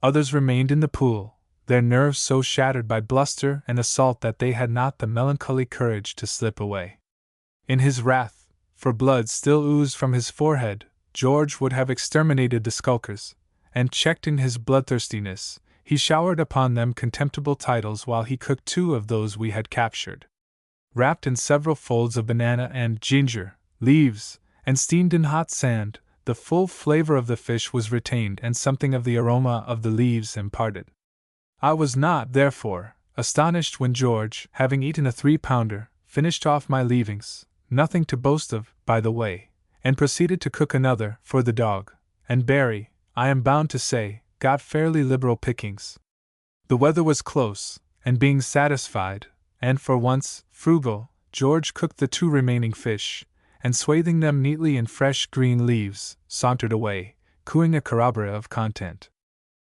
Others remained in the pool, their nerves so shattered by bluster and assault that they had not the melancholy courage to slip away. In his wrath, for blood still oozed from his forehead, George would have exterminated the skulkers, and checked in his bloodthirstiness, he showered upon them contemptible titles while he cooked 2 of those we had captured. Wrapped in several folds of banana and ginger leaves, and steamed in hot sand, the full flavor of the fish was retained and something of the aroma of the leaves imparted. I was not, therefore, astonished when George, having eaten a 3-pounder, finished off my leavings, nothing to boast of, by the way, and proceeded to cook another for the dog, and Barry, I am bound to say, got fairly liberal pickings. The weather was close, and being satisfied, and for once, frugal, George cooked the 2 remaining fish, and swathing them neatly in fresh green leaves, sauntered away, cooing a corrobora of content.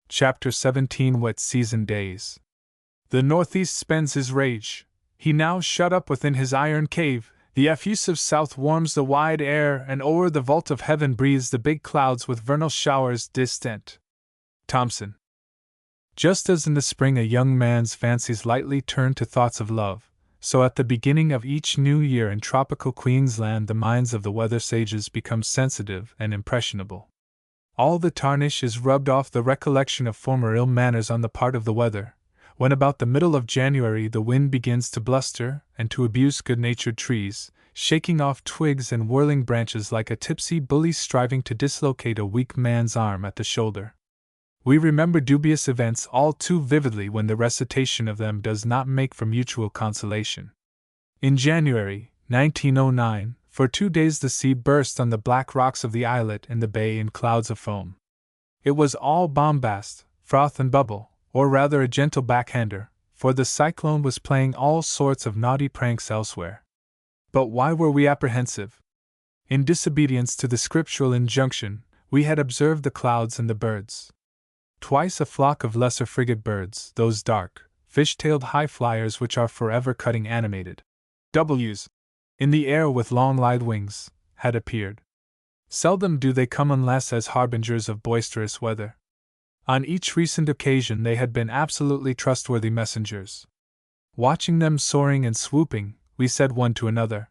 Chapter 17 Wet Season Days. The northeast spends his rage. He now shut up within his iron cave, the effusive south warms the wide air, and o'er the vault of heaven breathes the big clouds with vernal showers distant. Thomson. Just as in the spring a young man's fancies lightly turn to thoughts of love, so at the beginning of each new year in tropical Queensland the minds of the weather sages become sensitive and impressionable. All the tarnish is rubbed off the recollection of former ill manners on the part of the weather, when about the middle of January the wind begins to bluster and to abuse good-natured trees, shaking off twigs and whirling branches like a tipsy bully striving to dislocate a weak man's arm at the shoulder. We remember dubious events all too vividly when the recitation of them does not make for mutual consolation. In January, 1909, for 2 days the sea burst on the black rocks of the islet in the bay in clouds of foam. It was all bombast, froth and bubble, or rather a gentle backhander, for the cyclone was playing all sorts of naughty pranks elsewhere. But why were we apprehensive? In disobedience to the scriptural injunction, we had observed the clouds and the birds. Twice a flock of lesser frigate birds, those dark, fish-tailed high-flyers which are forever cutting animated W's in the air with long-lithe wings, had appeared. Seldom do they come unless as harbingers of boisterous weather. On each recent occasion they had been absolutely trustworthy messengers. Watching them soaring and swooping, we said one to another,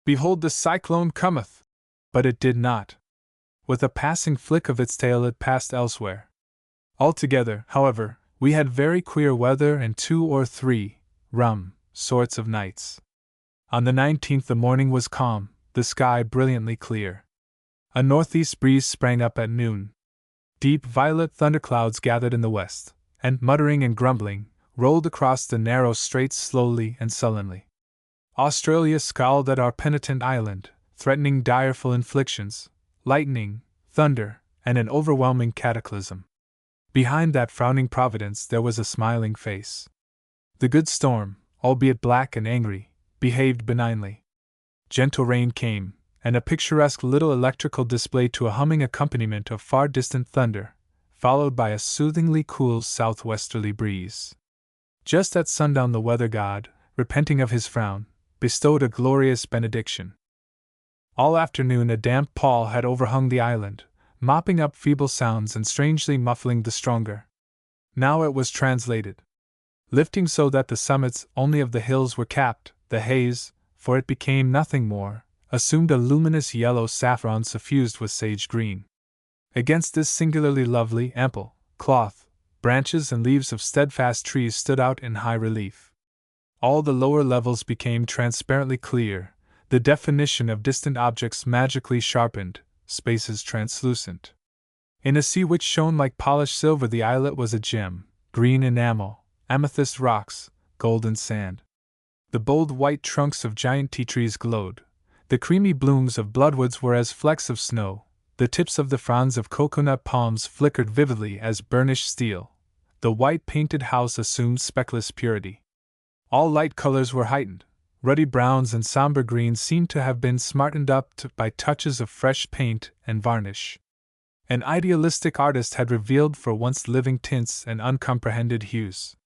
"Behold, the cyclone cometh!" But it did not. With a passing flick of its tail it passed elsewhere. Altogether, however, we had very queer weather and 2 or 3 rum sorts of nights. On the 19th the morning was calm, the sky brilliantly clear. A northeast breeze sprang up at noon. Deep violet thunderclouds gathered in the west, and, muttering and grumbling, rolled across the narrow straits slowly and sullenly. Australia scowled at our penitent island, threatening direful inflictions, lightning, thunder, and an overwhelming cataclysm. Behind that frowning providence there was a smiling face. The good storm, albeit black and angry, behaved benignly. Gentle rain came, and a picturesque little electrical display to a humming accompaniment of far distant thunder, followed by a soothingly cool southwesterly breeze. Just at sundown the weather god, repenting of his frown, bestowed a glorious benediction. All afternoon a damp pall had overhung the island, mopping up feeble sounds and strangely muffling the stronger. Now it was translated. Lifting so that the summits only of the hills were capped, the haze, for it became nothing more, assumed a luminous yellow saffron suffused with sage green. Against this singularly lovely, ample cloth, branches and leaves of steadfast trees stood out in high relief. All the lower levels became transparently clear, the definition of distant objects magically sharpened, spaces translucent. In a sea which shone like polished silver, the islet was a gem, green enamel, amethyst rocks, golden sand. The bold white trunks of giant tea trees glowed, the creamy blooms of bloodwoods were as flecks of snow, the tips of the fronds of coconut palms flickered vividly as burnished steel, the white painted house assumed speckless purity. All light colors were heightened. Ruddy browns and somber greens seemed to have been smartened up by touches of fresh paint and varnish. An idealistic artist had revealed for once living tints and uncomprehended hues.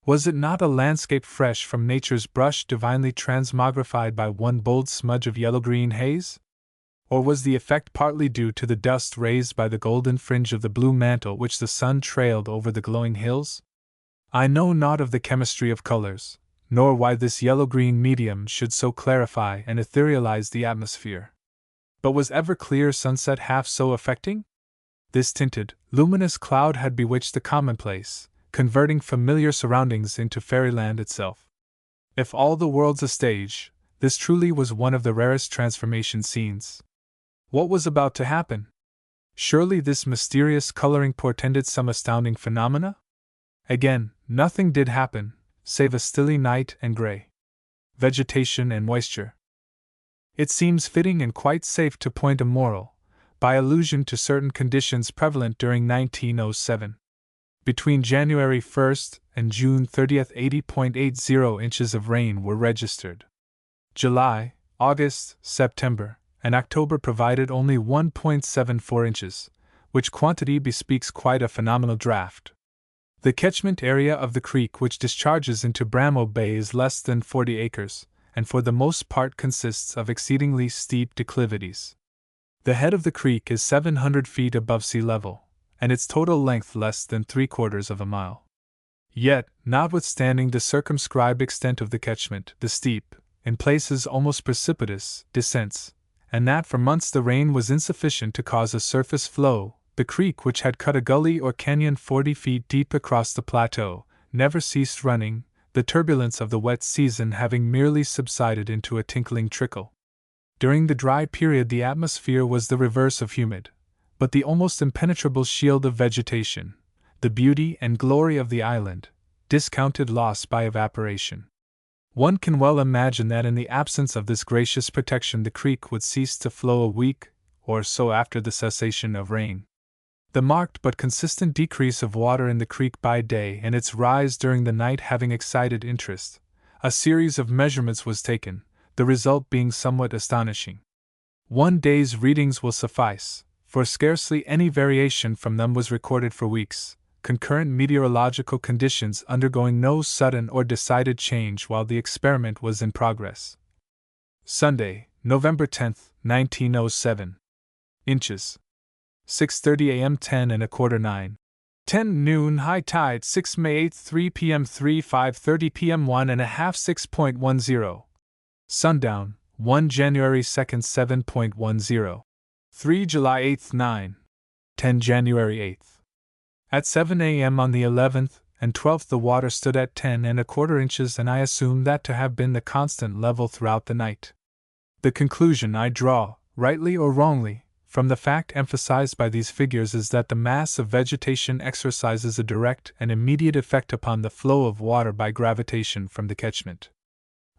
Was it not a landscape fresh from nature's brush, divinely transmogrified by one bold smudge of yellow-green haze? Or was the effect partly due to the dust raised by the golden fringe of the blue mantle which the sun trailed over the glowing hills? I know naught of the chemistry of colors, nor why this yellow-green medium should so clarify and etherealize the atmosphere. But was ever clear sunset half so affecting? This tinted, luminous cloud had bewitched the commonplace, converting familiar surroundings into fairyland itself. If all the world's a stage, this truly was one of the rarest transformation scenes. What was about to happen? Surely this mysterious coloring portended some astounding phenomena? Again, nothing did happen, save a stilly night and gray vegetation and moisture. It seems fitting and quite safe to point a moral, by allusion to certain conditions prevalent during 1907. Between January 1st and June 30th, 80.80 inches of rain were registered. July, August, September, and October provided only 1.74 inches, which quantity bespeaks quite a phenomenal draft. The catchment area of the creek which discharges into Bramall Bay is less than 40 acres, and for the most part consists of exceedingly steep declivities. The head of the creek is 700 feet above sea level, and its total length less than 3/4 of a mile. Yet, notwithstanding the circumscribed extent of the catchment, the steep, in places almost precipitous, descents, and that for months the rain was insufficient to cause a surface flow, the creek, which had cut a gully or canyon 40 feet deep across the plateau, never ceased running, the turbulence of the wet season having merely subsided into a tinkling trickle. During the dry period the atmosphere was the reverse of humid, but the almost impenetrable shield of vegetation, the beauty and glory of the island, discounted loss by evaporation. One can well imagine that in the absence of this gracious protection the creek would cease to flow a week or so after the cessation of rain. The marked but consistent decrease of water in the creek by day and its rise during the night having excited interest, a series of measurements was taken, the result being somewhat astonishing. One day's readings will suffice, for scarcely any variation from them was recorded for weeks, concurrent meteorological conditions undergoing no sudden or decided change while the experiment was in progress. Sunday, November 10, 1907. Inches. 6:30 a.m. 10:15 10 noon high tide 6 May 8 3 p.m. 3 5:30 p.m. 1.5 6.10 sundown 1 January 2nd 7.10 3 July 8th 9 10 January 8th. At 7 a.m. on the 11th and 12th the water stood at 10.25 inches and I assumed that to have been the constant level throughout the night. The conclusion I draw, rightly or wrongly, from the fact emphasized by these figures is that the mass of vegetation exercises a direct and immediate effect upon the flow of water by gravitation from the catchment.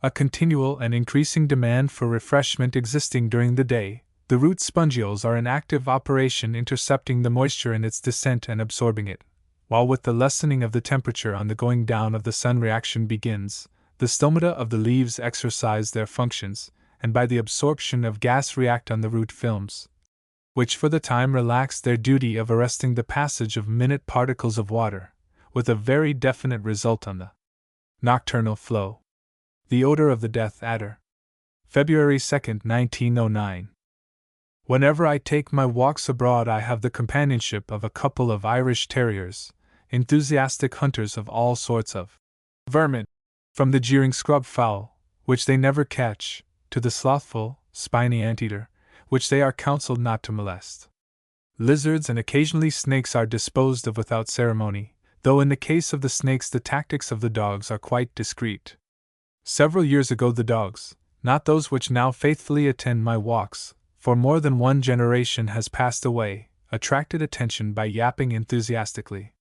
a continual and increasing demand for refreshment existing during the day, the root spongioles are in active operation intercepting the moisture in its descent and absorbing it, while with the lessening of the temperature on the going down of the sun reaction begins, the stomata of the leaves exercise their functions, and by the absorption of gas react on the root films, which for the time relax their duty of arresting the passage of minute particles of water, with a very definite result on the nocturnal flow. The odor of the death adder. February 2, 1909. Whenever I take my walks abroad, I have the companionship of a couple of Irish terriers, enthusiastic hunters of all sorts of vermin, from the jeering scrub fowl, which they never catch, to the slothful, spiny anteater, which they are counseled not to molest. Lizards and occasionally snakes are disposed of without ceremony, though in the case of the snakes the tactics of the dogs are quite discreet. Several years ago the dogs, not those which now faithfully attend my walks, for more than one generation has passed away, attracted attention by yapping enthusiastically.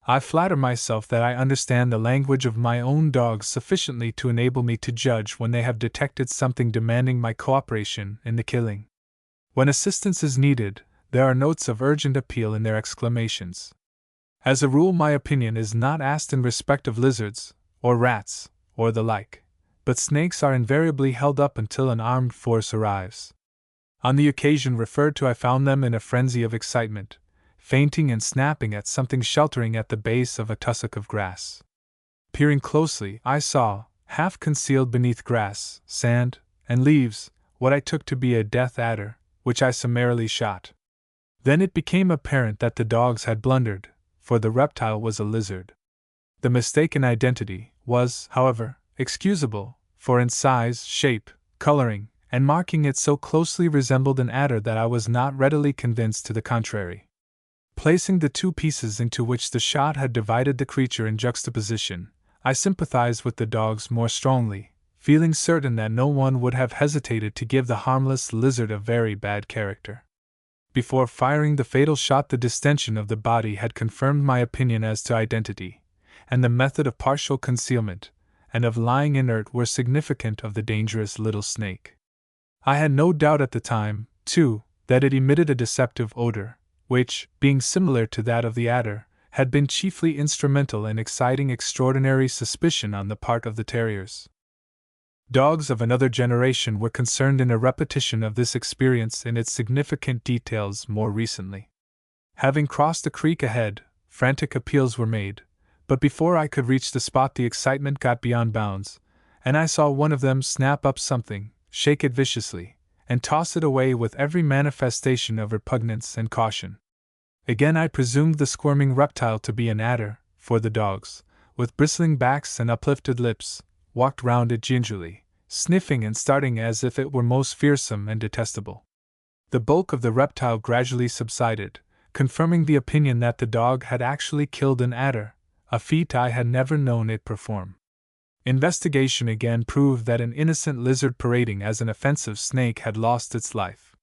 I flatter myself that I understand the language of my own dogs sufficiently to enable me to judge when they have detected something demanding my cooperation in the killing. When assistance is needed, there are notes of urgent appeal in their exclamations. As a rule, my opinion is not asked in respect of lizards, or rats, or the like, but snakes are invariably held up until an armed force arrives. On the occasion referred to, I found them in a frenzy of excitement, fainting and snapping at something sheltering at the base of a tussock of grass. Peering closely, I saw, half concealed beneath grass, sand, and leaves, what I took to be a death adder, which I summarily shot. Then it became apparent that the dogs had blundered, for the reptile was a lizard. The mistaken identity was, however, excusable, for in size, shape, coloring, and marking it so closely resembled an adder that I was not readily convinced to the contrary. Placing the two pieces into which the shot had divided the creature in juxtaposition, I sympathized with the dogs more strongly, feeling certain that no one would have hesitated to give the harmless lizard a very bad character. Before firing the fatal shot, the distension of the body had confirmed my opinion as to identity, and the method of partial concealment, and of lying inert were significant of the dangerous little snake. I had no doubt at the time, too, that it emitted a deceptive odor, which, being similar to that of the adder, had been chiefly instrumental in exciting extraordinary suspicion on the part of the terriers. Dogs of another generation were concerned in a repetition of this experience in its significant details more recently. Having crossed a creek ahead, frantic appeals were made, but before I could reach the spot the excitement got beyond bounds, and I saw one of them snap up something, shake it viciously, and toss it away with every manifestation of repugnance and caution. Again I presumed the squirming reptile to be an adder, for the dogs, with bristling backs and uplifted lips, walked round it gingerly, sniffing and starting as if it were most fearsome and detestable. The bulk of the reptile gradually subsided, confirming the opinion that the dog had actually killed an adder, a feat I had never known it perform. Investigation again proved that an innocent lizard parading as an offensive snake had lost its life.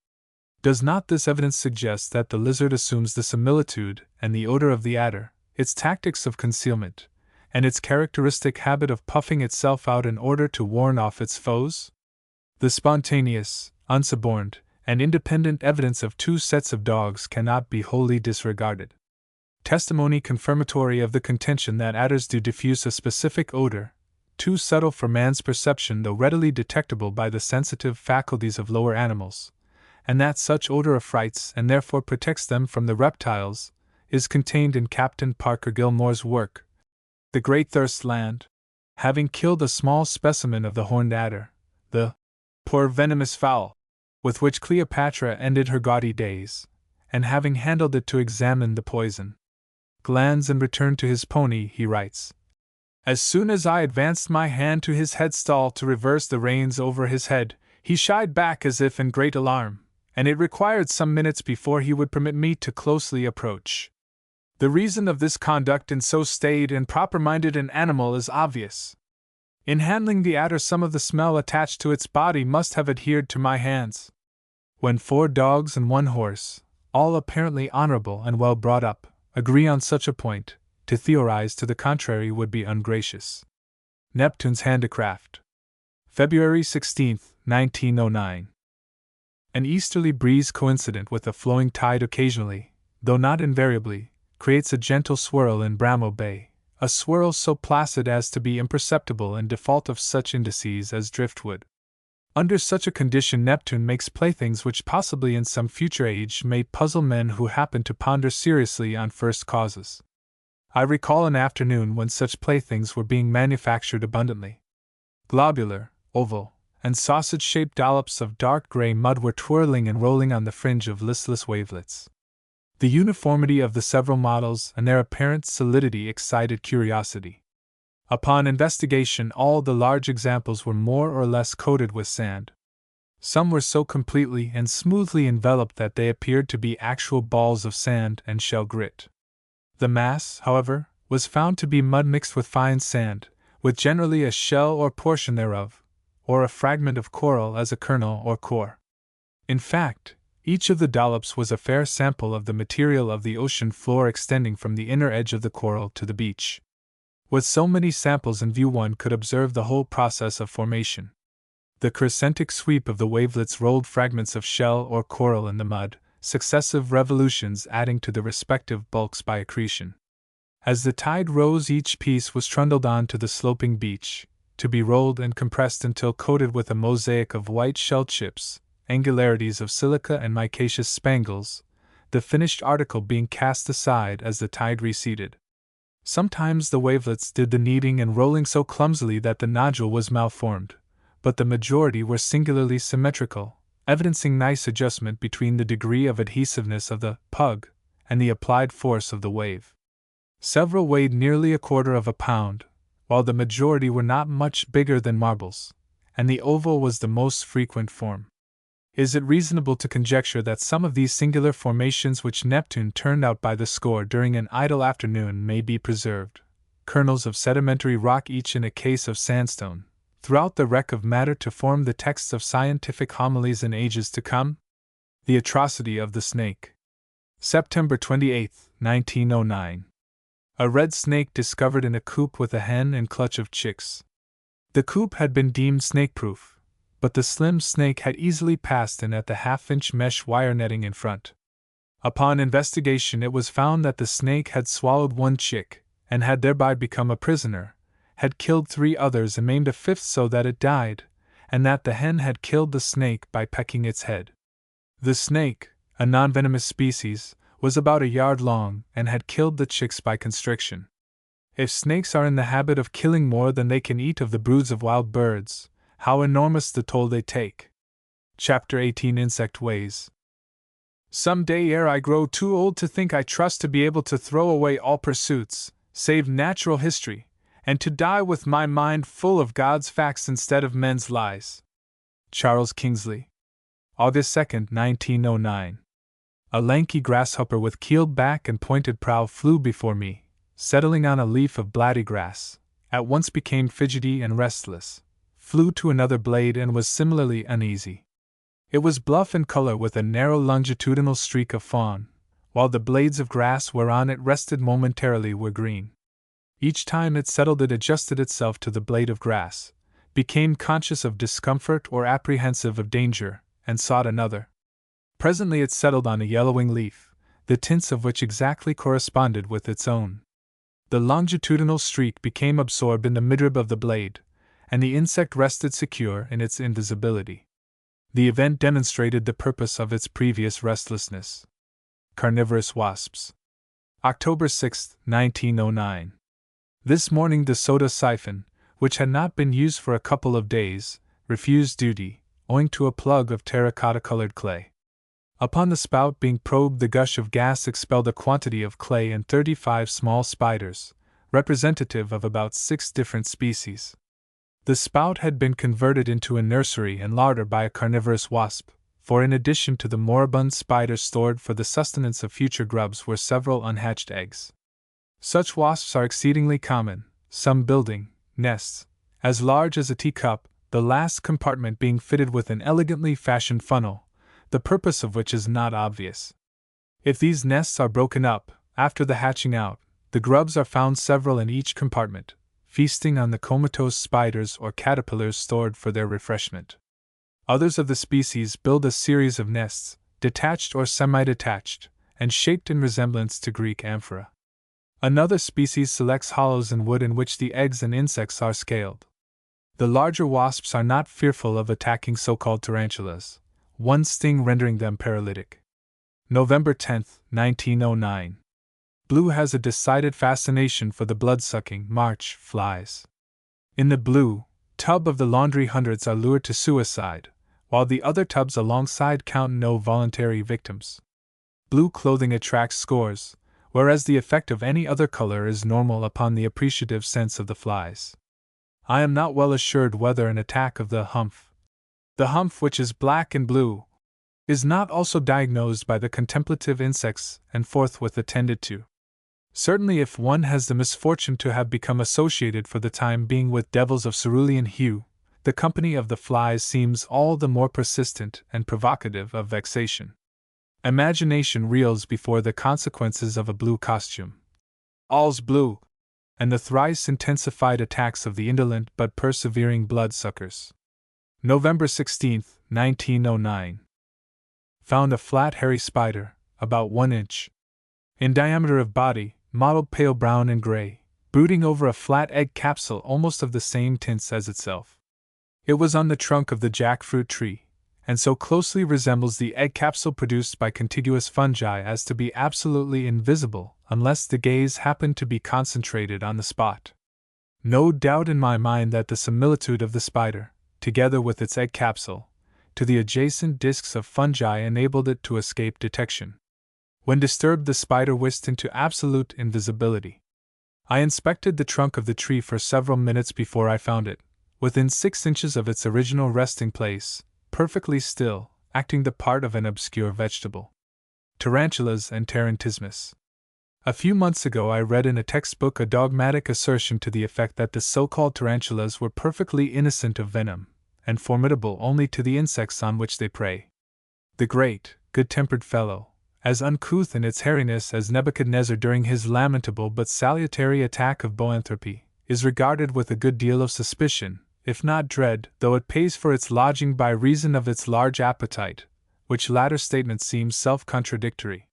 Does not this evidence suggest that the lizard assumes the similitude and the odor of the adder, its tactics of concealment, and its characteristic habit of puffing itself out in order to warn off its foes? The spontaneous, unsuborned, and independent evidence of two sets of dogs cannot be wholly disregarded. Testimony confirmatory of the contention that adders do diffuse a specific odor, too subtle for man's perception though readily detectable by the sensitive faculties of lower animals, and that such odor affrights and therefore protects them from the reptiles, is contained in Captain Parker Gilmore's work, The Great Thirst Land. Having killed a small specimen of the horned adder, the poor venomous fowl, with which Cleopatra ended her gaudy days, and having handled it to examine the poison glands and returned to his pony, he writes, "As soon as I advanced my hand to his headstall to reverse the reins over his head, he shied back as if in great alarm, and it required some minutes before he would permit me to closely approach. The reason of this conduct in so staid and proper-minded an animal is obvious. In handling the adder, some of the smell attached to its body must have adhered to my hands. When 4 dogs and 1 horse, all apparently honorable and well brought up, agree on such a point, to theorize to the contrary would be ungracious. Neptune's handicraft. February 16, 1909. An easterly breeze coincident with a flowing tide occasionally, though not invariably, creates a gentle swirl in Bramall Bay, a swirl so placid as to be imperceptible in default of such indices as driftwood. Under such a condition Neptune makes playthings which possibly in some future age may puzzle men who happen to ponder seriously on first causes. I recall an afternoon when such playthings were being manufactured abundantly. Globular, oval, and sausage-shaped dollops of dark gray mud were twirling and rolling on the fringe of listless wavelets. The uniformity of the several models and their apparent solidity excited curiosity. Upon investigation, all the large examples were more or less coated with sand. Some were so completely and smoothly enveloped that they appeared to be actual balls of sand and shell grit. The mass, however, was found to be mud mixed with fine sand, with generally a shell or portion thereof, or a fragment of coral as a kernel or core. In fact, each of the dollops was a fair sample of the material of the ocean floor extending from the inner edge of the coral to the beach. With so many samples in view one could observe the whole process of formation. The crescentic sweep of the wavelets rolled fragments of shell or coral in the mud, successive revolutions adding to the respective bulks by accretion. As the tide rose, each piece was trundled on to the sloping beach, to be rolled and compressed until coated with a mosaic of white shell chips, angularities of silica and micaceous spangles, the finished article being cast aside as the tide receded. Sometimes the wavelets did the kneading and rolling so clumsily that the nodule was malformed, but the majority were singularly symmetrical, evidencing nice adjustment between the degree of adhesiveness of the pug and the applied force of the wave. Several weighed nearly 1/4 pound, while the majority were not much bigger than marbles, and the oval was the most frequent form. Is it reasonable to conjecture that some of these singular formations which Neptune turned out by the score during an idle afternoon may be preserved, kernels of sedimentary rock each in a case of sandstone, throughout the wreck of matter to form the texts of scientific homilies in ages to come? The atrocity of the snake. September 28, 1909. A red snake discovered in a coop with a hen and clutch of chicks. The coop had been deemed snake-proof, but the slim snake had easily passed in at the half-inch mesh wire netting in front. Upon investigation it was found that the snake had swallowed one chick, and had thereby become a prisoner, had killed 3 others and maimed a 5th so that it died, and that the hen had killed the snake by pecking its head. The snake, a non-venomous species, was about 1 yard long and had killed the chicks by constriction. If snakes are in the habit of killing more than they can eat of the broods of wild birds, how enormous the toll they take. Chapter 18 Insect Ways. Some day ere I grow too old to think I trust to be able to throw away all pursuits, save natural history, and to die with my mind full of God's facts instead of men's lies. Charles Kingsley. August 2, 1909. A lanky grasshopper with keeled back and pointed prow flew before me, settling on a leaf of bladdy grass, at once became fidgety and restless, flew to another blade and was similarly uneasy. It was bluff in color with a narrow longitudinal streak of fawn, while the blades of grass whereon it rested momentarily were green. Each time it settled it adjusted itself to the blade of grass, became conscious of discomfort or apprehensive of danger, and sought another. Presently it settled on a yellowing leaf, the tints of which exactly corresponded with its own. The longitudinal streak became absorbed in the midrib of the blade, and the insect rested secure in its invisibility. The event demonstrated the purpose of its previous restlessness. Carnivorous wasps. October 6, 1909. This morning the soda siphon, which had not been used for a couple of days, refused duty, owing to a plug of terracotta-colored clay. Upon the spout being probed, the gush of gas expelled a quantity of clay and 35 small spiders, representative of about 6 different species. The spout had been converted into a nursery and larder by a carnivorous wasp, for in addition to the moribund spiders stored for the sustenance of future grubs were several unhatched eggs. Such wasps are exceedingly common, some building nests as large as a teacup, the last compartment being fitted with an elegantly fashioned funnel, the purpose of which is not obvious. If these nests are broken up, after the hatching out, the grubs are found several in each compartment, feasting on the comatose spiders or caterpillars stored for their refreshment. Others of the species build a series of nests, detached or semi-detached, and shaped in resemblance to Greek amphora. Another species selects hollows in wood in which the eggs and insects are scaled. The larger wasps are not fearful of attacking so-called tarantulas, one sting rendering them paralytic. November 10, 1909. Blue has a decided fascination for the blood-sucking March flies. In the blue tub of the laundry, hundreds are lured to suicide, while the other tubs alongside count no voluntary victims. Blue clothing attracts scores, whereas the effect of any other color is normal upon the appreciative sense of the flies. I am not well assured whether an attack of the humph which is black and blue, is not also diagnosed by the contemplative insects and forthwith attended to. Certainly, if one has the misfortune to have become associated for the time being with devils of cerulean hue, the company of the flies seems all the more persistent and provocative of vexation. Imagination reels before the consequences of a blue costume. All's blue, and the thrice intensified attacks of the indolent but persevering bloodsuckers. November 16, 1909. Found a flat hairy spider, about 1 inch in diameter of body, mottled pale brown and gray, brooding over a flat egg capsule almost of the same tints as itself. It was on the trunk of the jackfruit tree, and so closely resembles the egg capsule produced by contiguous fungi as to be absolutely invisible unless the gaze happened to be concentrated on the spot. No doubt in my mind that the similitude of the spider, together with its egg capsule, to the adjacent discs of fungi enabled it to escape detection. When disturbed, the spider whisked into absolute invisibility. I inspected the trunk of the tree for several minutes before I found it, within 6 inches of its original resting place, perfectly still, acting the part of an obscure vegetable. Tarantulas and Tarantismus. A few months ago I read in a textbook a dogmatic assertion to the effect that the so-called tarantulas were perfectly innocent of venom, and formidable only to the insects on which they prey. The great, good-tempered fellow, as uncouth in its hairiness as Nebuchadnezzar during his lamentable but salutary attack of boanthropy, is regarded with a good deal of suspicion, if not dread, though it pays for its lodging by reason of its large appetite, which latter statement seems self-contradictory.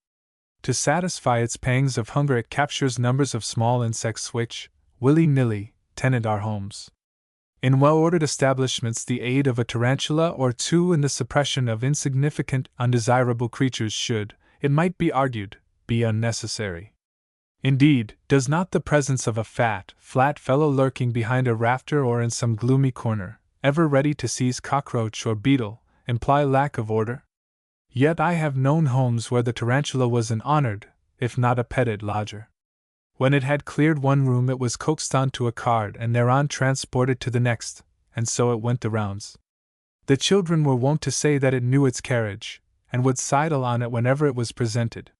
To satisfy its pangs of hunger it captures numbers of small insects which, willy-nilly, tenant our homes. In well-ordered establishments the aid of a tarantula or two in the suppression of insignificant, undesirable creatures should, it might be argued, be unnecessary. Indeed, does not the presence of a fat, flat fellow lurking behind a rafter or in some gloomy corner, ever ready to seize cockroach or beetle, imply lack of order? Yet I have known homes where the tarantula was an honored, if not a petted, lodger. When it had cleared one room it was coaxed onto a card and thereon transported to the next, and so it went the rounds. The children were wont to say that it knew its carriage, and would sidle on it whenever it was presented.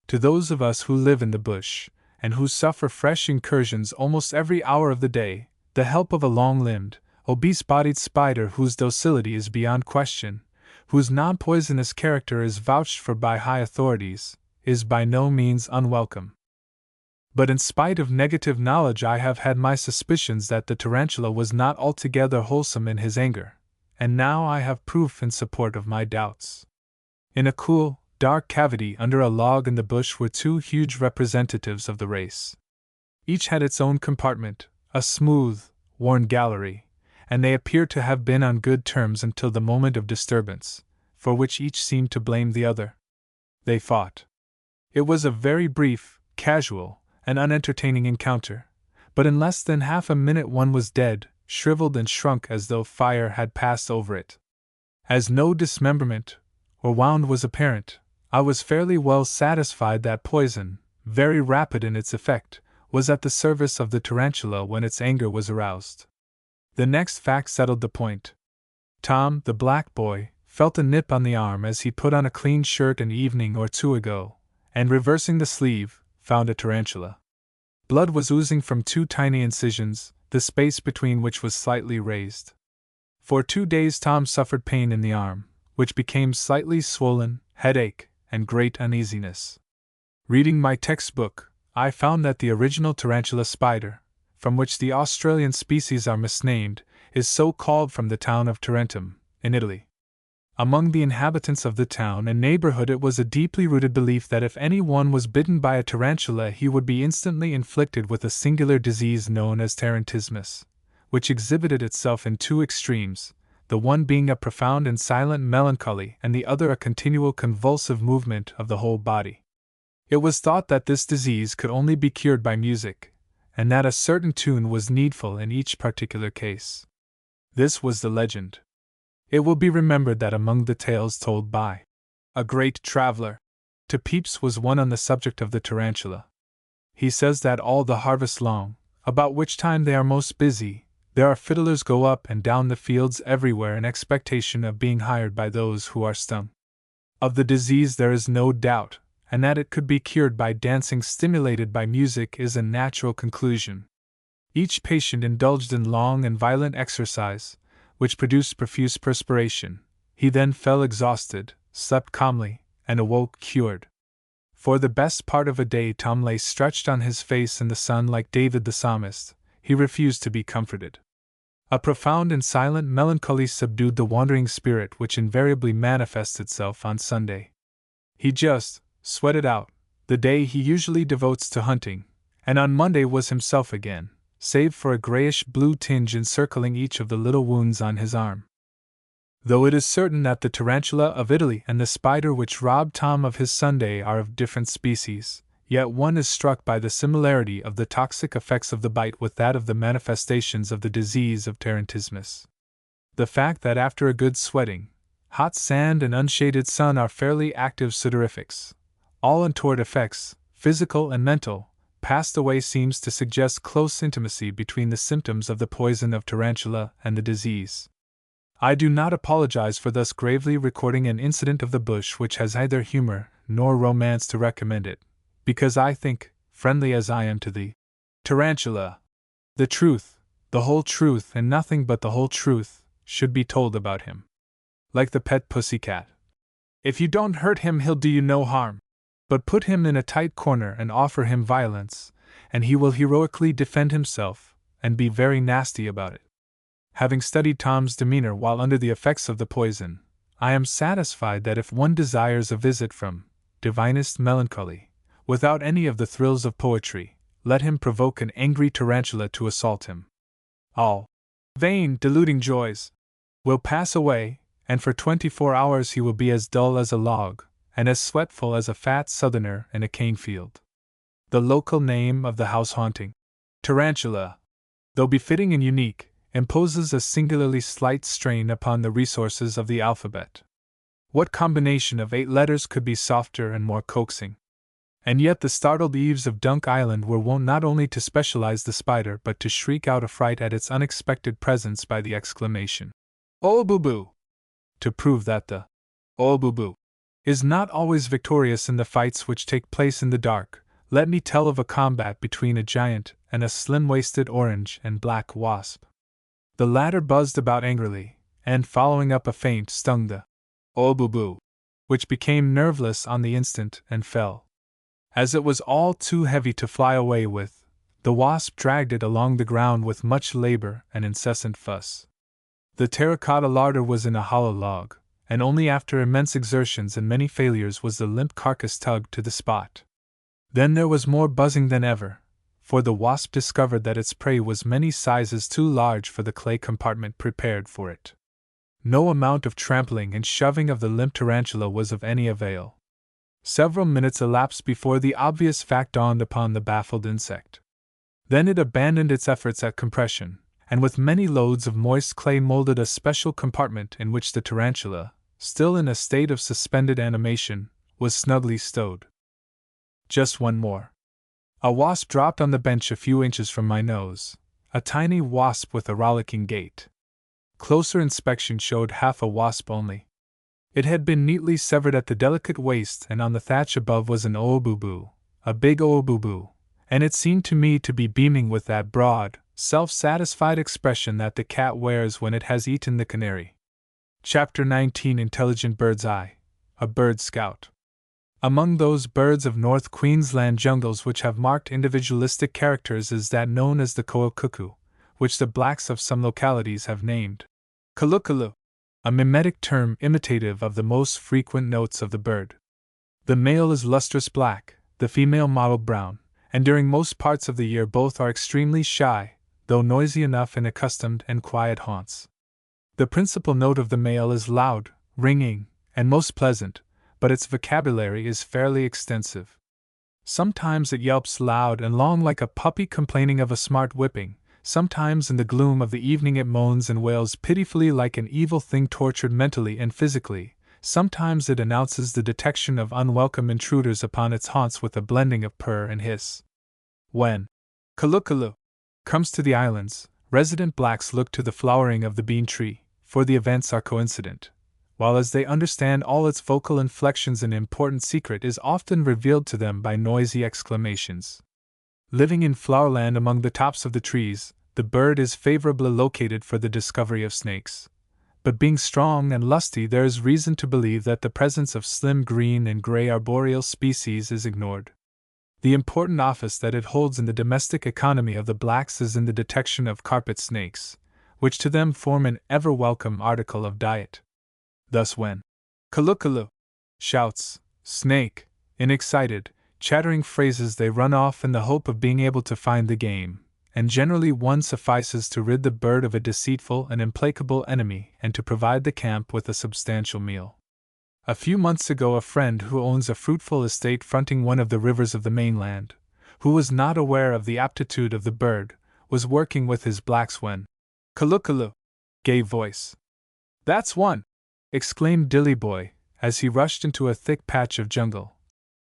To those of us who live in the bush, and who suffer fresh incursions almost every hour of the day, the help of a long-limbed, obese-bodied spider whose docility is beyond question, whose non-poisonous character is vouched for by high authorities, is by no means unwelcome. But in spite of negative knowledge I have had my suspicions that the tarantula was not altogether wholesome in his anger, and now I have proof in support of my doubts. In a cool, dark cavity under a log in the bush were 2 huge representatives of the race. Each had its own compartment, a smooth, worn gallery, and they appeared to have been on good terms until the moment of disturbance, for which each seemed to blame the other. They fought. It was a very brief, casual, and unentertaining encounter, but in less than half a minute one was dead, shriveled and shrunk as though fire had passed over it. As no dismemberment or wound was apparent, I was fairly well satisfied that poison, very rapid in its effect, was at the service of the tarantula when its anger was aroused. The next fact settled the point. Tom, the black boy, felt a nip on the arm as he put on a clean shirt an evening or 2 ago, and reversing the sleeve, found a tarantula. Blood was oozing from 2 tiny incisions, the space between which was slightly raised. For 2 days Tom suffered pain in the arm, which became slightly swollen, headache, and great uneasiness. Reading my textbook, I found that the original tarantula spider, from which the Australian species are misnamed, is so called from the town of Tarentum, in Italy. Among the inhabitants of the town and neighborhood it was a deeply rooted belief that if any one was bitten by a tarantula he would be instantly inflicted with a singular disease known as tarantismus, which exhibited itself in two extremes, the one being a profound and silent melancholy and the other a continual convulsive movement of the whole body. It was thought that this disease could only be cured by music, and that a certain tune was needful in each particular case. This was the legend. It will be remembered that among the tales told by a great traveler to Pepys was one on the subject of the tarantula. He says that all the harvest long, about which time they are most busy, there are fiddlers go up and down the fields everywhere in expectation of being hired by those who are stung. Of the disease there is no doubt, and that it could be cured by dancing stimulated by music is a natural conclusion. Each patient indulged in long and violent exercise, which produced profuse perspiration. He then fell exhausted, slept calmly, and awoke cured. For the best part of a day Tom lay stretched on his face in the sun like David the psalmist. He refused to be comforted. A profound and silent melancholy subdued the wandering spirit which invariably manifests itself on Sunday. He just sweated out the day he usually devotes to hunting, and on Monday was himself again, save for a grayish-blue tinge encircling each of the little wounds on his arm. Though it is certain that the tarantula of Italy and the spider which robbed Tom of his Sunday are of different species, yet one is struck by the similarity of the toxic effects of the bite with that of the manifestations of the disease of tarantismus. The fact that after a good sweating, hot sand and unshaded sun are fairly active sudorifics, all untoward effects, physical and mental, passed away seems to suggest close intimacy between the symptoms of the poison of tarantula and the disease. I do not apologize for thus gravely recording an incident of the bush which has neither humor nor romance to recommend it, because I think, friendly as I am to the tarantula, the truth, the whole truth and nothing but the whole truth, should be told about him. Like the pet pussycat. If you don't hurt him he'll do you no harm. But put him in a tight corner and offer him violence, and he will heroically defend himself, and be very nasty about it. Having studied Tom's demeanor while under the effects of the poison, I am satisfied that if one desires a visit from divinest melancholy, without any of the thrills of poetry, let him provoke an angry tarantula to assault him. All vain, deluding joys will pass away, and for 24 hours he will be as dull as a log, and as sweatful as a fat southerner in a cane field. The local name of the house-haunting tarantula, though befitting and unique, imposes a singularly slight strain upon the resources of the alphabet. What combination of 8 letters could be softer and more coaxing? And yet the startled Eves of Dunk Island were wont not only to specialize the spider but to shriek out affright at its unexpected presence by the exclamation, "Oh boo boo!" to prove that the "Oh boo boo" is not always victorious in the fights which take place in the dark. Let me tell of a combat between a giant and a slim-waisted orange and black wasp. The latter buzzed about angrily, and following up a feint stung the "Oh boo boo," which became nerveless on the instant and fell. As it was all too heavy to fly away with, the wasp dragged it along the ground with much labor and incessant fuss. The terracotta larder was in a hollow log, and only after immense exertions and many failures was the limp carcass tugged to the spot. Then there was more buzzing than ever, for the wasp discovered that its prey was many sizes too large for the clay compartment prepared for it. No amount of trampling and shoving of the limp tarantula was of any avail. Several minutes elapsed before the obvious fact dawned upon the baffled insect. Then it abandoned its efforts at compression, and with many loads of moist clay molded a special compartment in which the tarantula, still in a state of suspended animation, was snugly stowed. Just one more. A wasp dropped on the bench a few inches from my nose, a tiny wasp with a rollicking gait. Closer inspection showed half a wasp only. It had been neatly severed at the delicate waist, and on the thatch above was an ooboo, a big ooboo, and it seemed to me to be beaming with that broad, self-satisfied expression that the cat wears when it has eaten the canary. Chapter 19 Intelligent Bird's Eye, a Bird Scout. Among those birds of North Queensland jungles which have marked individualistic characters is that known as the koa cuckoo, which the blacks of some localities have named kalukulu, a mimetic term imitative of the most frequent notes of the bird. The male is lustrous black, the female mottled brown, and during most parts of the year both are extremely shy, though noisy enough in accustomed and quiet haunts. The principal note of the male is loud, ringing, and most pleasant, but its vocabulary is fairly extensive. Sometimes it yelps loud and long like a puppy complaining of a smart whipping, sometimes in the gloom of the evening it moans and wails pitifully like an evil thing tortured mentally and physically, sometimes it announces the detection of unwelcome intruders upon its haunts with a blending of purr and hiss. When kalukulu comes to the islands, resident blacks look to the flowering of the bean tree, for the events are coincident, while as they understand all its vocal inflections an important secret is often revealed to them by noisy exclamations. Living in flowerland among the tops of the trees, the bird is favorably located for the discovery of snakes. But being strong and lusty, there is reason to believe that the presence of slim green and gray arboreal species is ignored. The important office that it holds in the domestic economy of the blacks is in the detection of carpet snakes, which to them form an ever-welcome article of diet. Thus when kalukulu shouts, snake, in excited, chattering phrases they run off in the hope of being able to find the game, and generally one suffices to rid the bird of a deceitful and implacable enemy and to provide the camp with a substantial meal. A few months ago a friend who owns a fruitful estate fronting one of the rivers of the mainland, who was not aware of the aptitude of the bird, was working with his blacks when kalukulu gave voice. "That's one!" exclaimed Dilly Boy, as he rushed into a thick patch of jungle.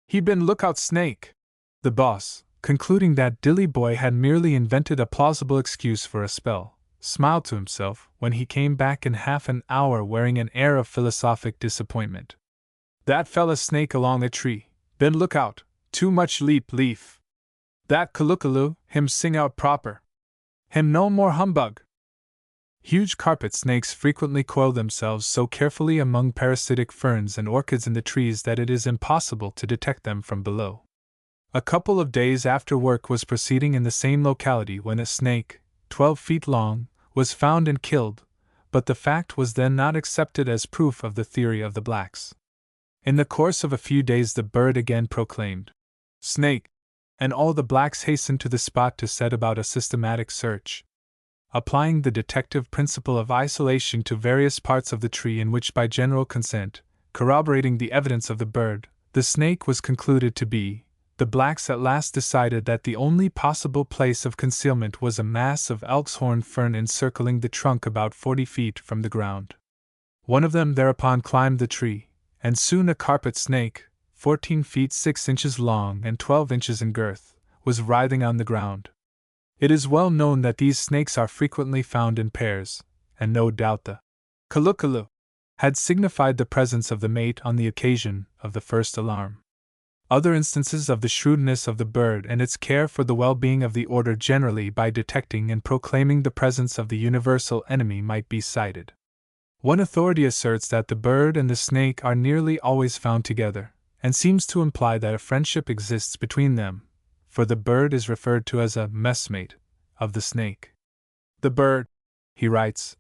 "He been lookout snake!" The boss, concluding that Dilly Boy had merely invented a plausible excuse for a spell, smiled to himself when he came back in half an hour wearing an air of philosophic disappointment. "That fella snake along the tree, been lookout, too much leaf. That kalukulu, him sing out proper. Him no more humbug." Huge carpet snakes frequently coil themselves so carefully among parasitic ferns and orchids in the trees that it is impossible to detect them from below. A couple of days after work was proceeding in the same locality when a snake, 12 feet long, was found and killed, but the fact was then not accepted as proof of the theory of the blacks. In the course of a few days the bird again proclaimed, "Snake," and all the blacks hastened to the spot to set about a systematic search. Applying the detective principle of isolation to various parts of the tree in which by general consent, corroborating the evidence of the bird, the snake was concluded to be, the blacks at last decided that the only possible place of concealment was a mass of elk's horn fern encircling the trunk about 40 feet from the ground. One of them thereupon climbed the tree, and soon a carpet snake, 14 feet 6 inches long and 12 inches in girth, was writhing on the ground. It is well known that these snakes are frequently found in pairs, and no doubt the kalukulu had signified the presence of the mate on the occasion of the first alarm. Other instances of the shrewdness of the bird and its care for the well-being of the order generally by detecting and proclaiming the presence of the universal enemy might be cited. One authority asserts that the bird and the snake are nearly always found together, and seems to imply that a friendship exists between them, for the bird is referred to as a messmate of the snake. "The bird," he writes,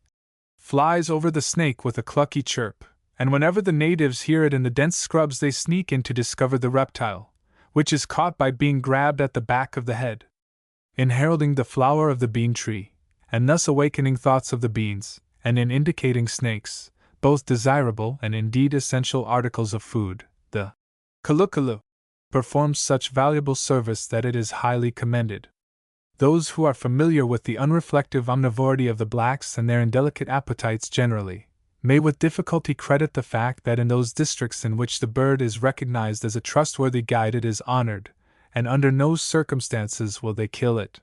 "flies over the snake with a clucky chirp, and whenever the natives hear it in the dense scrubs they sneak in to discover the reptile, which is caught by being grabbed at the back of the head." In heralding the flower of the bean tree, and thus awakening thoughts of the beans, and in indicating snakes, both desirable and indeed essential articles of food, the kalukulu performs such valuable service that it is highly commended. Those who are familiar with the unreflective omnivority of the blacks and their indelicate appetites generally, may with difficulty credit the fact that in those districts in which the bird is recognized as a trustworthy guide it is honored, and under no circumstances will they kill it.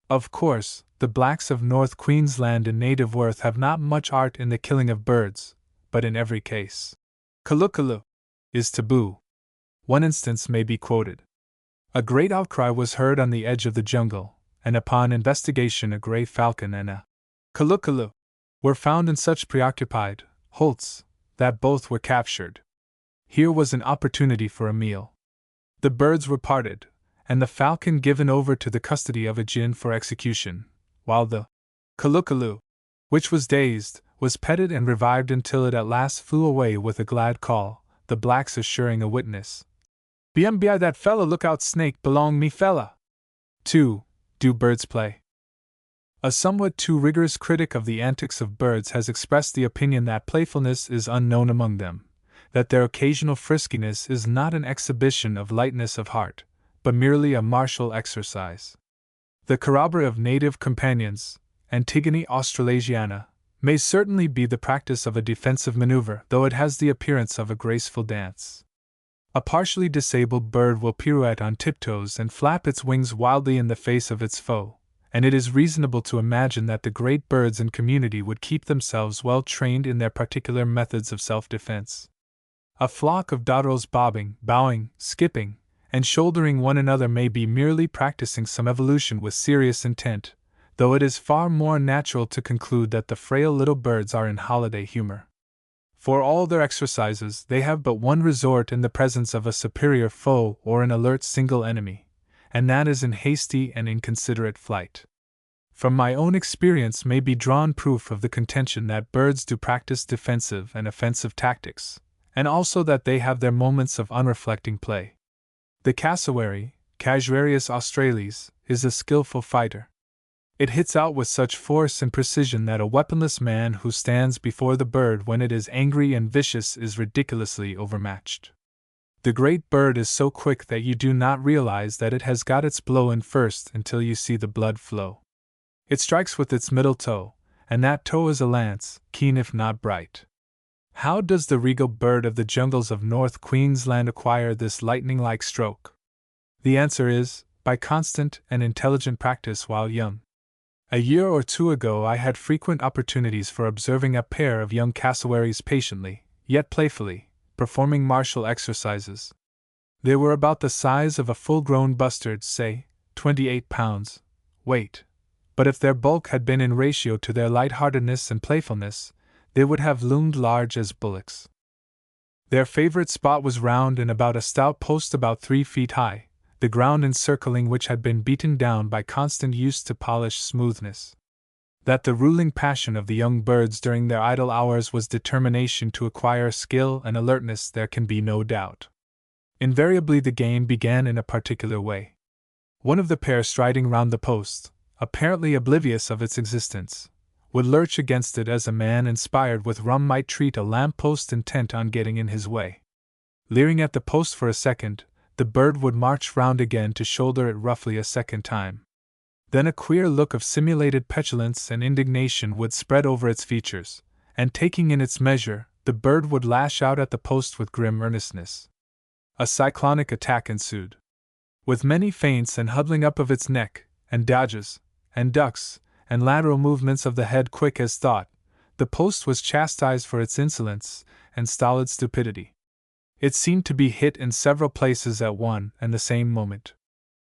Of course, the blacks of North Queensland in native worth have not much art in the killing of birds, but in every case, kalukulu is taboo. One instance may be quoted. A great outcry was heard on the edge of the jungle, and upon investigation a gray falcon and a kalukulu were found in such preoccupied holts that both were captured. Here was an opportunity for a meal. The birds were parted, and the falcon given over to the custody of a djinn for execution, while the kalukalu, which was dazed, was petted and revived until it at last flew away with a glad call, the blacks assuring a witness. "BMBI that fella look out snake belong me fella." 2. Do birds play? A somewhat too rigorous critic of the antics of birds has expressed the opinion that playfulness is unknown among them, that their occasional friskiness is not an exhibition of lightness of heart, but merely a martial exercise. The corroboree of native companions, Antigone Australasiana, may certainly be the practice of a defensive maneuver, though it has the appearance of a graceful dance. A partially disabled bird will pirouette on tiptoes and flap its wings wildly in the face of its foe, and it is reasonable to imagine that the great birds in community would keep themselves well trained in their particular methods of self-defense. A flock of dotterels bobbing, bowing, skipping, and shouldering one another may be merely practicing some evolution with serious intent, though it is far more natural to conclude that the frail little birds are in holiday humor. For all their exercises, they have but one resort in the presence of a superior foe or an alert single enemy, and that is in hasty and inconsiderate flight. From my own experience may be drawn proof of the contention that birds do practice defensive and offensive tactics, and also that they have their moments of unreflecting play. The cassowary, Casuarius australis, is a skillful fighter. It hits out with such force and precision that a weaponless man who stands before the bird when it is angry and vicious is ridiculously overmatched. The great bird is so quick that you do not realize that it has got its blow in first until you see the blood flow. It strikes with its middle toe, and that toe is a lance, keen if not bright. How does the regal bird of the jungles of North Queensland acquire this lightning-like stroke? The answer is, by constant and intelligent practice while young. A year or two ago I had frequent opportunities for observing a pair of young cassowaries patiently, yet playfully, performing martial exercises. They were about the size of a full-grown bustard, say, 28 pounds, weight, but if their bulk had been in ratio to their light-heartedness and playfulness, they would have loomed large as bullocks. Their favorite spot was round and about a stout post about 3 feet high, the ground encircling which had been beaten down by constant use to polish smoothness. That the ruling passion of the young birds during their idle hours was determination to acquire skill and alertness there can be no doubt. Invariably the game began in a particular way. One of the pair striding round the post, apparently oblivious of its existence, would lurch against it as a man inspired with rum might treat a lamp-post intent on getting in his way. Leering at the post for a second, the bird would march round again to shoulder it roughly a second time. Then a queer look of simulated petulance and indignation would spread over its features, and taking in its measure, the bird would lash out at the post with grim earnestness. A cyclonic attack ensued. With many feints and huddling up of its neck, and dodges, and ducks, and lateral movements of the head quick as thought, the post was chastised for its insolence and stolid stupidity. It seemed to be hit in several places at one and the same moment.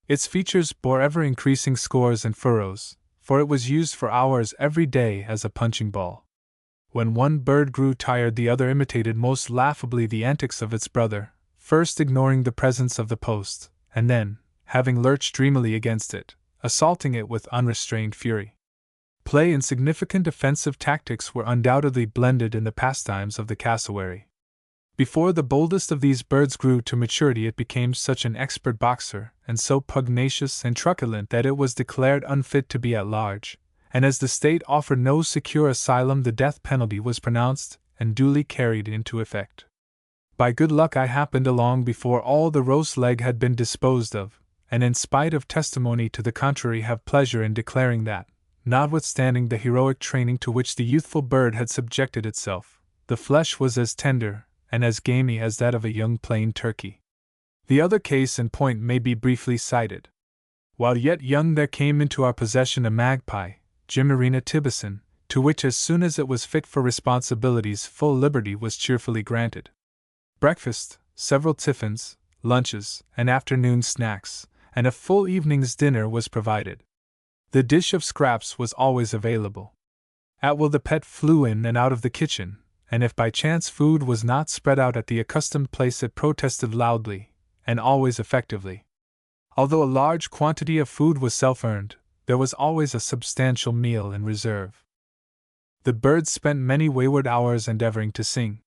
Its features bore ever-increasing scores and furrows, for it was used for hours every day as a punching ball. When one bird grew tired, the other imitated most laughably the antics of its brother, first ignoring the presence of the post, and then, having lurched dreamily against it, assaulting it with unrestrained fury. Play and significant offensive tactics were undoubtedly blended in the pastimes of the cassowary. Before the boldest of these birds grew to maturity, it became such an expert boxer and so pugnacious and truculent that it was declared unfit to be at large, and as the state offered no secure asylum, the death penalty was pronounced and duly carried into effect. By good luck I happened along before all the roast leg had been disposed of, and in spite of testimony to the contrary have pleasure in declaring that, notwithstanding the heroic training to which the youthful bird had subjected itself, the flesh was as tender and as gamey as that of a young plain turkey. The other case in point may be briefly cited. While yet young there came into our possession a magpie, Gymnorina tibicin, to which as soon as it was fit for responsibilities full liberty was cheerfully granted. Breakfast, several tiffins, lunches, and afternoon snacks, and a full evening's dinner was provided. The dish of scraps was always available. At will the pet flew in and out of the kitchen, and if by chance food was not spread out at the accustomed place it protested loudly, and always effectively. Although a large quantity of food was self-earned, there was always a substantial meal in reserve. The bird spent many wayward hours endeavoring to sing.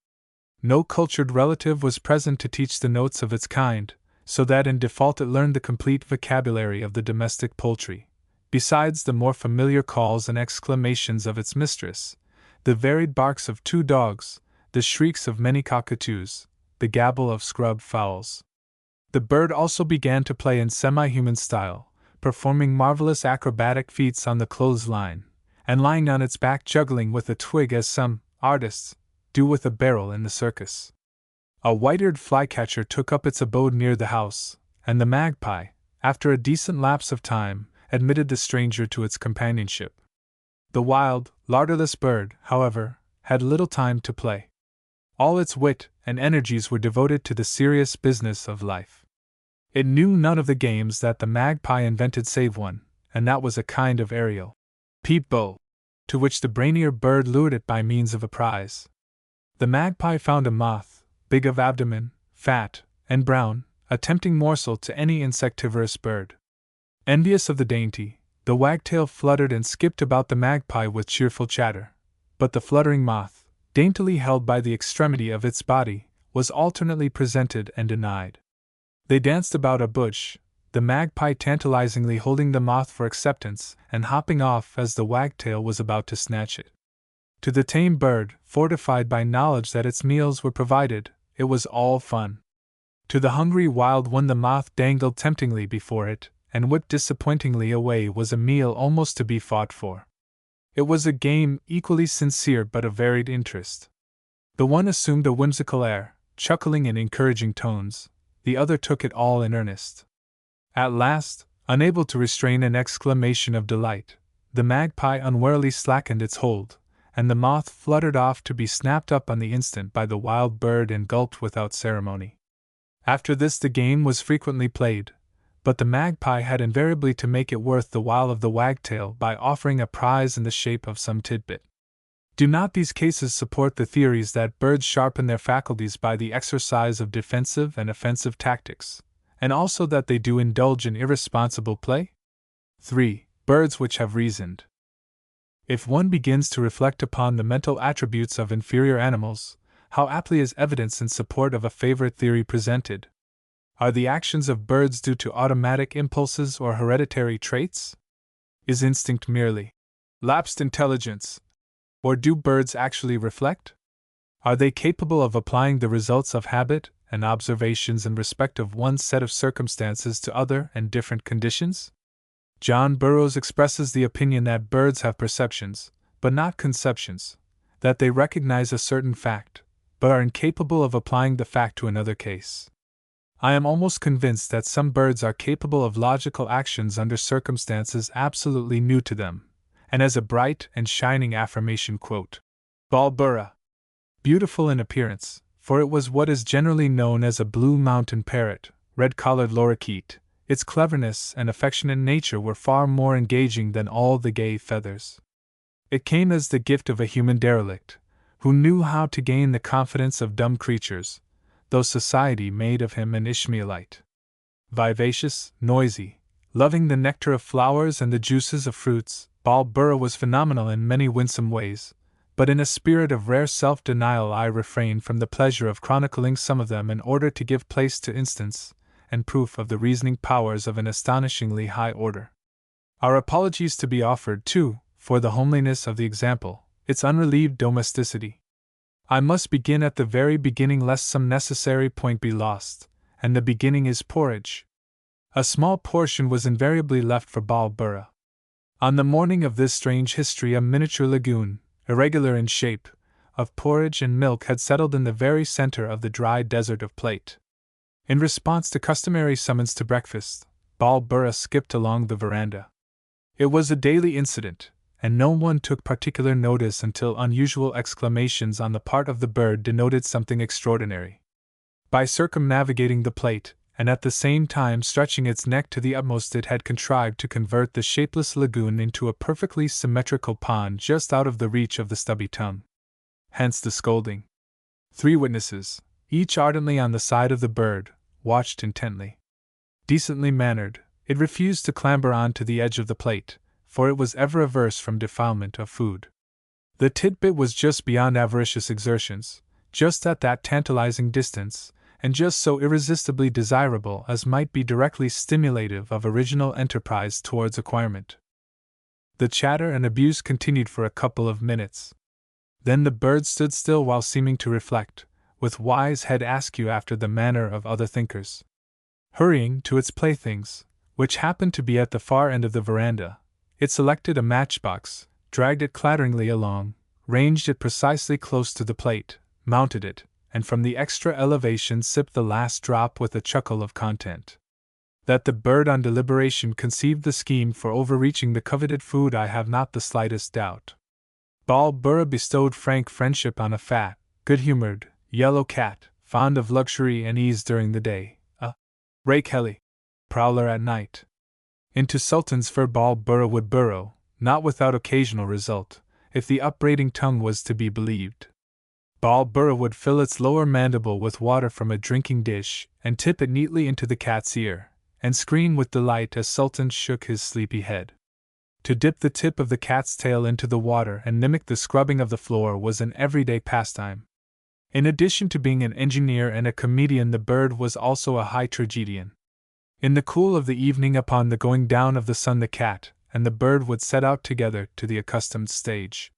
No cultured relative was present to teach the notes of its kind, so that in default it learned the complete vocabulary of the domestic poultry, besides the more familiar calls and exclamations of its mistress, the varied barks of 2 dogs, the shrieks of many cockatoos, the gabble of scrub fowls. The bird also began to play in semi-human style, performing marvelous acrobatic feats on the clothesline, and lying on its back juggling with a twig as some artists do with a barrel in the circus. A white-eared flycatcher took up its abode near the house, and the magpie, after a decent lapse of time, admitted the stranger to its companionship. The wild, larderless bird, however, had little time to play. All its wit and energies were devoted to the serious business of life. It knew none of the games that the magpie invented save one, and that was a kind of aerial peep bow, to which the brainier bird lured it by means of a prize. The magpie found a moth, big of abdomen, fat, and brown, a tempting morsel to any insectivorous bird. Envious of the dainty, the wagtail fluttered and skipped about the magpie with cheerful chatter, but the fluttering moth, daintily held by the extremity of its body, was alternately presented and denied. They danced about a bush, the magpie tantalizingly holding the moth for acceptance and hopping off as the wagtail was about to snatch it. To the tame bird, fortified by knowledge that its meals were provided, it was all fun. To the hungry wild one the moth dangled temptingly before it, and whipped disappointingly away was a meal almost to be fought for. It was a game equally sincere but of varied interest. The one assumed a whimsical air, chuckling in encouraging tones, the other took it all in earnest. At last, unable to restrain an exclamation of delight, the magpie unwarily slackened its hold, and the moth fluttered off to be snapped up on the instant by the wild bird and gulped without ceremony. After this the game was frequently played, but the magpie had invariably to make it worth the while of the wagtail by offering a prize in the shape of some tidbit. Do not these cases support the theories that birds sharpen their faculties by the exercise of defensive and offensive tactics, and also that they do indulge in irresponsible play? 3. Birds which have reasoned. If one begins to reflect upon the mental attributes of inferior animals, how aptly is evidence in support of a favorite theory presented? Are the actions of birds due to automatic impulses or hereditary traits? Is instinct merely lapsed intelligence? Or do birds actually reflect? Are they capable of applying the results of habit and observations in respect of one set of circumstances to other and different conditions? John Burroughs expresses the opinion that birds have perceptions, but not conceptions, that they recognize a certain fact, but are incapable of applying the fact to another case. I am almost convinced that some birds are capable of logical actions under circumstances absolutely new to them, and as a bright and shining affirmation quote, Balbura. Beautiful in appearance, for it was what is generally known as a blue mountain parrot, red-collared lorikeet, its cleverness and affectionate nature were far more engaging than all the gay feathers. It came as the gift of a human derelict, who knew how to gain the confidence of dumb creatures, though society made of him an Ishmaelite. Vivacious, noisy, loving the nectar of flowers and the juices of fruits, Balbura was phenomenal in many winsome ways, but in a spirit of rare self-denial I refrain from the pleasure of chronicling some of them in order to give place to instance and proof of the reasoning powers of an astonishingly high order. Our apologies to be offered, too, for the homeliness of the example, its unrelieved domesticity. I must begin at the very beginning lest some necessary point be lost, and the beginning is porridge. A small portion was invariably left for Balbura. On the morning of this strange history a miniature lagoon, irregular in shape, of porridge and milk had settled in the very center of the dry desert of plate. In response to customary summons to breakfast, Balbura skipped along the veranda. It was a daily incident, and no one took particular notice until unusual exclamations on the part of the bird denoted something extraordinary. By circumnavigating the plate, and at the same time stretching its neck to the utmost, it had contrived to convert the shapeless lagoon into a perfectly symmetrical pond just out of the reach of the stubby tongue. hence the scolding. 3 witnesses, each ardently on the side of the bird, watched intently. Decently mannered, it refused to clamber on to the edge of the plate, for it was ever averse from defilement of food. The titbit was just beyond avaricious exertions, just at that tantalizing distance, and just so irresistibly desirable as might be directly stimulative of original enterprise towards acquirement. The chatter and abuse continued for a couple of minutes. Then the bird stood still while seeming to reflect, with wise head askew after the manner of other thinkers. Hurrying to its playthings, which happened to be at the far end of the veranda, it selected a matchbox, dragged it clatteringly along, ranged it precisely close to the plate, mounted it, and from the extra elevation sipped the last drop with a chuckle of content. That the bird on deliberation conceived the scheme for overreaching the coveted food I have not the slightest doubt. Ballborough bestowed frank friendship on a fat, good-humored, yellow cat, fond of luxury and ease during the day, a rakehelly prowler at night. Into Sultan's fur Ballborough would burrow, not without occasional result, if the upbraiding tongue was to be believed. Ballborough would fill its lower mandible with water from a drinking dish, and tip it neatly into the cat's ear, and scream with delight as Sultan shook his sleepy head. To dip the tip of the cat's tail into the water and mimic the scrubbing of the floor was an everyday pastime. In addition to being an engineer and a comedian, the bird was also a high tragedian. In the cool of the evening, upon the going down of the sun, the cat and the bird would set out together to the accustomed stage.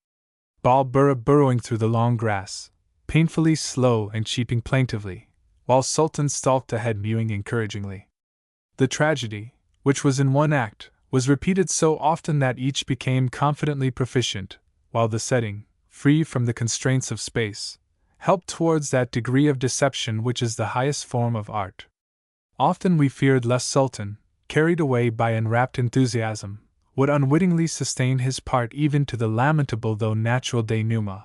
Ballborough burrowing through the long grass, painfully slow and cheeping plaintively, while Sultan stalked ahead mewing encouragingly. The tragedy, which was in one act, was repeated so often that each became confidently proficient, while the setting, free from the constraints of space, helped towards that degree of deception which is the highest form of art. Often we feared lest Sultan, carried away by enrapt enthusiasm, would unwittingly sustain his part even to the lamentable though natural denouement.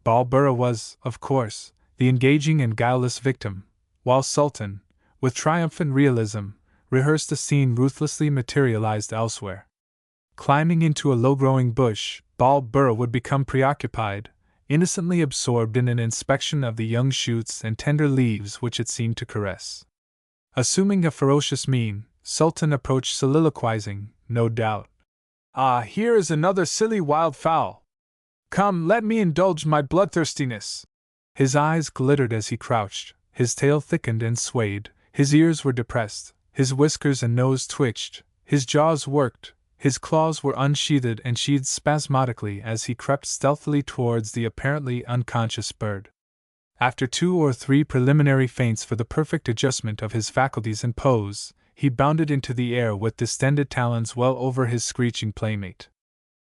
Ballborough was, of course, the engaging and guileless victim, while Sultan, with triumphant realism, rehearsed a scene ruthlessly materialized elsewhere. Climbing into a low-growing bush, Ballborough would become preoccupied, innocently absorbed in an inspection of the young shoots and tender leaves which it seemed to caress. Assuming a ferocious mien, Sultan approached soliloquizing, no doubt. "Ah, here is another silly wild fowl! Come, let me indulge my bloodthirstiness!" His eyes glittered as he crouched, his tail thickened and swayed, his ears were depressed, his whiskers and nose twitched, his jaws worked, his claws were unsheathed and sheathed spasmodically as he crept stealthily towards the apparently unconscious bird. After 2 or 3 preliminary feints for the perfect adjustment of his faculties and pose, he bounded into the air with distended talons well over his screeching playmate.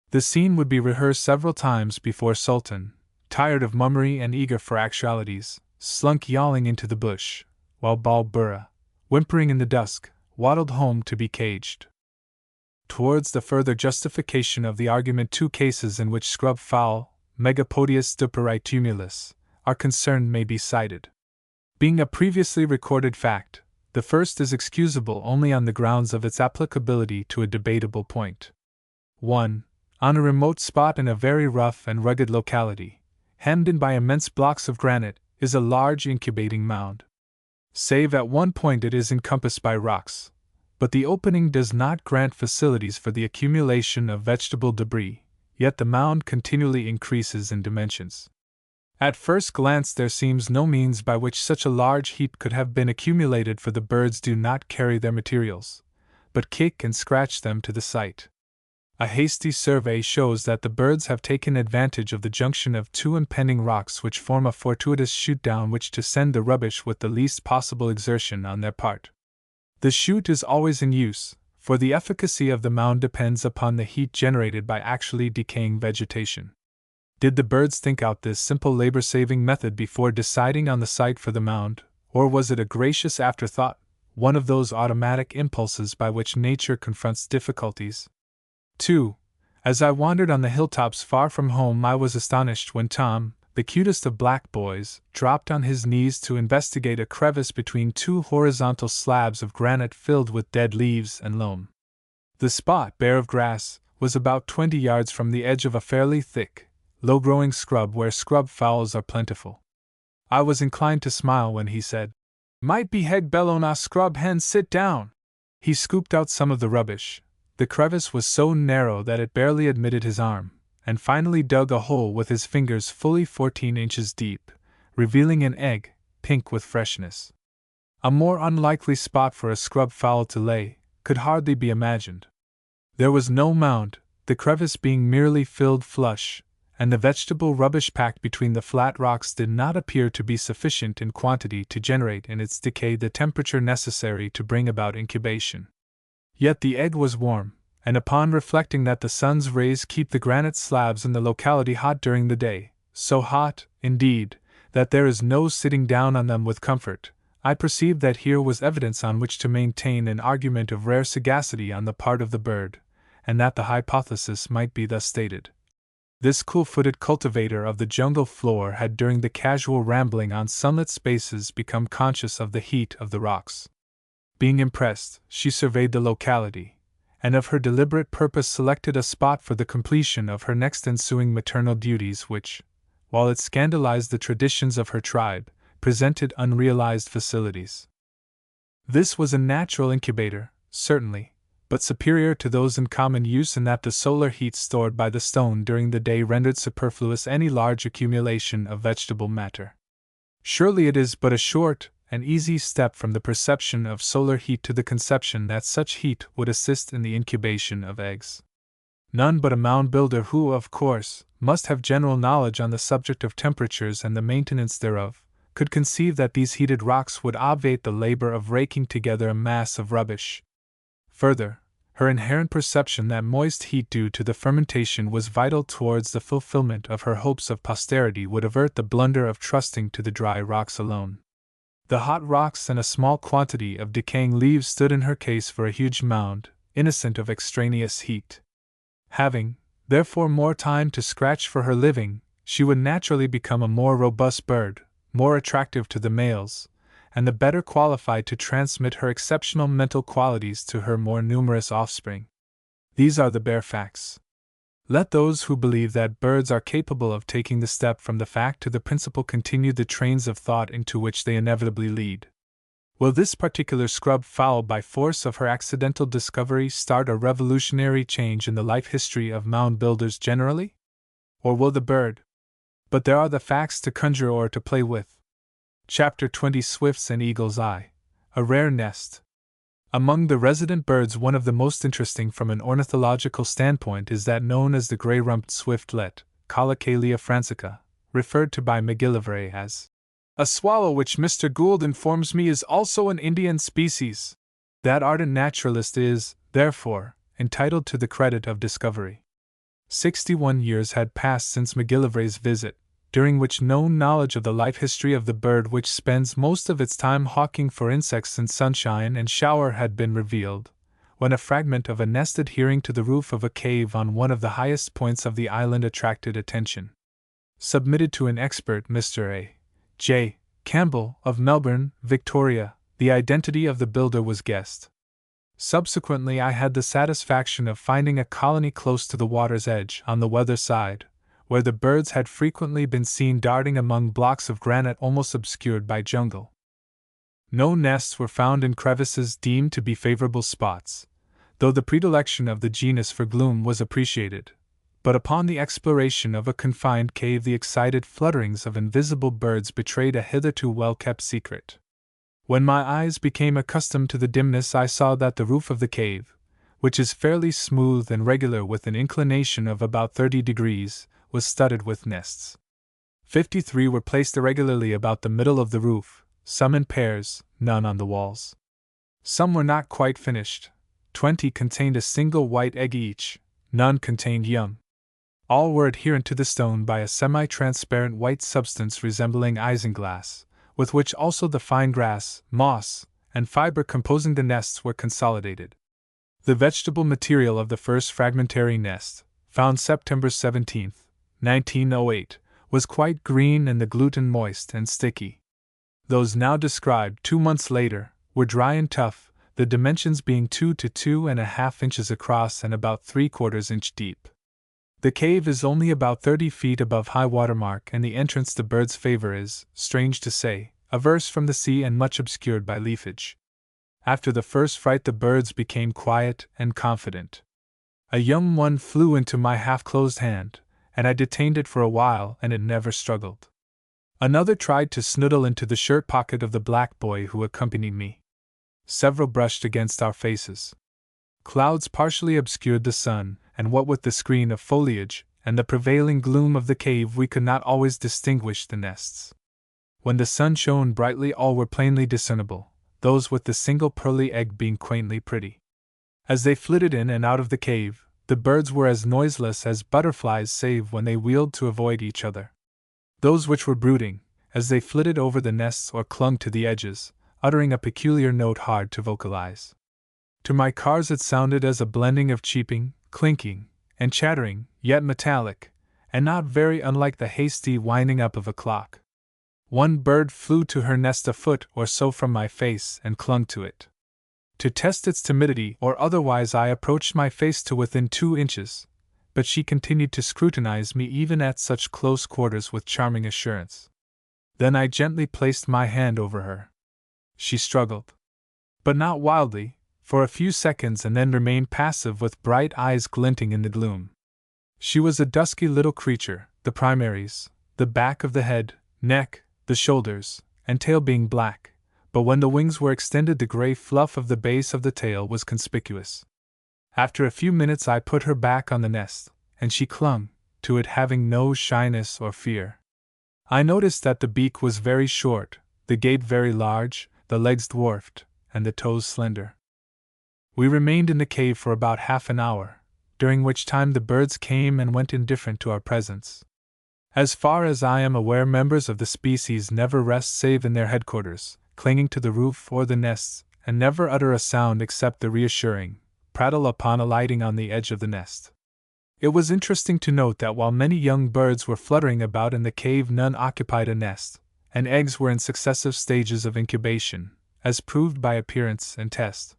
The scene would be rehearsed several times before Sultan, tired of mummery and eager for actualities, slunk yawling into the bush, while Ballborough, whimpering in the dusk, waddled home to be caged. Towards the further justification of the argument, 2 cases in which scrub fowl, Megapodius duperi tumulus, are concerned may be cited. Being a previously recorded fact, the first is excusable only on the grounds of its applicability to a debatable point. 1. On a remote spot in a very rough and rugged locality, hemmed in by immense blocks of granite, is a large incubating mound. Save at one point it is encompassed by rocks, but the opening does not grant facilities for the accumulation of vegetable debris, yet the mound continually increases in dimensions. At first glance there seems no means by which such a large heap could have been accumulated, for the birds do not carry their materials, but kick and scratch them to the site. A hasty survey shows that the birds have taken advantage of the junction of 2 impending rocks which form a fortuitous chute down which to send the rubbish with the least possible exertion on their part. The chute is always in use, for the efficacy of the mound depends upon the heat generated by actually decaying vegetation. Did the birds think out this simple labor-saving method before deciding on the site for the mound, or was it a gracious afterthought, one of those automatic impulses by which nature confronts difficulties? 2. As I wandered on the hilltops far from home, I was astonished when Tom, the cutest of black boys, dropped on his knees to investigate a crevice between 2 horizontal slabs of granite filled with dead leaves and loam. The spot, bare of grass, was about 20 yards from the edge of a fairly thick, low-growing scrub where scrub fowls are plentiful. I was inclined to smile when he said, "Might be heg bellona scrub hen sit down." He scooped out some of the rubbish. The crevice was so narrow that it barely admitted his arm, and finally dug a hole with his fingers fully 14 inches deep, revealing an egg, pink with freshness. A more unlikely spot for a scrub fowl to lay could hardly be imagined. There was no mound, the crevice being merely filled flush, and the vegetable rubbish packed between the flat rocks did not appear to be sufficient in quantity to generate in its decay the temperature necessary to bring about incubation. Yet the egg was warm, and upon reflecting that the sun's rays keep the granite slabs in the locality hot during the day, so hot, indeed, that there is no sitting down on them with comfort, I perceived that here was evidence on which to maintain an argument of rare sagacity on the part of the bird, and that the hypothesis might be thus stated. This cool-footed cultivator of the jungle floor had during the casual rambling on sunlit spaces become conscious of the heat of the rocks. Being impressed, she surveyed the locality, and of her deliberate purpose selected a spot for the completion of her next ensuing maternal duties which, while it scandalized the traditions of her tribe, presented unrealized facilities. This was a natural incubator, certainly, but superior to those in common use in that the solar heat stored by the stone during the day rendered superfluous any large accumulation of vegetable matter. Surely it is but a short and easy step from the perception of solar heat to the conception that such heat would assist in the incubation of eggs. None but a mound builder who, of course, must have general knowledge on the subject of temperatures and the maintenance thereof, could conceive that these heated rocks would obviate the labor of raking together a mass of rubbish. Further, her inherent perception that moist heat due to the fermentation was vital towards the fulfillment of her hopes of posterity would avert the blunder of trusting to the dry rocks alone. The hot rocks and a small quantity of decaying leaves stood in her case for a huge mound, innocent of extraneous heat. Having, therefore, more time to scratch for her living, she would naturally become a more robust bird, more attractive to the males, and the better qualified to transmit her exceptional mental qualities to her more numerous offspring. These are the bare facts. Let those who believe that birds are capable of taking the step from the fact to the principle continue the trains of thought into which they inevitably lead. Will this particular scrub fowl, by force of her accidental discovery, start a revolutionary change in the life history of mound builders generally? Or will the bird? But there are the facts to conjure or to play with. Chapter 20: Swifts and Eagle's Eye, a rare nest. Among the resident birds, one of the most interesting from an ornithological standpoint is that known as the gray-rumped swiftlet, Collocalia francica, referred to by McGillivray as a swallow, which Mr. Gould informs me is also an Indian species. That ardent naturalist is, therefore, entitled to the credit of discovery. 61 years had passed since McGillivray's visit, during which no knowledge of the life history of the bird which spends most of its time hawking for insects in sunshine and shower had been revealed, when a fragment of a nest adhering to the roof of a cave on one of the highest points of the island attracted attention. Submitted to an expert, Mr. A. J. Campbell, of Melbourne, Victoria, the identity of the builder was guessed. Subsequently, I had the satisfaction of finding a colony close to the water's edge, on the weather side, where the birds had frequently been seen darting among blocks of granite almost obscured by jungle. No nests were found in crevices deemed to be favorable spots, though the predilection of the genus for gloom was appreciated, but upon the exploration of a confined cave the excited flutterings of invisible birds betrayed a hitherto well-kept secret. When my eyes became accustomed to the dimness, I saw that the roof of the cave, which is fairly smooth and regular with an inclination of about 30 degrees, was studded with nests. 53 were placed irregularly about the middle of the roof, some in pairs, none on the walls. Some were not quite finished. 20 contained a single white egg each, none contained young. All were adherent to the stone by a semi-transparent white substance resembling isinglass, with which also the fine grass, moss, and fiber composing the nests were consolidated. The vegetable material of the first fragmentary nest, found September 17, 1908, was quite green and the gluten moist and sticky. Those now described 2 months later were dry and tough, the dimensions being 2 to 2.5 inches across and about 3/4 inch deep. The cave is only about 30 feet above high water mark, and the entrance the birds favor is, strange to say, averse from the sea and much obscured by leafage. After the first fright the birds became quiet and confident. A young one flew into my half-closed hand, and I detained it for a while, and it never struggled. Another tried to snoodle into the shirt pocket of the black boy who accompanied me. Several brushed against our faces. Clouds partially obscured the sun, and what with the screen of foliage and the prevailing gloom of the cave we could not always distinguish the nests. When the sun shone brightly all were plainly discernible, those with the single pearly egg being quaintly pretty. As they flitted in and out of the cave, the birds were as noiseless as butterflies save when they wheeled to avoid each other. Those which were brooding, as they flitted over the nests or clung to the edges, uttering a peculiar note hard to vocalize. To my cars it sounded as a blending of cheeping, clinking, and chattering, yet metallic, and not very unlike the hasty winding up of a clock. One bird flew to her nest a foot or so from my face and clung to it. To test its timidity or otherwise I approached my face to within 2 inches, but she continued to scrutinize me even at such close quarters with charming assurance. Then I gently placed my hand over her. She struggled, but not wildly, for a few seconds and then remained passive with bright eyes glinting in the gloom. She was a dusky little creature, the primaries, the back of the head, neck, the shoulders, and tail being black, but when the wings were extended the gray fluff of the base of the tail was conspicuous. After a few minutes I put her back on the nest, and she clung to it having no shyness or fear. I noticed that the beak was very short, the gait very large, the legs dwarfed, and the toes slender. We remained in the cave for about half an hour, during which time the birds came and went indifferent to our presence. As far as I am aware, members of the species never rest save in their headquarters, clinging to the roof or the nests, and never utter a sound except the reassuring prattle upon alighting on the edge of the nest. It was interesting to note that while many young birds were fluttering about in the cave, none occupied a nest, and eggs were in successive stages of incubation, as proved by appearance and test.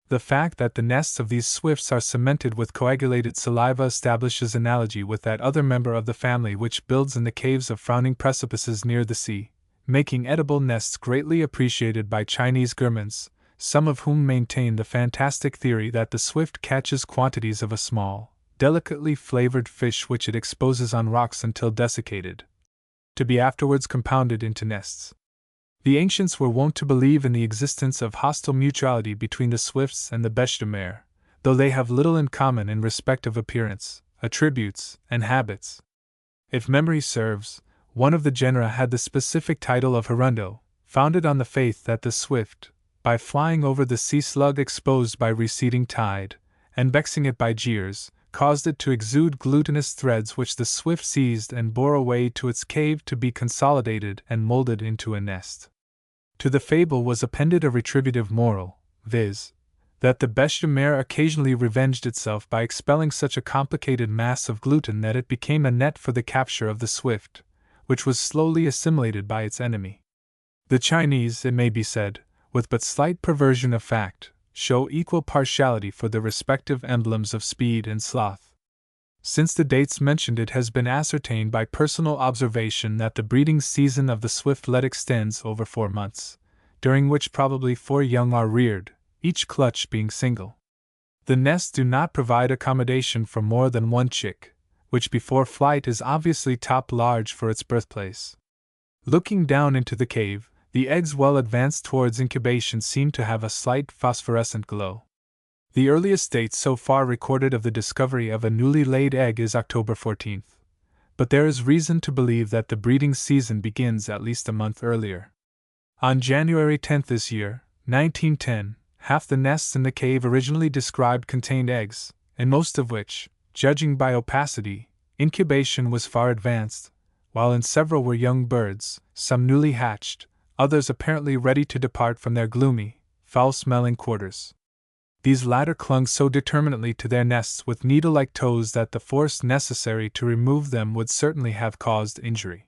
The fact that the nests of these swifts are cemented with coagulated saliva establishes analogy with that other member of the family which builds in the caves of frowning precipices near the sea, making edible nests greatly appreciated by Chinese gourmands, some of whom maintain the fantastic theory that the swift catches quantities of a small, delicately flavored fish which it exposes on rocks until desiccated, to be afterwards compounded into nests. The ancients were wont to believe in the existence of hostile mutuality between the swifts and the bêche de mer, though they have little in common in respect of appearance, attributes, and habits. If memory serves, one of the genera had the specific title of hirundo, founded on the faith that the swift, by flying over the sea slug exposed by receding tide, and vexing it by jeers, caused it to exude glutinous threads which the swift seized and bore away to its cave to be consolidated and molded into a nest. To the fable was appended a retributive moral, viz., that the bêche de mer occasionally revenged itself by expelling such a complicated mass of gluten that it became a net for the capture of the swift, which was slowly assimilated by its enemy. The Chinese, it may be said, with but slight perversion of fact, show equal partiality for the respective emblems of speed and sloth. Since the dates mentioned, it has been ascertained by personal observation that the breeding season of the swiftlet extends over 4 months, during which probably 4 young are reared, each clutch being single. The nests do not provide accommodation for more than 1 chick, which before flight is obviously top large for its birthplace. Looking down into the cave, the eggs well advanced towards incubation seem to have a slight phosphorescent glow. The earliest date so far recorded of the discovery of a newly laid egg is October 14th, but there is reason to believe that the breeding season begins at least a month earlier. On January 10th this year, 1910, half the nests in the cave originally described contained eggs, in most of which, judging by opacity, incubation was far advanced, while in several were young birds, some newly hatched, others apparently ready to depart from their gloomy, foul-smelling quarters. These latter clung so determinately to their nests with needle-like toes that the force necessary to remove them would certainly have caused injury.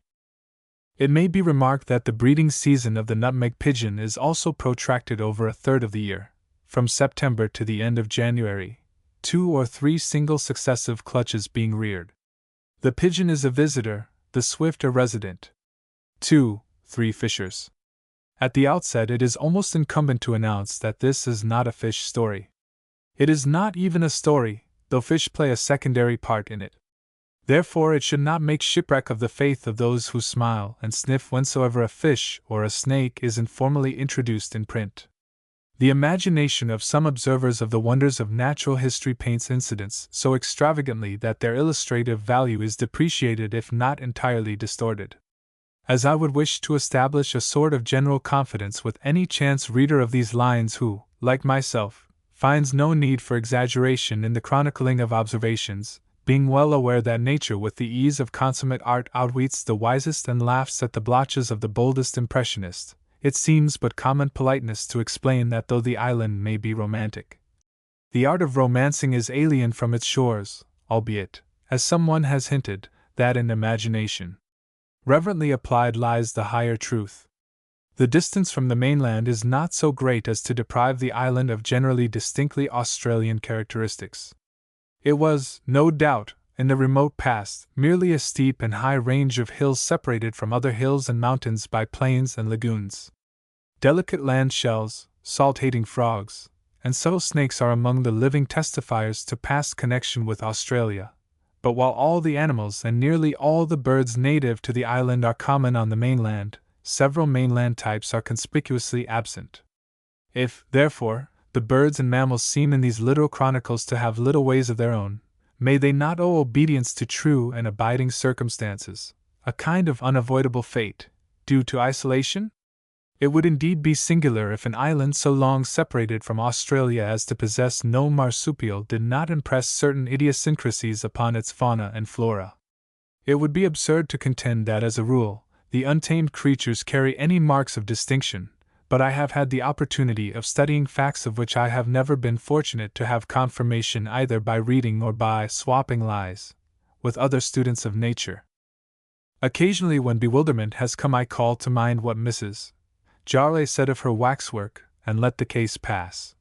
It may be remarked that the breeding season of the nutmeg pigeon is also protracted over a third of the year, from September to the end of January, 2 or 3 single successive clutches being reared. The pigeon is a visitor, the swift a resident. 2, 3 fishers. At the outset, it is almost incumbent to announce that this is not a fish story. It is not even a story, though fish play a secondary part in it. Therefore, it should not make shipwreck of the faith of those who smile and sniff whensoever a fish or a snake is informally introduced in print. The imagination of some observers of the wonders of natural history paints incidents so extravagantly that their illustrative value is depreciated if not entirely distorted. As I would wish to establish a sort of general confidence with any chance reader of these lines who, like myself, finds no need for exaggeration in the chronicling of observations, being well aware that nature with the ease of consummate art outwits the wisest and laughs at the blotches of the boldest impressionist, it seems but common politeness to explain that though the island may be romantic, the art of romancing is alien from its shores, albeit, as someone has hinted, that in imagination, reverently applied, lies the higher truth. The distance from the mainland is not so great as to deprive the island of generally distinctly Australian characteristics. It was, no doubt, in the remote past, merely a steep and high range of hills separated from other hills and mountains by plains and lagoons. Delicate land shells, salt-hating frogs, and subtle snakes are among the living testifiers to past connection with Australia. But while all the animals and nearly all the birds native to the island are common on the mainland, several mainland types are conspicuously absent. If, therefore, the birds and mammals seem in these literal chronicles to have little ways of their own, may they not owe obedience to true and abiding circumstances, a kind of unavoidable fate, due to isolation? It would indeed be singular if an island so long separated from Australia as to possess no marsupial did not impress certain idiosyncrasies upon its fauna and flora. It would be absurd to contend that, as a rule, the untamed creatures carry any marks of distinction, but I have had the opportunity of studying facts of which I have never been fortunate to have confirmation either by reading or by swapping lies with other students of nature. Occasionally, when bewilderment has come, I call to mind what Mrs. Jarley said of her waxwork, and let the case pass.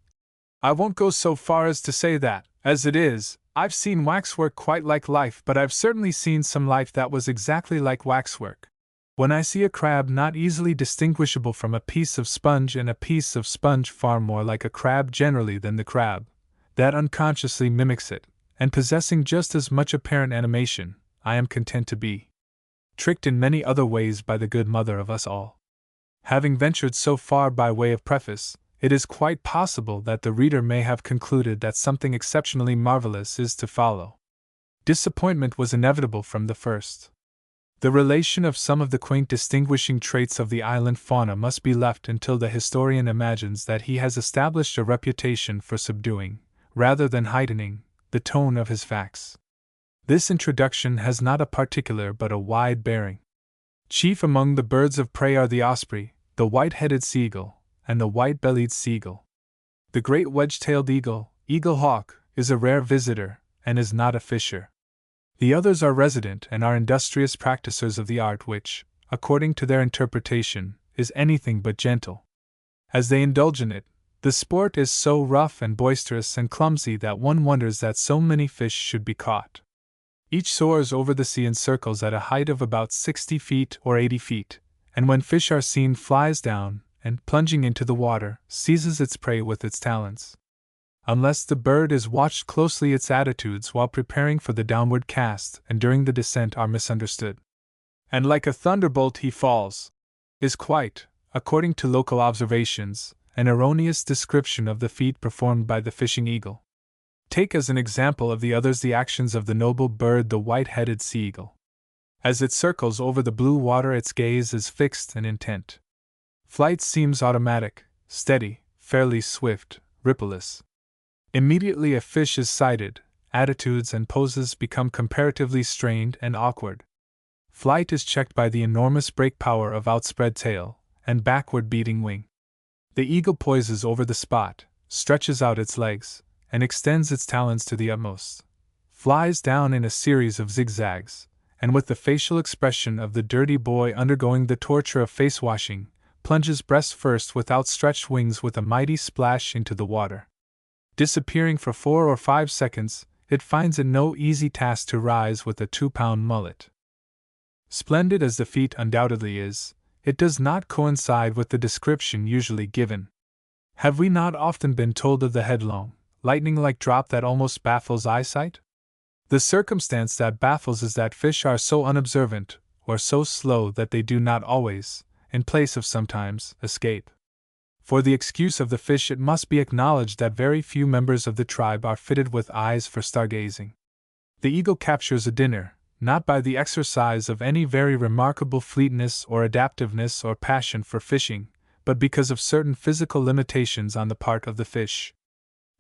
I won't go so far as to say that, as it is, I've seen waxwork quite like life, but I've certainly seen some life that was exactly like waxwork. When I see a crab not easily distinguishable from a piece of sponge, and a piece of sponge far more like a crab generally than the crab that unconsciously mimics it, and possessing just as much apparent animation, I am content to be tricked in many other ways by the good mother of us all. Having ventured so far by way of preface, it is quite possible that the reader may have concluded that something exceptionally marvelous is to follow. Disappointment was inevitable from the first. The relation of some of the quaint distinguishing traits of the island fauna must be left until the historian imagines that he has established a reputation for subduing, rather than heightening, the tone of his facts. This introduction has not a particular but a wide bearing. Chief among the birds of prey are the osprey, the white-headed seagull, and the white-bellied seagull. The great wedge-tailed eagle, eagle-hawk, is a rare visitor, and is not a fisher. The others are resident and are industrious practicers of the art which, according to their interpretation, is anything but gentle. As they indulge in it, the sport is so rough and boisterous and clumsy that one wonders that so many fish should be caught. Each soars over the sea in circles at a height of about 60 feet or 80 feet, and when fish are seen flies down, and, plunging into the water, seizes its prey with its talons. Unless the bird is watched closely, its attitudes while preparing for the downward cast and during the descent are misunderstood. And like a thunderbolt he falls, is quite, according to local observations, an erroneous description of the feat performed by the fishing eagle. Take as an example of the others the actions of the noble bird, the white-headed sea-eagle. As it circles over the blue water, its gaze is fixed and intent. Flight seems automatic, steady, fairly swift, rippleless. Immediately a fish is sighted, attitudes and poses become comparatively strained and awkward. Flight is checked by the enormous brake power of outspread tail and backward beating wing. The eagle poises over the spot, stretches out its legs, and extends its talons to the utmost, flies down in a series of zigzags, and with the facial expression of the dirty boy undergoing the torture of face washing, plunges breast first with outstretched wings with a mighty splash into the water. Disappearing for 4 or 5 seconds, it finds it no easy task to rise with a 2-pound mullet. Splendid as the feat undoubtedly is, it does not coincide with the description usually given. Have we not often been told of the headlong, lightning-like drop that almost baffles eyesight? The circumstance that baffles is that fish are so unobservant, or so slow that they do not always, in place of sometimes, escape. For the excuse of the fish, it must be acknowledged that very few members of the tribe are fitted with eyes for stargazing. The eagle captures a dinner, not by the exercise of any very remarkable fleetness or adaptiveness or passion for fishing, but because of certain physical limitations on the part of the fish.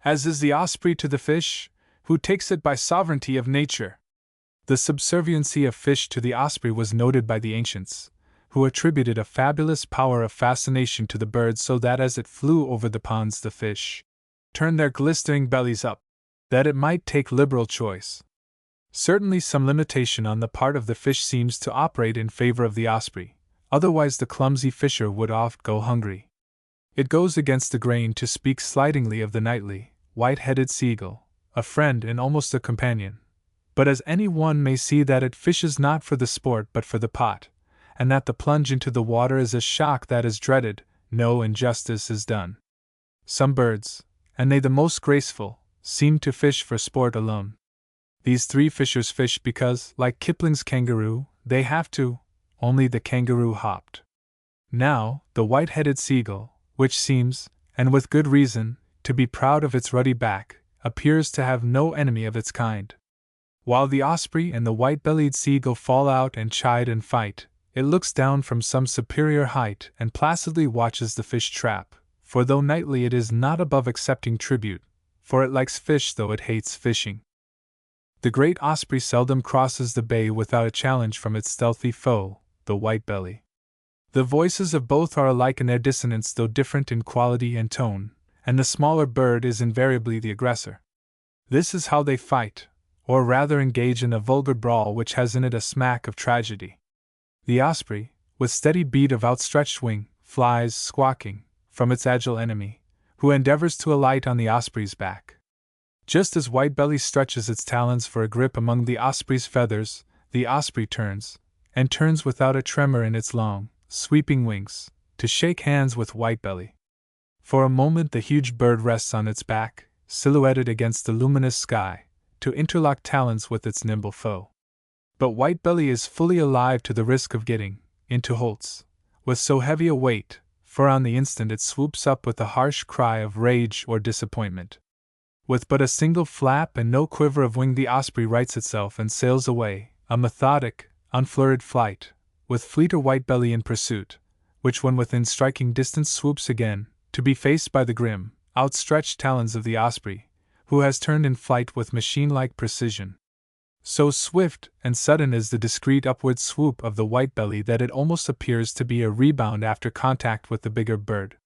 As is the osprey to the fish, who takes it by sovereignty of nature. The subserviency of fish to the osprey was noted by the ancients, who attributed a fabulous power of fascination to the bird, so that as it flew over the ponds the fish turned their glistening bellies up, that it might take liberal choice. Certainly some limitation on the part of the fish seems to operate in favor of the osprey, otherwise the clumsy fisher would oft go hungry. It goes against the grain to speak slightingly of the knightly, white-headed seagull, a friend and almost a companion, but as any one may see that it fishes not for the sport but for the pot, and that the plunge into the water is a shock that is dreaded, no injustice is done. Some birds, and they the most graceful, seem to fish for sport alone. These 3 fishers fish because, like Kipling's kangaroo, they have to, only the kangaroo hopped. Now, the white-headed seagull, which seems, and with good reason, to be proud of its ruddy back, appears to have no enemy of its kind. While the osprey and the white-bellied seagull fall out and chide and fight, it looks down from some superior height and placidly watches the fish trap, for though knightly it is not above accepting tribute, for it likes fish though it hates fishing. The great osprey seldom crosses the bay without a challenge from its stealthy foe, the white-belly. The voices of both are alike in their dissonance though different in quality and tone, and the smaller bird is invariably the aggressor. This is how they fight, or rather engage in a vulgar brawl which has in it a smack of tragedy. The osprey, with steady beat of outstretched wing, flies, squawking, from its agile enemy, who endeavors to alight on the osprey's back. Just as Whitebelly stretches its talons for a grip among the osprey's feathers, the osprey turns, and turns without a tremor in its long, sweeping wings, to shake hands with Whitebelly. For a moment the huge bird rests on its back, silhouetted against the luminous sky, to interlock talons with its nimble foe. But Whitebelly is fully alive to the risk of getting into holts with so heavy a weight, for on the instant it swoops up with a harsh cry of rage or disappointment. With but a single flap and no quiver of wing, the osprey rights itself and sails away, a methodic, unflurried flight, with fleeter Whitebelly in pursuit, which when within striking distance swoops again, to be faced by the grim, outstretched talons of the osprey, who has turned in flight with machine-like precision. So swift and sudden is the discreet upward swoop of the Whitebelly that it almost appears to be a rebound after contact with the bigger bird.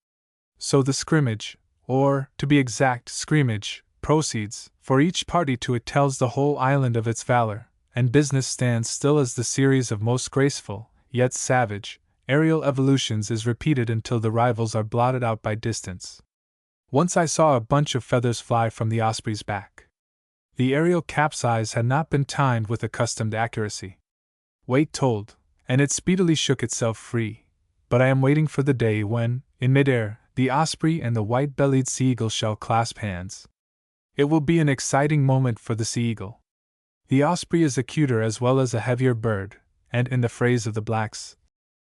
So the scrimmage, or, to be exact, scrimmage, proceeds, for each party to it tells the whole island of its valor, and business stands still as the series of most graceful, yet savage, aerial evolutions is repeated until the rivals are blotted out by distance. Once I saw a bunch of feathers fly from the osprey's back. The aerial capsize had not been timed with accustomed accuracy. Weight told, and it speedily shook itself free, but I am waiting for the day when, in midair, the osprey and the white-bellied sea-eagle shall clasp hands. It will be an exciting moment for the sea-eagle. The osprey is a cuter as well as a heavier bird, and in the phrase of the blacks,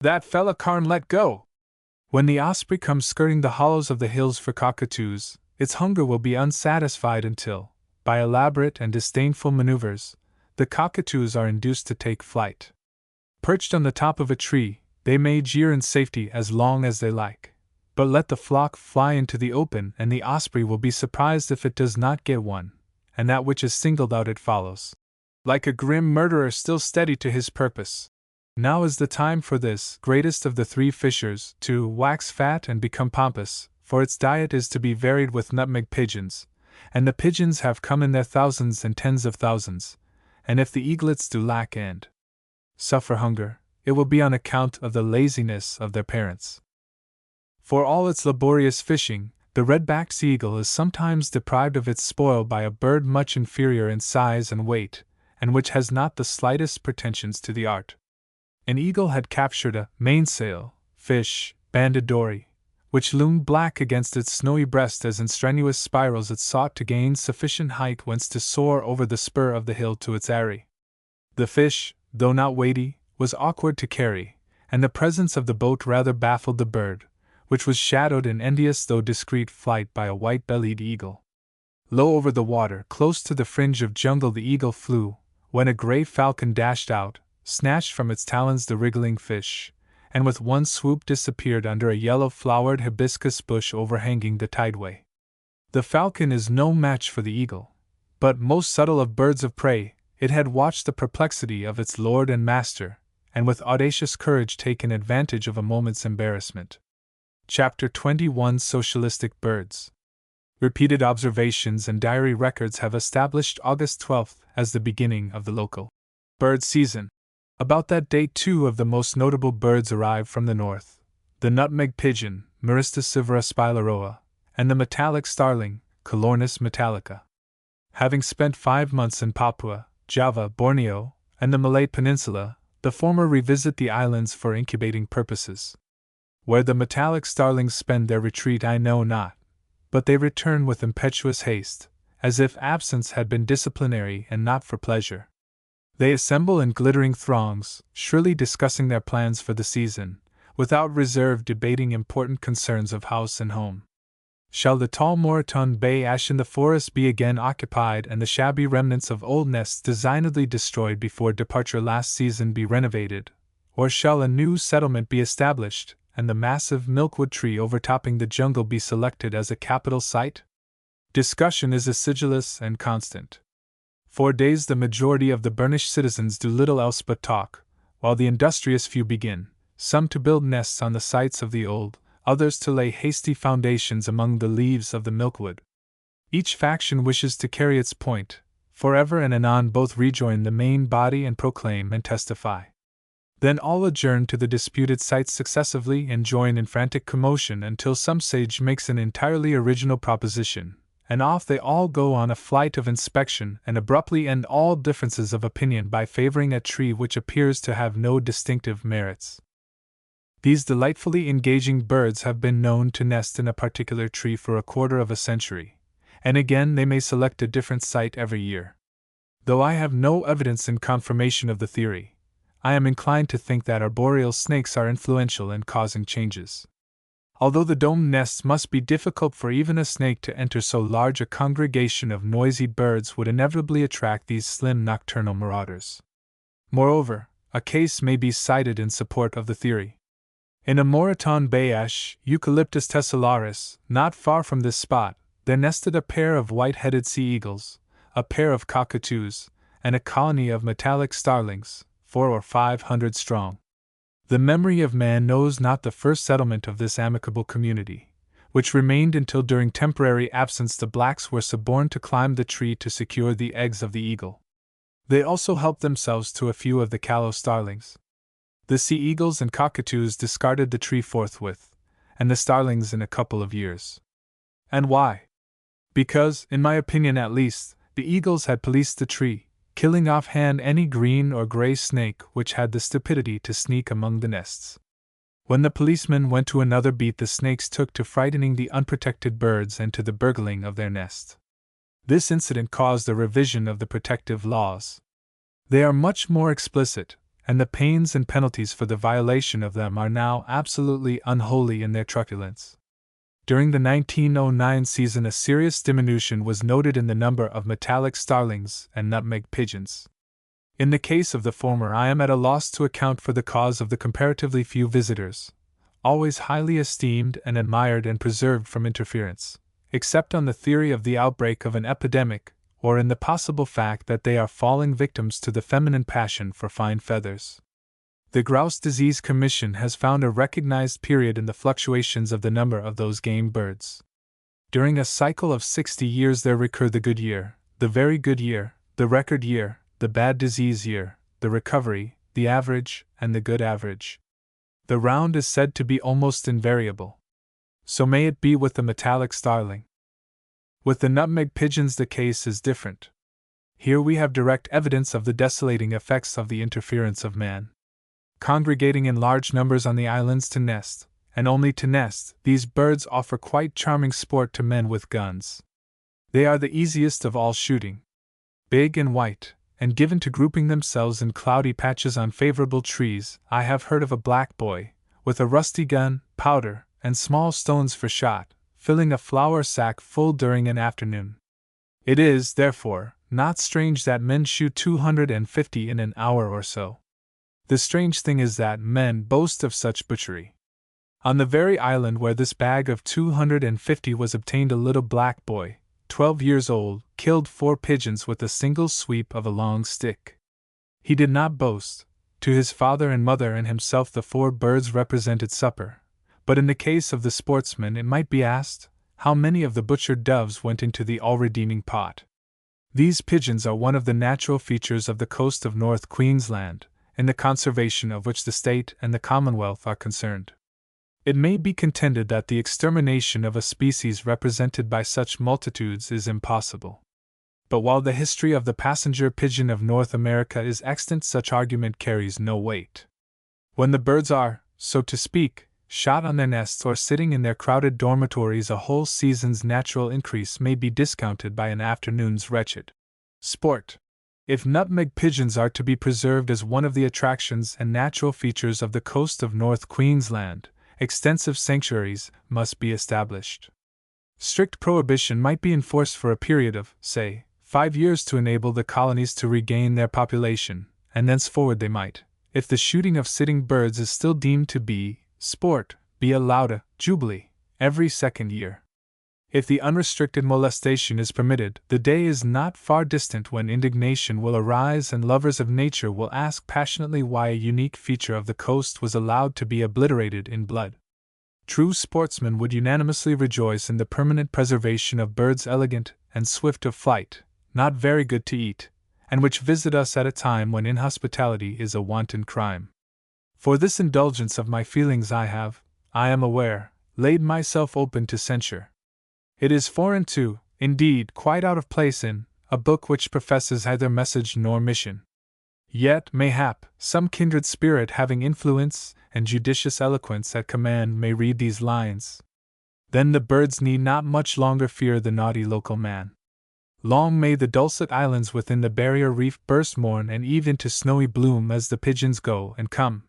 "That fella carn let go." When the osprey comes skirting the hollows of the hills for cockatoos, its hunger will be unsatisfied until, by elaborate and disdainful maneuvers, the cockatoos are induced to take flight. Perched on the top of a tree, they may jeer in safety as long as they like, but let the flock fly into the open and the osprey will be surprised if it does not get one, and that which is singled out it follows, like a grim murderer still steady to his purpose. Now is the time for this, greatest of the 3 fishers, to wax fat and become pompous, for its diet is to be varied with nutmeg pigeons, and the pigeons have come in their thousands and tens of thousands, and if the eaglets do lack and suffer hunger, it will be on account of the laziness of their parents. For all its laborious fishing, The red-backed sea eagle is sometimes deprived of its spoil by a bird much inferior in size and weight, and which has not the slightest pretensions to the art. An eagle had captured a mainsail fish, banded dory, which loomed black against its snowy breast as in strenuous spirals it sought to gain sufficient height whence to soar over the spur of the hill to its eyrie. The fish, though not weighty, was awkward to carry, and the presence of the boat rather baffled the bird, which was shadowed in envious though discreet flight by a white-bellied eagle. Low over the water, close to the fringe of jungle, the eagle flew, when a gray falcon dashed out, snatched from its talons the wriggling fish, and with one swoop disappeared under a yellow-flowered hibiscus bush overhanging the tideway. The falcon is no match for the eagle, but, most subtle of birds of prey, it had watched the perplexity of its lord and master, and with audacious courage taken advantage of a moment's embarrassment. Chapter 21: Socialistic Birds. Repeated observations and diary records have established August 12th as the beginning of the local bird season. About that date, two of the most notable birds arrived from the north: the nutmeg pigeon, Myristicivora spilaroa, and the metallic starling, Calornis metallica. Having spent 5 months in Papua, Java, Borneo, and the Malay Peninsula, the former revisit the islands for incubating purposes. Where the metallic starlings spend their retreat I know not, but they return with impetuous haste, as if absence had been disciplinary and not for pleasure. They assemble in glittering throngs, shrilly discussing their plans for the season, without reserve debating important concerns of house and home. Shall the tall Moreton Bay ash in the forest be again occupied and the shabby remnants of old nests designedly destroyed before departure last season be renovated, or shall a new settlement be established, and the massive milkwood tree overtopping the jungle be selected as a capital site? Discussion is acidulous and constant. For days the majority of the burnished citizens do little else but talk, while the industrious few begin, some to build nests on the sites of the old, others to lay hasty foundations among the leaves of the milkwood. Each faction wishes to carry its point, for ever and anon both rejoin the main body and proclaim and testify. Then all adjourn to the disputed sites successively and join in frantic commotion until some sage makes an entirely original proposition, and off they all go on a flight of inspection and abruptly end all differences of opinion by favoring a tree which appears to have no distinctive merits. These delightfully engaging birds have been known to nest in a particular tree for a quarter of a century, and again they may select a different site every year. Though I have no evidence in confirmation of the theory, I am inclined to think that arboreal snakes are influential in causing changes. Although the domed nests must be difficult for even a snake to enter, so large a congregation of noisy birds would inevitably attract these slim nocturnal marauders. Moreover, a case may be cited in support of the theory. In a Moreton Bay ash, Eucalyptus tessellaris, not far from this spot, there nested a pair of white-headed sea eagles, a pair of cockatoos, and a colony of metallic starlings, 400 or 500 strong. The memory of man knows not the first settlement of this amicable community, which remained until during temporary absence the blacks were suborned to climb the tree to secure the eggs of the eagle. They also helped themselves to a few of the callow starlings. The sea eagles and cockatoos discarded the tree forthwith, and the starlings in a couple of years. And why? Because, in my opinion at least, the eagles had policed the tree, killing offhand any green or gray snake which had the stupidity to sneak among the nests. When the policemen went to another beat, the snakes took to frightening the unprotected birds and to the burgling of their nest. This incident caused a revision of the protective laws. They are much more explicit, and the pains and penalties for the violation of them are now absolutely unholy in their truculence. During the 1909 season, a serious diminution was noted in the number of metallic starlings and nutmeg pigeons. In the case of the former, I am at a loss to account for the cause of the comparatively few visitors, always highly esteemed and admired and preserved from interference, except on the theory of the outbreak of an epidemic, or in the possible fact that they are falling victims to the feminine passion for fine feathers. The Grouse Disease Commission has found a recognized period in the fluctuations of the number of those game birds. During a cycle of 60 years there recur the good year, the very good year, the record year, the bad disease year, the recovery, the average, and the good average. The round is said to be almost invariable. So may it be with the metallic starling. With the nutmeg pigeons the case is different. Here we have direct evidence of the desolating effects of the interference of man. Congregating in large numbers on the islands to nest, and only to nest, these birds offer quite charming sport to men with guns. They are the easiest of all shooting. Big and white, and given to grouping themselves in cloudy patches on favorable trees, I have heard of a black boy, with a rusty gun, powder, and small stones for shot, filling a flour sack full during an afternoon. It is, therefore, not strange that men shoot 250 in an hour or so. The strange thing is that men boast of such butchery. On the very island where this bag of 250 was obtained, a little black boy, 12 years old, killed 4 pigeons with a single sweep of a long stick. He did not boast. To his father and mother and himself the 4 birds represented supper, but in the case of the sportsman it might be asked, how many of the butchered doves went into the all-redeeming pot? These pigeons are one of the natural features of the coast of North Queensland, in the conservation of which the state and the Commonwealth are concerned. It may be contended that the extermination of a species represented by such multitudes is impossible. But while the history of the passenger pigeon of North America is extant, such argument carries no weight. When the birds are, so to speak, shot on their nests or sitting in their crowded dormitories, a whole season's natural increase may be discounted by an afternoon's wretched sport. If nutmeg pigeons are to be preserved as one of the attractions and natural features of the coast of North Queensland, extensive sanctuaries must be established. Strict prohibition might be enforced for a period of, say, 5 years to enable the colonies to regain their population, and thenceforward they might, if the shooting of sitting birds is still deemed to be sport, be allowed a jubilee every 2nd year. If the unrestricted molestation is permitted, the day is not far distant when indignation will arise and lovers of nature will ask passionately why a unique feature of the coast was allowed to be obliterated in blood. True sportsmen would unanimously rejoice in the permanent preservation of birds elegant and swift of flight, not very good to eat, and which visit us at a time when inhospitality is a wanton crime. For this indulgence of my feelings I have, I am aware, laid myself open to censure. It is foreign to, indeed quite out of place in, a book which professes neither message nor mission. Yet, mayhap, some kindred spirit having influence and judicious eloquence at command may read these lines. Then the birds need not much longer fear the naughty local man. Long may the dulcet islands within the barrier reef burst morn and eve into snowy bloom as the pigeons go and come.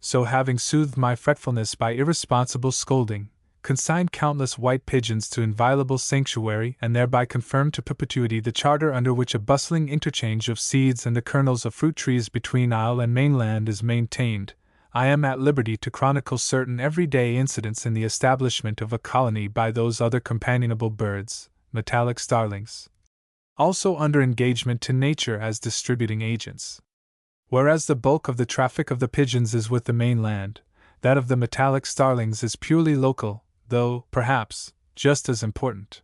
So having soothed my fretfulness by irresponsible scolding, consigned countless white pigeons to inviolable sanctuary and thereby confirmed to perpetuity the charter under which a bustling interchange of seeds and the kernels of fruit trees between isle and mainland is maintained, I am at liberty to chronicle certain everyday incidents in the establishment of a colony by those other companionable birds, metallic starlings, also under engagement to nature as distributing agents. Whereas the bulk of the traffic of the pigeons is with the mainland, that of the metallic starlings is purely local, though, perhaps, just as important.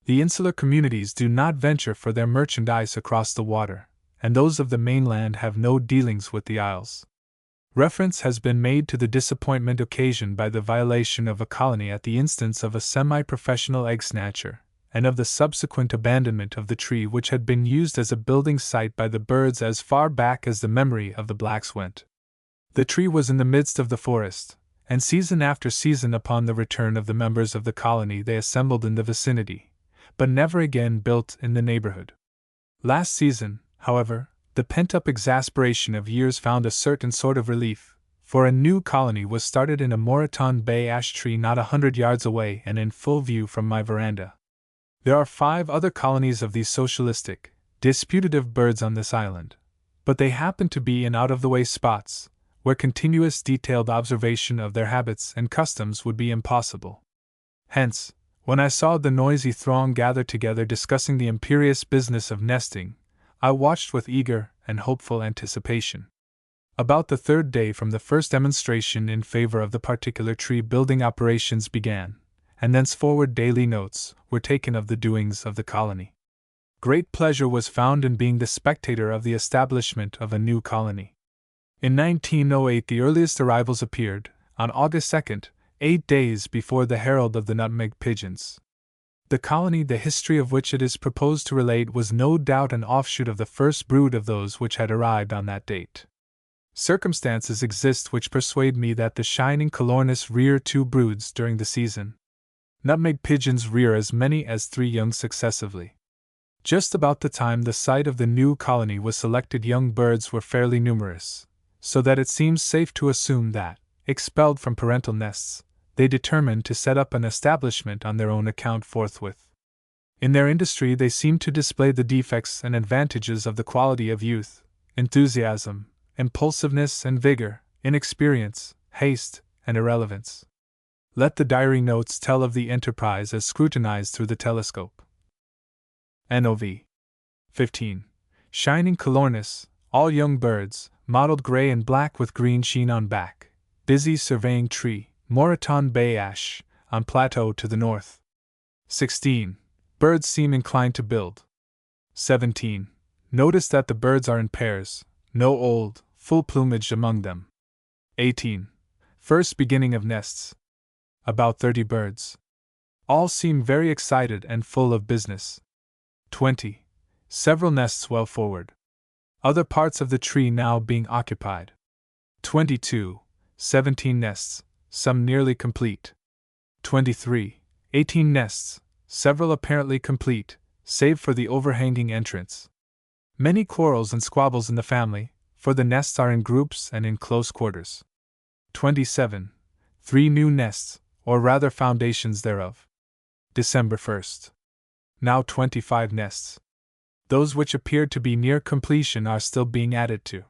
The insular communities do not venture for their merchandise across the water, and those of the mainland have no dealings with the isles. Reference has been made to the disappointment occasioned by the violation of a colony at the instance of a semi-professional egg-snatcher, and of the subsequent abandonment of the tree which had been used as a building site by the birds as far back as the memory of the blacks went. The tree was in the midst of the forest, and season after season upon the return of the members of the colony they assembled in the vicinity, but never again built in the neighborhood. Last season, however, the pent-up exasperation of years found a certain sort of relief, for a new colony was started in a Moreton Bay ash tree not 100 yards away and in full view from my veranda. There are 5 other colonies of these socialistic, disputative birds on this island, but they happen to be in out-of-the-way spots, where continuous detailed observation of their habits and customs would be impossible. Hence, when I saw the noisy throng gathered together discussing the imperious business of nesting, I watched with eager and hopeful anticipation. About the 3rd day from the first demonstration in favor of the particular tree building operations began, and thenceforward daily notes were taken of the doings of the colony. Great pleasure was found in being the spectator of the establishment of a new colony. In 1908 the earliest arrivals appeared, on August 2nd, 8 days before the herald of the nutmeg pigeons. The colony, the history of which it is proposed to relate, was no doubt an offshoot of the first brood of those which had arrived on that date. Circumstances exist which persuade me that the shining colornus rear 2 broods during the season. Nutmeg pigeons rear as many as 3 young successively. Just about the time the site of the new colony was selected, young birds were fairly numerous, so that it seems safe to assume that, expelled from parental nests, they determined to set up an establishment on their own account forthwith. In their industry they seemed to display the defects and advantages of the quality of youth, enthusiasm, impulsiveness and vigor, inexperience, haste, and irrelevance. Let the diary notes tell of the enterprise as scrutinized through the telescope. NOV. 15. Shining colornus, all young birds, mottled gray and black with green sheen on back, busy surveying tree, Moreton Bay ash, on plateau to the north. 16. Birds seem inclined to build. 17. Notice that the birds are in pairs, no old, full plumage among them. 18. First beginning of nests. About 30 birds. All seem very excited and full of business. 20. Several nests well forward. Other parts of the tree now being occupied. 22. 17 nests, some nearly complete. 23. 18 nests, several apparently complete, save for the overhanging entrance. Many quarrels and squabbles in the family, for the nests are in groups and in close quarters. 27. 3 new nests, or rather foundations thereof. December 1st. Now 25 nests. Those which appeared to be near completion are still being added to.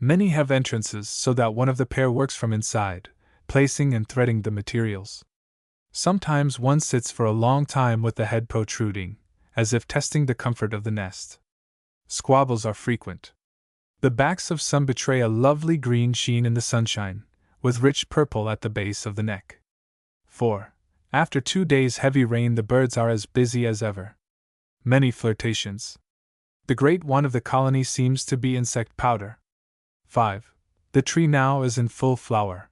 Many have entrances so that one of the pair works from inside, placing and threading the materials. Sometimes one sits for a long time with the head protruding, as if testing the comfort of the nest. Squabbles are frequent. The backs of some betray a lovely green sheen in the sunshine, with rich purple at the base of the neck. 4. After 2 days' heavy rain the birds are as busy as ever. Many flirtations. The great want of the colony seems to be insect powder. 5. The tree now is in full flower.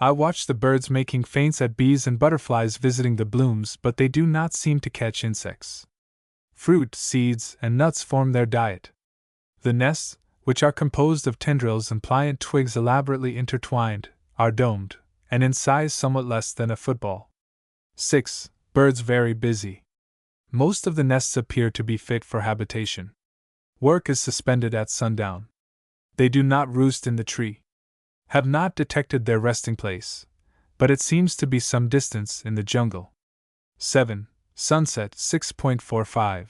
I watch the birds making feints at bees and butterflies visiting the blooms, but they do not seem to catch insects. Fruit, seeds, and nuts form their diet. The nests, which are composed of tendrils and pliant twigs elaborately intertwined, are domed, and in size somewhat less than a football. 6. Birds very busy. Most of the nests appear to be fit for habitation. Work is suspended at sundown. They do not roost in the tree. Have not detected their resting place, but it seems to be some distance in the jungle. 7. Sunset 6.45.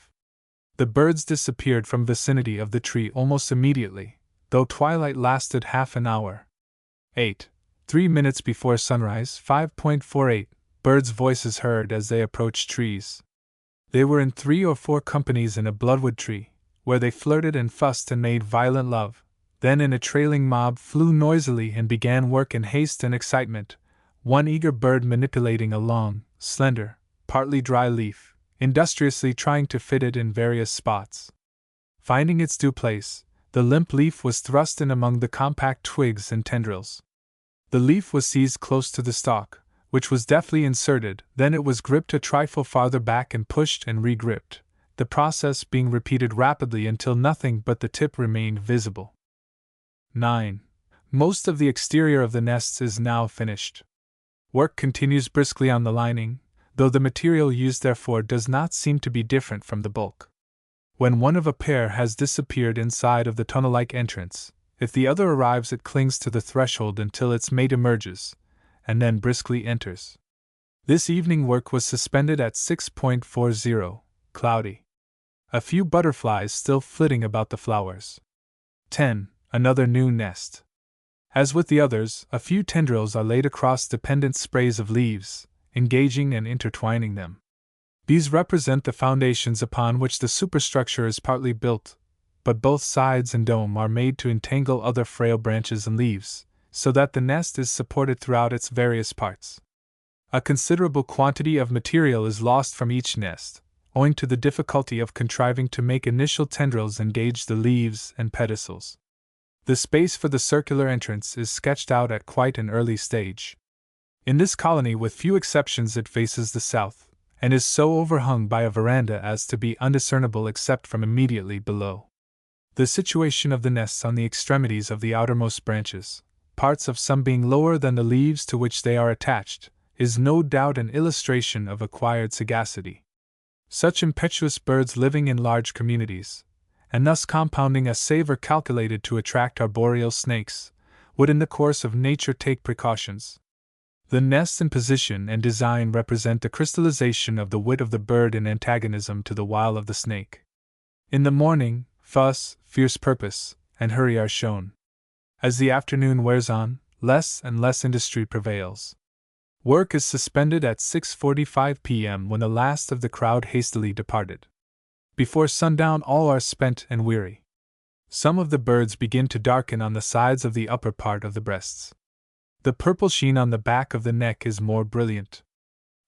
The birds disappeared from vicinity of the tree almost immediately, though twilight lasted half an hour. 8. 3 minutes before sunrise 5.48. Birds' voices heard as they approached trees. They were in 3 or 4 companies in a bloodwood tree, where they flirted and fussed and made violent love, then in a trailing mob flew noisily and began work in haste and excitement, one eager bird manipulating a long, slender, partly dry leaf, industriously trying to fit it in various spots. Finding its due place, the limp leaf was thrust in among the compact twigs and tendrils. The leaf was seized close to the stalk, which was deftly inserted, then it was gripped a trifle farther back and pushed and re-gripped, the process being repeated rapidly until nothing but the tip remained visible. 9. Most of the exterior of the nests is now finished. Work continues briskly on the lining, though the material used therefore does not seem to be different from the bulk. When one of a pair has disappeared inside of the tunnel-like entrance, if the other arrives it clings to the threshold until its mate emerges, and then briskly enters. This evening work was suspended at 6.40, cloudy. A few butterflies still flitting about the flowers. 10. Another new nest. As with the others, a few tendrils are laid across dependent sprays of leaves, engaging and intertwining them. These represent the foundations upon which the superstructure is partly built, but both sides and dome are made to entangle other frail branches and leaves, so that the nest is supported throughout its various parts. A considerable quantity of material is lost from each nest, owing to the difficulty of contriving to make initial tendrils engage the leaves and pedicels. The space for the circular entrance is sketched out at quite an early stage. In this colony, with few exceptions, it faces the south, and is so overhung by a veranda as to be undiscernible except from immediately below. The situation of the nests on the extremities of the outermost branches, parts of some being lower than the leaves to which they are attached, is no doubt an illustration of acquired sagacity. Such impetuous birds living in large communities, and thus compounding a savor calculated to attract arboreal snakes, would in the course of nature take precautions. The nests in position and design represent the crystallization of the wit of the bird in antagonism to the wile of the snake. In the morning, fuss, fierce purpose, and hurry are shown. As the afternoon wears on, less and less industry prevails. Work is suspended at 6:45 p.m. when the last of the crowd hastily departed. Before sundown all are spent and weary. Some of the birds begin to darken on the sides of the upper part of the breasts. The purple sheen on the back of the neck is more brilliant.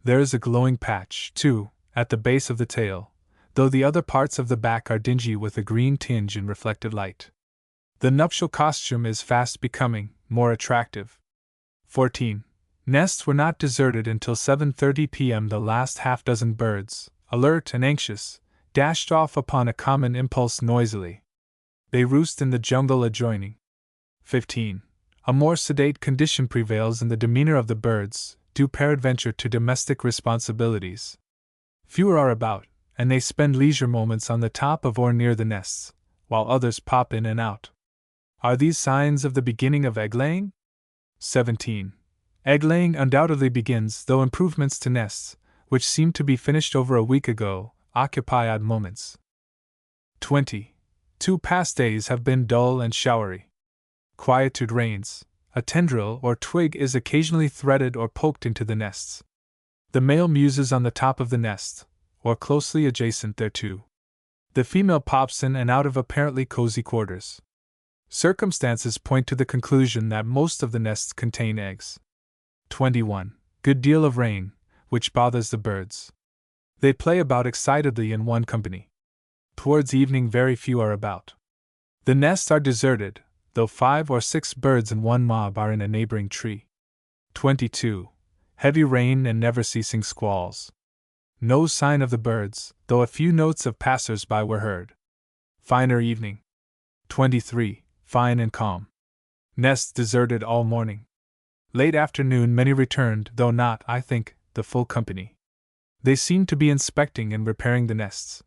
There is a glowing patch, too, at the base of the tail, though the other parts of the back are dingy with a green tinge in reflected light. The nuptial costume is fast becoming more attractive. 14. Nests were not deserted until 7:30 p.m. The last half-dozen birds, alert and anxious, dashed off upon a common impulse noisily. They roost in the jungle adjoining. 15. A more sedate condition prevails in the demeanor of the birds, due peradventure to domestic responsibilities. Fewer are about, and they spend leisure moments on the top of or near the nests, while others pop in and out. Are these signs of the beginning of egg-laying? 17. Egg-laying undoubtedly begins, though improvements to nests, which seemed to be finished over a week ago, occupy odd moments. 20. 2 past days have been dull and showery. Quietude reigns. A tendril or twig is occasionally threaded or poked into the nests. The male muses on the top of the nest, or closely adjacent thereto. The female pops in and out of apparently cozy quarters. Circumstances point to the conclusion that most of the nests contain eggs. 21. Good deal of rain, which bothers the birds. They play about excitedly in one company. Towards evening very few are about. The nests are deserted, though 5 or 6 birds in one mob are in a neighboring tree. 22. Heavy rain and never-ceasing squalls. No sign of the birds, though a few notes of passers-by were heard. Finer evening. 23. Fine and calm. Nests deserted all morning. Late afternoon many returned, though not, I think, the full company. They seemed to be inspecting and repairing the nests.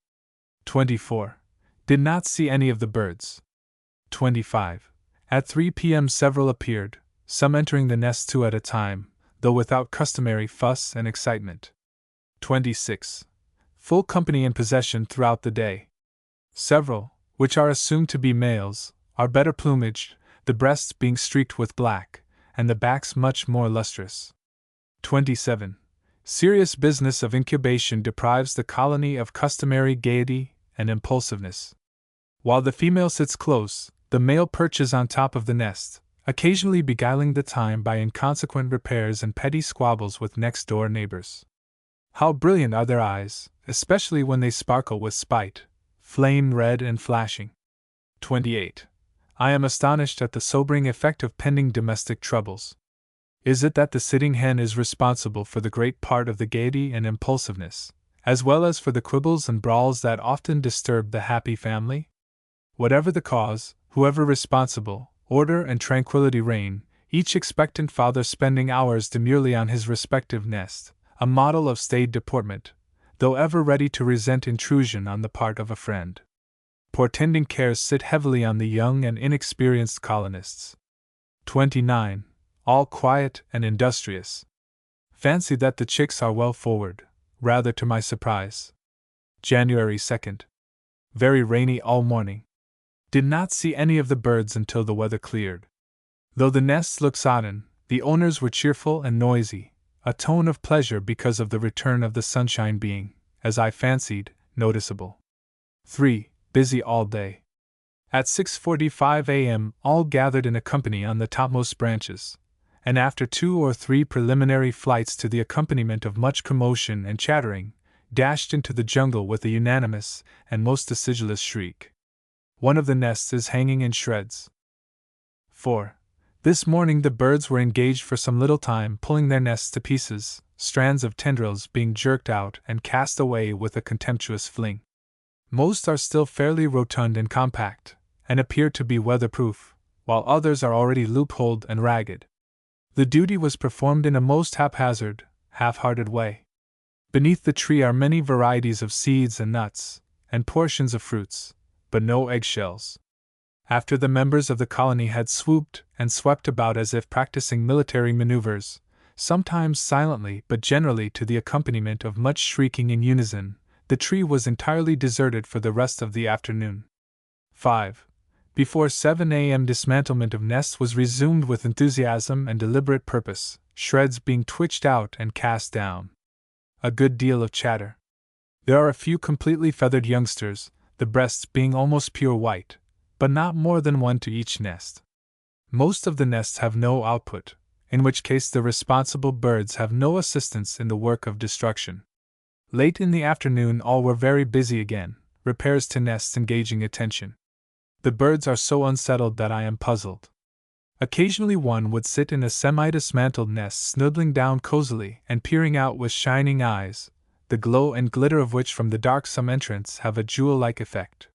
24. Did not see any of the birds. 25. At 3 p.m. several appeared, some entering the nest 2 at a time, though without customary fuss and excitement. 26. Full company in possession throughout the day. Several, which are assumed to be males, are better plumaged, the breasts being streaked with black, and the backs much more lustrous. 27. Serious business of incubation deprives the colony of customary gaiety and impulsiveness. While the female sits close, the male perches on top of the nest, occasionally beguiling the time by inconsequent repairs and petty squabbles with next-door neighbors. How brilliant are their eyes, especially when they sparkle with spite, flame red and flashing. 28. I am astonished at the sobering effect of pending domestic troubles. Is it that the sitting hen is responsible for the great part of the gaiety and impulsiveness, as well as for the quibbles and brawls that often disturb the happy family? Whatever the cause, whoever responsible, order and tranquility reign, each expectant father spending hours demurely on his respective nest, a model of staid deportment, though ever ready to resent intrusion on the part of a friend. Portending cares sit heavily on the young and inexperienced colonists. 29. All quiet and industrious. Fancy that the chicks are well forward, rather to my surprise. January 2nd. Very rainy all morning. Did not see any of the birds until the weather cleared. Though the nests looked sodden, the owners were cheerful and noisy, a tone of pleasure because of the return of the sunshine being, as I fancied, noticeable. 3. Busy all day. At 6:45 a.m. all gathered in a company on the topmost branches, and after 2 or 3 preliminary flights to the accompaniment of much commotion and chattering, dashed into the jungle with a unanimous and most acidulous shriek. One of the nests is hanging in shreds. 4. This morning the birds were engaged for some little time pulling their nests to pieces, strands of tendrils being jerked out and cast away with a contemptuous fling. Most are still fairly rotund and compact, and appear to be weatherproof, while others are already loopholed and ragged. The duty was performed in a most haphazard, half-hearted way. Beneath the tree are many varieties of seeds and nuts, and portions of fruits, but no eggshells. After the members of the colony had swooped and swept about as if practicing military maneuvers, sometimes silently but generally to the accompaniment of much shrieking in unison, the tree was entirely deserted for the rest of the afternoon. 5. Before 7 a.m. dismantlement of nests was resumed with enthusiasm and deliberate purpose, shreds being twitched out and cast down. A good deal of chatter. There are a few completely feathered youngsters, the breasts being almost pure white, but not more than one to each nest. Most of the nests have no output, in which case the responsible birds have no assistance in the work of destruction. Late in the afternoon all were very busy again, repairs to nests engaging attention. The birds are so unsettled that I am puzzled. Occasionally one would sit in a semi-dismantled nest snuggling down cozily and peering out with shining eyes, the glow and glitter of which from the darksome entrance have a jewel-like effect.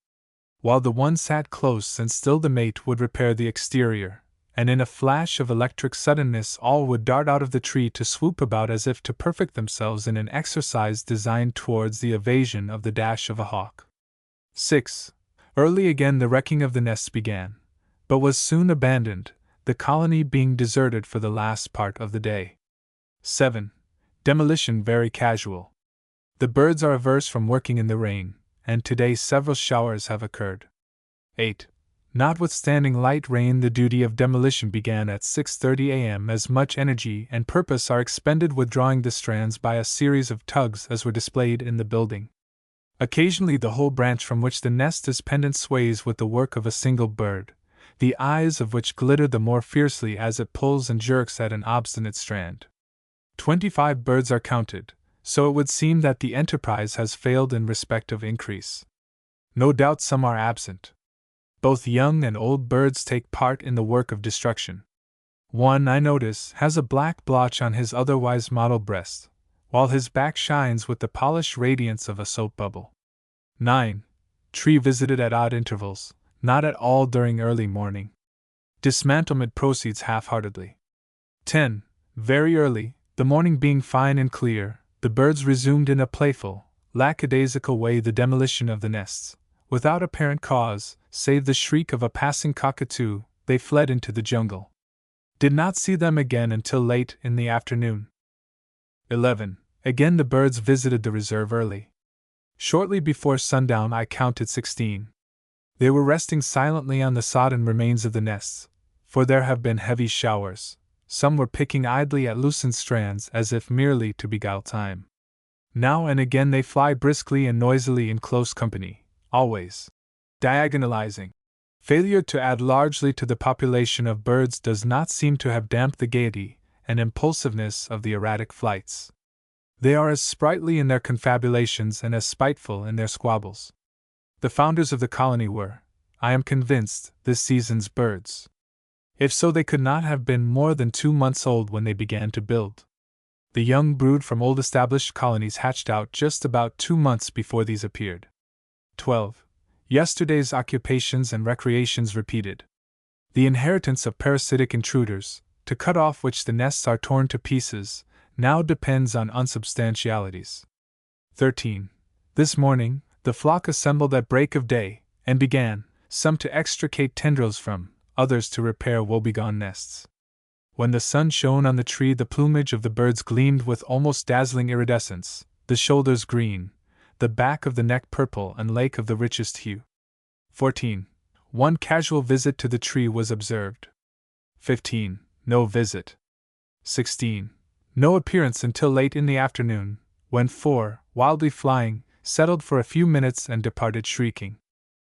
While the one sat close and still the mate would repair the exterior, and in a flash of electric suddenness all would dart out of the tree to swoop about as if to perfect themselves in an exercise designed towards the evasion of the dash of a hawk. 6. Early again the wrecking of the nests began, but was soon abandoned, the colony being deserted for the last part of the day. 7. Demolition very casual. The birds are averse from working in the rain, and today several showers have occurred. 8. Notwithstanding light rain, the duty of demolition began at 6:30 a.m. as much energy and purpose are expended withdrawing the strands by a series of tugs as were displayed in the building. Occasionally the whole branch from which the nest is pendant sways with the work of a single bird, the eyes of which glitter the more fiercely as it pulls and jerks at an obstinate strand. 25 birds are counted, so it would seem that the enterprise has failed in respect of increase. No doubt some are absent. Both young and old birds take part in the work of destruction. One, I notice, has a black blotch on his otherwise mottled breast, while his back shines with the polished radiance of a soap bubble. 9. Tree visited at odd intervals, not at all during early morning. Dismantlement proceeds half-heartedly. 10. Very early, the morning being fine and clear, the birds resumed in a playful, lackadaisical way the demolition of the nests. Without apparent cause, save the shriek of a passing cockatoo, they fled into the jungle. Did not see them again until late in the afternoon. 11. Again the birds visited the reserve early. Shortly before sundown I counted 16. They were resting silently on the sodden remains of the nests, for there have been heavy showers. Some were picking idly at loosened strands as if merely to beguile time. Now and again they fly briskly and noisily in close company, always diagonalizing. Failure to add largely to the population of birds does not seem to have damped the gaiety and impulsiveness of the erratic flights. They are as sprightly in their confabulations and as spiteful in their squabbles. The founders of the colony were, I am convinced, this season's birds. If so, they could not have been more than 2 months old when they began to build. The young brood from old established colonies hatched out just about 2 months before these appeared. 12. Yesterday's occupations and recreations repeated. The inheritance of parasitic intruders, to cut off which the nests are torn to pieces, now depends on unsubstantialities. 13. This morning, the flock assembled at break of day, and began, some to extricate tendrils from, others to repair woebegone nests. When the sun shone on the tree, the plumage of the birds gleamed with almost dazzling iridescence, the shoulders green, the back of the neck purple and lake of the richest hue. 14. One casual visit to the tree was observed. 15. No visit. 16. No appearance until late in the afternoon, when 4, wildly flying, settled for a few minutes and departed shrieking.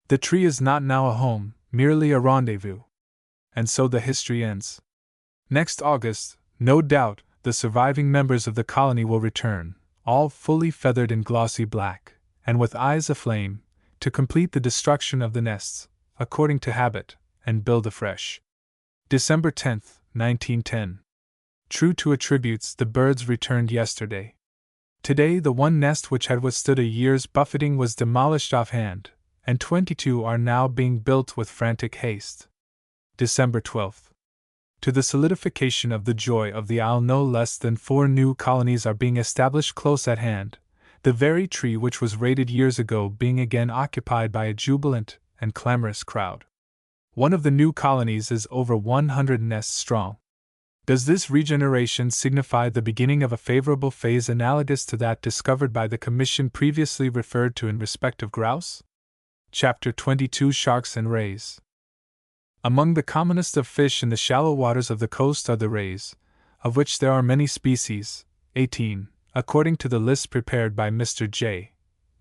The tree is not now a home, merely a rendezvous. And so the history ends. Next August, no doubt, the surviving members of the colony will return, all fully feathered in glossy black, and with eyes aflame, to complete the destruction of the nests, according to habit, and build afresh. December 10, 1910. True to attributes, the birds returned yesterday. Today, the one nest which had withstood a year's buffeting was demolished offhand, and 22 are now being built with frantic haste. December 12. To the solidification of the joy of the Isle, no less than 4 new colonies are being established close at hand, the very tree which was raided years ago being again occupied by a jubilant and clamorous crowd. One of the new colonies is over 100 nests strong. Does this regeneration signify the beginning of a favorable phase analogous to that discovered by the Commission previously referred to in respect of grouse? Chapter 22 Sharks and Rays. Among the commonest of fish in the shallow waters of the coast are the rays, of which there are many species, 18, according to the list prepared by Mr. J.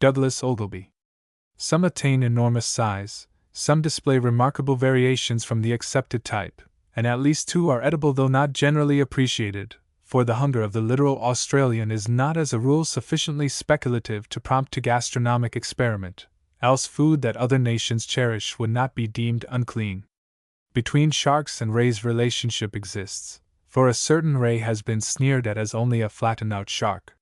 Douglas Ogilby. Some attain enormous size, some display remarkable variations from the accepted type, and at least 2 are edible though not generally appreciated, for the hunger of the literal Australian is not as a rule sufficiently speculative to prompt to gastronomic experiment, else food that other nations cherish would not be deemed unclean. Between sharks and rays relationship exists, for a certain ray has been sneered at as only a flattened-out shark.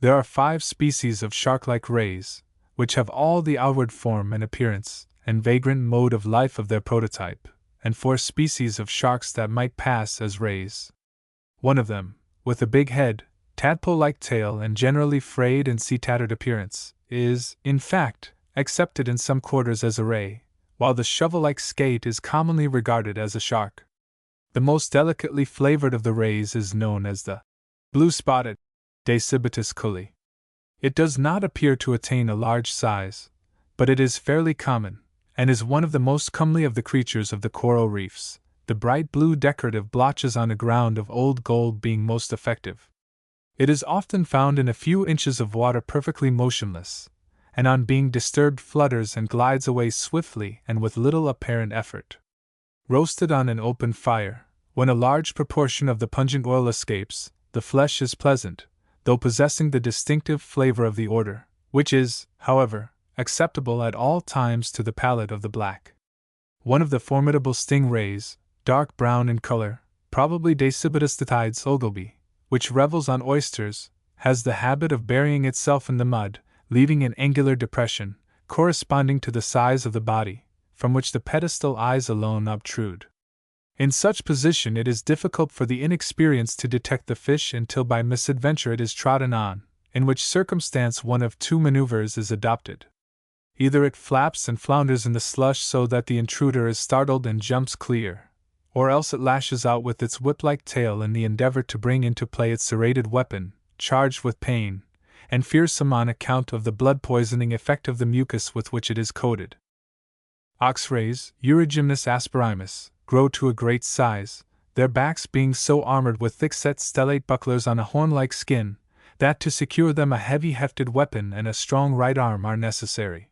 There are 5 species of shark-like rays, which have all the outward form and appearance and vagrant mode of life of their prototype, and 4 species of sharks that might pass as rays. One of them, with a big head, tadpole-like tail and generally frayed and sea-tattered appearance, is, in fact, accepted in some quarters as a ray, while the shovel-like skate is commonly regarded as a shark. The most delicately flavored of the rays is known as the blue-spotted Dasybatus culli. It does not appear to attain a large size, but it is fairly common, and is one of the most comely of the creatures of the coral reefs, the bright blue decorative blotches on a ground of old gold being most effective. It is often found in a few inches of water perfectly motionless, and on being disturbed flutters and glides away swiftly and with little apparent effort. Roasted on an open fire, when a large proportion of the pungent oil escapes, the flesh is pleasant, though possessing the distinctive flavor of the order, which is, however, acceptable at all times to the palate of the black. One of the formidable sting rays, dark brown in color, probably Dasybatus ogilvy, which revels on oysters, has the habit of burying itself in the mud, leaving an angular depression, corresponding to the size of the body, from which the pedestal eyes alone obtrude. In such position it is difficult for the inexperienced to detect the fish until by misadventure it is trodden on, in which circumstance one of 2 maneuvers is adopted. Either it flaps and flounders in the slush so that the intruder is startled and jumps clear, or else it lashes out with its whip-like tail in the endeavor to bring into play its serrated weapon, charged with pain, and fearsome on account of the blood-poisoning effect of the mucus with which it is coated. Ox-rays, Eurygymnus asperimus, grow to a great size, their backs being so armored with thick-set stellate bucklers on a horn-like skin, that to secure them a heavy hefted weapon and a strong right arm are necessary.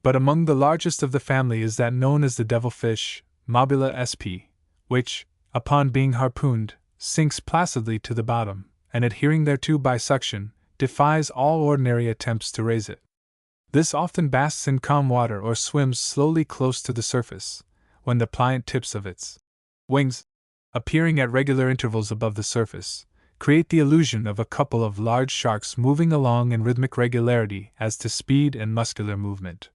But among the largest of the family is that known as the devilfish, Mobula sp., which, upon being harpooned, sinks placidly to the bottom, and adhering thereto by suction, defies all ordinary attempts to raise it. This often basks in calm water or swims slowly close to the surface, when the pliant tips of its wings, appearing at regular intervals above the surface, create the illusion of a couple of large sharks moving along in rhythmic regularity as to speed and muscular movement.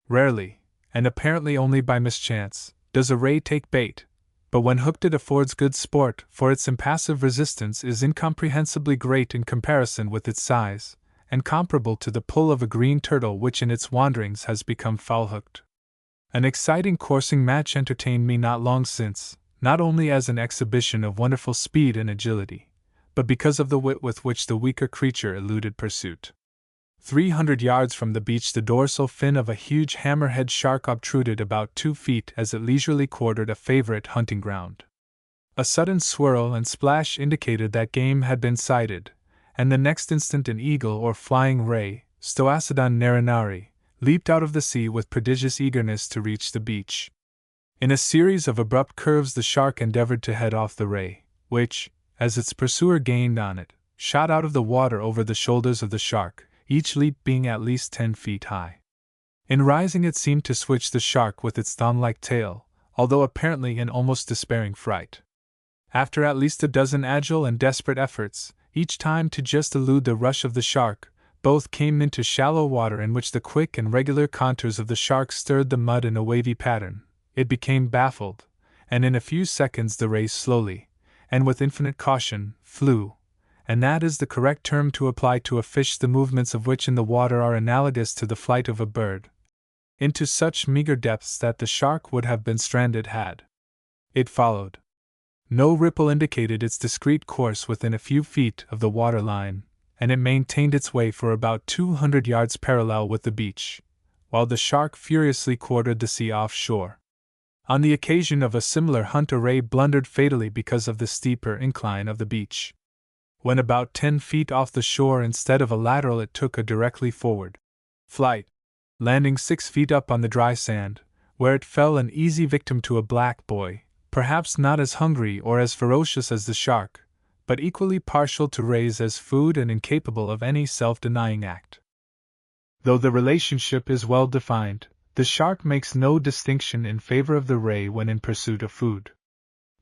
Rarely, and apparently only by mischance, does a ray take bait, but when hooked it affords good sport, for its impassive resistance is incomprehensibly great in comparison with its size, and comparable to the pull of a green turtle which in its wanderings has become foul-hooked. An exciting coursing match entertained me not long since, not only as an exhibition of wonderful speed and agility, but because of the wit with which the weaker creature eluded pursuit. 300 yards from the beach the dorsal fin of a huge hammerhead shark obtruded about 2 feet as it leisurely quartered a favorite hunting ground. A sudden swirl and splash indicated that game had been sighted, and the next instant an eagle or flying ray, Stoacidon narinari, leaped out of the sea with prodigious eagerness to reach the beach. In a series of abrupt curves the shark endeavored to head off the ray, which, as its pursuer gained on it, shot out of the water over the shoulders of the shark, each leap being at least 10 feet high. In rising it seemed to switch the shark with its thumb-like tail, although apparently in almost despairing fright. After at least a dozen agile and desperate efforts, each time to just elude the rush of the shark, both came into shallow water in which the quick and regular contours of the shark stirred the mud in a wavy pattern. It became baffled, and in a few seconds the ray slowly, and with infinite caution, flew, and that is the correct term to apply to a fish the movements of which in the water are analogous to the flight of a bird, into such meager depths that the shark would have been stranded had it followed. No ripple indicated its discreet course within a few feet of the water line, and it maintained its way for about 200 yards parallel with the beach, while the shark furiously quartered the sea offshore. On the occasion of a similar hunt, a ray blundered fatally because of the steeper incline of the beach. When about 10 feet off the shore, instead of a lateral, it took a directly forward flight, landing 6 feet up on the dry sand, where it fell an easy victim to a black boy, perhaps not as hungry or as ferocious as the shark, but equally partial to rays as food and incapable of any self-denying act. Though the relationship is well defined, the shark makes no distinction in favor of the ray when in pursuit of food.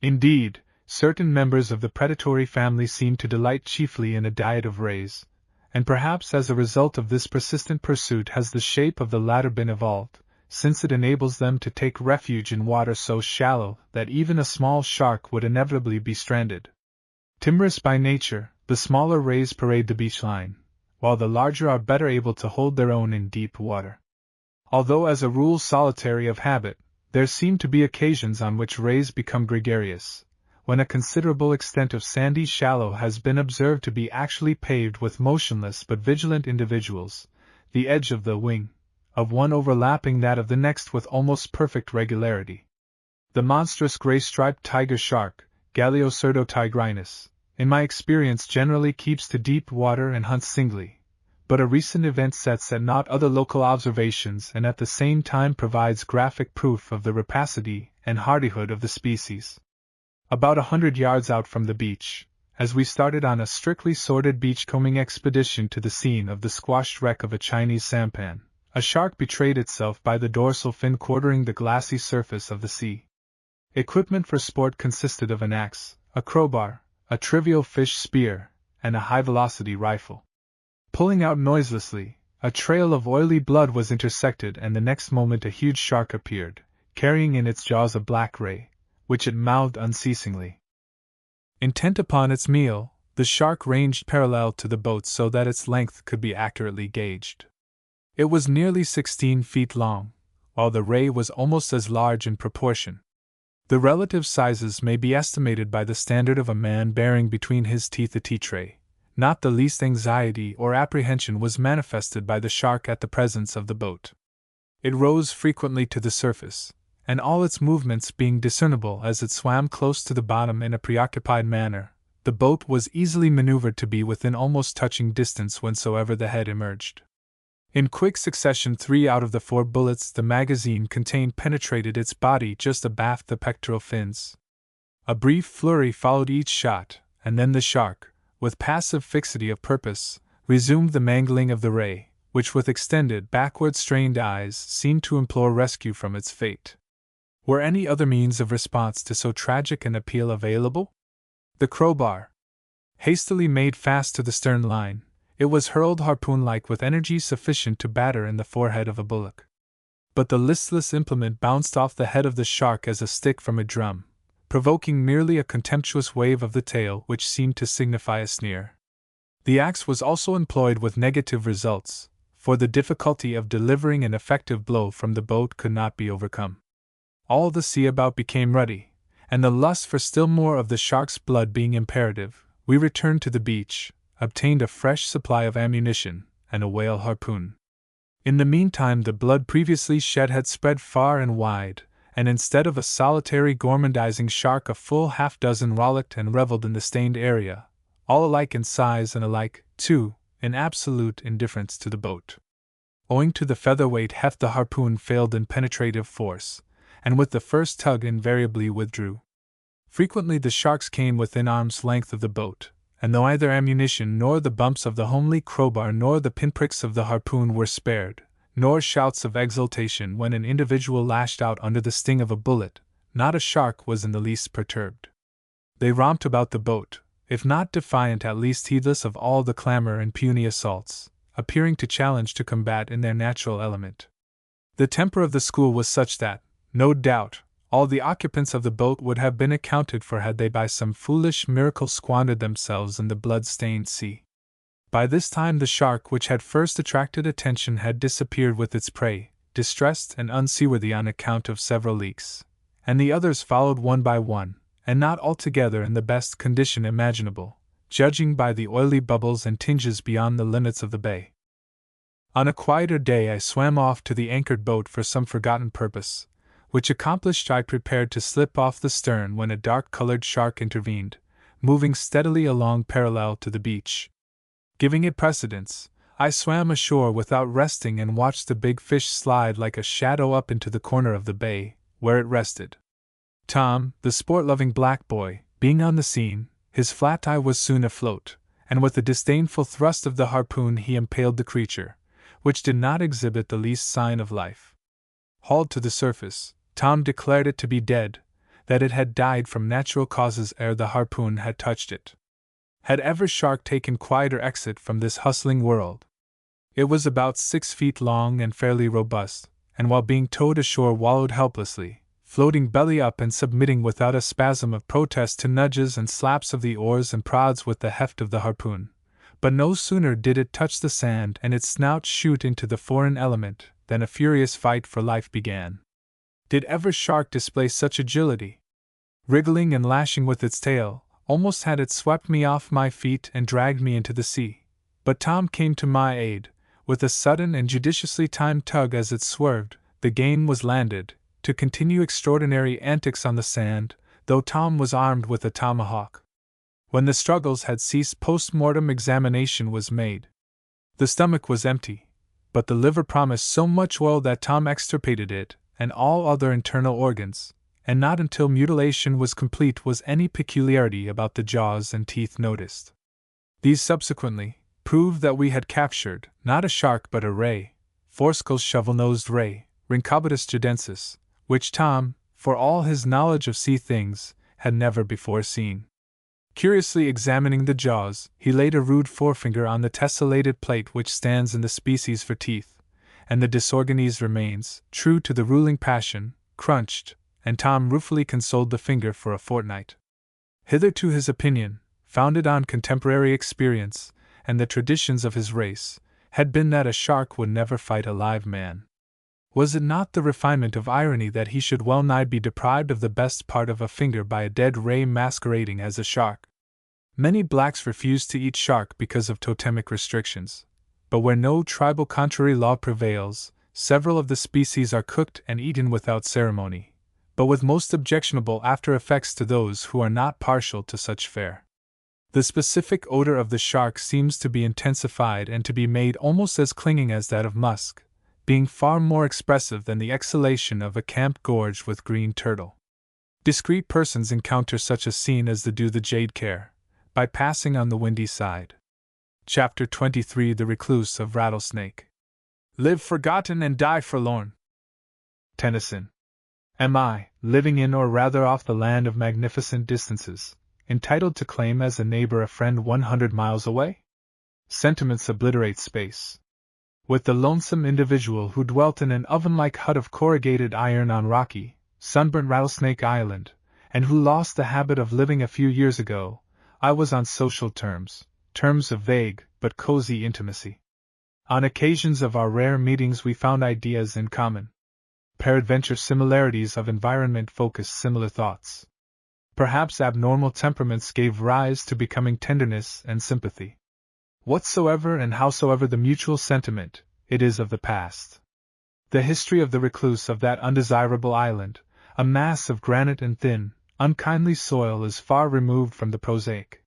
Indeed, certain members of the predatory family seem to delight chiefly in a diet of rays, and perhaps as a result of this persistent pursuit has the shape of the latter been evolved, since it enables them to take refuge in water so shallow that even a small shark would inevitably be stranded. Timorous by nature, the smaller rays parade the beach line, while the larger are better able to hold their own in deep water. Although as a rule solitary of habit, there seem to be occasions on which rays become gregarious, when a considerable extent of sandy shallow has been observed to be actually paved with motionless but vigilant individuals, the edge of the wing of one overlapping that of the next with almost perfect regularity. The monstrous gray-striped tiger shark, Galiocerdo tigrinus, in my experience generally keeps to deep water and hunts singly, but a recent event sets at naught other local observations and at the same time provides graphic proof of the rapacity and hardihood of the species. About 100 yards out from the beach, as we started on a strictly sordid beachcombing expedition to the scene of the squashed wreck of a Chinese sampan, a shark betrayed itself by the dorsal fin quartering the glassy surface of the sea. Equipment for sport consisted of an axe, a crowbar, a trivial fish spear, and a high-velocity rifle. Pulling out noiselessly, a trail of oily blood was intersected, and the next moment a huge shark appeared, carrying in its jaws a black ray, which it mouthed unceasingly. Intent upon its meal, the shark ranged parallel to the boat so that its length could be accurately gauged. It was nearly 16 feet long, while the ray was almost as large in proportion. The relative sizes may be estimated by the standard of a man bearing between his teeth a tea tray. Not the least anxiety or apprehension was manifested by the shark at the presence of the boat. It rose frequently to the surface, and all its movements being discernible as it swam close to the bottom in a preoccupied manner, the boat was easily maneuvered to be within almost touching distance whensoever the head emerged. In quick succession, 3 out of the 4 bullets the magazine contained penetrated its body just abaft the pectoral fins. A brief flurry followed each shot, and then the shark, with passive fixity of purpose, resumed the mangling of the ray, which with extended, backward strained eyes seemed to implore rescue from its fate. Were any other means of response to so tragic an appeal available? The crowbar, hastily made fast to the stern line, it was hurled harpoon-like with energy sufficient to batter in the forehead of a bullock. But the listless implement bounced off the head of the shark as a stick from a drum, provoking merely a contemptuous wave of the tail which seemed to signify a sneer. The axe was also employed with negative results, for the difficulty of delivering an effective blow from the boat could not be overcome. All the sea about became ruddy, and the lust for still more of the shark's blood being imperative, we returned to the beach, obtained a fresh supply of ammunition, and a whale harpoon. In the meantime the blood previously shed had spread far and wide, and instead of a solitary gormandizing shark a full half-dozen rollicked and reveled in the stained area, all alike in size and alike, too, in absolute indifference to the boat. Owing to the featherweight heft the harpoon failed in penetrative force, and with the first tug invariably withdrew. Frequently the sharks came within arm's length of the boat, and though neither ammunition nor the bumps of the homely crowbar nor the pinpricks of the harpoon were spared, nor shouts of exultation when an individual lashed out under the sting of a bullet, not a shark was in the least perturbed. They romped about the boat, if not defiant at least heedless of all the clamor and puny assaults, appearing to challenge to combat in their natural element. The temper of the school was such that, no doubt, all the occupants of the boat would have been accounted for had they by some foolish miracle squandered themselves in the blood-stained sea. By this time the shark which had first attracted attention had disappeared with its prey, distressed and unseaworthy on account of several leaks, and the others followed one by one, and not altogether in the best condition imaginable, judging by the oily bubbles and tinges beyond the limits of the bay. On a quieter day I swam off to the anchored boat for some forgotten purpose, which accomplished I prepared to slip off the stern when a dark-colored shark intervened, moving steadily along parallel to the beach. Giving it precedence, I swam ashore without resting and watched the big fish slide like a shadow up into the corner of the bay, where it rested. Tom, the sport-loving black boy, being on the scene, his flat eye was soon afloat, and with a disdainful thrust of the harpoon he impaled the creature, which did not exhibit the least sign of life. Hauled to the surface, Tom declared it to be dead, that it had died from natural causes ere the harpoon had touched it. Had ever shark taken quieter exit from this hustling world? It was about 6 feet long and fairly robust, and while being towed ashore wallowed helplessly, floating belly up and submitting without a spasm of protest to nudges and slaps of the oars and prods with the heft of the harpoon. But no sooner did it touch the sand and its snout shoot into the foreign element than a furious fight for life began. Did ever shark display such agility? Wriggling and lashing with its tail, almost had it swept me off my feet and dragged me into the sea. But Tom came to my aid. With a sudden and judiciously timed tug as it swerved, the game was landed, to continue extraordinary antics on the sand, though Tom was armed with a tomahawk. When the struggles had ceased, post-mortem examination was made. The stomach was empty, but the liver promised so much oil that Tom extirpated it, and all other internal organs, and not until mutilation was complete was any peculiarity about the jaws and teeth noticed. These subsequently proved that we had captured, not a shark but a ray, Forskell's shovel-nosed ray, Rhynchobatus judensis, which Tom, for all his knowledge of sea things, had never before seen. Curiously examining the jaws, he laid a rude forefinger on the tessellated plate which stands in the species for teeth, and the disorganized remains, true to the ruling passion, crunched, and Tom ruefully consoled the finger for a fortnight. Hitherto his opinion, founded on contemporary experience, and the traditions of his race, had been that a shark would never fight a live man. Was it not the refinement of irony that he should well nigh be deprived of the best part of a finger by a dead ray masquerading as a shark? Many blacks refuse to eat shark because of totemic restrictions, but where no tribal contrary law prevails, several of the species are cooked and eaten without ceremony, but with most objectionable after effects to those who are not partial to such fare. The specific odor of the shark seems to be intensified and to be made almost as clinging as that of musk, being far more expressive than the exhalation of a camp gorged with green turtle. Discreet persons encounter such a scene as do the jade care, by passing on the windy side. Chapter 23 The Recluse of Rattlesnake. Live forgotten and die forlorn. Tennyson. Am I, living in or rather off the land of magnificent distances, entitled to claim as a neighbor a friend 100 miles away? Sentiments obliterate space. With the lonesome individual who dwelt in an oven-like hut of corrugated iron on rocky, sunburnt Rattlesnake Island, and who lost the habit of living a few years ago, I was on social terms of vague but cozy intimacy. On occasions of our rare meetings we found ideas in common. Peradventure similarities of environment focused similar thoughts. Perhaps abnormal temperaments gave rise to becoming tenderness and sympathy. Whatsoever and howsoever the mutual sentiment, it is of the past. The history of the recluse of that undesirable island, a mass of granite and thin, unkindly soil, is far removed from the prosaic.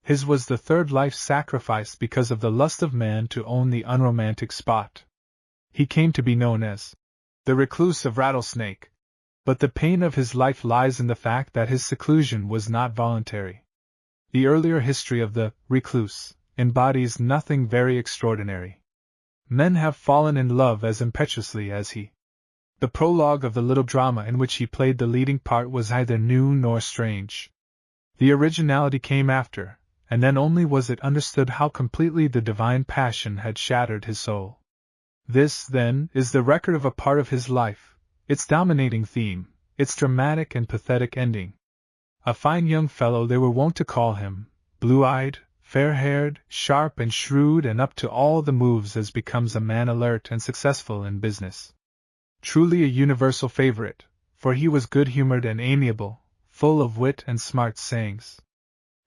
His was the third life sacrificed because of the lust of man to own the unromantic spot. He came to be known as the recluse of Rattlesnake, but the pain of his life lies in the fact that his seclusion was not voluntary. The earlier history of the recluse embodies nothing very extraordinary. Men have fallen in love as impetuously as he. The prologue of the little drama in which he played the leading part was neither new nor strange. The originality came after, and then only was it understood how completely the divine passion had shattered his soul. This, then, is the record of a part of his life, its dominating theme, its dramatic and pathetic ending. A fine young fellow they were wont to call him, blue-eyed, fair-haired, sharp and shrewd and up to all the moves as becomes a man alert and successful in business. Truly a universal favorite, for he was good-humored and amiable, full of wit and smart sayings.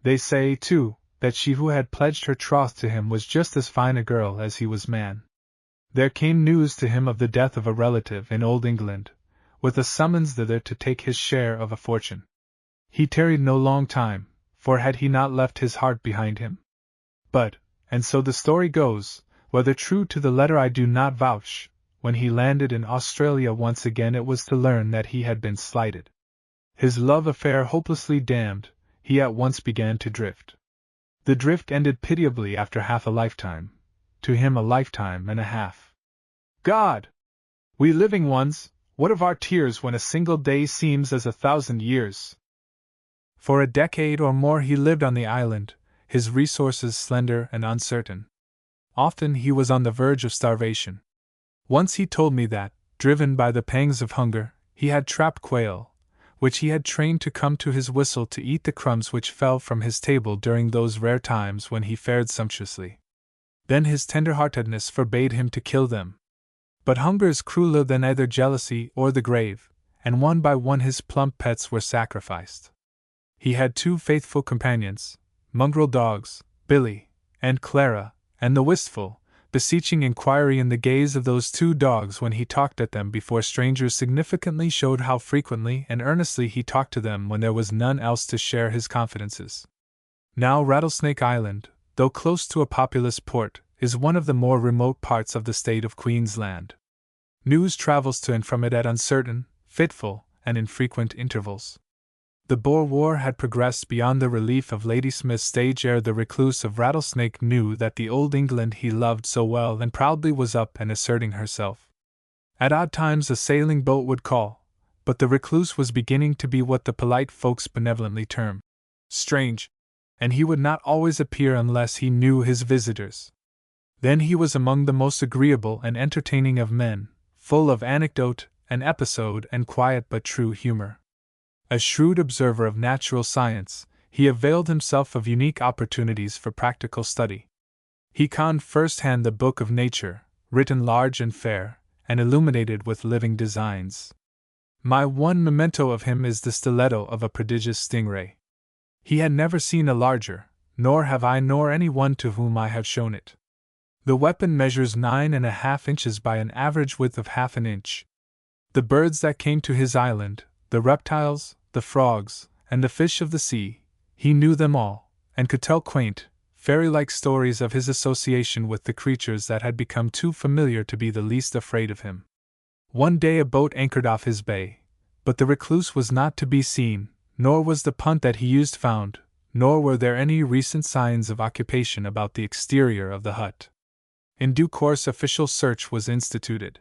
They say, too, that she who had pledged her troth to him was just as fine a girl as he was man. There came news to him of the death of a relative in Old England, with a summons thither to take his share of a fortune. He tarried no long time, for had he not left his heart behind him? But, and so the story goes, whether true to the letter I do not vouch, when he landed in Australia once again it was to learn that he had been slighted. His love affair hopelessly damned, he at once began to drift. The drift ended pitiably after half a lifetime, to him a lifetime and a half. God! We living ones, what of our tears when a single day seems as 1,000 years? For a decade or more he lived on the island, his resources slender and uncertain. Often he was on the verge of starvation. Once he told me that, driven by the pangs of hunger, he had trapped quail, which he had trained to come to his whistle to eat the crumbs which fell from his table during those rare times when he fared sumptuously. Then his tender-heartedness forbade him to kill them. But hunger is crueler than either jealousy or the grave, and one by one his plump pets were sacrificed. He had 2 faithful companions, mongrel dogs, Billy and Clara, and the wistful, beseeching inquiry in the gaze of those 2 dogs when he talked at them before strangers significantly showed how frequently and earnestly he talked to them when there was none else to share his confidences. Now Rattlesnake Island, though close to a populous port, is one of the more remote parts of the state of Queensland. News travels to and from it at uncertain, fitful, and infrequent intervals. The Boer War had progressed beyond the relief of Ladysmith's stage ere the recluse of Rattlesnake knew that the old England he loved so well and proudly was up and asserting herself. At odd times a sailing boat would call, but the recluse was beginning to be what the polite folks benevolently term strange, and he would not always appear unless he knew his visitors. Then he was among the most agreeable and entertaining of men, full of anecdote and episode and quiet but true humor. A shrewd observer of natural science, he availed himself of unique opportunities for practical study. He conned first-hand the book of nature, written large and fair, and illuminated with living designs. My one memento of him is the stiletto of a prodigious stingray. He had never seen a larger, nor have I nor any one to whom I have shown it. The weapon measures 9½ inches by an average width of half an inch. The birds that came to his island, the reptiles, the frogs, and the fish of the sea, he knew them all, and could tell quaint, fairy-like stories of his association with the creatures that had become too familiar to be the least afraid of him. One day a boat anchored off his bay, but the recluse was not to be seen, nor was the punt that he used found, nor were there any recent signs of occupation about the exterior of the hut. In due course official search was instituted.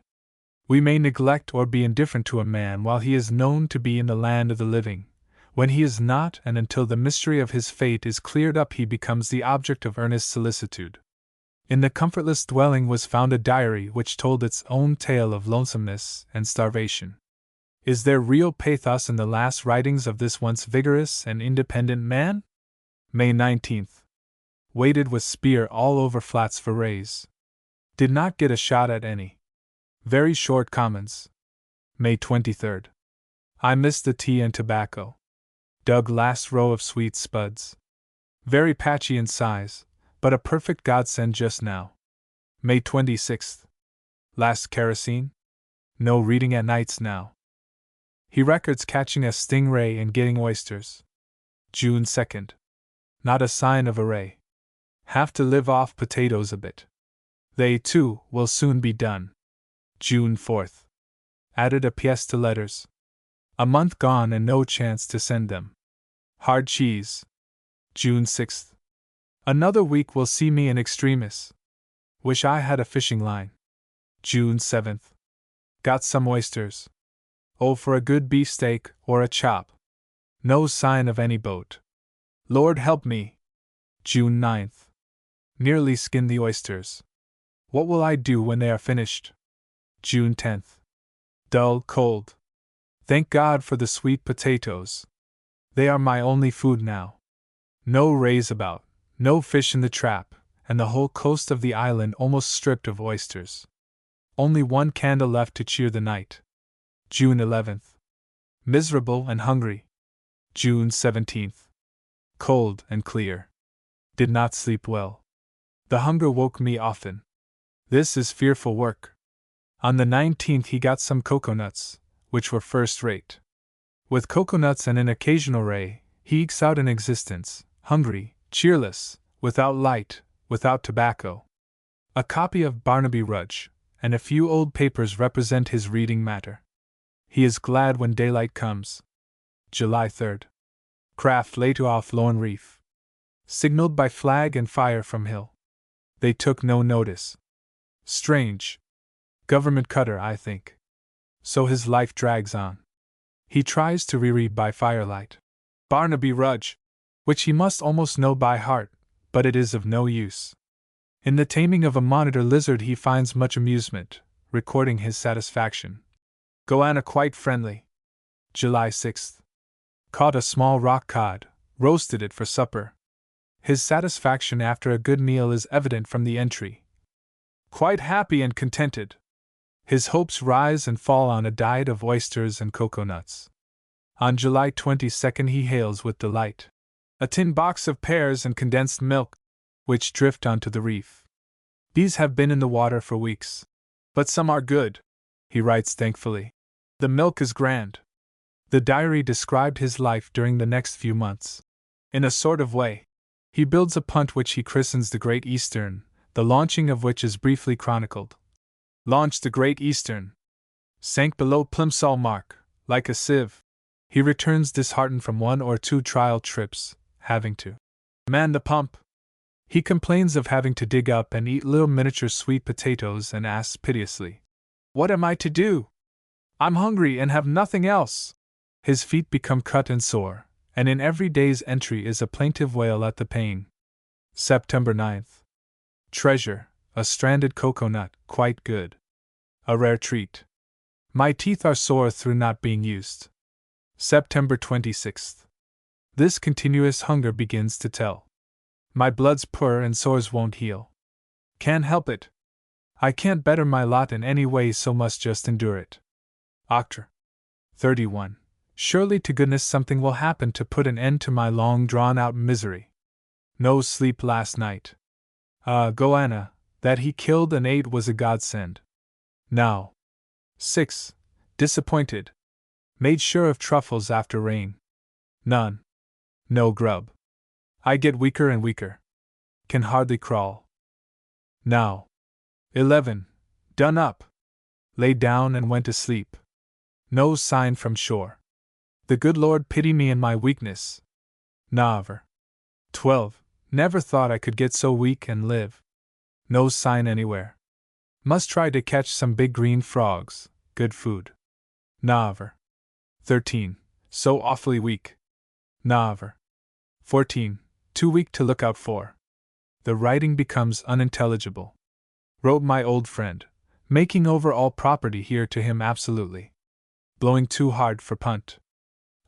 We may neglect or be indifferent to a man while he is known to be in the land of the living. When he is not, and until the mystery of his fate is cleared up, he becomes the object of earnest solicitude. In the comfortless dwelling was found a diary which told its own tale of lonesomeness and starvation. Is there real pathos in the last writings of this once vigorous and independent man? May 19th. Waited with spear all over flats for rays. Did not get a shot at any. Very short commons. May 23rd. I missed the tea and tobacco. Dug last row of sweet spuds. Very patchy in size, but a perfect godsend just now. May 26th. Last kerosene? No reading at nights now. He records catching a stingray and getting oysters. June 2nd. Not a sign of a ray. Have to live off potatoes a bit. They, too, will soon be done. June 4th. Added a pièce to letters. A month gone and no chance to send them. Hard cheese. June 6th. Another week will see me in extremis. Wish I had a fishing line. June 7th. Got some oysters. Oh, for a good beefsteak or a chop. No sign of any boat. Lord help me. June 9th. Nearly skinned the oysters. What will I do when they are finished? June 10th. Dull, cold. Thank God for the sweet potatoes. They are my only food now. No rays about, no fish in the trap, and the whole coast of the island almost stripped of oysters. Only one candle left to cheer the night. June 11th. Miserable and hungry. June 17th. Cold and clear. Did not sleep well. The hunger woke me often. This is fearful work. On the 19th he got some coconuts, which were first rate. With coconuts and an occasional ray, he ekes out an existence, hungry, cheerless, without light, without tobacco. A copy of Barnaby Rudge, and a few old papers represent his reading matter. He is glad when daylight comes. July 3rd. Craft lay to off Lone Reef. Signaled by flag and fire from hill. They took no notice. Strange. Government cutter, I think. So his life drags on. He tries to reread by firelight Barnaby Rudge, which he must almost know by heart, but it is of no use. In the taming of a monitor lizard he finds much amusement, recording his satisfaction. Goanna quite friendly. July 6th. Caught a small rock cod, roasted it for supper. His satisfaction after a good meal is evident from the entry. Quite happy and contented. His hopes rise and fall on a diet of oysters and coconuts. On July 22nd he hails with delight a tin box of pears and condensed milk, which drift onto the reef. These have been in the water for weeks. But some are good, he writes thankfully. The milk is grand. The diary described his life during the next few months. In a sort of way, he builds a punt which he christens the Great Eastern, the launching of which is briefly chronicled. Launched the Great Eastern. Sank below Plimsoll mark, like a sieve. He returns disheartened from 1 or 2 trial trips, having to man the pump. He complains of having to dig up and eat little miniature sweet potatoes and asks piteously, "What am I to do? I'm hungry and have nothing else." His feet become cut and sore, and in every day's entry is a plaintive wail at the pain. September 9th. Treasure, a stranded coconut, quite good. A rare treat. My teeth are sore through not being used. September 26th. This continuous hunger begins to tell. My blood's poor and sores won't heal. Can't help it. I can't better my lot in any way, so must just endure it. October 31. Surely to goodness something will happen to put an end to my long drawn-out misery. No sleep last night. Goanna, that he killed and ate was a godsend. Now. 6. Disappointed. Made sure of truffles after rain. None. No grub. I get weaker and weaker. Can hardly crawl. Now. 11. Done up. Lay down and went to sleep. No sign from shore. The good Lord pity me in my weakness. Never. 12. Never thought I could get so weak and live. No sign anywhere. Must try to catch some big green frogs, good food. Never. 13. So awfully weak. Never. 14. Too weak to look out for. The writing becomes unintelligible. Wrote my old friend, making over all property here to him absolutely. Blowing too hard for punt.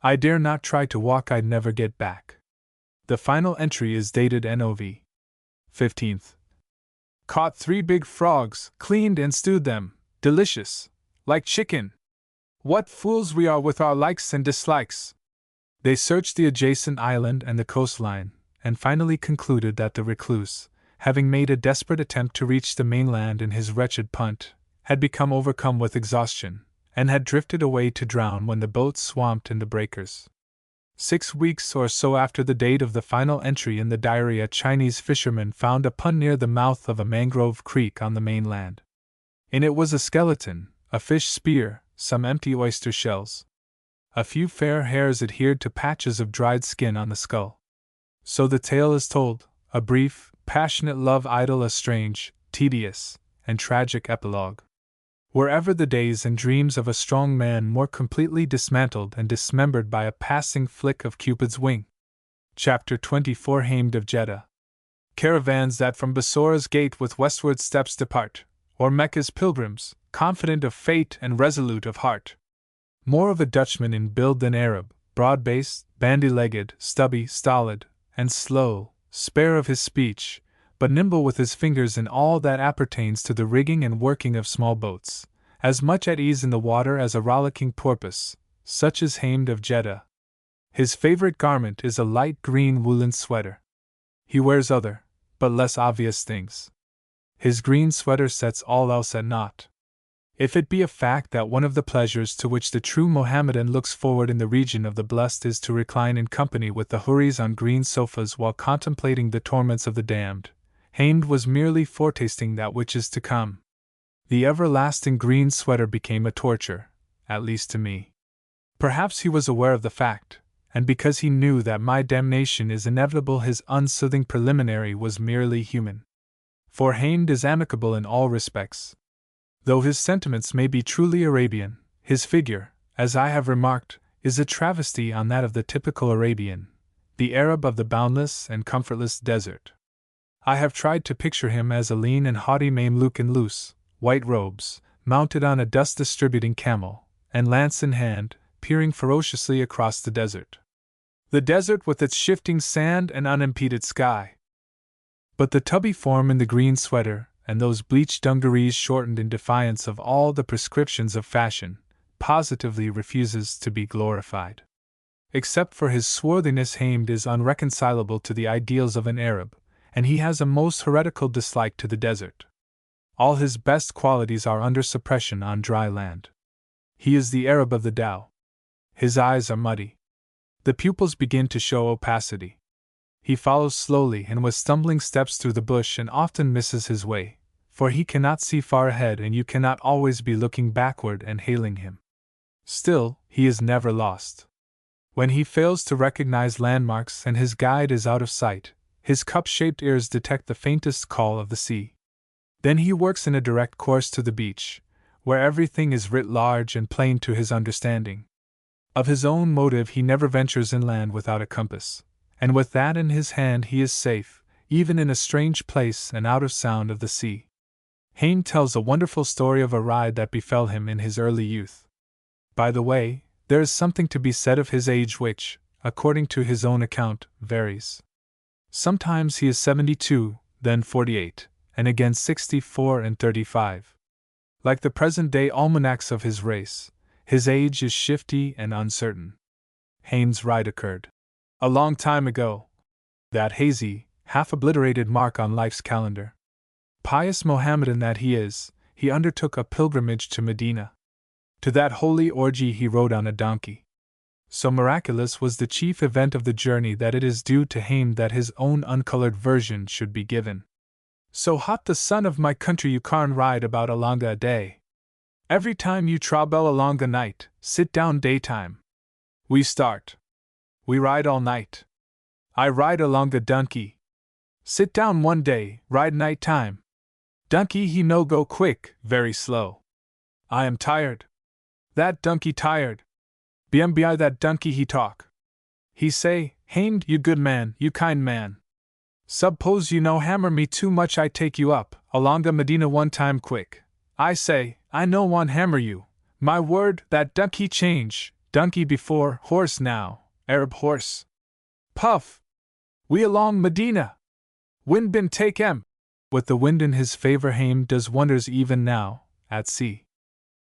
I dare not try to walk, I'd never get back. The final entry is dated Nov. 15th. Caught 3 big frogs, cleaned and stewed them, delicious, like chicken. What fools we are with our likes and dislikes! They searched the adjacent island and the coastline, and finally concluded that the recluse, having made a desperate attempt to reach the mainland in his wretched punt, had become overcome with exhaustion, and had drifted away to drown when the boat swamped in the breakers. 6 weeks or so after the date of the final entry in the diary, a Chinese fisherman found a punt near the mouth of a mangrove creek on the mainland. In it was a skeleton, a fish spear, some empty oyster shells. A few fair hairs adhered to patches of dried skin on the skull. So the tale is told, a brief, passionate love idyll, a strange, tedious, and tragic epilogue. Were ever the days and dreams of a strong man more completely dismantled and dismembered by a passing flick of Cupid's wing? Chapter 24 Hamed of Jeddah. Caravans that from Bassorah's gate with westward steps depart, or Mecca's pilgrims, confident of fate and resolute of heart. More of a Dutchman in build than Arab, broad-based, bandy-legged, stubby, stolid, and slow, spare of his speech, but nimble with his fingers in all that appertains to the rigging and working of small boats, as much at ease in the water as a rollicking porpoise, such is Hamed of Jeddah. His favorite garment is a light green woolen sweater. He wears other, but less obvious things. His green sweater sets all else at naught. If it be a fact that one of the pleasures to which the true Mohammedan looks forward in the region of the blessed is to recline in company with the houris on green sofas while contemplating the torments of the damned, Hamed was merely foretasting that which is to come. The everlasting green sweater became a torture, at least to me. Perhaps he was aware of the fact, and because he knew that my damnation is inevitable, his unsoothing preliminary was merely human. For Hamed is amicable in all respects. Though his sentiments may be truly Arabian, his figure, as I have remarked, is a travesty on that of the typical Arabian, the Arab of the boundless and comfortless desert. I have tried to picture him as a lean and haughty Mameluke in loose, white robes, mounted on a dust-distributing camel, and lance in hand, peering ferociously across the desert. The desert with its shifting sand and unimpeded sky. But the tubby form in the green sweater, and those bleached dungarees shortened in defiance of all the prescriptions of fashion, positively refuses to be glorified. Except for his swarthiness, Hamed is unreconcilable to the ideals of an Arab, and he has a most heretical dislike to the desert. All his best qualities are under suppression on dry land. He is the Arab of the Tao. His eyes are muddy. The pupils begin to show opacity. He follows slowly and with stumbling steps through the bush and often misses his way, for he cannot see far ahead and you cannot always be looking backward and hailing him. Still, he is never lost. When he fails to recognize landmarks and his guide is out of sight, his cup-shaped ears detect the faintest call of the sea. Then he works in a direct course to the beach, where everything is writ large and plain to his understanding. Of his own motive he never ventures inland without a compass, and with that in his hand he is safe, even in a strange place and out of sound of the sea. Hamed tells a wonderful story of a ride that befell him in his early youth. By the way, there is something to be said of his age which, according to his own account, varies. Sometimes he is 72, then 48, and again 64 and 35. Like the present-day almanacs of his race, his age is shifty and uncertain. Hamed's ride occurred a long time ago, that hazy, half-obliterated mark on life's calendar. Pious Mohammedan that he is, he undertook a pilgrimage to Medina. To that holy orgy he rode on a donkey. So miraculous was the chief event of the journey that it is due to Hamed that his own uncolored version should be given. So hot the sun of my country you can't ride about along a day. Every time you travel along a night, sit down daytime. We start. We ride all night. I ride along a donkey. Sit down one day, ride night time. Donkey he no go quick, very slow. I am tired. That donkey tired. BMBI that donkey he talk. He say, Hamed, you good man, you kind man. Suppose you no hammer me too much I take you up, along the Medina one time quick. I say, I no want hammer you. My word, that donkey change, donkey before, horse now, Arab horse. Puff! We along Medina. Wind bin take em. With the wind in his favor Hamed does wonders even now, at sea.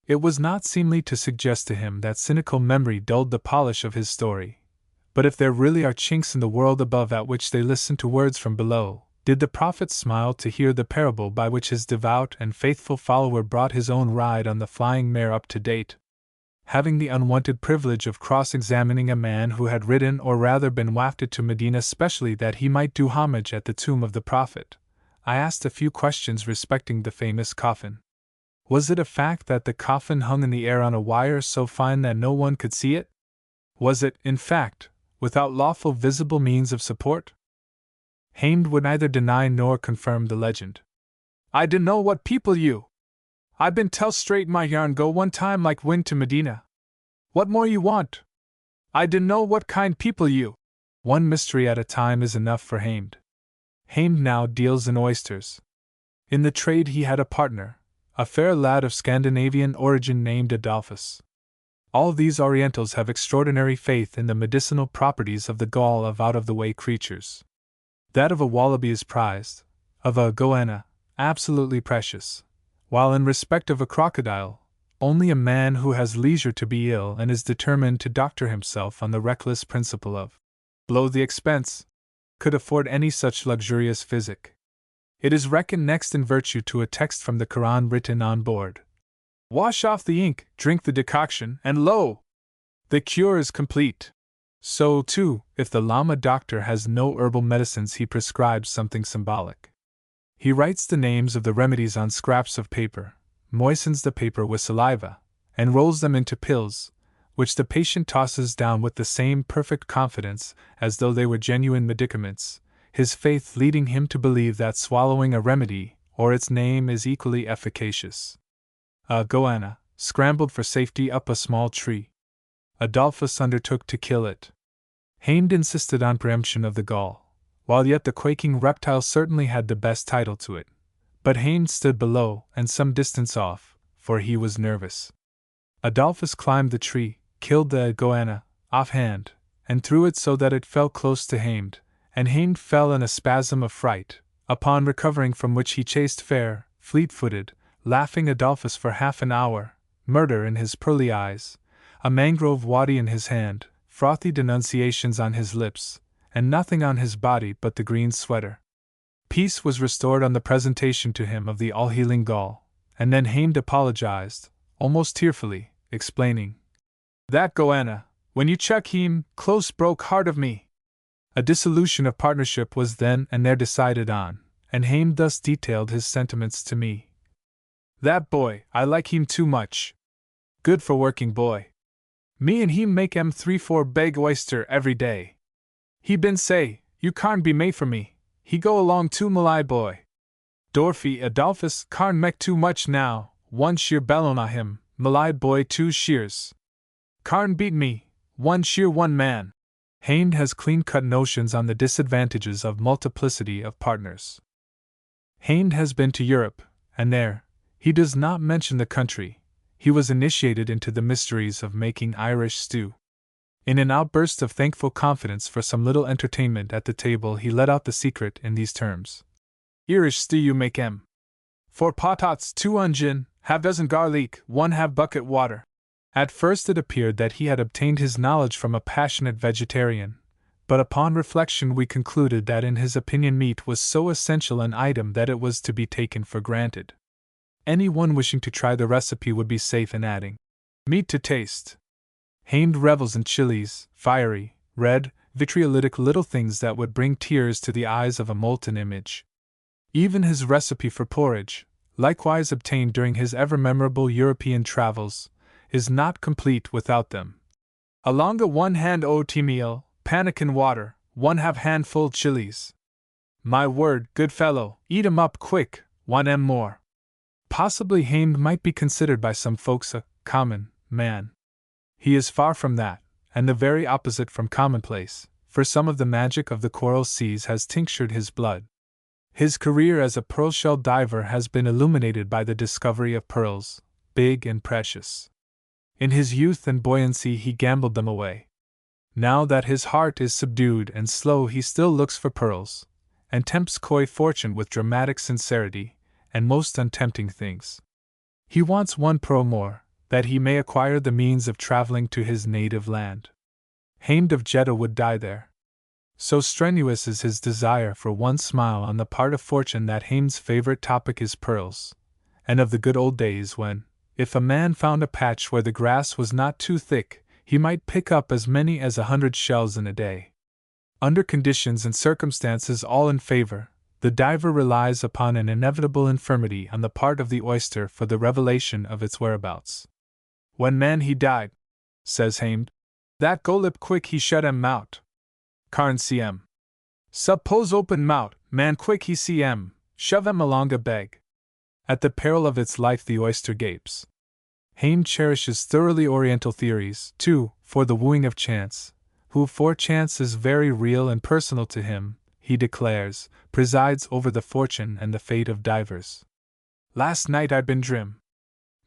It was not seemly to suggest to him that cynical memory dulled the polish of his story. But if there really are chinks in the world above at which they listen to words from below, did the prophet smile to hear the parable by which his devout and faithful follower brought his own ride on the flying mare up to date? Having the unwanted privilege of cross-examining a man who had ridden or rather been wafted to Medina specially that he might do homage at the tomb of the prophet, I asked a few questions respecting the famous coffin. Was it a fact that the coffin hung in the air on a wire so fine that no one could see it? Was it, in fact, without lawful visible means of support? Hamed would neither deny nor confirm the legend. I dunno what people you I been tell straight my yarn go one time like wind to Medina. What more you want? I didn't know what kind people you. One mystery at a time is enough for Hamed. Hamed now deals in oysters. In the trade he had a partner, a fair lad of Scandinavian origin named Adolphus. All these Orientals have extraordinary faith in the medicinal properties of the gall of out-of-the-way creatures. That of a wallaby is prized, of a goanna, absolutely precious, while in respect of a crocodile, only a man who has leisure to be ill and is determined to doctor himself on the reckless principle of blow the expense, could afford any such luxurious physic. It is reckoned next in virtue to a text from the Koran written on board. Wash off the ink, drink the decoction, and lo! The cure is complete. So, too, if the Lama doctor has no herbal medicines, he prescribes something symbolic. He writes the names of the remedies on scraps of paper, moistens the paper with saliva, and rolls them into pills, which the patient tosses down with the same perfect confidence as though they were genuine medicaments, his faith leading him to believe that swallowing a remedy, or its name, is equally efficacious. A goanna scrambled for safety up a small tree. Adolphus undertook to kill it. Hamed insisted on preemption of the gall, while yet the quaking reptile certainly had the best title to it. But Hamed stood below and some distance off, for he was nervous. Adolphus climbed the tree, killed the goanna, offhand, and threw it so that it fell close to Hamed, and Hamed fell in a spasm of fright, upon recovering from which he chased fair, fleet-footed, laughing Adolphus for half an hour, murder in his pearly eyes, a mangrove waddy in his hand, frothy denunciations on his lips, and nothing on his body but the green sweater. Peace was restored on the presentation to him of the all-healing gall, and then Hamed apologized, almost tearfully, explaining, "That goanna, when you chuck him, close broke heart of me." A dissolution of partnership was then and there decided on, and Hamed thus detailed his sentiments to me. "That boy, I like him too much. Good for working boy. Me and him make 3-4 beg oyster every day. He been say, you carn be made for me, he go along too Malay boy. Dorfy Adolphus carn mek too much now, one sheer bellon on him, Malay boy 2 shears. Carn beat me, one sheer one man." Hamed has clean-cut notions on the disadvantages of multiplicity of partners. Hamed has been to Europe, and there, he does not mention the country, he was initiated into the mysteries of making Irish stew. In an outburst of thankful confidence for some little entertainment at the table, he let out the secret in these terms: "Irish stew you make 4 potatoes, 2 onion, half dozen garlic, 1/2 bucket water." At first it appeared that he had obtained his knowledge from a passionate vegetarian, but upon reflection we concluded that in his opinion meat was so essential an item that it was to be taken for granted. Anyone wishing to try the recipe would be safe in adding meat to taste. Hamed revels in chilies, fiery, red, vitriolitic little things that would bring tears to the eyes of a molten image. Even his recipe for porridge, likewise obtained during his ever-memorable European travels, is not complete without them. "Alonga 1 hand oatmeal, pannikin water, 1/2 handful chilies. My word, good fellow, eat 'em up quick, 1 more." Possibly Hamed might be considered by some folks a common man. He is far from that, and the very opposite from commonplace, for some of the magic of the coral seas has tinctured his blood. His career as a pearl-shell diver has been illuminated by the discovery of pearls, big and precious. In his youth and buoyancy he gambled them away. Now that his heart is subdued and slow, he still looks for pearls, and tempts coy fortune with dramatic sincerity, and most untempting things. He wants 1 pearl more, that he may acquire the means of traveling to his native land. Hamed of Jeddah would die there. So strenuous is his desire for 1 smile on the part of fortune that Hamed's favorite topic is pearls, and of the good old days when, if a man found a patch where the grass was not too thick, he might pick up as many as 100 shells in a day. Under conditions and circumstances all in favor, the diver relies upon an inevitable infirmity on the part of the oyster for the revelation of its whereabouts. "When man he died," says Hamed, "that go lip quick he shut 'em mout. Carn see 'em. Suppose open mout, man quick he see 'em, shove 'em along a beg. At the peril of its life the oyster gapes. Hamed cherishes thoroughly Oriental theories, too, for the wooing of chance, who, for chance is very real and personal to him, he declares, presides over the fortune and the fate of divers. Last night I'd been drim.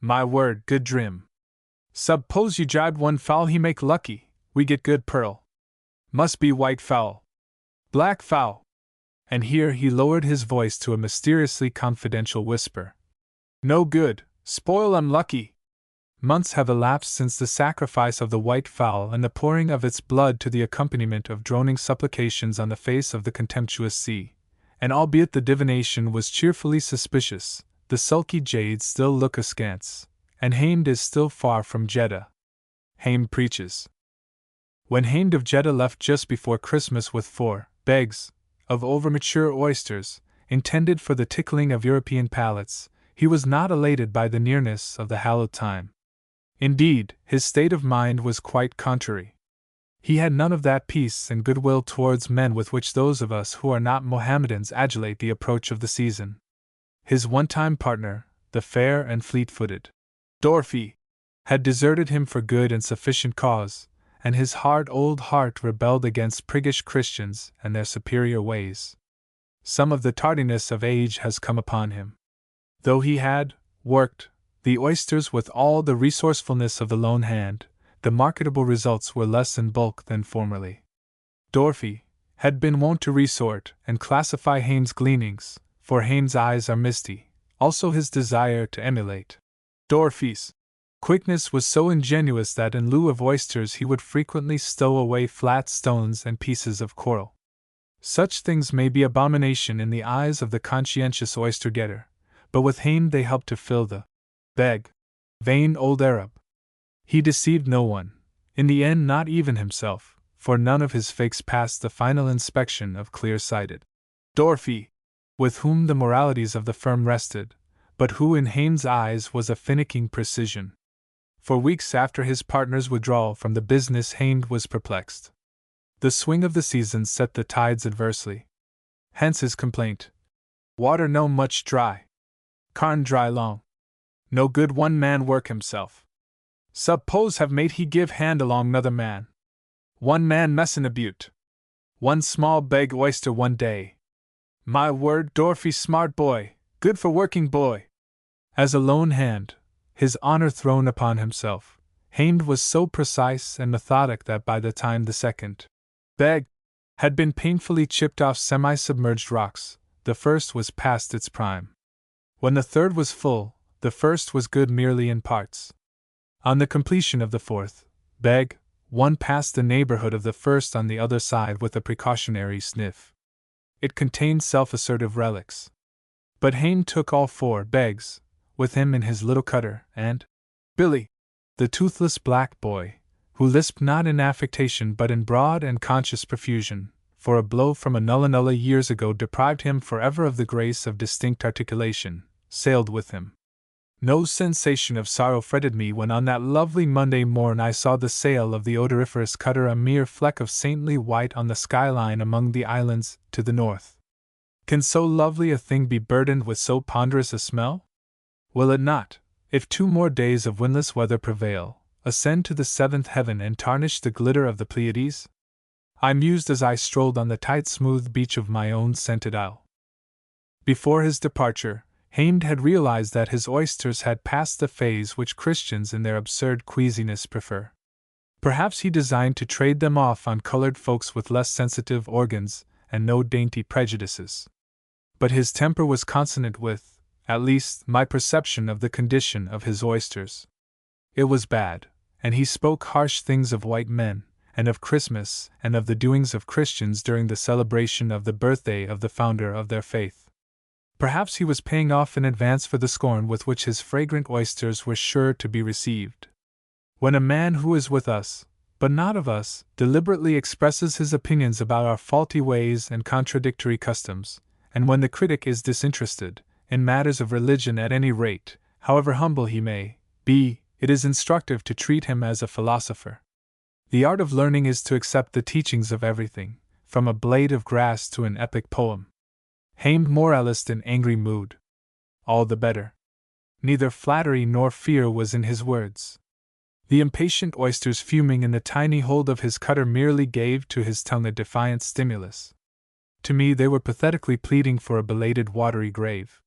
My word, good drim. Suppose you jibe one fowl he make lucky, we get good pearl. Must be white fowl. Black fowl. And here he lowered his voice to a mysteriously confidential whisper. No good, spoil unlucky. Months have elapsed since the sacrifice of the white fowl and the pouring of its blood to the accompaniment of droning supplications on the face of the contemptuous sea, and albeit the divination was cheerfully suspicious, the sulky jades still look askance, and Hamed is still far from Jeddah. Hamed preaches. When Hamed of Jeddah left just before Christmas with 4 bags of overmature oysters, intended for the tickling of European palates, he was not elated by the nearness of the hallowed time. Indeed, his state of mind was quite contrary. He had none of that peace and goodwill towards men with which those of us who are not Mohammedans adulate the approach of the season. His one-time partner, the fair and fleet-footed Dorothy, had deserted him for good and sufficient cause, and his hard old heart rebelled against priggish Christians and their superior ways. Some of the tardiness of age has come upon him. Though he had worked the oysters with all the resourcefulness of the lone hand, the marketable results were less in bulk than formerly. Dorothy had been wont to resort and classify Hames' gleanings, for Hames' eyes are misty, also his desire to emulate. Dorothy's quickness was so ingenuous that in lieu of oysters he would frequently stow away flat stones and pieces of coral. Such things may be abomination in the eyes of the conscientious oyster-getter, but with Hames they helped to fill the bag. Vain old Arab. He deceived no one, in the end not even himself, for none of his fakes passed the final inspection of clear-sighted Dorothy, with whom the moralities of the firm rested, but who in Hames' eyes was a finicking precision. For weeks after his partner's withdrawal from the business Hames was perplexed. The swing of the seasons set the tides adversely. Hence his complaint. Water no much dry. Carn dry long. No good one man work himself. Suppose have mate he give hand along another man. One man messin' a butte. One small bag oyster one day. My word, Dorothy smart boy, good for working boy. As a lone hand, his honor thrown upon himself, Hames was so precise and methodic that by the time the second bag had been painfully chipped off semi-submerged rocks, the first was past its prime. When the third was full, the first was good merely in parts. On the completion of the fourth bag, one passed the neighborhood of the first on the other side with a precautionary sniff. It contained self-assertive relics. But Hames took all 4 bags with him in his little cutter, and Billy, the toothless black boy, who lisped not in affectation but in broad and conscious profusion, for a blow from a nulla years ago deprived him forever of the grace of distinct articulation, sailed with him. No sensation of sorrow fretted me when on that lovely Monday morn I saw the sail of the odoriferous cutter a mere fleck of saintly white on the skyline among the islands to the north. Can so lovely a thing be burdened with so ponderous a smell? Will it not, if 2 more days of windless weather prevail, ascend to the 7th heaven and tarnish the glitter of the Pleiades? I mused as I strolled on the tight smooth beach of my own scented isle. Before his departure, Hames had realized that his oysters had passed the phase which Christians in their absurd queasiness prefer. Perhaps he designed to trade them off on colored folks with less sensitive organs and no dainty prejudices. But his temper was consonant with, at least, my perception of the condition of his oysters. It was bad, and he spoke harsh things of white men, and of Christmas, and of the doings of Christians during the celebration of the birthday of the founder of their faith. Perhaps he was paying off in advance for the scorn with which his fragrant oysters were sure to be received. When a man who is with us, but not of us, deliberately expresses his opinions about our faulty ways and contradictory customs, and when the critic is disinterested, in matters of religion at any rate, however humble he may be, it is instructive to treat him as a philosopher. The art of learning is to accept the teachings of everything, from a blade of grass to an epic poem. Hames moralist in angry mood. all the better. Neither flattery nor fear was in his words. The impatient oysters fuming in the tiny hold of his cutter merely gave to his tongue a defiant stimulus. To me they were pathetically pleading for a belated watery grave.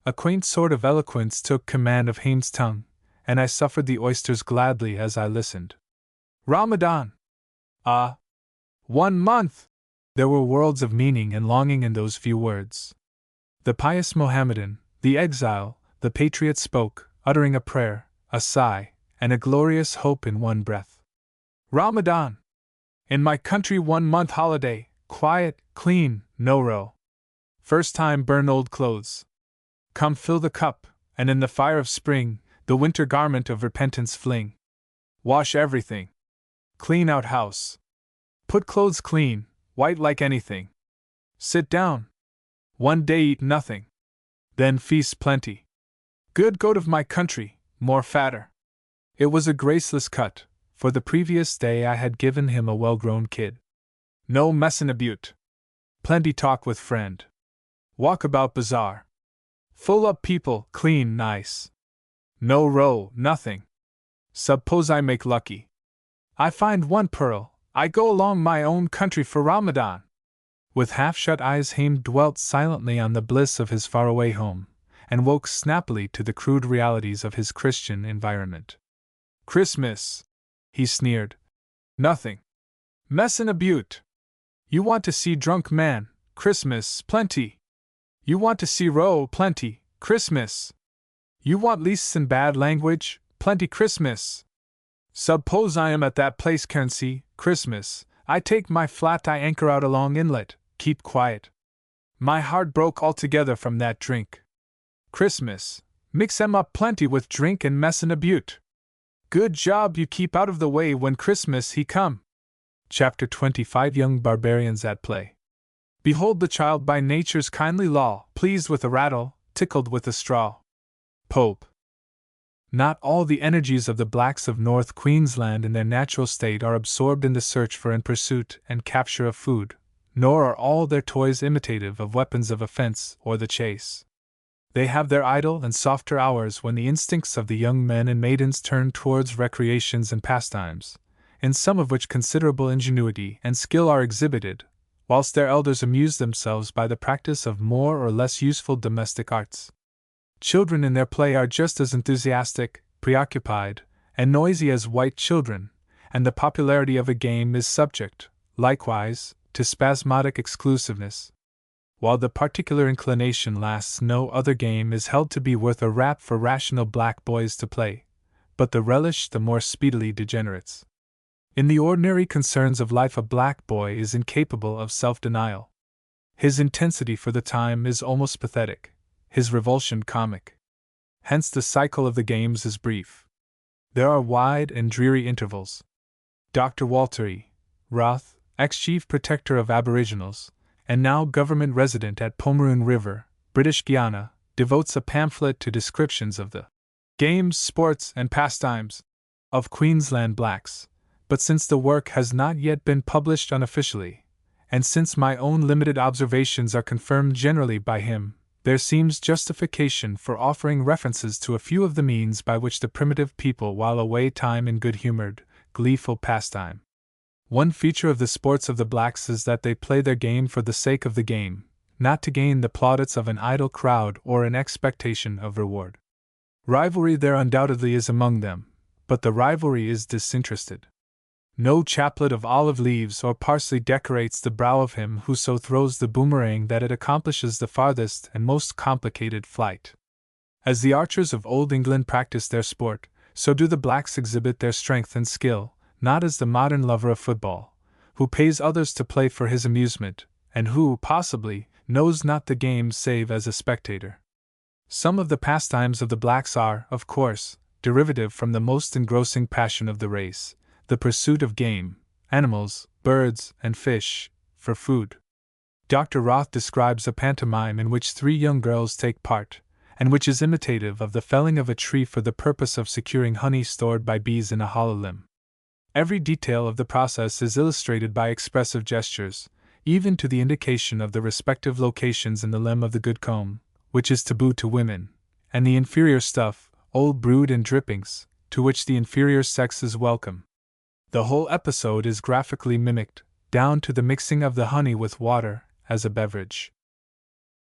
A quaint sort of eloquence took command of Haim's tongue, and I suffered the oysters gladly as I listened. Ramadan! Ah! 1 month! There were worlds of meaning and longing in those few words. The pious Mohammedan, the exile, the patriot spoke, uttering a prayer, a sigh, and a glorious hope in one breath. Ramadan! In my country 1 month holiday, quiet, clean, no row. First time burn old clothes. Come fill the cup, and in the fire of spring, the winter garment of repentance fling. Wash everything. Clean out house. Put clothes clean, white like anything. Sit down. 1 day eat nothing. Then feast plenty. Good goat of my country, more fatter. It was a graceless cut, for the previous day I had given him a well-grown kid. No messin' abute. Plenty talk with friend. Walk about bazaar. Full up people, clean, nice. No row, nothing. Suppose I make lucky. I find 1 pearl, I go along my own country for Ramadan. With half-shut eyes Haim dwelt silently on the bliss of his faraway home, and woke snappily to the crude realities of his Christian environment. Christmas, he sneered. Nothing. Messin' a butte. You want to see drunk man, Christmas, plenty. You want to see row, plenty, Christmas. You want leasts and bad language, plenty Christmas. Suppose I am at that place currency, Christmas, I take my flat I anchor out along inlet, keep quiet. My heart broke altogether from that drink. Christmas, mix em up plenty with drink and messin' a butte. Good job you keep out of the way when Christmas he come. Chapter 25 Young Barbarians at Play. Behold the child by nature's kindly law, pleased with a rattle, tickled with a straw. Pope. Not all the energies of the blacks of North Queensland in their natural state are absorbed in the search for and pursuit and capture of food, nor are all their toys imitative of weapons of offense or the chase. They have their idle and softer hours when the instincts of the young men and maidens turn towards recreations and pastimes, in some of which considerable ingenuity and skill are exhibited, whilst their elders amuse themselves by the practice of more or less useful domestic arts. Children in their play are just as enthusiastic, preoccupied, and noisy as white children, and the popularity of a game is subject, likewise, to spasmodic exclusiveness. While the particular inclination lasts, no other game is held to be worth a rap for rational black boys to play, but the relish the more speedily degenerates. In the ordinary concerns of life a black boy is incapable of self-denial. His intensity for the time is almost pathetic, his revulsion comic. Hence the cycle of the games is brief. There are wide and dreary intervals. Dr. Walter E. Roth, ex-chief protector of aboriginals, and now government resident at Pomeroon River, British Guiana, devotes a pamphlet to descriptions of the games, sports, and pastimes of Queensland blacks. But since the work has not yet been published unofficially, and since my own limited observations are confirmed generally by him, there seems justification for offering references to a few of the means by which the primitive people while away time in good-humored, gleeful pastime. One feature of the sports of the blacks is that they play their game for the sake of the game, not to gain the plaudits of an idle crowd or in expectation of reward. Rivalry there undoubtedly is among them, but the rivalry is disinterested. No chaplet of olive leaves or parsley decorates the brow of him who so throws the boomerang that it accomplishes the farthest and most complicated flight. As the archers of Old England practice their sport, so do the blacks exhibit their strength and skill, not as the modern lover of football, who pays others to play for his amusement, and who, possibly, knows not the game save as a spectator. Some of the pastimes of the blacks are, of course, derivative from the most engrossing passion of the race, the pursuit of game, animals, birds, and fish, for food. Dr. Roth describes a pantomime in which 3 young girls take part, and which is imitative of the felling of a tree for the purpose of securing honey stored by bees in a hollow limb. Every detail of the process is illustrated by expressive gestures, even to the indication of the respective locations in the limb of the good comb, which is taboo to women, and the inferior stuff, old brood and drippings, to which the inferior sex is welcome. The whole episode is graphically mimicked, down to the mixing of the honey with water as a beverage.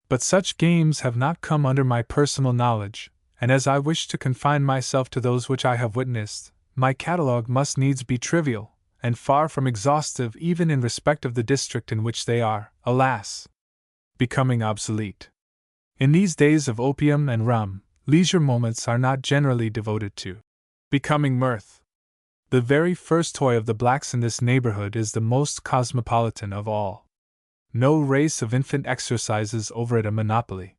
But such games have not come under my personal knowledge, and as I wish to confine myself to those which I have witnessed, my catalogue must needs be trivial, and far from exhaustive even in respect of the district in which they are, alas, becoming obsolete. In these days of opium and rum, leisure moments are not generally devoted to becoming mirth. The very first toy of the blacks in this neighborhood is the most cosmopolitan of all. No race of infant exercises over it a monopoly.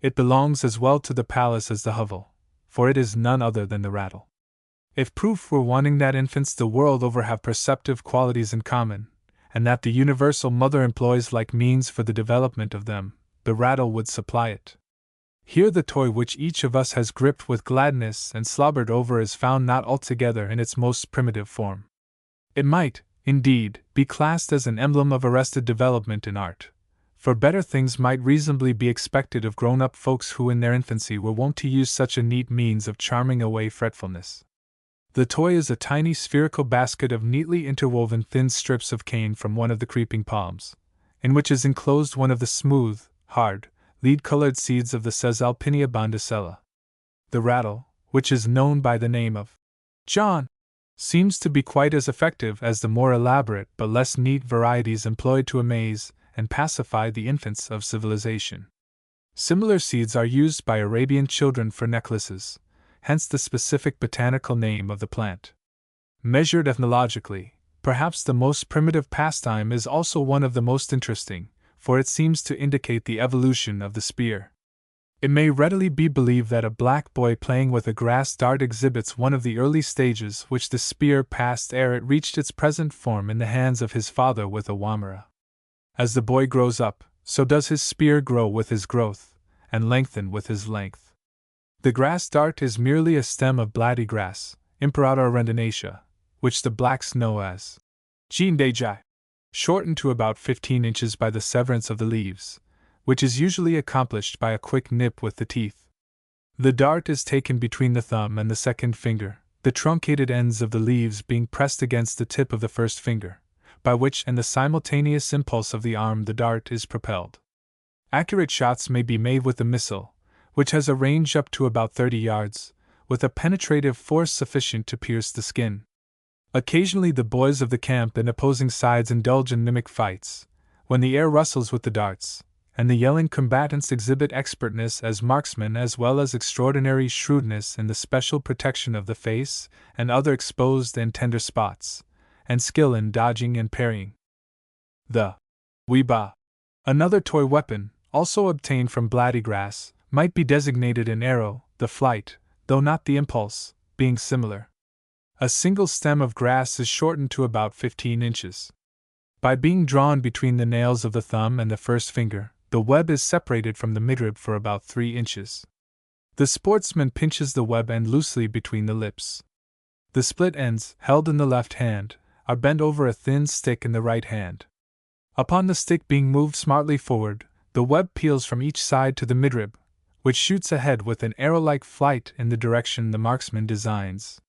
It belongs as well to the palace as the hovel, for it is none other than the rattle. If proof were wanting that infants the world over have perceptive qualities in common, and that the universal mother employs like means for the development of them, the rattle would supply it. Here the toy which each of us has gripped with gladness and slobbered over is found not altogether in its most primitive form. It might, indeed, be classed as an emblem of arrested development in art, for better things might reasonably be expected of grown-up folks who in their infancy were wont to use such a neat means of charming away fretfulness. The toy is a tiny spherical basket of neatly interwoven thin strips of cane from one of the creeping palms, in which is enclosed one of the smooth, hard, lead-colored seeds of the Caesalpinia bondicella. The rattle, which is known by the name of John, seems to be quite as effective as the more elaborate but less neat varieties employed to amaze and pacify the infants of civilization. Similar seeds are used by Arabian children for necklaces, hence the specific botanical name of the plant. Measured ethnologically, perhaps the most primitive pastime is also one of the most interesting, for it seems to indicate the evolution of the spear. It may readily be believed that a black boy playing with a grass dart exhibits one of the early stages which the spear passed ere it reached its present form in the hands of his father with a wamara. As the boy grows up, so does his spear grow with his growth, and lengthen with his length. The grass dart is merely a stem of bladdy grass, Imperator arundinacea, which the blacks know as Jeendejai, shortened to about 15 inches by the severance of the leaves, which is usually accomplished by a quick nip with the teeth. The dart is taken between the thumb and the second finger, the truncated ends of the leaves being pressed against the tip of the first finger, by which and the simultaneous impulse of the arm the dart is propelled. Accurate shots may be made with the missile, which has a range up to about 30 yards, with a penetrative force sufficient to pierce the skin. Occasionally the boys of the camp and opposing sides indulge in mimic fights, when the air rustles with the darts, and the yelling combatants exhibit expertness as marksmen as well as extraordinary shrewdness in the special protection of the face and other exposed and tender spots, and skill in dodging and parrying. The Weeba, another toy weapon, also obtained from bladdy grass, might be designated an arrow, the flight, though not the impulse, being similar. A single stem of grass is shortened to about 15 inches. By being drawn between the nails of the thumb and the first finger, the web is separated from the midrib for about 3 inches. The sportsman pinches the web end loosely between the lips. The split ends, held in the left hand, are bent over a thin stick in the right hand. Upon the stick being moved smartly forward, the web peels from each side to the midrib, which shoots ahead with an arrow-like flight in the direction the marksman designs.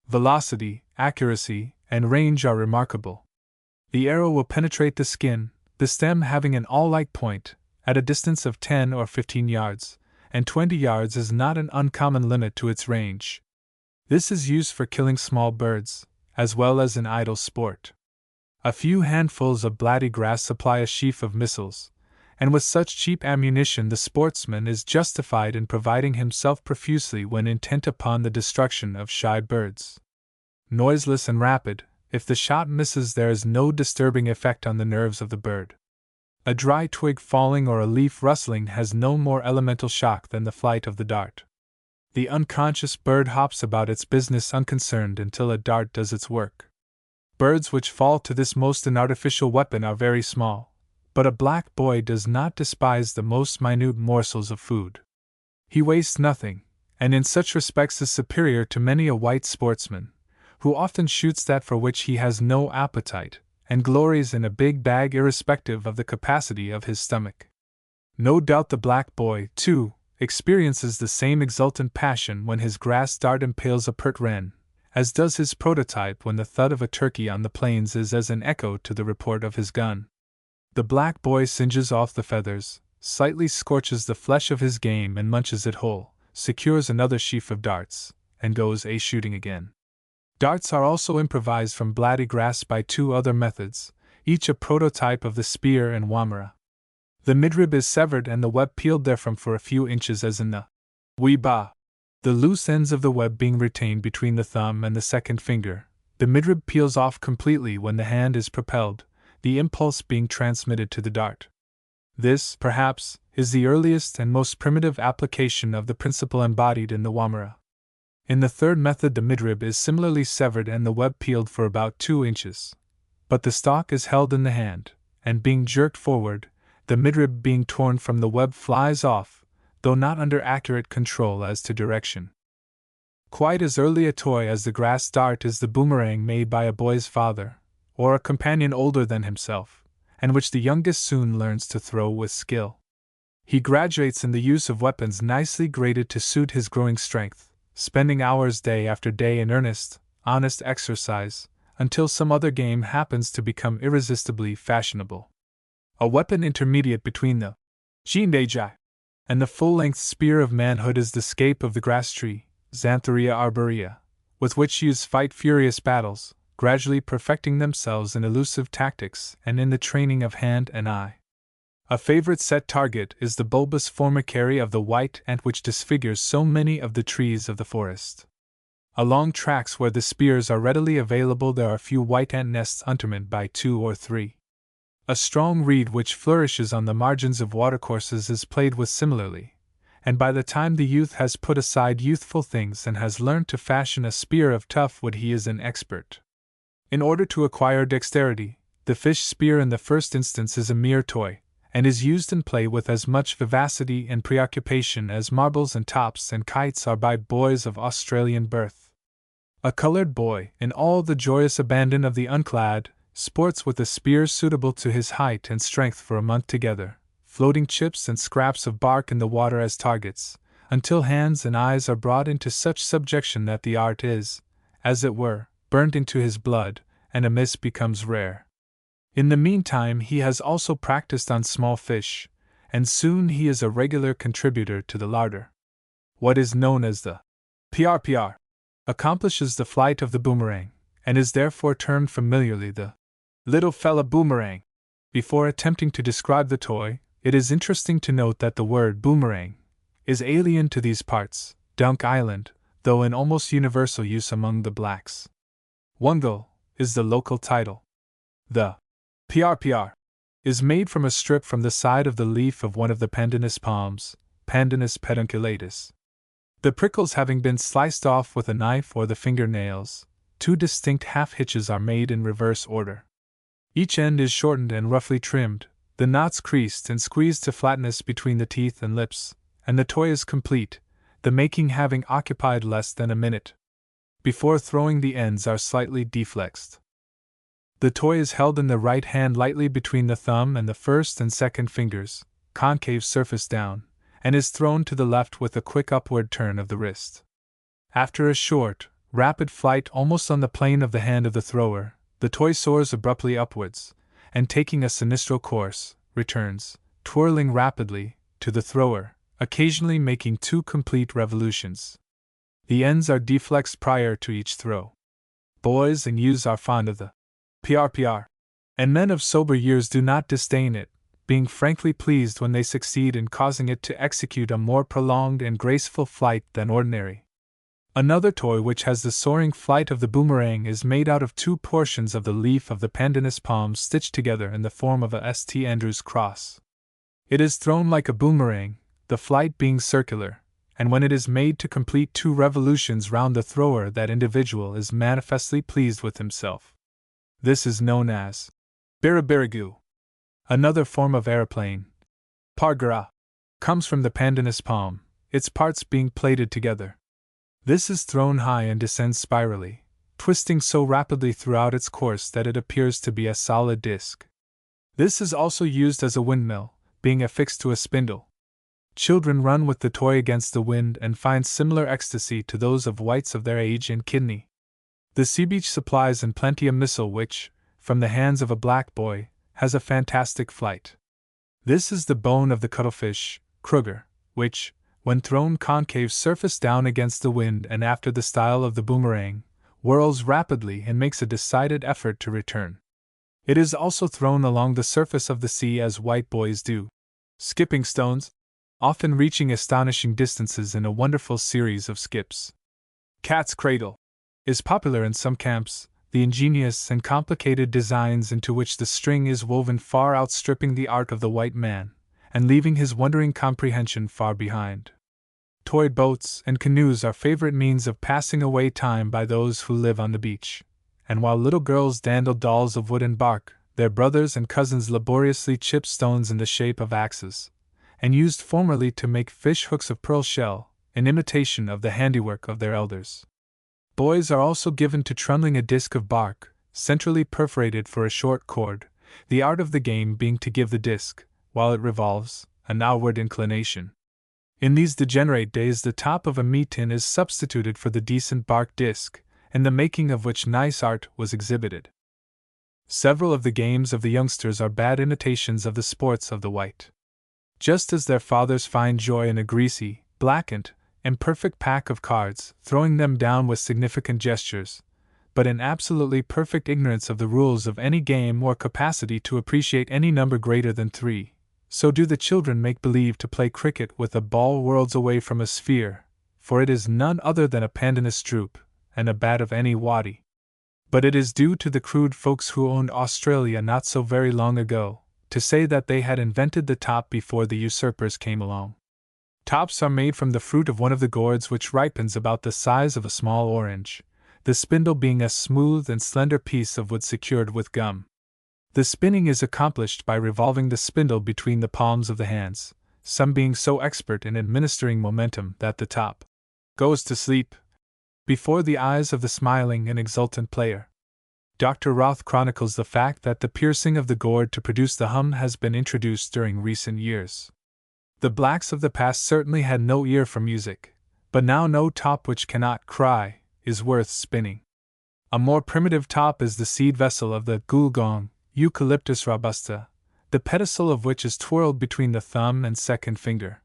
Velocity, accuracy, and range are remarkable. The arrow will penetrate the skin, the stem having an awl-like point, at a distance of 10 or 15 yards, and 20 yards is not an uncommon limit to its range. This is used for killing small birds, as well as in idle sport. A few handfuls of bladdy grass supply a sheaf of missiles, and with such cheap ammunition the sportsman is justified in providing himself profusely when intent upon the destruction of shy birds. Noiseless and rapid, if the shot misses there is no disturbing effect on the nerves of the bird. A dry twig falling or a leaf rustling has no more elemental shock than the flight of the dart. The unconscious bird hops about its business unconcerned until a dart does its work. Birds which fall to this most inartificial weapon are very small, but a black boy does not despise the most minute morsels of food. He wastes nothing, and in such respects is superior to many a white sportsman, who often shoots that for which he has no appetite, and glories in a big bag irrespective of the capacity of his stomach. No doubt the black boy, too, experiences the same exultant passion when his grass dart impales a pert wren, as does his prototype when the thud of a turkey on the plains is as an echo to the report of his gun. The black boy singes off the feathers, slightly scorches the flesh of his game and munches it whole, secures another sheaf of darts, and goes a-shooting again. Darts are also improvised from bladdy grass by two other methods, each a prototype of the spear and wamara. The midrib is severed and the web peeled therefrom for a few inches as in the wee-ba, the loose ends of the web being retained between the thumb and the second finger. The midrib peels off completely when the hand is propelled, the impulse being transmitted to the dart. This, perhaps, is the earliest and most primitive application of the principle embodied in the wamara. In the third method the midrib is similarly severed and the web peeled for about 2 inches. But the stalk is held in the hand, and being jerked forward, the midrib being torn from the web flies off, though not under accurate control as to direction. Quite as early a toy as the grass dart is the boomerang made by a boy's father, or a companion older than himself, and which the youngest soon learns to throw with skill. He graduates in the use of weapons nicely graded to suit his growing strength, spending hours day after day in earnest, honest exercise, until some other game happens to become irresistibly fashionable. A weapon intermediate between the Jindaijai and the full-length spear of manhood is the scape of the grass tree, Xantheria arborea, with which youths fight furious battles, gradually perfecting themselves in elusive tactics and in the training of hand and eye. A favorite set target is the bulbous formicary of the white ant which disfigures so many of the trees of the forest. Along tracks where the spears are readily available there are few white ant nests untermined by 2 or 3. A strong reed which flourishes on the margins of watercourses is played with similarly, and by the time the youth has put aside youthful things and has learned to fashion a spear of tough wood he is an expert. In order to acquire dexterity, the fish spear in the first instance is a mere toy, and is used in play with as much vivacity and preoccupation as marbles and tops and kites are by boys of Australian birth. A colored boy, in all the joyous abandon of the unclad, sports with a spear suitable to his height and strength for a month together, floating chips and scraps of bark in the water as targets, until hands and eyes are brought into such subjection that the art is, as it were, burnt into his blood, and a miss becomes rare. In the meantime he has also practiced on small fish, and soon he is a regular contributor to the larder. What is known as the PRPR accomplishes the flight of the boomerang, and is therefore termed familiarly the little fella boomerang. Before attempting to describe the toy, it is interesting to note that the word boomerang is alien to these parts, Dunk Island, though in almost universal use among the blacks. Wungle is the local title. The PRPR is made from a strip from the side of the leaf of one of the pandanus palms, Pandanus pedunculatus. The prickles having been sliced off with a knife or the fingernails, 2 distinct half-hitches are made in reverse order. Each end is shortened and roughly trimmed, the knots creased and squeezed to flatness between the teeth and lips, and the toy is complete, the making having occupied less than a minute. Before throwing the ends are slightly deflexed. The toy is held in the right hand lightly between the thumb and the first and second fingers, concave surface down, and is thrown to the left with a quick upward turn of the wrist. After a short, rapid flight almost on the plane of the hand of the thrower, the toy soars abruptly upwards, and taking a sinistral course, returns, twirling rapidly, to the thrower, occasionally making 2 complete revolutions. The ends are deflexed prior to each throw. Boys and youths are fond of the PRPR, and men of sober years do not disdain it, being frankly pleased when they succeed in causing it to execute a more prolonged and graceful flight than ordinary. Another toy which has the soaring flight of the boomerang is made out of 2 portions of the leaf of the pandanus palm stitched together in the form of a St. Andrew's cross. It is thrown like a boomerang, the flight being circular, and when it is made to complete 2 revolutions round the thrower that individual is manifestly pleased with himself. This is known as Biribirigu. Another form of aeroplane, Pargara, comes from the pandanus palm, its parts being plaited together. This is thrown high and descends spirally, twisting so rapidly throughout its course that it appears to be a solid disc. This is also used as a windmill, being affixed to a spindle. children run with the toy against the wind and find similar ecstasy to those of whites of their age and kidney. The sea beach supplies in plenty a missile which, from the hands of a black boy, has a fantastic flight. This is the bone of the cuttlefish, Kruger, which, when thrown concave surface down against the wind and after the style of the boomerang, whirls rapidly and makes a decided effort to return. It is also thrown along the surface of the sea as white boys do, skipping stones, often reaching astonishing distances in a wonderful series of skips. Cat's cradle is popular in some camps, the ingenious and complicated designs into which the string is woven far outstripping the art of the white man, and leaving his wondering comprehension far behind. Toy boats and canoes are favorite means of passing away time by those who live on the beach, and while little girls dandle dolls of wood and bark, their brothers and cousins laboriously chip stones in the shape of axes, and used formerly to make fish hooks of pearl shell, in imitation of the handiwork of their elders. Boys are also given to trundling a disc of bark, centrally perforated for a short cord, the art of the game being to give the disc, while it revolves, an outward inclination. In these degenerate days the top of a meat tin is substituted for the decent bark disc, in the making of which nice art was exhibited. Several of the games of the youngsters are bad imitations of the sports of the white. Just as their fathers find joy in a greasy, blackened, imperfect pack of cards, throwing them down with significant gestures, but in absolutely perfect ignorance of the rules of any game or capacity to appreciate any number greater than 3, so do the children make believe to play cricket with a ball worlds away from a sphere, for it is none other than a pandanus droop, and a bat of any waddy. But it is due to the crude folks who owned Australia not so very long ago, to say that they had invented the top before the usurpers came along. Tops are made from the fruit of one of the gourds which ripens about the size of a small orange, the spindle being a smooth and slender piece of wood secured with gum. The spinning is accomplished by revolving the spindle between the palms of the hands, some being so expert in administering momentum that the top goes to sleep before the eyes of the smiling and exultant player. Dr. Roth chronicles the fact that the piercing of the gourd to produce the hum has been introduced during recent years. The blacks of the past certainly had no ear for music, but now no top which cannot cry is worth spinning. A more primitive top is the seed vessel of the gulgong, Eucalyptus robusta, the pedicel of which is twirled between the thumb and second finger.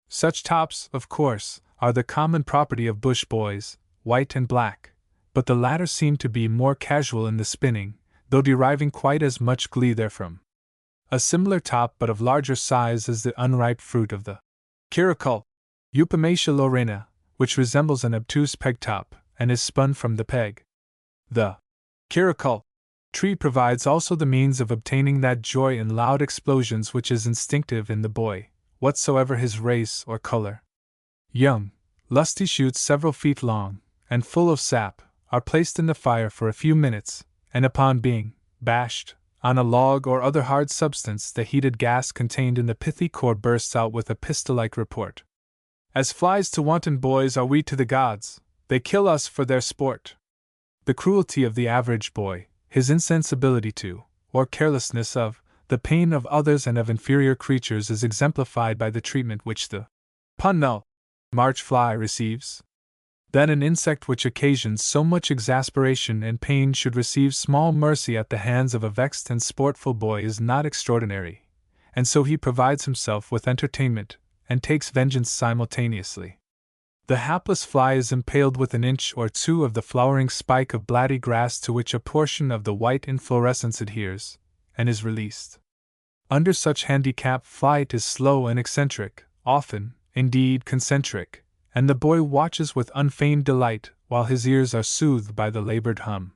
Such tops, of course, are the common property of bush boys, white and black, but the latter seem to be more casual in the spinning, though deriving quite as much glee therefrom. A similar top but of larger size is the unripe fruit of the caracal, Eupomacia lorena, which resembles an obtuse peg top, and is spun from the peg. The caracal tree provides also the means of obtaining that joy in loud explosions which is instinctive in the boy, whatsoever his race or color. Young, lusty shoots several feet long, and full of sap, are placed in the fire for a few minutes, and upon being bashed on a log or other hard substance, the heated gas contained in the pithy core bursts out with a pistol-like report. As flies to wanton boys are we to the gods, they kill us for their sport. The cruelty of the average boy, his insensibility to, or carelessness of, the pain of others and of inferior creatures is exemplified by the treatment which the punnel, March fly receives. That an insect which occasions so much exasperation and pain should receive small mercy at the hands of a vexed and sportful boy is not extraordinary, and so he provides himself with entertainment, and takes vengeance simultaneously. The hapless fly is impaled with an inch or two of the flowering spike of bladdy grass to which a portion of the white inflorescence adheres, and is released. Under such handicap flight is slow and eccentric, often, indeed, concentric, and the boy watches with unfeigned delight while his ears are soothed by the labored hum.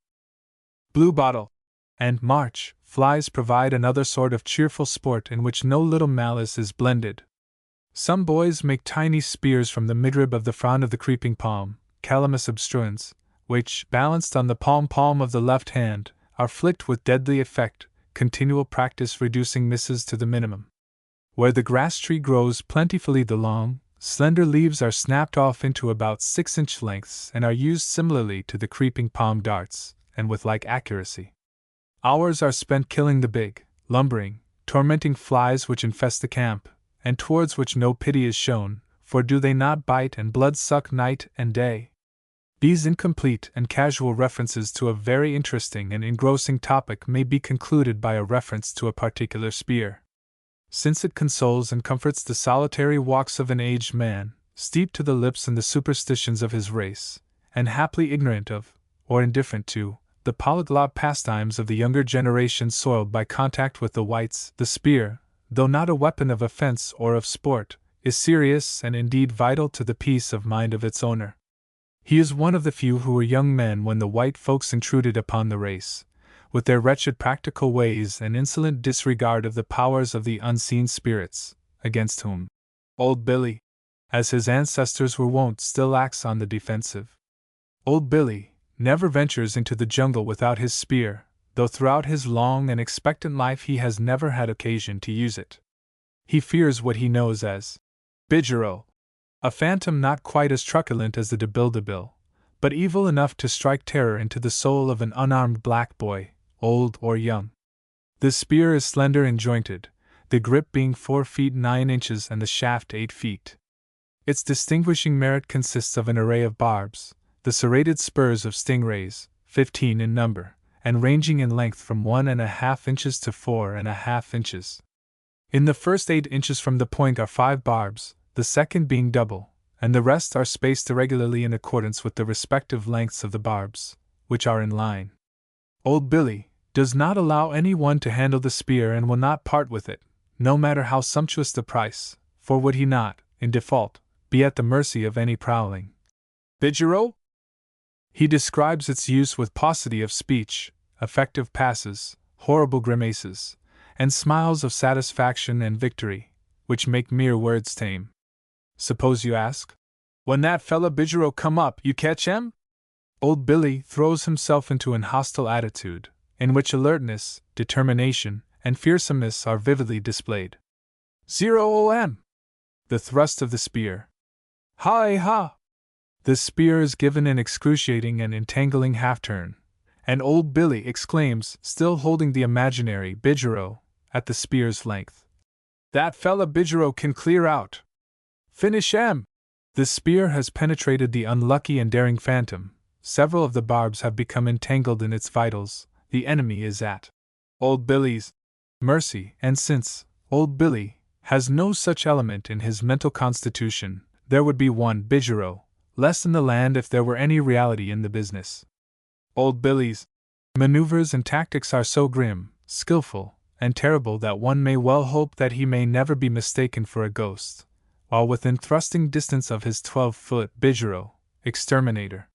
Bluebottle and March flies provide another sort of cheerful sport in which no little malice is blended. Some boys make tiny spears from the midrib of the frond of the creeping palm, Calamus obstruens, which, balanced on the palm of the left hand, are flicked with deadly effect, continual practice reducing misses to the minimum. Where the grass tree grows plentifully, the long, slender leaves are snapped off into about 6-inch lengths and are used similarly to the creeping palm darts, and with like accuracy. Hours are spent killing the big, lumbering, tormenting flies which infest the camp, and towards which no pity is shown, for do they not bite and blood suck night and day? These incomplete and casual references to a very interesting and engrossing topic may be concluded by a reference to a particular spear. Since it consoles and comforts the solitary walks of an aged man, steeped to the lips in the superstitions of his race, and haply ignorant of, or indifferent to, the polyglot pastimes of the younger generation soiled by contact with the whites, the spear, though not a weapon of offense or of sport, is serious and indeed vital to the peace of mind of its owner. He is one of the few who were young men when the white folks intruded upon the race, with their wretched practical ways and insolent disregard of the powers of the unseen spirits, against whom Old Billy, as his ancestors were wont, still acts on the defensive. Old Billy never ventures into the jungle without his spear, though throughout his long and expectant life he has never had occasion to use it. He fears what he knows as Bidjaro, a phantom not quite as truculent as the Debil, but evil enough to strike terror into the soul of an unarmed black boy, old or young. The spear is slender and jointed, the grip being 4 feet 9 inches and the shaft 8 feet. Its distinguishing merit consists of an array of barbs, the serrated spurs of stingrays, 15 in number, and ranging in length from 1½ inches to 4½ inches. In the first 8 inches from the point are 5 barbs, the second being double, and the rest are spaced irregularly in accordance with the respective lengths of the barbs, which are in line. Old Billy does not allow any one to handle the spear and will not part with it, no matter how sumptuous the price, for would he not, in default, be at the mercy of any prowling Bidjaro? He describes its use with paucity of speech, effective passes, horrible grimaces, and smiles of satisfaction and victory, which make mere words tame. Suppose you ask, when that fella Bidjaro come up, you catch him? Old Billy throws himself into an hostile attitude, in which alertness, determination, and fearsomeness are vividly displayed. 0 The thrust of the spear. Ha! The spear is given an excruciating and entangling half-turn, and Old Billy exclaims, still holding the imaginary Bidjaro at the spear's length, "That fella Bidjaro can clear out! Finish him!" The spear has penetrated the unlucky and daring phantom, several of the barbs have become entangled in its vitals, the enemy is at Old Billy's mercy, and since Old Billy has no such element in his mental constitution, there would be one Bidjaro less in the land if there were any reality in the business. Old Billy's maneuvers and tactics are so grim, skillful, and terrible that one may well hope that he may never be mistaken for a ghost, while within thrusting distance of his 12-foot Bidjaro exterminator.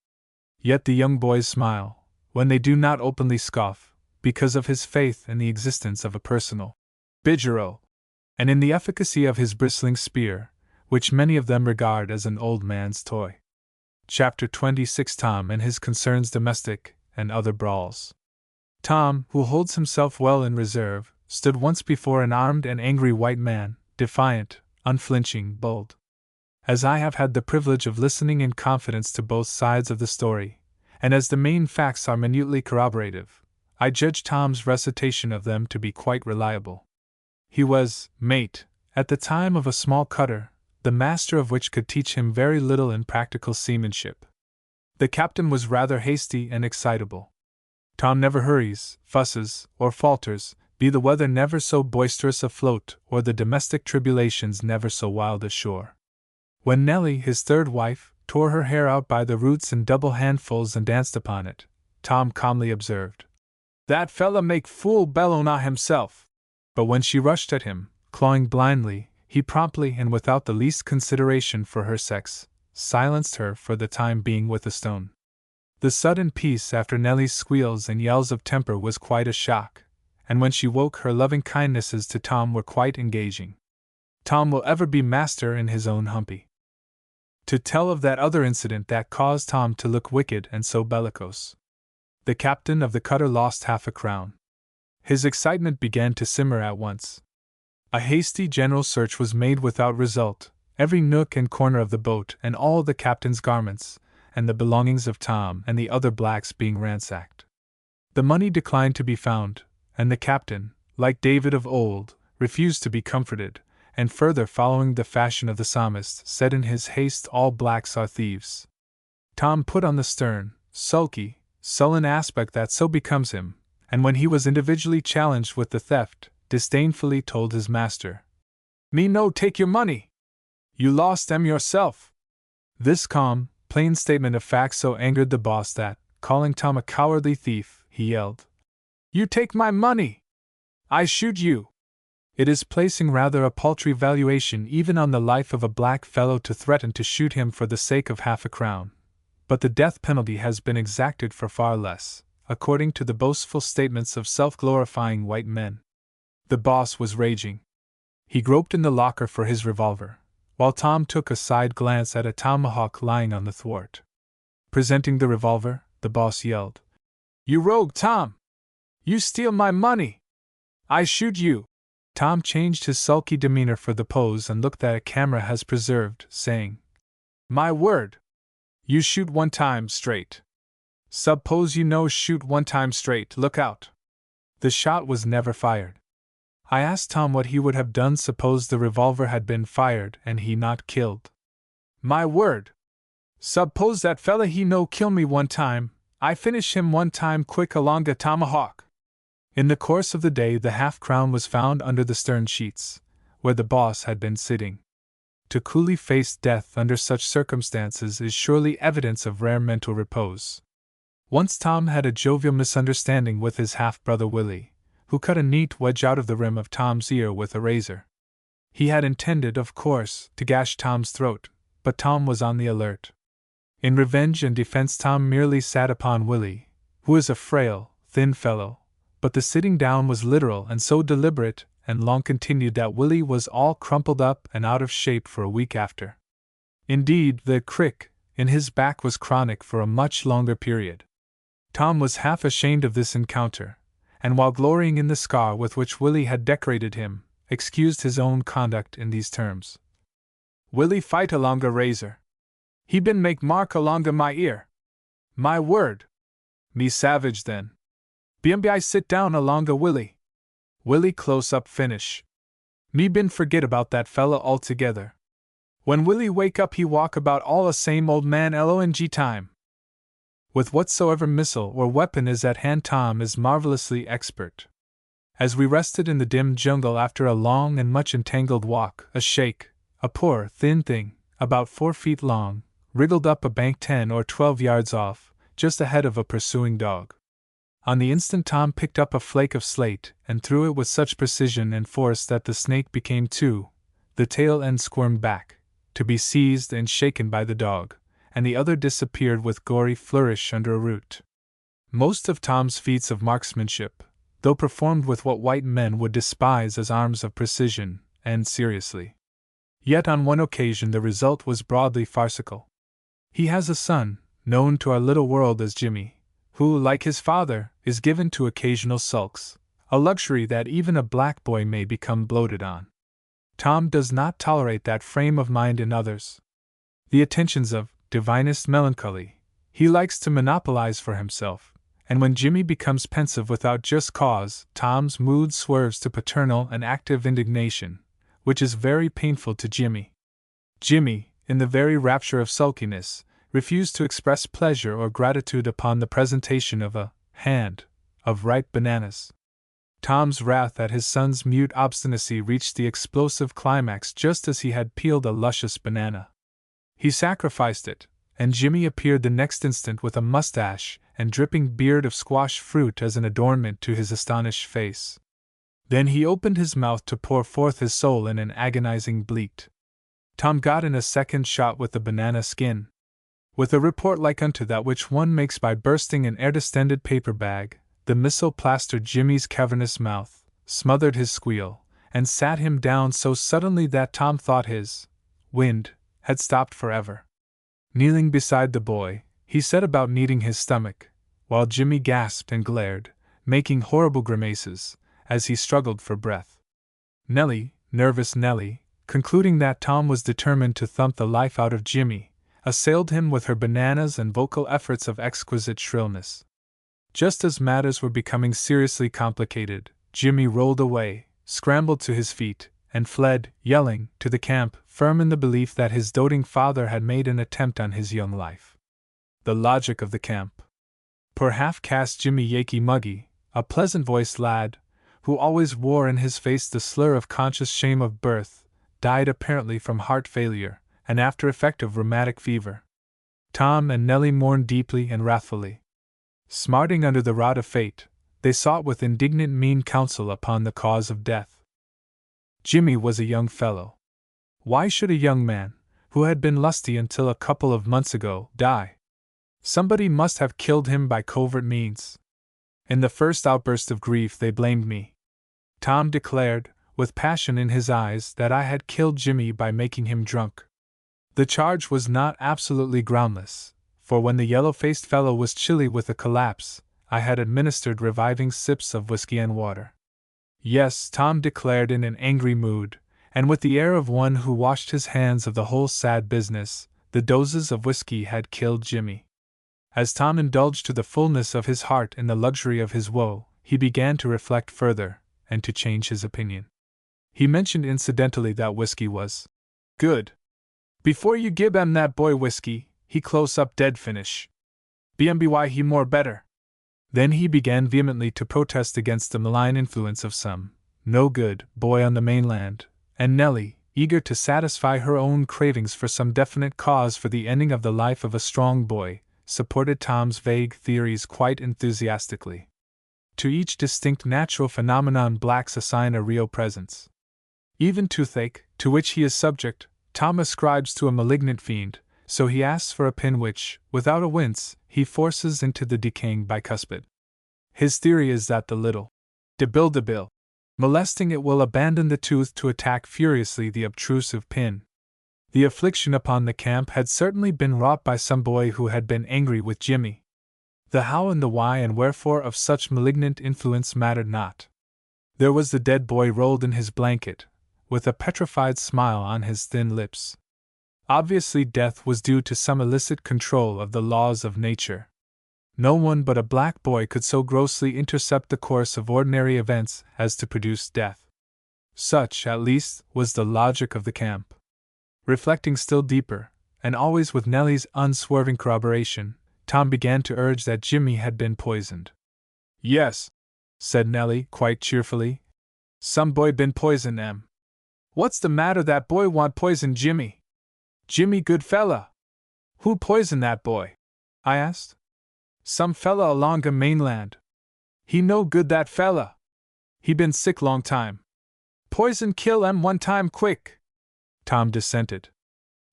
Yet the young boys smile, when they do not openly scoff, because of his faith in the existence of a personal Bidjaro, and in the efficacy of his bristling spear, which many of them regard as an old man's toy. Chapter 26: Tom and his concerns, domestic and other brawls. Tom, who holds himself well in reserve, stood once before an armed and angry white man, defiant, unflinching, bold. As I have had the privilege of listening in confidence to both sides of the story, and as the main facts are minutely corroborative, I judge Tom's recitation of them to be quite reliable. He was mate, at the time, of a small cutter, the master of which could teach him very little in practical seamanship. The captain was rather hasty and excitable. Tom never hurries, fusses, or falters, be the weather never so boisterous afloat or the domestic tribulations never so wild ashore. When Nellie, his third wife, tore her hair out by the roots in double handfuls and danced upon it, Tom calmly observed, "That fella make fool Bellona himself." But when she rushed at him, clawing blindly, he promptly and without the least consideration for her sex, silenced her for the time being with a stone. The sudden peace after Nellie's squeals and yells of temper was quite a shock, and when she woke, her loving kindnesses to Tom were quite engaging. Tom will ever be master in his own humpy. To tell of that other incident that caused Tom to look wicked and so bellicose. The captain of the cutter lost half a crown. His excitement began to simmer at once. A hasty general search was made without result, every nook and corner of the boat and all the captain's garments, and the belongings of Tom and the other blacks being ransacked. The money declined to be found, and the captain, like David of old, refused to be comforted, and further following the fashion of the psalmist, said in his haste, "All blacks are thieves." Tom put on the stern, sulky, sullen aspect that so becomes him, and when he was individually challenged with the theft, disdainfully told his master, "Me no take your money. You lost them yourself." This calm, plain statement of fact so angered the boss that, calling Tom a cowardly thief, he yelled, "You take my money! I shoot you!" It is placing rather a paltry valuation even on the life of a black fellow to threaten to shoot him for the sake of half a crown. But the death penalty has been exacted for far less, according to the boastful statements of self-glorifying white men. The boss was raging. He groped in the locker for his revolver, while Tom took a side glance at a tomahawk lying on the thwart. Presenting the revolver, the boss yelled, "You rogue, Tom! You steal my money! I shoot you!" Tom changed his sulky demeanor for the pose and look that a camera has preserved, saying, "My word! You shoot one time straight. Suppose you no shoot one time straight, look out." The shot was never fired. I asked Tom what he would have done suppose the revolver had been fired and he not killed. "My word! Suppose that fella he no kill me one time, I finish him one time quick along a tomahawk." In the course of the day the half-crown was found under the stern sheets, where the boss had been sitting. To coolly face death under such circumstances is surely evidence of rare mental repose. Once Tom had a jovial misunderstanding with his half-brother Willie, who cut a neat wedge out of the rim of Tom's ear with a razor. He had intended, of course, to gash Tom's throat, but Tom was on the alert. In revenge and defense Tom merely sat upon Willie, who is a frail, thin fellow, but the sitting down was literal and so deliberate and long continued that Willie was all crumpled up and out of shape for a week after. Indeed, the crick in his back was chronic for a much longer period. Tom was half ashamed of this encounter, and while glorying in the scar with which Willie had decorated him, excused his own conduct in these terms: "Willie fight alonga razor. He been make mark alonga my ear. My word! Me savage then. I sit down alonga Willie. Willie close up finish. Me been forget about that fella altogether. When Willie wake up he walk about all a same old man long time." With whatsoever missile or weapon is at hand Tom is marvelously expert. As we rested in the dim jungle after a long and much entangled walk, a sheikh, a poor, thin thing, about 4 feet long, wriggled up a bank 10 or 12 yards off, just ahead of a pursuing dog. On the instant Tom picked up a flake of slate and threw it with such precision and force that the snake became two, the tail end squirmed back, to be seized and shaken by the dog, and the other disappeared with gory flourish under a root. Most of Tom's feats of marksmanship, though performed with what white men would despise as arms of precision, end seriously. Yet on one occasion the result was broadly farcical. He has a son, known to our little world as Jimmy, who, like his father, is given to occasional sulks, a luxury that even a black boy may become bloated on. Tom does not tolerate that frame of mind in others. The attentions of divinest melancholy he likes to monopolize for himself, and when Jimmy becomes pensive without just cause, Tom's mood swerves to paternal and active indignation, which is very painful to Jimmy. Jimmy, in the very rapture of sulkiness, refused to express pleasure or gratitude upon the presentation of a hand of ripe bananas. Tom's wrath at his son's mute obstinacy reached the explosive climax just as he had peeled a luscious banana. He sacrificed it, and Jimmy appeared the next instant with a mustache and dripping beard of squash fruit as an adornment to his astonished face. Then he opened his mouth to pour forth his soul in an agonizing bleat. Tom got in a second shot with the banana skin. With a report like unto that which one makes by bursting an air-distended paper bag, the missile plastered Jimmy's cavernous mouth, smothered his squeal, and sat him down so suddenly that Tom thought his wind had stopped forever. Kneeling beside the boy, he set about kneading his stomach, while Jimmy gasped and glared, making horrible grimaces, as he struggled for breath. Nellie, nervous Nellie, concluding that Tom was determined to thump the life out of Jimmy, assailed him with her bananas and vocal efforts of exquisite shrillness. Just as matters were becoming seriously complicated, Jimmy rolled away, scrambled to his feet, and fled, yelling, to the camp, firm in the belief that his doting father had made an attempt on his young life. The logic of the camp. Poor half-caste Jimmy Yakey Muggy, a pleasant-voiced lad, who always wore in his face the slur of conscious shame of birth, died apparently from heart failure, and after effect of rheumatic fever. Tom and Nellie mourned deeply and wrathfully. Smarting under the rod of fate, they sought with indignant mien counsel upon the cause of death. Jimmy was a young fellow. Why should a young man, who had been lusty until a couple of months ago, die? Somebody must have killed him by covert means. In the first outburst of grief they blamed me. Tom declared, with passion in his eyes, that I had killed Jimmy by making him drunk. The charge was not absolutely groundless, for when the yellow-faced fellow was chilly with a collapse, I had administered reviving sips of whiskey and water. Yes, Tom declared in an angry mood, and with the air of one who washed his hands of the whole sad business, the doses of whiskey had killed Jimmy. As Tom indulged to the fullness of his heart in the luxury of his woe, he began to reflect further, and to change his opinion. He mentioned incidentally that whiskey was good. Before you gib em that boy whiskey, he close up dead finish. Bmby he more better. Then he began vehemently to protest against the malign influence of some no good boy on the mainland, and Nellie, eager to satisfy her own cravings for some definite cause for the ending of the life of a strong boy, supported Tom's vague theories quite enthusiastically. To each distinct natural phenomenon blacks assign a real presence. Even toothache, to which he is subject, Tom ascribes to a malignant fiend, so he asks for a pin which, without a wince, he forces into the decaying bicuspid. His theory is that the little debil, molesting it, will abandon the tooth to attack furiously the obtrusive pin. The affliction upon the camp had certainly been wrought by some boy who had been angry with Jimmy. The how and the why and wherefore of such malignant influence mattered not. There was the dead boy rolled in his blanket, with a petrified smile on his thin lips. Obviously death was due to some illicit control of the laws of nature. No one but a black boy could so grossly intercept the course of ordinary events as to produce death. Such, at least, was the logic of the camp. Reflecting still deeper, and always with Nellie's unswerving corroboration, Tom began to urge that Jimmy had been poisoned. Yes, said Nellie quite cheerfully. Some boy been poisoned, em. What's the matter that boy want poison Jimmy? Jimmy good fella. Who poisoned that boy? I asked. Some fella alonga mainland. He no good that fella. He been sick long time. Poison kill em one time quick. Tom dissented.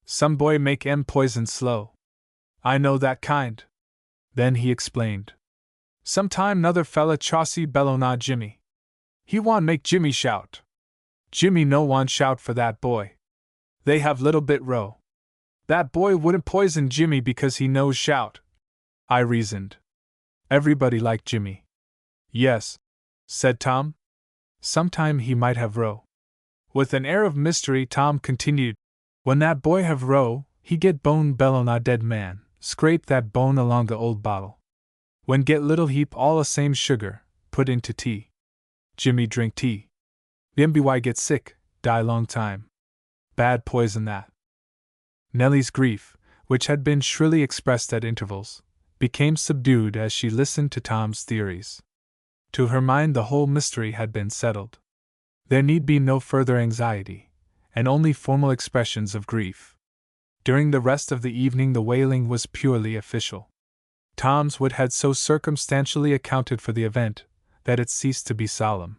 Some boy make em poison slow. I know that kind. Then he explained. Sometime nother fella chaussee bellona Jimmy. He want make Jimmy shout. Jimmy no want shout for that boy. They have little bit row. That boy wouldn't poison Jimmy because he knows shout, I reasoned. Everybody liked Jimmy. Yes, said Tom. Sometime he might have row. With an air of mystery Tom continued. When that boy have row, he get bone bellon a dead man, scrape that bone along the old bottle. When get little heap all the same sugar, put into tea. Jimmy drink tea. Bmby get sick, die long time. Bad poison that. Nellie's grief, which had been shrilly expressed at intervals, became subdued as she listened to Tom's theories. To her mind the whole mystery had been settled. There need be no further anxiety, and only formal expressions of grief. During the rest of the evening the wailing was purely official. Tom's wit had so circumstantially accounted for the event that it ceased to be solemn.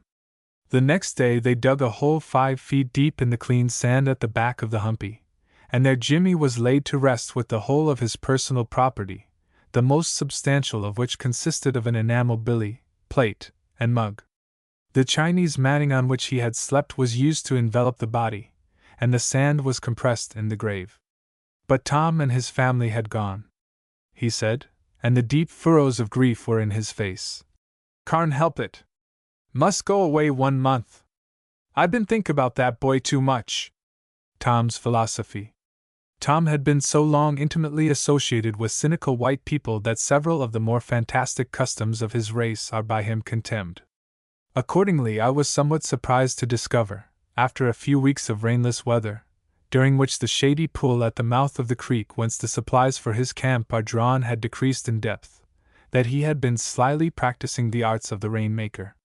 The next day they dug a hole 5 feet deep in the clean sand at the back of the humpy, and there Jimmy was laid to rest with the whole of his personal property, the most substantial of which consisted of an enamel billy, plate, and mug. The Chinese matting on which he had slept was used to envelop the body, and the sand was compressed in the grave. But Tom and his family had gone, he said, and the deep furrows of grief were in his face. Can't help it. Must go away 1 month. I been think about that boy too much. Tom's philosophy. Tom had been so long intimately associated with cynical white people that several of the more fantastic customs of his race are by him contemned. Accordingly, I was somewhat surprised to discover, after a few weeks of rainless weather, during which the shady pool at the mouth of the creek whence the supplies for his camp are drawn had decreased in depth, that he had been slyly practicing the arts of the rainmaker.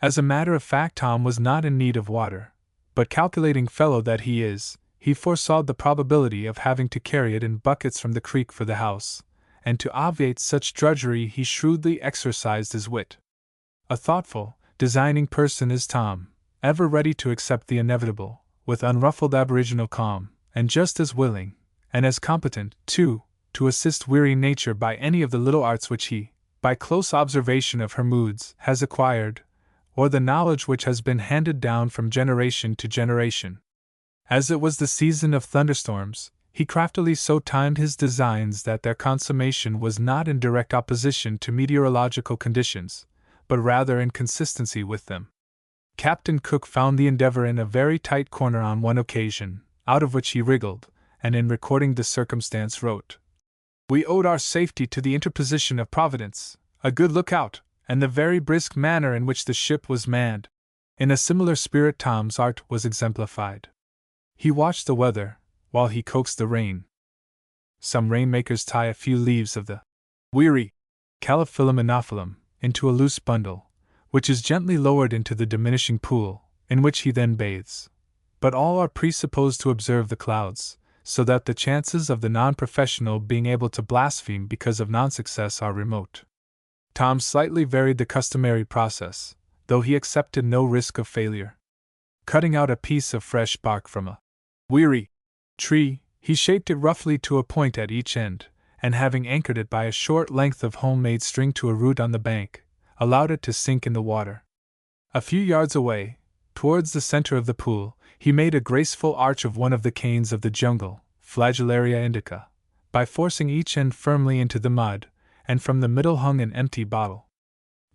As a matter of fact, Tom was not in need of water, but calculating fellow that he is, he foresaw the probability of having to carry it in buckets from the creek for the house, and to obviate such drudgery he shrewdly exercised his wit. A thoughtful, designing person is Tom, ever ready to accept the inevitable, with unruffled aboriginal calm, and just as willing, and as competent, too, to assist weary nature by any of the little arts which he, by close observation of her moods, has acquired, or the knowledge which has been handed down from generation to generation. As it was the season of thunderstorms, he craftily so timed his designs that their consummation was not in direct opposition to meteorological conditions, but rather in consistency with them. Captain Cook found the Endeavour in a very tight corner on one occasion, out of which he wriggled, and in recording the circumstance wrote, "We owed our safety to the interposition of Providence, a good lookout, and the very brisk manner in which the ship was manned." In a similar spirit Tom's art was exemplified. He watched the weather, while he coaxed the rain. Some rainmakers tie a few leaves of the weary Calophyllum anophyllum into a loose bundle, which is gently lowered into the diminishing pool, in which he then bathes. But all are presupposed to observe the clouds, so that the chances of the non-professional being able to blaspheme because of non-success are remote. Tom slightly varied the customary process, though he accepted no risk of failure. Cutting out a piece of fresh bark from a weary tree, he shaped it roughly to a point at each end, and having anchored it by a short length of homemade string to a root on the bank, allowed it to sink in the water. A few yards away, towards the center of the pool, he made a graceful arch of one of the canes of the jungle, Flagellaria indica, by forcing each end firmly into the mud, and from the middle hung an empty bottle.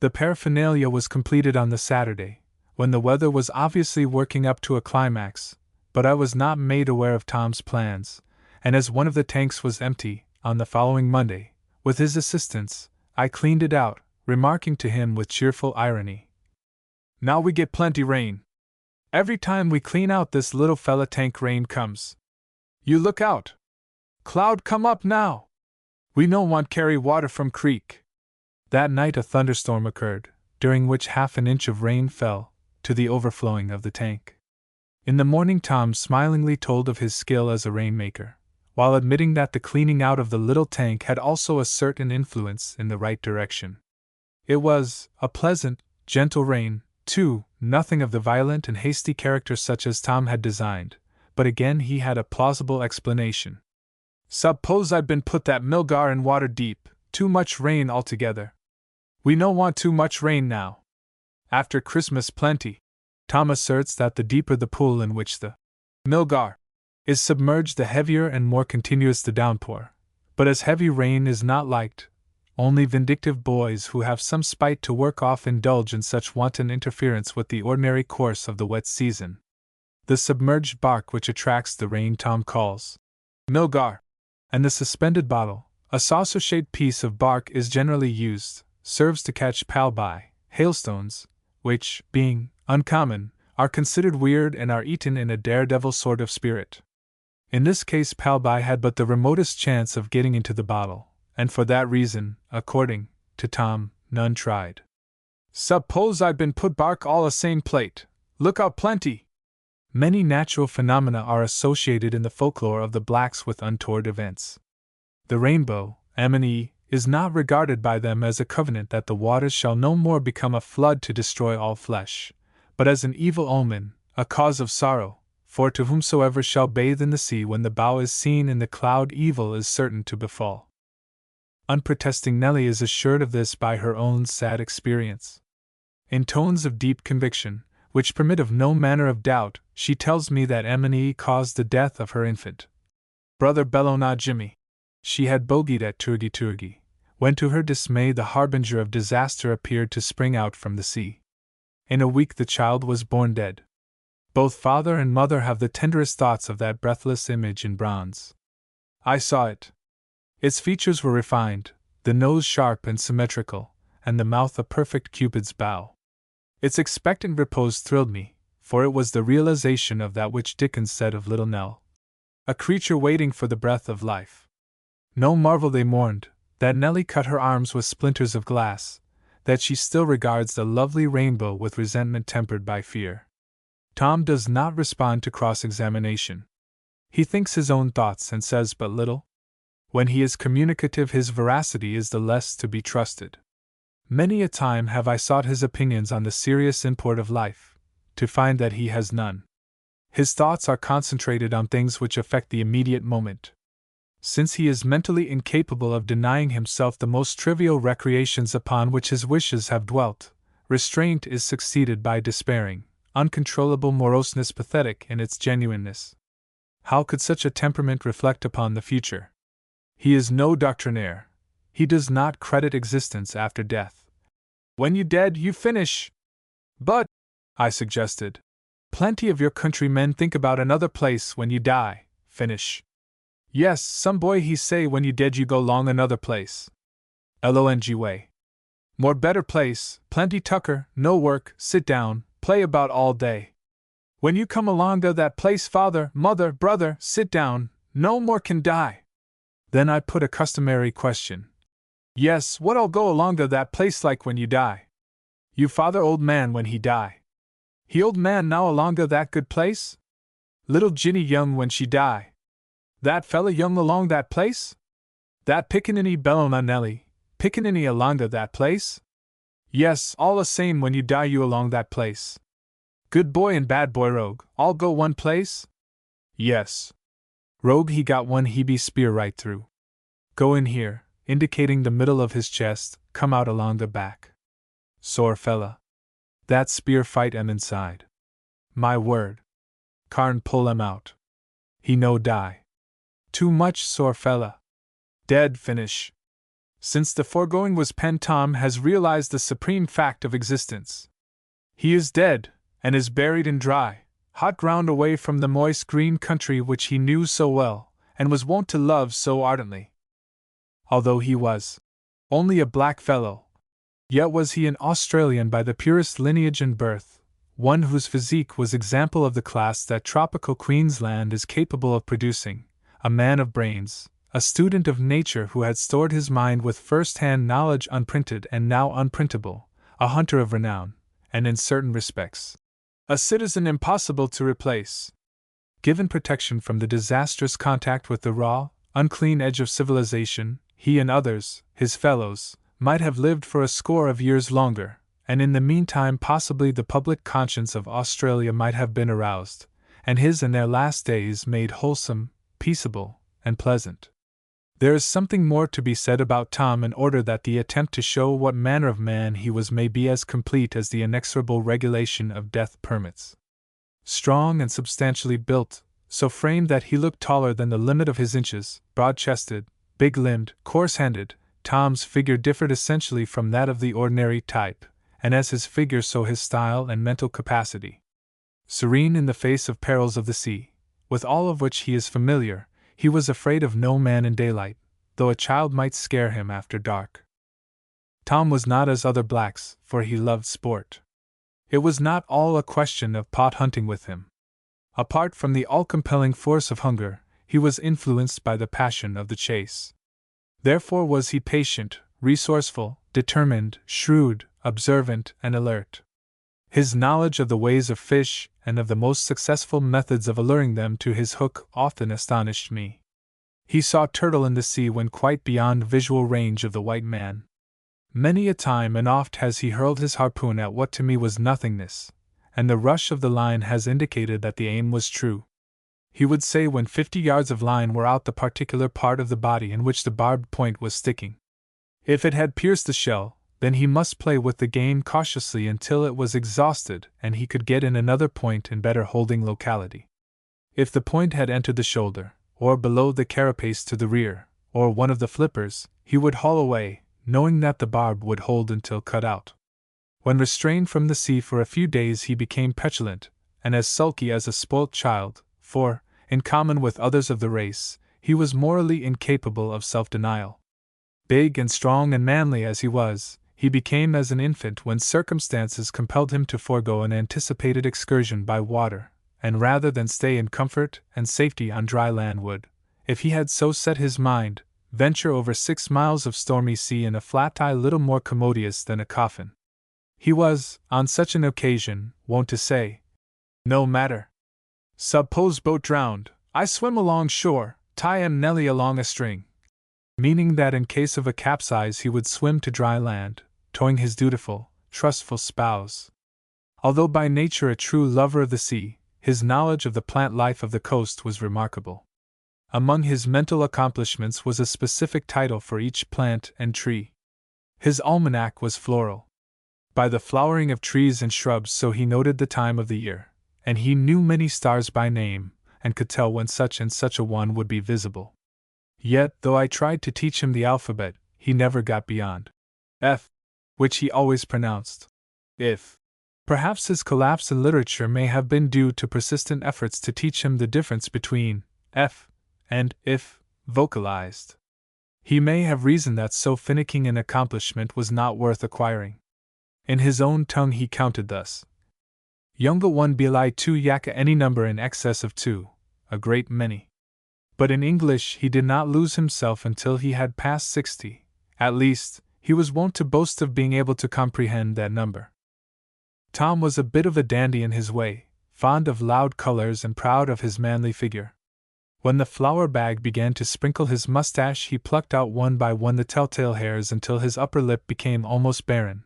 The paraphernalia was completed on the Saturday, when the weather was obviously working up to a climax, but I was not made aware of Tom's plans, and as one of the tanks was empty, on the following Monday, with his assistance, I cleaned it out, remarking to him with cheerful irony, "Now we get plenty rain. Every time we clean out this little fella tank rain comes. You look out! Cloud come up now! We no want carry water from creek." That night a thunderstorm occurred, during which half an inch of rain fell, to the overflowing of the tank. In the morning Tom smilingly told of his skill as a rainmaker, while admitting that the cleaning out of the little tank had also a certain influence in the right direction. It was a pleasant, gentle rain, too, nothing of the violent and hasty character such as Tom had designed, but again he had a plausible explanation. "Suppose I'd been put that milgar in water deep, too much rain altogether. We no want too much rain now. After Christmas plenty." Tom asserts that the deeper the pool in which the milgar is submerged, the heavier and more continuous the downpour, but as heavy rain is not liked, only vindictive boys who have some spite to work off indulge in such wanton interference with the ordinary course of the wet season. The submerged bark which attracts the rain Tom calls milgar, and the suspended bottle, a saucer-shaped piece of bark is generally used, serves to catch palbi, hailstones, which, being uncommon, are considered weird and are eaten in a daredevil sort of spirit. In this case palbi had but the remotest chance of getting into the bottle, and for that reason, according to Tom, none tried. "Suppose I'd been put bark all a same plate, look out plenty." Many natural phenomena are associated in the folklore of the blacks with untoward events. The rainbow, M&E, is not regarded by them as a covenant that the waters shall no more become a flood to destroy all flesh, but as an evil omen, a cause of sorrow, for to whomsoever shall bathe in the sea when the bow is seen in the cloud evil is certain to befall. Unprotesting Nellie is assured of this by her own sad experience. In tones of deep conviction, which permit of no manner of doubt, she tells me that M&E caused the death of her infant brother Bellona Jimmy. She had bogeyed at Turgi, when to her dismay the harbinger of disaster appeared to spring out from the sea. In a week the child was born dead. Both father and mother have the tenderest thoughts of that breathless image in bronze. I saw it. Its features were refined, the nose sharp and symmetrical, and the mouth a perfect Cupid's bow. Its expectant repose thrilled me, for it was the realization of that which Dickens said of little Nell. A creature waiting for the breath of life. No marvel they mourned, that Nellie cut her arms with splinters of glass, that she still regards the lovely rainbow with resentment tempered by fear. Tom does not respond to cross-examination. He thinks his own thoughts and says but little. When he is communicative, his veracity is the less to be trusted. Many a time have I sought his opinions on the serious import of life, to find that he has none. His thoughts are concentrated on things which affect the immediate moment. Since he is mentally incapable of denying himself the most trivial recreations upon which his wishes have dwelt, restraint is succeeded by despairing, uncontrollable moroseness pathetic in its genuineness. How could such a temperament reflect upon the future? He is no doctrinaire. He does not credit existence after death. When you dead, you finish. But, I suggested, plenty of your countrymen think about another place when you die, finish. Yes, some boy he say when you dead you go long another place. Long way. More better place, plenty tucker, no work, sit down, play about all day. When you come along to that place, father, mother, brother, sit down, no more can die. Then I put a customary question. Yes, what I'll go along to that place like when you die? You father old man when he die. He old man now along to that good place? Little Jinny young when she die. That fella young along that place? That pickaninny bellona Nelly, pickaninny along to that place? Yes, all the same when you die you along that place. Good boy and bad boy rogue, all go one place? Yes. Rogue he got one he be spear right through. Go in here, indicating the middle of his chest, come out along the back. Sore fella. That spear fight em inside. My word. Carn pull em out. He no die. Too much sore fella. Dead finish. Since the foregoing was penned, Tom has realized the supreme fact of existence. He is dead, and is buried in dry, hot ground away from the moist green country which he knew so well, and was wont to love so ardently. Although he was only a black fellow, yet was he an Australian by the purest lineage and birth, one whose physique was example of the class that tropical Queensland is capable of producing, a man of brains, a student of nature who had stored his mind with first-hand knowledge unprinted and now unprintable, a hunter of renown, and in certain respects, a citizen impossible to replace. Given protection from the disastrous contact with the raw, unclean edge of civilization, he and others, his fellows, might have lived for a score of years longer, and in the meantime possibly the public conscience of Australia might have been aroused, and his and their last days made wholesome, peaceable, and pleasant. There is something more to be said about Tom in order that the attempt to show what manner of man he was may be as complete as the inexorable regulation of death permits. Strong and substantially built, so framed that he looked taller than the limit of his inches, broad-chested, big-limbed, coarse-handed, Tom's figure differed essentially from that of the ordinary type, and as his figure so his style and mental capacity. Serene in the face of perils of the sea, with all of which he is familiar, he was afraid of no man in daylight, though a child might scare him after dark. Tom was not as other blacks, for he loved sport. It was not all a question of pot hunting with him. Apart from the all-compelling force of hunger, he was influenced by the passion of the chase. Therefore was he patient, resourceful, determined, shrewd, observant, and alert. His knowledge of the ways of fish and of the most successful methods of alluring them to his hook often astonished me. He saw turtle in the sea when quite beyond visual range of the white man. Many a time and oft has he hurled his harpoon at what to me was nothingness, and the rush of the line has indicated that the aim was true. He would say when 50 yards of line were out the particular part of the body in which the barbed point was sticking. If it had pierced the shell, then he must play with the game cautiously until it was exhausted and he could get in another point in better holding locality. If the point had entered the shoulder, or below the carapace to the rear, or one of the flippers, he would haul away, knowing that the barb would hold until cut out. When restrained from the sea for a few days he became petulant, and as sulky as a spoilt child, for, in common with others of the race, he was morally incapable of self-denial. Big and strong and manly as he was, he became as an infant when circumstances compelled him to forego an anticipated excursion by water, and rather than stay in comfort and safety on dry land would, if he had so set his mind, venture over 6 miles of stormy sea in a flat eye little more commodious than a coffin. He was, on such an occasion, wont to say, "No matter. Suppose boat drowned, I swim along shore, tie Nelly along a string," meaning that in case of a capsize he would swim to dry land, towing his dutiful, trustful spouse. Although by nature a true lover of the sea, his knowledge of the plant life of the coast was remarkable. Among his mental accomplishments was a specific title for each plant and tree. His almanac was floral. By the flowering of trees and shrubs so he noted the time of the year, and he knew many stars by name, and could tell when such and such a one would be visible. Yet, though I tried to teach him the alphabet, he never got beyond F, which he always pronounced if. Perhaps his collapse in literature may have been due to persistent efforts to teach him the difference between F and if, vocalized. He may have reasoned that so finicking an accomplishment was not worth acquiring. In his own tongue he counted thus: Yunga 1 Bilai 2 Yaka any number in excess of 2, a great many. But in English he did not lose himself until he had passed 60, at least, he was wont to boast of being able to comprehend that number. Tom was a bit of a dandy in his way, fond of loud colors and proud of his manly figure. When the flour bag began to sprinkle his mustache he plucked out one by one the telltale hairs until his upper lip became almost barren,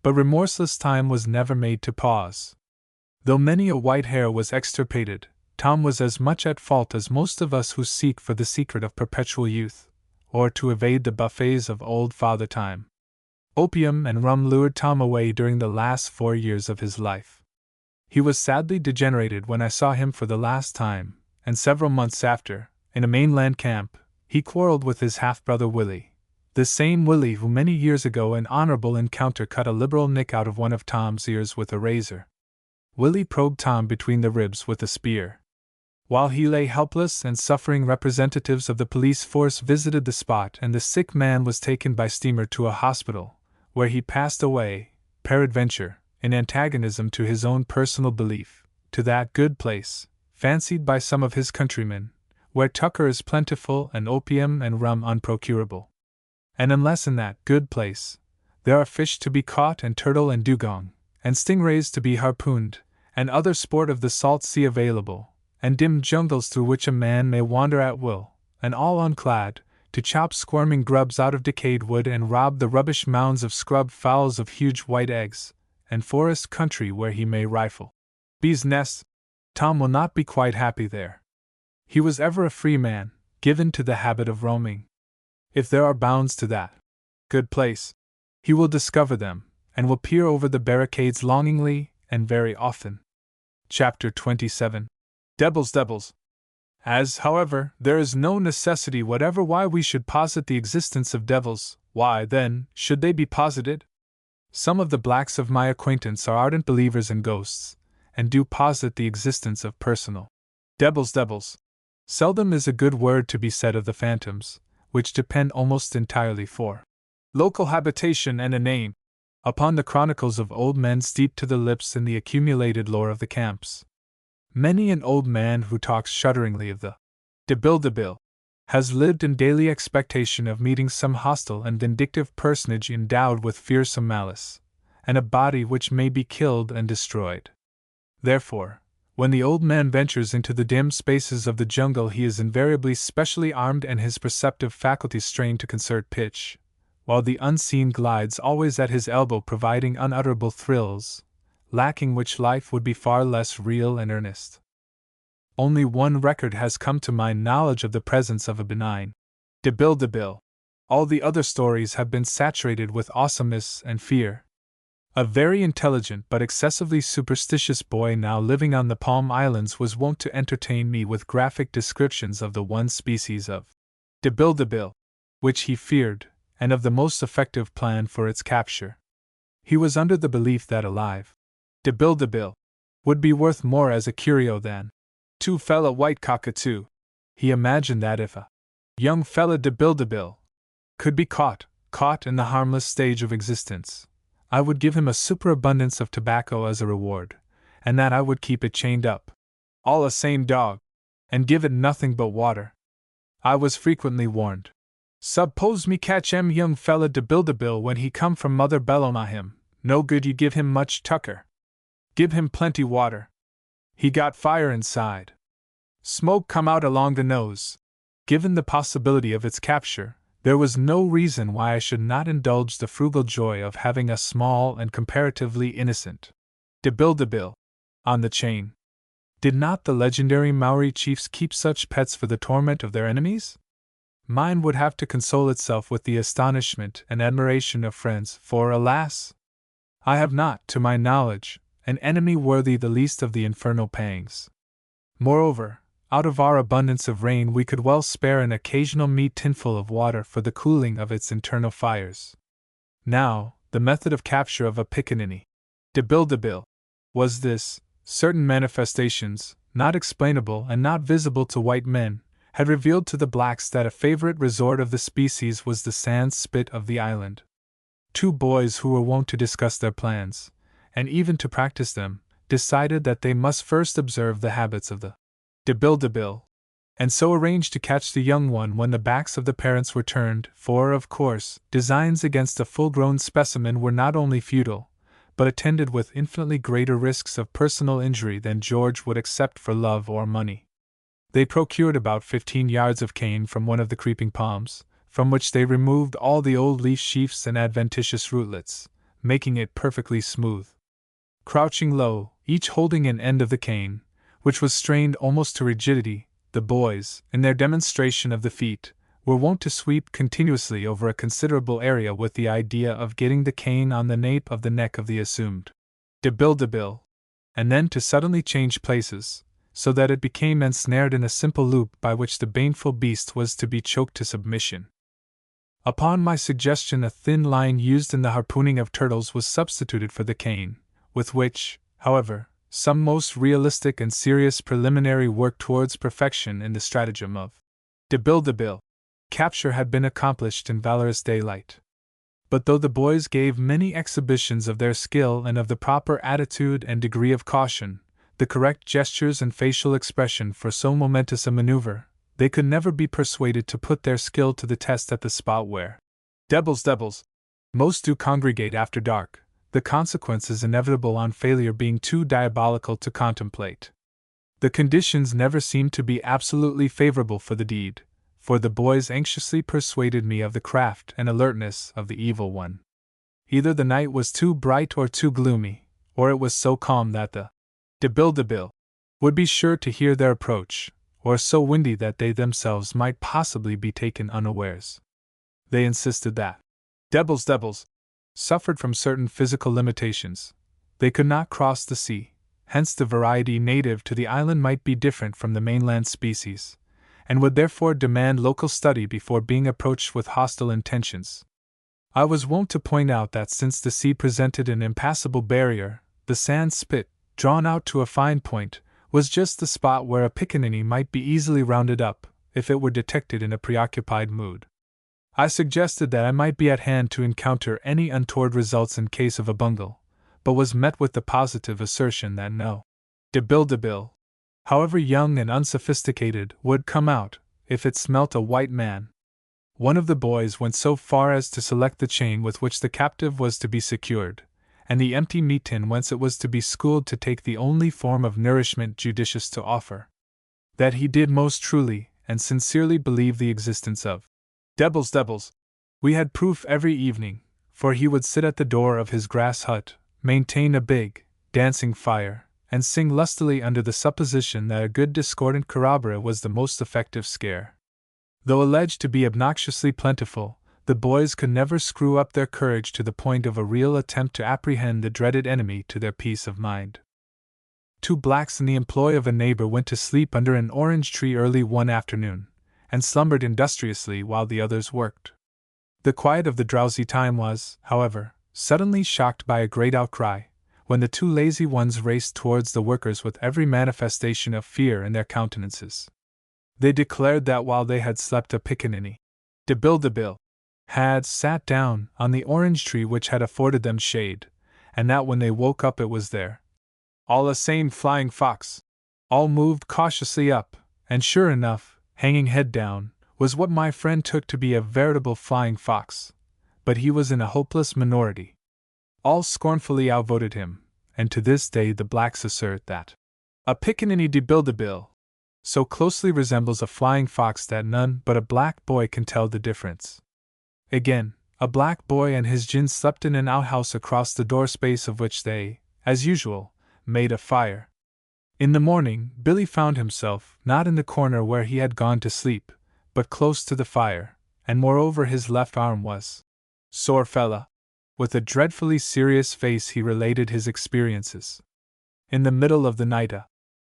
but remorseless time was never made to pause. Though many a white hair was extirpated, Tom was as much at fault as most of us who seek for the secret of perpetual youth, or to evade the buffets of old Father Time. Opium and rum lured Tom away during the last 4 years of his life. He was sadly degenerated when I saw him for the last time, and several months after, in a mainland camp, he quarreled with his half-brother Willie, the same Willie who many years ago in honorable encounter cut a liberal nick out of one of Tom's ears with a razor. Willie probed Tom between the ribs with a spear. While he lay helpless and suffering, representatives of the police force visited the spot and the sick man was taken by steamer to a hospital, where he passed away, peradventure, in antagonism to his own personal belief, to that good place, fancied by some of his countrymen, where tucker is plentiful and opium and rum unprocurable. And unless in that good place there are fish to be caught and turtle and dugong, and stingrays to be harpooned, and other sport of the salt sea available, and dim jungles through which a man may wander at will, and all unclad, to chop squirming grubs out of decayed wood and rob the rubbish mounds of scrubbed fowls of huge white eggs, and forest country where he may rifle bees' nests, Tom will not be quite happy there. He was ever a free man, given to the habit of roaming. If there are bounds to that good place, he will discover them, and will peer over the barricades longingly, and very often. Chapter 27. Devils. As, however, there is no necessity whatever why we should posit the existence of devils, why, then, should they be posited? Some of the blacks of my acquaintance are ardent believers in ghosts, and do posit the existence of personal devils. Seldom is a good word to be said of the phantoms, which depend almost entirely for local habitation and a name upon the chronicles of old men steeped to the lips in the accumulated lore of the camps. Many an old man who talks shudderingly of the Debil has lived in daily expectation of meeting some hostile and vindictive personage endowed with fearsome malice, and a body which may be killed and destroyed. Therefore, when the old man ventures into the dim spaces of the jungle he is invariably specially armed and his perceptive faculties strained to concert pitch, while the unseen glides always at his elbow providing unutterable thrills, lacking which life would be far less real and earnest. Only one record has come to my knowledge of the presence of a benign Debil. All the other stories have been saturated with awesomeness and fear. A very intelligent but excessively superstitious boy now living on the Palm Islands was wont to entertain me with graphic descriptions of the one species of Debil, which he feared, and of the most effective plan for its capture. He was under the belief that a live Debil would be worth more as a curio than 2 fella white cockatoo. He imagined that if a young fella Debil could be caught, caught in the harmless stage of existence, I would give him a superabundance of tobacco as a reward, and that I would keep it chained up, all a same dog, and give it nothing but water. I was frequently warned. Suppose me catch young fella de Bilderbill when he come from Mother Bellona him, no good you give him much tucker. Give him plenty water. He got fire inside. Smoke come out along the nose. Given the possibility of its capture, there was no reason why I should not indulge the frugal joy of having a small and comparatively innocent de Bilderbill on the chain. Did not the legendary Maori chiefs keep such pets for the torment of their enemies? Mine would have to console itself with the astonishment and admiration of friends, for, alas, I have not, to my knowledge, an enemy worthy the least of the infernal pangs. Moreover, out of our abundance of rain we could well spare an occasional meat tinful of water for the cooling of its internal fires. Now, the method of capture of a pickaninny de Bilderbill was this: certain manifestations, not explainable and not visible to white men, had revealed to the blacks that a favorite resort of the species was the sand spit of the island. Two boys who were wont to discuss their plans, and even to practice them, decided that they must first observe the habits of the de Bilderbill, and so arranged to catch the young one when the backs of the parents were turned, for, of course, designs against a full-grown specimen were not only futile, but attended with infinitely greater risks of personal injury than George would accept for love or money. They procured about 15 yards of cane from one of the creeping palms, from which they removed all the old leaf sheafs and adventitious rootlets, making it perfectly smooth. Crouching low, each holding an end of the cane, which was strained almost to rigidity, the boys, in their demonstration of the feat, were wont to sweep continuously over a considerable area with the idea of getting the cane on the nape of the neck of the assumed de Bilderbill, and then to suddenly change places, so that it became ensnared in a simple loop by which the baneful beast was to be choked to submission. Upon my suggestion, a thin line used in the harpooning of turtles was substituted for the cane, with which, however, some most realistic and serious preliminary work towards perfection in the stratagem of de Bilderbill capture had been accomplished in valorous daylight. But though the boys gave many exhibitions of their skill and of the proper attitude and degree of caution, the correct gestures and facial expression for so momentous a maneuver, they could never be persuaded to put their skill to the test at the spot where devils most do congregate after dark, the consequences inevitable on failure being too diabolical to contemplate. The conditions never seemed to be absolutely favorable for the deed, for the boys anxiously persuaded me of the craft and alertness of the evil one. Either the night was too bright or too gloomy, or it was so calm that the de Bilderbill would be sure to hear their approach, or so windy that they themselves might possibly be taken unawares. They insisted that devils suffered from certain physical limitations. They could not cross the sea, hence the variety native to the island might be different from the mainland species, and would therefore demand local study before being approached with hostile intentions. I was wont to point out that since the sea presented an impassable barrier, the sand spit, drawn out to a fine point, was just the spot where a pickaninny might be easily rounded up, if it were detected in a preoccupied mood. I suggested that I might be at hand to encounter any untoward results in case of a bungle, but was met with the positive assertion that no de Bilderbill, however young and unsophisticated, would come out, if it smelt a white man. One of the boys went so far as to select the chain with which the captive was to be secured, and the empty meat tin whence it was to be schooled to take the only form of nourishment judicious to offer. That he did most truly and sincerely believe the existence of devils, we had proof every evening, for he would sit at the door of his grass hut, maintain a big, dancing fire, and sing lustily under the supposition that a good discordant corroboree was the most effective scare. Though alleged to be obnoxiously plentiful, the boys could never screw up their courage to the point of a real attempt to apprehend the dreaded enemy to their peace of mind. Two blacks in the employ of a neighbor went to sleep under an orange tree early one afternoon, and slumbered industriously while the others worked. The quiet of the drowsy time was, however, suddenly shocked by a great outcry, when the two lazy ones raced towards the workers with every manifestation of fear in their countenances. They declared that while they had slept a pickaninny de Bilderbill had sat down on the orange tree which had afforded them shade, and that when they woke up it was there. All a same flying fox. All moved cautiously up, and sure enough, hanging head down, was what my friend took to be a veritable flying fox, but he was in a hopeless minority. All scornfully outvoted him, and to this day the blacks assert that a pickaninny de Bilderbill so closely resembles a flying fox that none but a black boy can tell the difference. Again, a black boy and his gin slept in an outhouse across the door space of which they, as usual, made a fire. In the morning, Billy found himself not in the corner where he had gone to sleep, but close to the fire, and moreover his left arm was sore fella. With a dreadfully serious face he related his experiences. In the middle of the night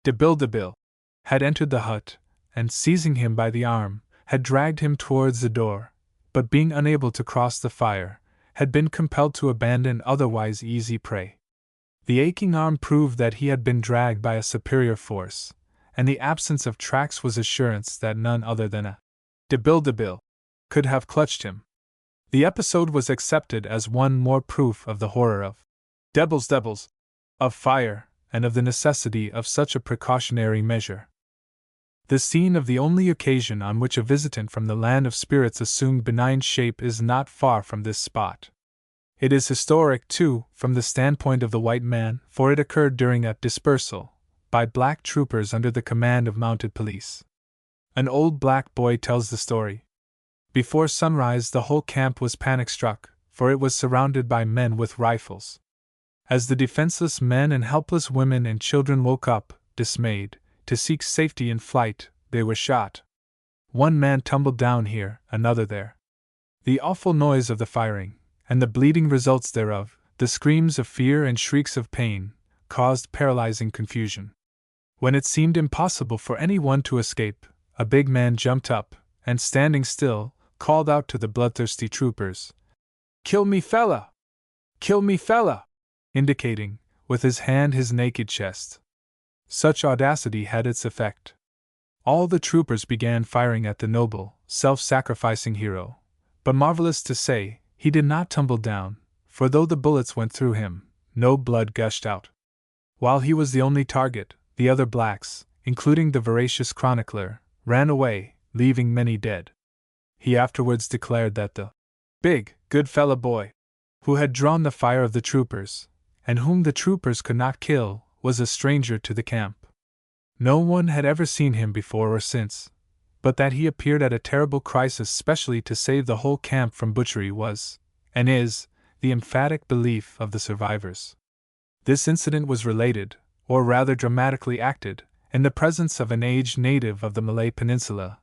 de Bilderbill had entered the hut, and seizing him by the arm, had dragged him towards the door, but being unable to cross the fire, had been compelled to abandon otherwise easy prey. The aching arm proved that he had been dragged by a superior force, and the absence of tracks was assurance that none other than a de Bilderbill could have clutched him. The episode was accepted as one more proof of the horror of devils, of fire, and of the necessity of such a precautionary measure. The scene of the only occasion on which a visitant from the land of spirits assumed benign shape is not far from this spot. It is historic, too, from the standpoint of the white man, for it occurred during a dispersal by black troopers under the command of mounted police. An old black boy tells the story. Before sunrise the whole camp was panic-struck, for it was surrounded by men with rifles. As the defenseless men and helpless women and children woke up, dismayed, to seek safety in flight, they were shot. One man tumbled down here, another there. The awful noise of the firing, and the bleeding results thereof, the screams of fear and shrieks of pain, caused paralyzing confusion. When it seemed impossible for any one to escape, a big man jumped up, and standing still, called out to the bloodthirsty troopers, "Kill me, fella! Kill me, fella!" indicating, with his hand, his naked chest. Such audacity had its effect. All the troopers began firing at the noble, self-sacrificing hero, but marvelous to say, he did not tumble down, for though the bullets went through him, no blood gushed out. While he was the only target, the other blacks, including the voracious chronicler, ran away, leaving many dead. He afterwards declared that the big, good fellow boy, who had drawn the fire of the troopers, and whom the troopers could not kill, was a stranger to the camp. No one had ever seen him before or since, but that he appeared at a terrible crisis specially to save the whole camp from butchery was, and is, the emphatic belief of the survivors. This incident was related, or rather dramatically acted, in the presence of an aged native of the Malay Peninsula,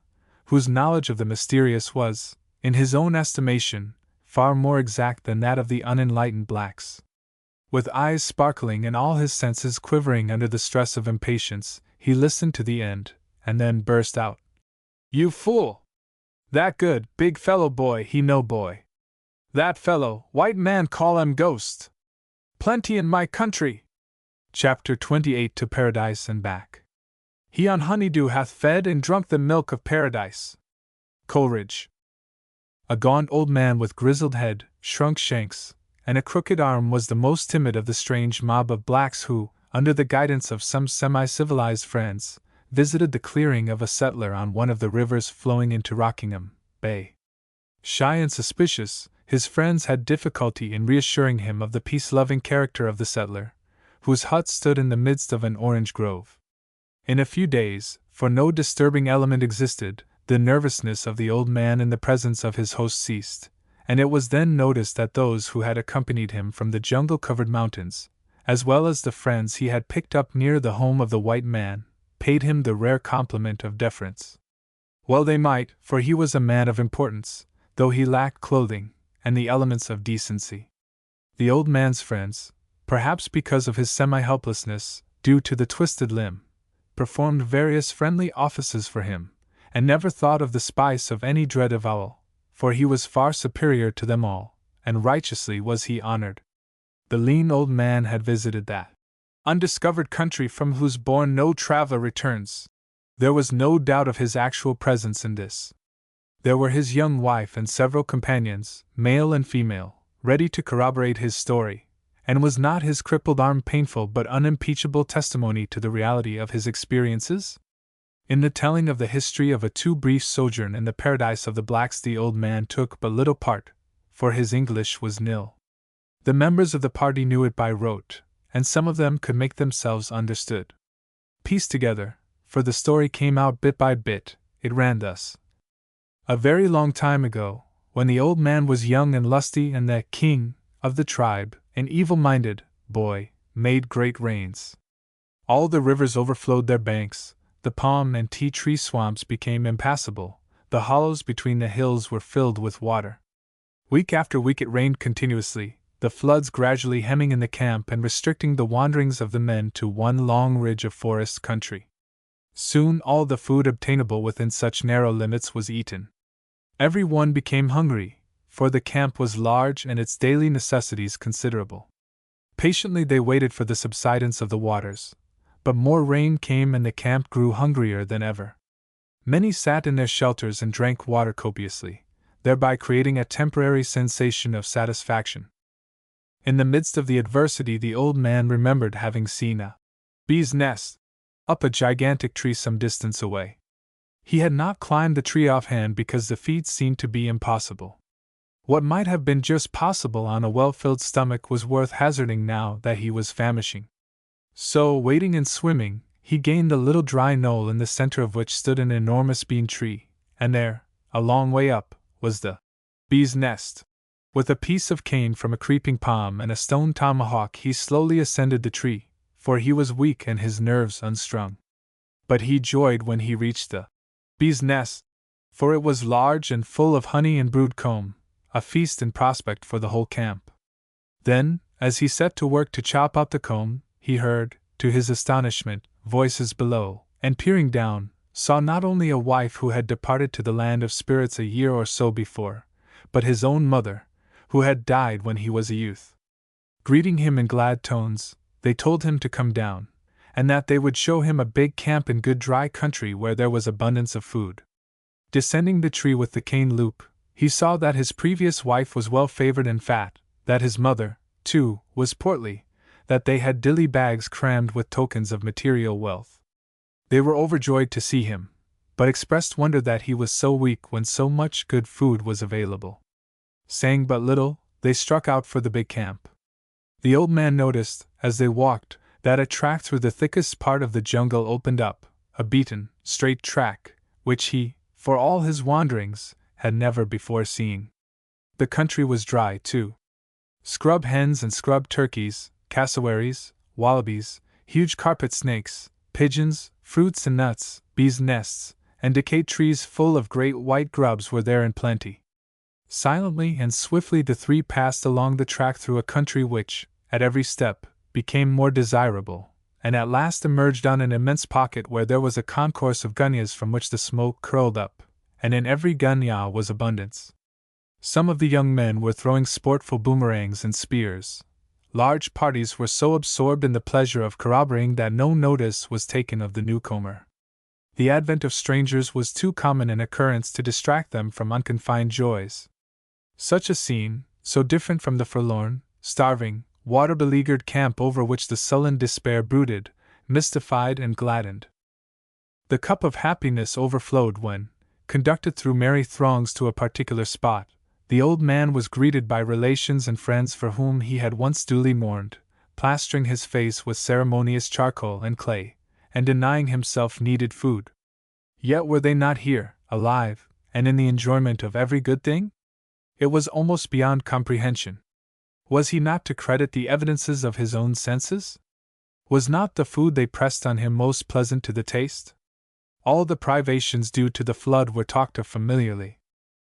whose knowledge of the mysterious was, in his own estimation, far more exact than that of the unenlightened blacks. With eyes sparkling and all his senses quivering under the stress of impatience, he listened to the end, and then burst out, "You fool! That good, big fellow boy he no boy. That fellow, white man call him ghost. Plenty in my country." Chapter 28 To Paradise and Back. He on honeydew hath fed and drunk the milk of paradise. Coleridge. A gaunt old man with grizzled head, shrunk shanks, and a crooked arm was the most timid of the strange mob of blacks who, under the guidance of some semi-civilized friends, visited the clearing of a settler on one of the rivers flowing into Rockingham Bay. Shy and suspicious, his friends had difficulty in reassuring him of the peace-loving character of the settler, whose hut stood in the midst of an orange grove. In a few days, for no disturbing element existed, the nervousness of the old man in the presence of his host ceased, and it was then noticed that those who had accompanied him from the jungle-covered mountains, as well as the friends he had picked up near the home of the white man, paid him the rare compliment of deference. Well they might, for he was a man of importance, though he lacked clothing and the elements of decency. The old man's friends, perhaps because of his semi-helplessness, due to the twisted limb, performed various friendly offices for him, and never thought of the spice of any dread avowal, for he was far superior to them all, and righteously was he honored. The lean old man had visited that undiscovered country from whose bourne no traveler returns. There was no doubt of his actual presence in this. There were his young wife and several companions, male and female, ready to corroborate his story, and was not his crippled arm painful but unimpeachable testimony to the reality of his experiences? In the telling of the history of a too brief sojourn in the paradise of the blacks, the old man took but little part, for his English was nil. The members of the party knew it by rote, and some of them could make themselves understood. Pieced together, for the story came out bit by bit, it ran thus. A very long time ago, when the old man was young and lusty and the king of the tribe, an evil-minded boy, made great rains. All the rivers overflowed their banks, the palm and tea tree swamps became impassable, the hollows between the hills were filled with water. Week after week it rained continuously, the floods gradually hemming in the camp and restricting the wanderings of the men to one long ridge of forest country. Soon all the food obtainable within such narrow limits was eaten. Every one became hungry, for the camp was large and its daily necessities considerable. Patiently they waited for the subsidence of the waters, but more rain came and the camp grew hungrier than ever. Many sat in their shelters and drank water copiously, thereby creating a temporary sensation of satisfaction. In the midst of the adversity, the old man remembered having seen a bee's nest up a gigantic tree some distance away. He had not climbed the tree offhand because the feat seemed to be impossible. What might have been just possible on a well-filled stomach was worth hazarding now that he was famishing. So, wading and swimming, he gained the little dry knoll in the center of which stood an enormous bean tree, and there, a long way up, was the bee's nest. With a piece of cane from a creeping palm and a stone tomahawk he slowly ascended the tree, for he was weak and his nerves unstrung. But he joyed when he reached the bee's nest, for it was large and full of honey and brood comb, a feast in prospect for the whole camp. Then, as he set to work to chop out the comb, he heard, to his astonishment, voices below, and peering down, saw not only a wife who had departed to the land of spirits a year or so before, but his own mother, who had died when he was a youth. Greeting him in glad tones, they told him to come down, and that they would show him a big camp in good dry country where there was abundance of food. Descending the tree with the cane loop, he saw that his previous wife was well favored and fat, that his mother, too, was portly, that they had dilly bags crammed with tokens of material wealth. They were overjoyed to see him, but expressed wonder that he was so weak when so much good food was available. Saying but little, they struck out for the big camp. The old man noticed, as they walked, that a track through the thickest part of the jungle opened up, a beaten, straight track, which he, for all his wanderings, had never before seen. The country was dry, too. Scrub hens and scrub turkeys, cassowaries, wallabies, huge carpet snakes, pigeons, fruits and nuts, bees' nests, and decayed trees full of great white grubs were there in plenty. Silently and swiftly the three passed along the track through a country which, at every step, became more desirable, and at last emerged on an immense pocket where there was a concourse of gunyahs from which the smoke curled up, and in every gunyah was abundance. Some of the young men were throwing sportful boomerangs and spears. Large parties were so absorbed in the pleasure of corroborating that no notice was taken of the newcomer. The advent of strangers was too common an occurrence to distract them from unconfined joys. Such a scene, so different from the forlorn, starving, water-beleaguered camp over which the sullen despair brooded, mystified and gladdened. The cup of happiness overflowed when, conducted through merry throngs to a particular spot, the old man was greeted by relations and friends for whom he had once duly mourned, plastering his face with ceremonious charcoal and clay, and denying himself needed food. Yet were they not here, alive, and in the enjoyment of every good thing? It was almost beyond comprehension. Was he not to credit the evidences of his own senses? Was not the food they pressed on him most pleasant to the taste? All the privations due to the flood were talked of familiarly.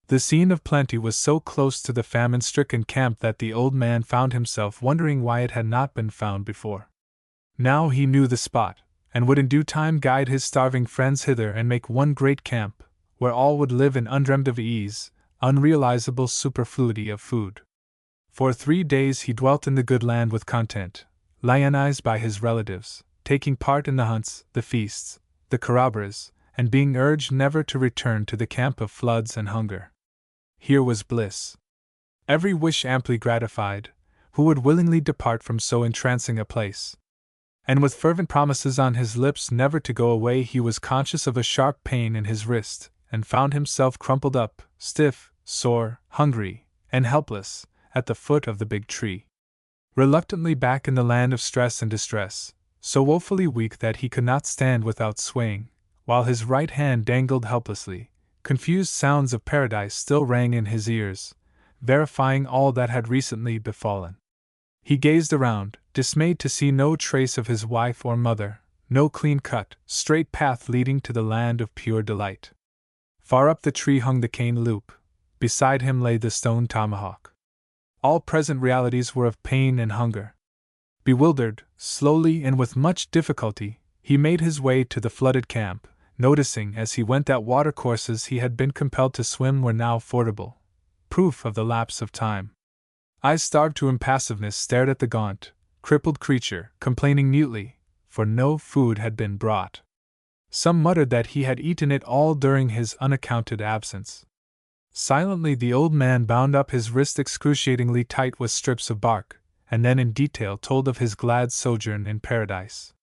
The scene of plenty was so close to the famine-stricken camp that the old man found himself wondering why it had not been found before. Now he knew the spot, and would in due time guide his starving friends hither and make one great camp, where all would live in undreamed of ease, unrealizable superfluity of food. For 3 days he dwelt in the good land with content, lionized by his relatives, taking part in the hunts, the feasts, the corroboras, and being urged never to return to the camp of floods and hunger. Here was bliss. Every wish amply gratified, who would willingly depart from so entrancing a place? And with fervent promises on his lips never to go away, he was conscious of a sharp pain in his wrist, and found himself crumpled up, stiff, sore, hungry, and helpless, at the foot of the big tree. Reluctantly back in the land of stress and distress, so woefully weak that he could not stand without swaying, while his right hand dangled helplessly, confused sounds of paradise still rang in his ears, verifying all that had recently befallen. He gazed around, dismayed to see no trace of his wife or mother, no clean-cut, straight path leading to the land of pure delight. Far up the tree hung the cane loop, beside him lay the stone tomahawk. All present realities were of pain and hunger. Bewildered, slowly and with much difficulty, he made his way to the flooded camp, noticing as he went that watercourses he had been compelled to swim were now fordable, proof of the lapse of time. Eyes starved to impassiveness stared at the gaunt, crippled creature, complaining mutely, for no food had been brought. Some muttered that he had eaten it all during his unaccounted absence. Silently the old man bound up his wrist excruciatingly tight with strips of bark, and then in detail told of his glad sojourn in paradise.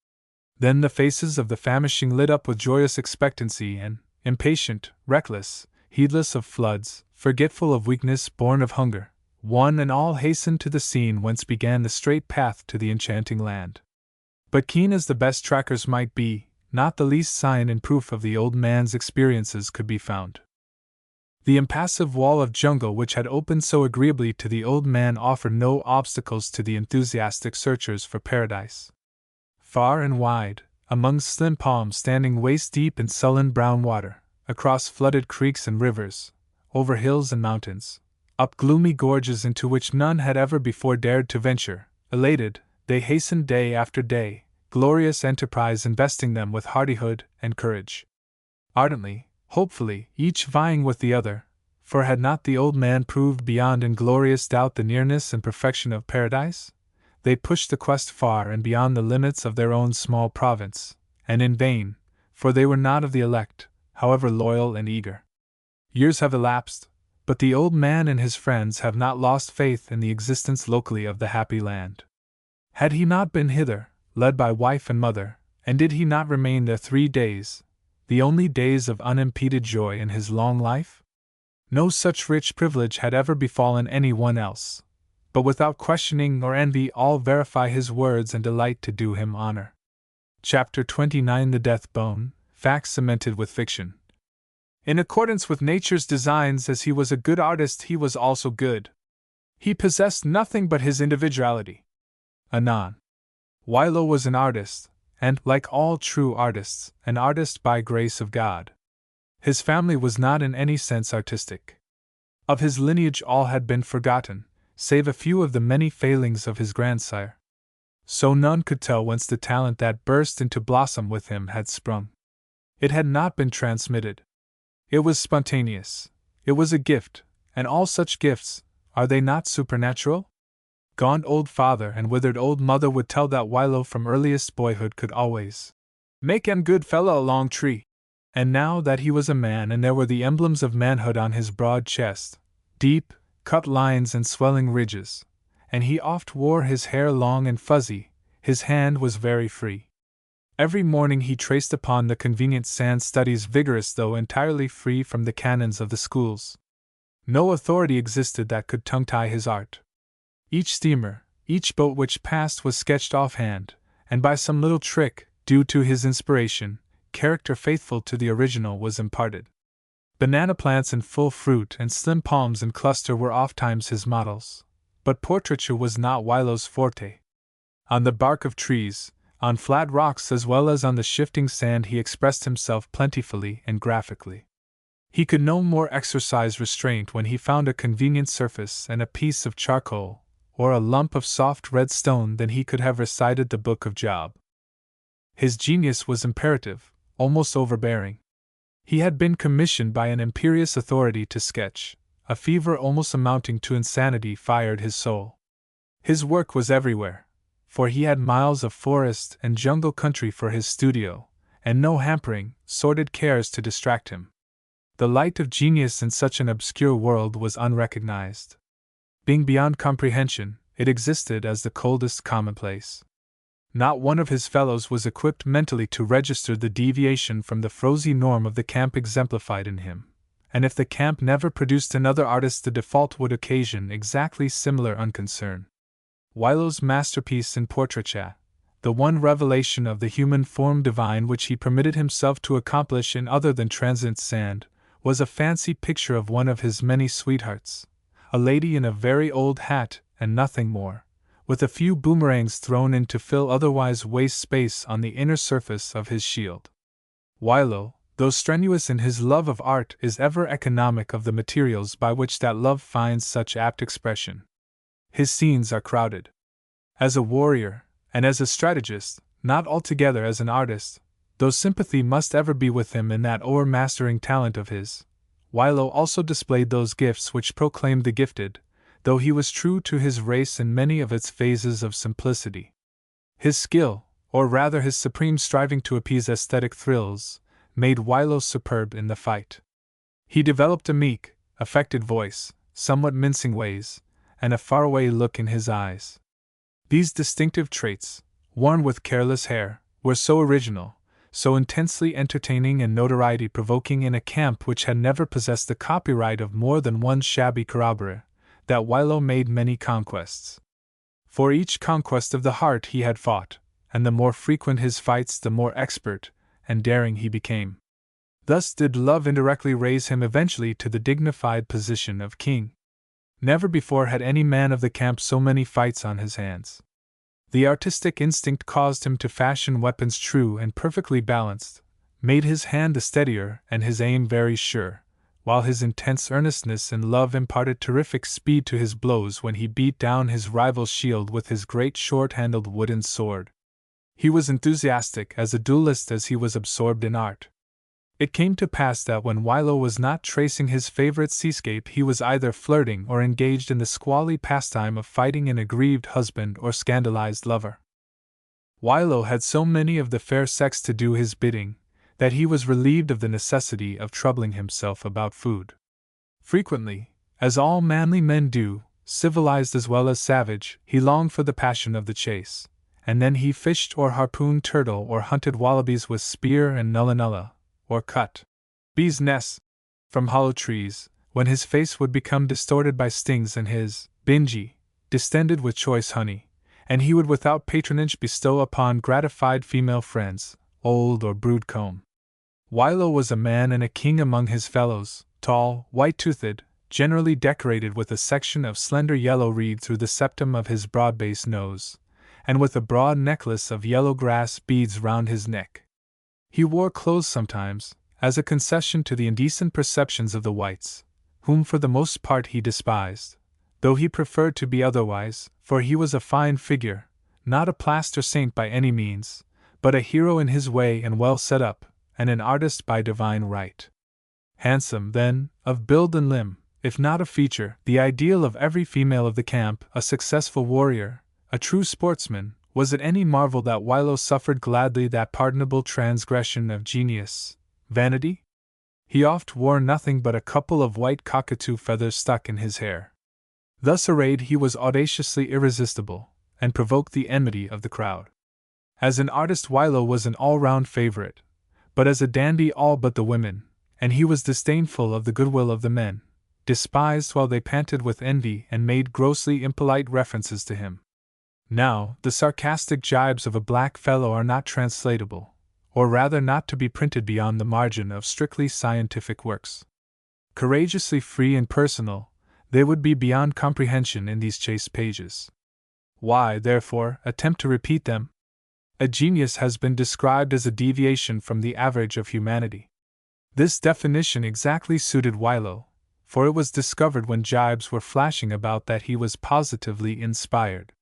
Then the faces of the famishing lit up with joyous expectancy, and, impatient, reckless, heedless of floods, forgetful of weakness born of hunger, one and all hastened to the scene whence began the straight path to the enchanting land. But keen as the best trackers might be, not the least sign and proof of the old man's experiences could be found. The impassive wall of jungle which had opened so agreeably to the old man offered no obstacles to the enthusiastic searchers for paradise. Far and wide, among slim palms standing waist-deep in sullen brown water, across flooded creeks and rivers, over hills and mountains, up gloomy gorges into which none had ever before dared to venture, elated, they hastened day after day, glorious enterprise investing them with hardihood and courage. Ardently, hopefully, each vying with the other, for had not the old man proved beyond inglorious doubt the nearness and perfection of paradise? They pushed the quest far and beyond the limits of their own small province, and in vain, for they were not of the elect, however loyal and eager. Years have elapsed, but the old man and his friends have not lost faith in the existence locally of the happy land. Had he not been hither, led by wife and mother, and did he not remain there 3 days, the only days of unimpeded joy in his long life? No such rich privilege had ever befallen any one else, but without questioning or envy all verify his words and delight to do him honor. Chapter 29 The Death Bone, Facts Cemented with Fiction. In accordance with nature's designs, as he was a good artist, he was also good. He possessed nothing but his individuality. Anon. Wailo was an artist, and, like all true artists, an artist by grace of God. His family was not in any sense artistic. Of his lineage all had been forgotten, save a few of the many failings of his grandsire. So none could tell whence the talent that burst into blossom with him had sprung. It had not been transmitted. It was spontaneous. It was a gift, and all such gifts, are they not supernatural? Gaunt old father and withered old mother would tell that Wailo from earliest boyhood could always make an good fellow a long tree. And now that he was a man and there were the emblems of manhood on his broad chest, deep, cut lines and swelling ridges, and he oft wore his hair long and fuzzy, his hand was very free. Every morning he traced upon the convenient sand studies vigorous though entirely free from the canons of the schools. No authority existed that could tongue-tie his art. Each steamer, each boat which passed was sketched offhand, and by some little trick, due to his inspiration, character faithful to the original was imparted. Banana plants in full fruit and slim palms in cluster were ofttimes his models, but portraiture was not Wailo's forte. On the bark of trees, on flat rocks as well as on the shifting sand he expressed himself plentifully and graphically. He could no more exercise restraint when he found a convenient surface and a piece of charcoal, or a lump of soft red stone than he could have recited the Book of Job. His genius was imperative, almost overbearing. He had been commissioned by an imperious authority to sketch. A fever almost amounting to insanity fired his soul. His work was everywhere, for he had miles of forest and jungle country for his studio, and no hampering, sordid cares to distract him. The light of genius in such an obscure world was unrecognized. Being beyond comprehension, it existed as the coldest commonplace. Not one of his fellows was equipped mentally to register the deviation from the prosy norm of the camp exemplified in him, and if the camp never produced another artist, the default would occasion exactly similar unconcern. Wielo's masterpiece in portraiture, the one revelation of the human form divine which he permitted himself to accomplish in other than transient sand, was a fancy picture of one of his many sweethearts, a lady in a very old hat and nothing more, with a few boomerangs thrown in to fill otherwise waste space on the inner surface of his shield. Wilo, though strenuous in his love of art, is ever economic of the materials by which that love finds such apt expression. His scenes are crowded. As a warrior, and as a strategist, not altogether as an artist, though sympathy must ever be with him in that o'ermastering talent of his, Wilo also displayed those gifts which proclaimed the gifted, though he was true to his race in many of its phases of simplicity. His skill, or rather his supreme striving to appease aesthetic thrills, made Wilo superb in the fight. He developed a meek, affected voice, somewhat mincing ways, and a faraway look in his eyes. These distinctive traits, worn with careless hair, were so original, so intensely entertaining and notoriety-provoking in a camp which had never possessed the copyright of more than one shabby corroboree, that Wilo made many conquests. For each conquest of the heart he had fought, and the more frequent his fights the more expert and daring he became. Thus did love indirectly raise him eventually to the dignified position of king. Never before had any man of the camp so many fights on his hands. The artistic instinct caused him to fashion weapons true and perfectly balanced, made his hand the steadier and his aim very sure, while his intense earnestness in love imparted terrific speed to his blows when he beat down his rival's shield with his great short-handled wooden sword. He was enthusiastic as a duelist as he was absorbed in art. It came to pass that when Wilo was not tracing his favorite seascape, he was either flirting or engaged in the squally pastime of fighting an aggrieved husband or scandalized lover. Wilo had so many of the fair sex to do his bidding, that he was relieved of the necessity of troubling himself about food. Frequently, as all manly men do, civilized as well as savage, he longed for the passion of the chase, and then he fished or harpooned turtle or hunted wallabies with spear and nulla, or cut bees' nests from hollow trees, when his face would become distorted by stings and his bingy distended with choice honey, and he would without patronage bestow upon gratified female friends, old or brood-comb. Wilo was a man and a king among his fellows, tall, white-toothed, generally decorated with a section of slender yellow reed through the septum of his broad-based nose, and with a broad necklace of yellow grass beads round his neck. He wore clothes sometimes, as a concession to the indecent perceptions of the whites, whom for the most part he despised, though he preferred to be otherwise, for he was a fine figure, not a plaster saint by any means, but a hero in his way and well set up, and an artist by divine right. Handsome, then, of build and limb, if not of feature, the ideal of every female of the camp, a successful warrior, a true sportsman, was it any marvel that Wilo suffered gladly that pardonable transgression of genius, vanity? He oft wore nothing but a couple of white cockatoo feathers stuck in his hair. Thus arrayed he was audaciously irresistible, and provoked the enmity of the crowd. As an artist Wilo was an all-round favorite, but as a dandy all but the women, and he was disdainful of the goodwill of the men, despised while they panted with envy and made grossly impolite references to him. Now, the sarcastic jibes of a black fellow are not translatable, or rather not to be printed beyond the margin of strictly scientific works. Courageously free and personal, they would be beyond comprehension in these chaste pages. Why, therefore, attempt to repeat them? A genius has been described as a deviation from the average of humanity. This definition exactly suited Wilo, for it was discovered when jibes were flashing about that he was positively inspired.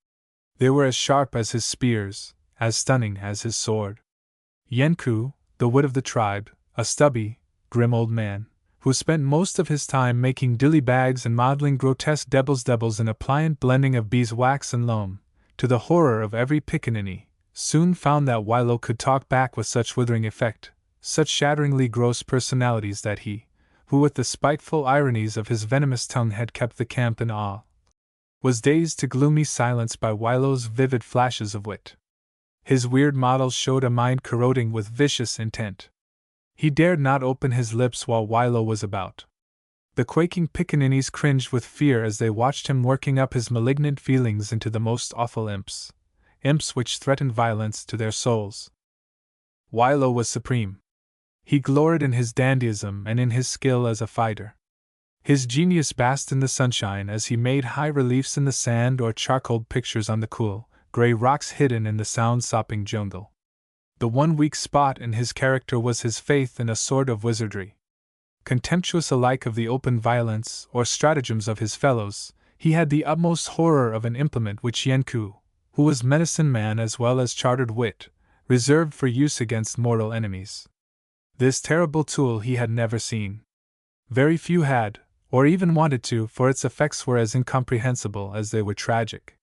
They were as sharp as his spears, as stunning as his sword. Yenku, the wit of the tribe, a stubby, grim old man, who spent most of his time making dilly bags and modeling grotesque devils in a pliant blending of beeswax and loam, to the horror of every pickaninny, soon found that Wilo could talk back with such withering effect, such shatteringly gross personalities that he, who with the spiteful ironies of his venomous tongue had kept the camp in awe, was dazed to gloomy silence by Wilo's vivid flashes of wit. His weird models showed a mind corroding with vicious intent. He dared not open his lips while Wilo was about. The quaking pickaninnies cringed with fear as they watched him working up his malignant feelings into the most awful imps which threatened violence to their souls. Wilo was supreme. He gloried in his dandyism and in his skill as a fighter. His genius basked in the sunshine as he made high reliefs in the sand or charcoaled pictures on the cool, gray rocks hidden in the sound-sopping jungle. The one weak spot in his character was his faith in a sort of wizardry. Contemptuous alike of the open violence or stratagems of his fellows, he had the utmost horror of an implement which Yenku, who was medicine man as well as chartered wit, reserved for use against mortal enemies. This terrible tool he had never seen. Very few had, or even wanted to, for its effects were as incomprehensible as they were tragic.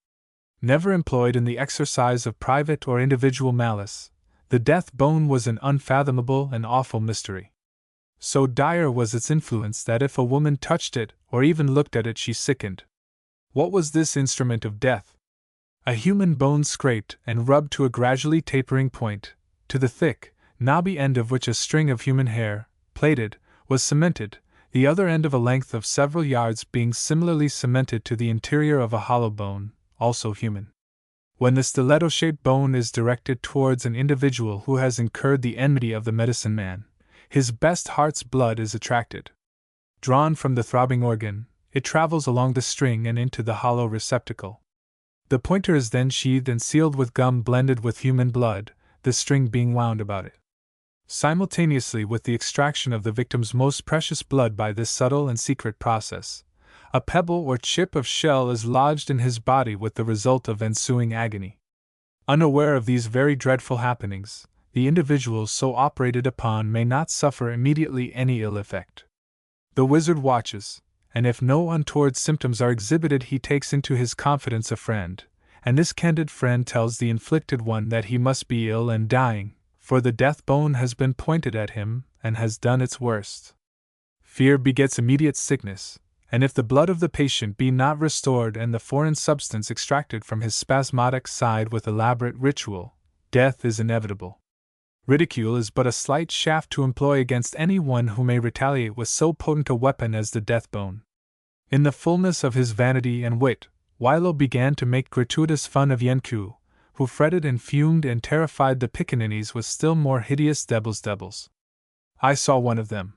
Never employed in the exercise of private or individual malice, the death bone was an unfathomable and awful mystery. So dire was its influence that if a woman touched it or even looked at it she sickened. What was this instrument of death? A human bone scraped and rubbed to a gradually tapering point, to the thick, knobby end of which a string of human hair, plaited, was cemented, the other end of a length of several yards being similarly cemented to the interior of a hollow bone, also human. When the stiletto-shaped bone is directed towards an individual who has incurred the enmity of the medicine man, his best heart's blood is attracted. Drawn from the throbbing organ, it travels along the string and into the hollow receptacle. The pointer is then sheathed and sealed with gum blended with human blood, the string being wound about it. Simultaneously with the extraction of the victim's most precious blood by this subtle and secret process, a pebble or chip of shell is lodged in his body with the result of ensuing agony. Unaware of these very dreadful happenings, the individuals so operated upon may not suffer immediately any ill effect. The wizard watches, and if no untoward symptoms are exhibited he takes into his confidence a friend, and this candid friend tells the inflicted one that he must be ill and dying, for the death bone has been pointed at him and has done its worst. Fear begets immediate sickness, and if the blood of the patient be not restored and the foreign substance extracted from his spasmodic side with elaborate ritual, death is inevitable. Ridicule is but a slight shaft to employ against any one who may retaliate with so potent a weapon as the death bone. In the fullness of his vanity and wit, Wilo began to make gratuitous fun of Yenku, who fretted and fumed and terrified the pickaninnies with still more hideous devils. I saw one of them.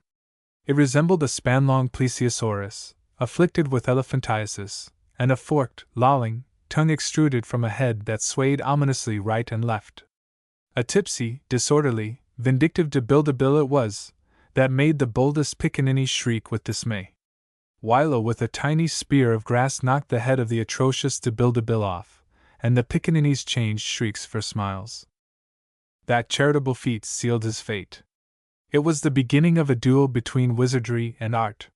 It resembled a span-long plesiosaurus, afflicted with elephantiasis, and a forked, lolling tongue extruded from a head that swayed ominously right and left. A tipsy, disorderly, vindictive debildabil it was, that made the boldest pickaninny shriek with dismay. Wilo with a tiny spear of grass knocked the head of the atrocious debildabil off, and the pickaninnies changed shrieks for smiles. That charitable feat sealed his fate. It was the beginning of a duel between wizardry and art.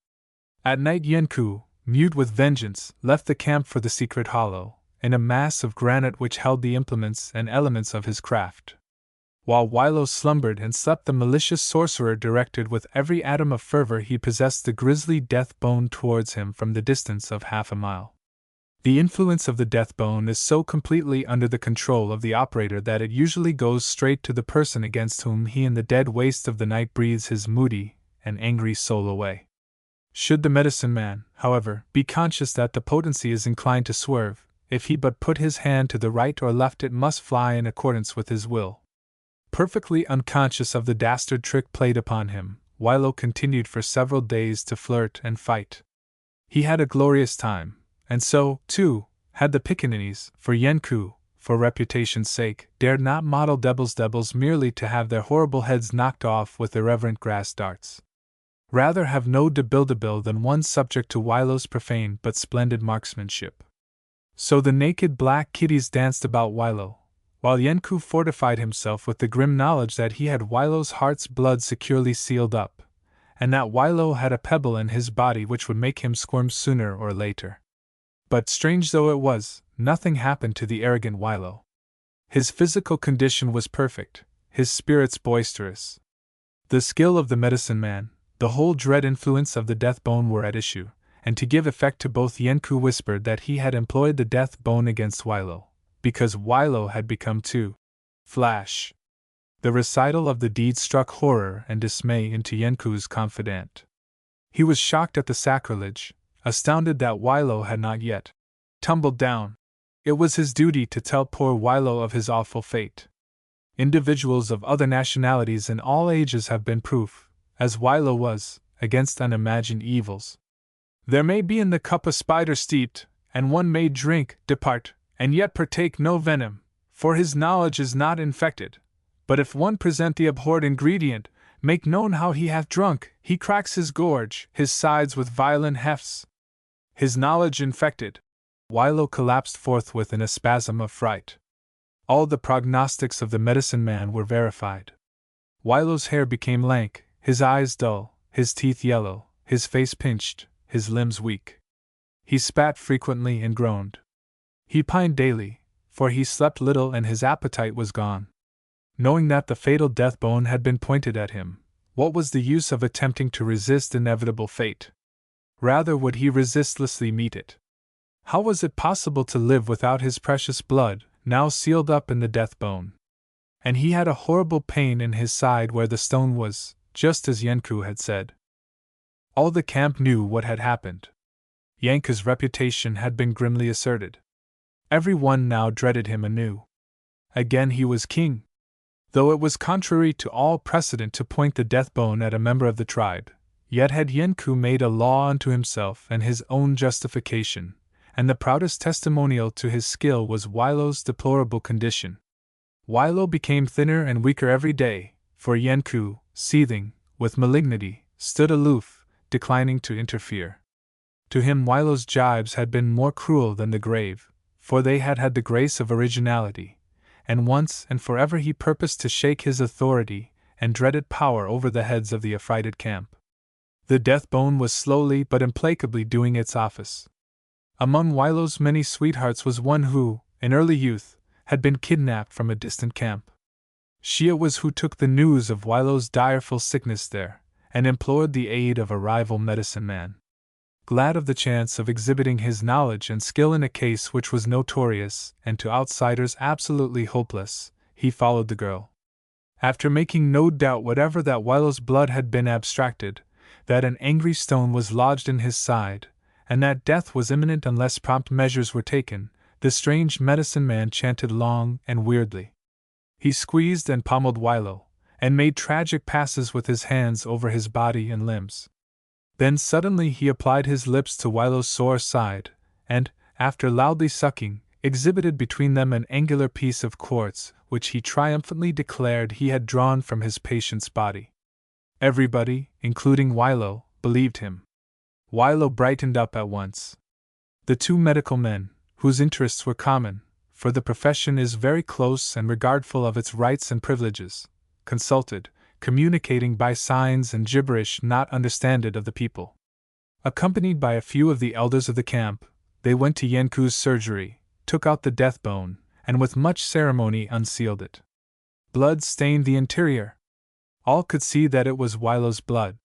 At night Yenku, mute with vengeance, left the camp for the secret hollow, in a mass of granite which held the implements and elements of his craft. While Wilo slumbered and slept, the malicious sorcerer directed with every atom of fervor he possessed the grisly death bone towards him from the distance of half a mile. The influence of the death bone is so completely under the control of the operator that it usually goes straight to the person against whom he in the dead waste of the night breathes his moody and angry soul away. Should the medicine man, however, be conscious that the potency is inclined to swerve, if he but put his hand to the right or left it must fly in accordance with his will. Perfectly unconscious of the dastard trick played upon him, Wilo continued for several days to flirt and fight. He had a glorious time, and so, too, had the pickaninnies, for Yenku, for reputation's sake, dared not model devils merely to have their horrible heads knocked off with irreverent grass darts. Rather have no debildabil than one subject to Wilo's profane but splendid marksmanship. So the naked black kitties danced about Wilo, while Yenku fortified himself with the grim knowledge that he had Wilo's heart's blood securely sealed up, and that Wilo had a pebble in his body which would make him squirm sooner or later. But strange though it was, nothing happened to the arrogant Wilo. His physical condition was perfect, his spirits boisterous. The skill of the medicine man, the whole dread influence of the death bone were at issue, and to give effect to both Yenku whispered that he had employed the death bone against Wilo, because Wilo had become too flash. The recital of the deed struck horror and dismay into Yenku's confidant. He was shocked at the sacrilege, astounded that Wilo had not yet tumbled down. It was his duty to tell poor Wilo of his awful fate. Individuals of other nationalities in all ages have been proof, as Wilo was, against unimagined evils. There may be in the cup a spider steeped, and one may drink, depart, and yet partake no venom, for his knowledge is not infected. But if one present the abhorred ingredient, make known how he hath drunk, he cracks his gorge, his sides with violent hefts. His knowledge infected. Wilo collapsed forthwith in a spasm of fright. All the prognostics of the medicine man were verified. Wilo's hair became lank, his eyes dull, his teeth yellow, his face pinched, his limbs weak. He spat frequently and groaned. He pined daily, for he slept little and his appetite was gone. Knowing that the fatal death bone had been pointed at him, what was the use of attempting to resist inevitable fate? Rather would he resistlessly meet it. How was it possible to live without his precious blood, now sealed up in the death bone? And he had a horrible pain in his side where the stone was, just as Yenku had said. All the camp knew what had happened. Yenku's reputation had been grimly asserted. Every one now dreaded him anew. Again he was king. Though it was contrary to all precedent to point the death bone at a member of the tribe, yet had Yenku made a law unto himself and his own justification, and the proudest testimonial to his skill was Wilo's deplorable condition. Wilo became thinner and weaker every day, for Yenku, seething with malignity, stood aloof, declining to interfere. To him Wilo's jibes had been more cruel than the grave, for they had had the grace of originality, and once and forever he purposed to shake his authority and dreaded power over the heads of the affrighted camp. The death bone was slowly but implacably doing its office. Among Wilo's many sweethearts was one who, in early youth, had been kidnapped from a distant camp. She it was who took the news of Wilo's direful sickness there, and implored the aid of a rival medicine man. Glad of the chance of exhibiting his knowledge and skill in a case which was notorious and to outsiders absolutely hopeless, he followed the girl. After making no doubt whatever that Wilo's blood had been abstracted, that an angry stone was lodged in his side, and that death was imminent unless prompt measures were taken, the strange medicine man chanted long and weirdly. He squeezed and pommeled Wilo, and made tragic passes with his hands over his body and limbs. Then suddenly he applied his lips to Wilo's sore side, and, after loudly sucking, exhibited between them an angular piece of quartz, which he triumphantly declared he had drawn from his patient's body. Everybody, including Wilo, believed him. Wilo brightened up at once. The two medical men, whose interests were common, for the profession is very close and regardful of its rights and privileges, consulted, communicating by signs and gibberish not understanded of the people. Accompanied by a few of the elders of the camp, they went to Yenku's surgery, took out the death bone, and with much ceremony unsealed it. Blood stained the interior. All could see that it was Wilo's blood.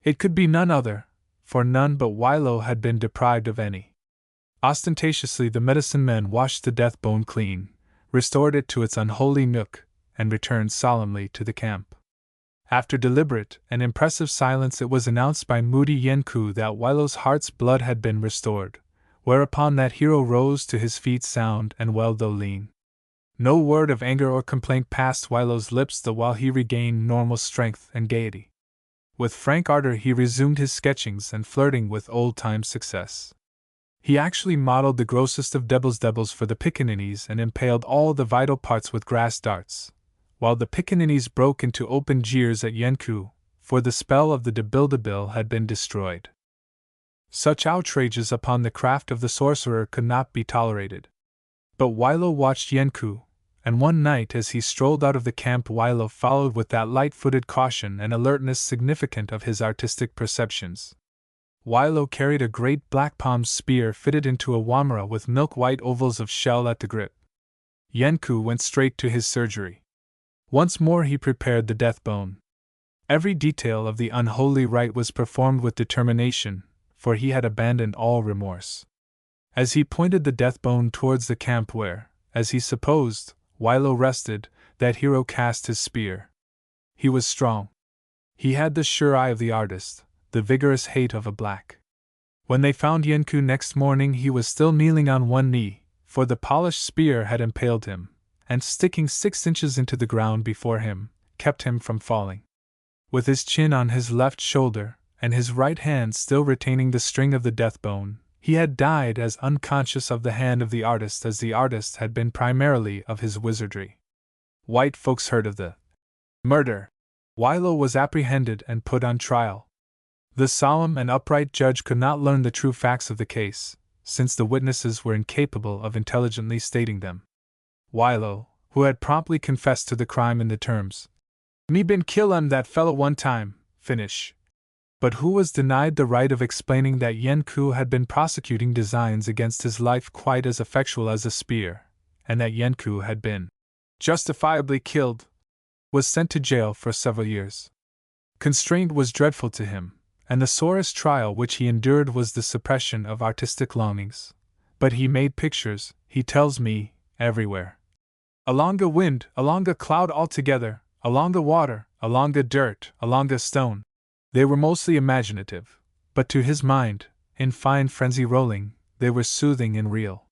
It could be none other, for none but Wilo had been deprived of any. Ostentatiously the medicine men washed the death bone clean, restored it to its unholy nook, and returned solemnly to the camp. After deliberate and impressive silence it was announced by moody Yenku that Wilo's heart's blood had been restored, whereupon that hero rose to his feet sound and well though lean. No word of anger or complaint passed Wilo's lips the while he regained normal strength and gaiety. With frank ardor he resumed his sketchings and flirting with old-time success. He actually modeled the grossest of devils for the pickaninnies and impaled all the vital parts with grass darts, while the pickaninnies broke into open jeers at Yenku, for the spell of the debildabil had been destroyed. Such outrages upon the craft of the sorcerer could not be tolerated. But Wilo watched Yenku, and one night as he strolled out of the camp Wilo followed with that light-footed caution and alertness significant of his artistic perceptions. Wilo carried a great black palm spear fitted into a wamara with milk-white ovals of shell at the grip. Yenku went straight to his surgery. Once more he prepared the death bone. Every detail of the unholy rite was performed with determination, for he had abandoned all remorse. As he pointed the death bone towards the camp where, as he supposed, Wilo rested, that hero cast his spear. He was strong. He had the sure eye of the artist, the vigorous hate of a black. When they found Yenku next morning, he was still kneeling on one knee, for the polished spear had impaled him, and sticking 6 inches into the ground before him, kept him from falling. With his chin on his left shoulder, and his right hand still retaining the string of the death bone, he had died as unconscious of the hand of the artist as the artist had been primarily of his wizardry. White folks heard of the murder. Wilo was apprehended and put on trial. The solemn and upright judge could not learn the true facts of the case, since the witnesses were incapable of intelligently stating them. Wilo, who had promptly confessed to the crime in the terms, "Me been kill that fellow one time," finish. But who was denied the right of explaining that Yenku had been prosecuting designs against his life quite as effectual as a spear, and that Yenku had been justifiably killed, was sent to jail for several years. Constraint was dreadful to him, and the sorest trial which he endured was the suppression of artistic longings. But he made pictures, he tells me, everywhere. Along a wind, along a cloud altogether, along the water, along the dirt, along a stone. They were mostly imaginative, but to his mind, in fine frenzy rolling, they were soothing and real.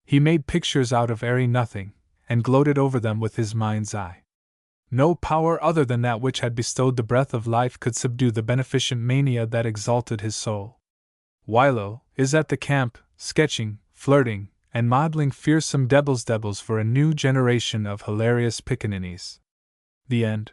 He made pictures out of airy nothing, and gloated over them with his mind's eye. No power other than that which had bestowed the breath of life could subdue the beneficent mania that exalted his soul. Wilo is at the camp, sketching, flirting, and modeling fearsome devils for a new generation of hilarious pickaninnies. The end.